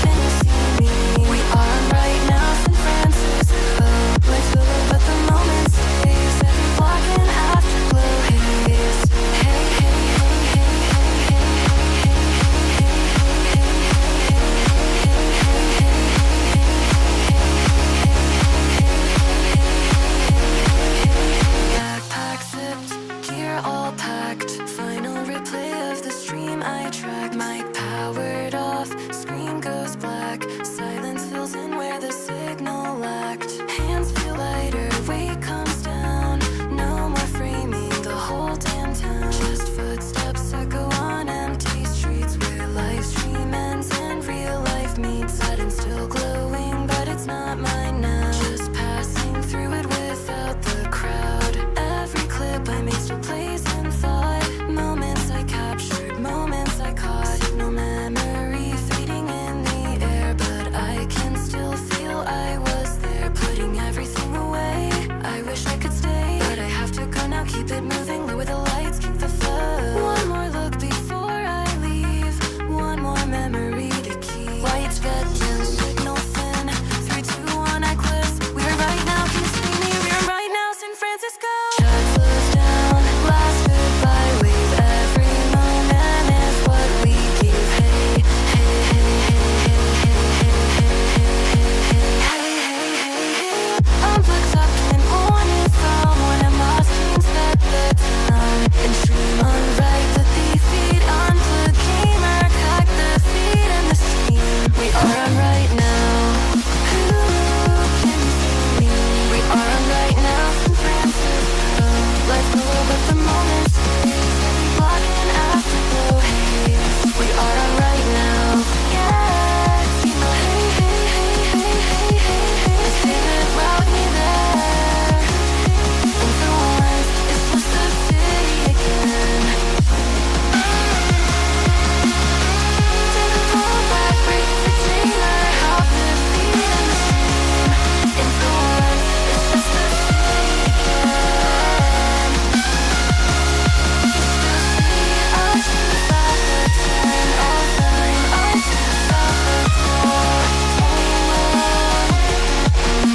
can you see me? We are on right now, San Francisco. Let's go, but the moment stays. Every block and afterglow haze. Hey, hey, hey, hey, hey, backpack zipped, gear all packed. Final replay of the stream I track. Mic powered off, screen goes black. Silence fills in where the signal lacked. Hands feel lighter, weight comes down. No more framing the whole damn town. Just footsteps echo on empty streets where live stream ends and real life meets. Sudden still glowing, but it's not mine now. Just passing through it without the crowd. Every clip I made still plays in thought. Moments I captured, moments I caught. Signal memory fading in the air, but I can still feel I was there. Putting everything away, I wish I could stay, but I have to go now. Keep it moving, lower the lights, keep the flow. One more look before I leave. One more memory to keep. Lights get dim, signal thin. 3, 2, 1, I gliss. We're right now, can you see me? We're right now, San Francisco. Shut slows down, last goodbye wave. Every moment is what we give. Hey, hey, hey, hey, hey, hey, hey, hey, hey. Unplugged up in morning from one of my streams that the town. And stream on right, the thief feed. Unplugged gamer, cock the feed and the stream. We are on right now. Ooh, can you see me? We are on right now, San Francisco. Let's go, but the moment stays. Every block and afterglow haze. We are on right now. Yeah, see my hey, hey, hey, hey, hey, hey, hey. The spirit brought me there. And for once, it's just a city again. Take a pull back, break the tailor, hop the feet and the stream. And for once, it's just a city again. Still see us without the turn. All time, us without the core.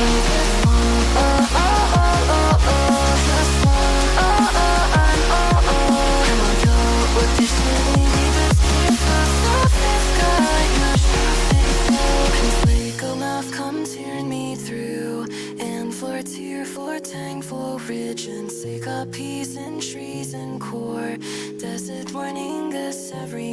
Just one, oh, oh, oh, oh, oh. Just one, oh, oh, oh, oh. Come on, go, we're patiently leave us here for surface good. No surface, and legal mouth come tearing me through. And floor tier, floor tank, full ridge and sick up peas and trees and core. Desert warning us every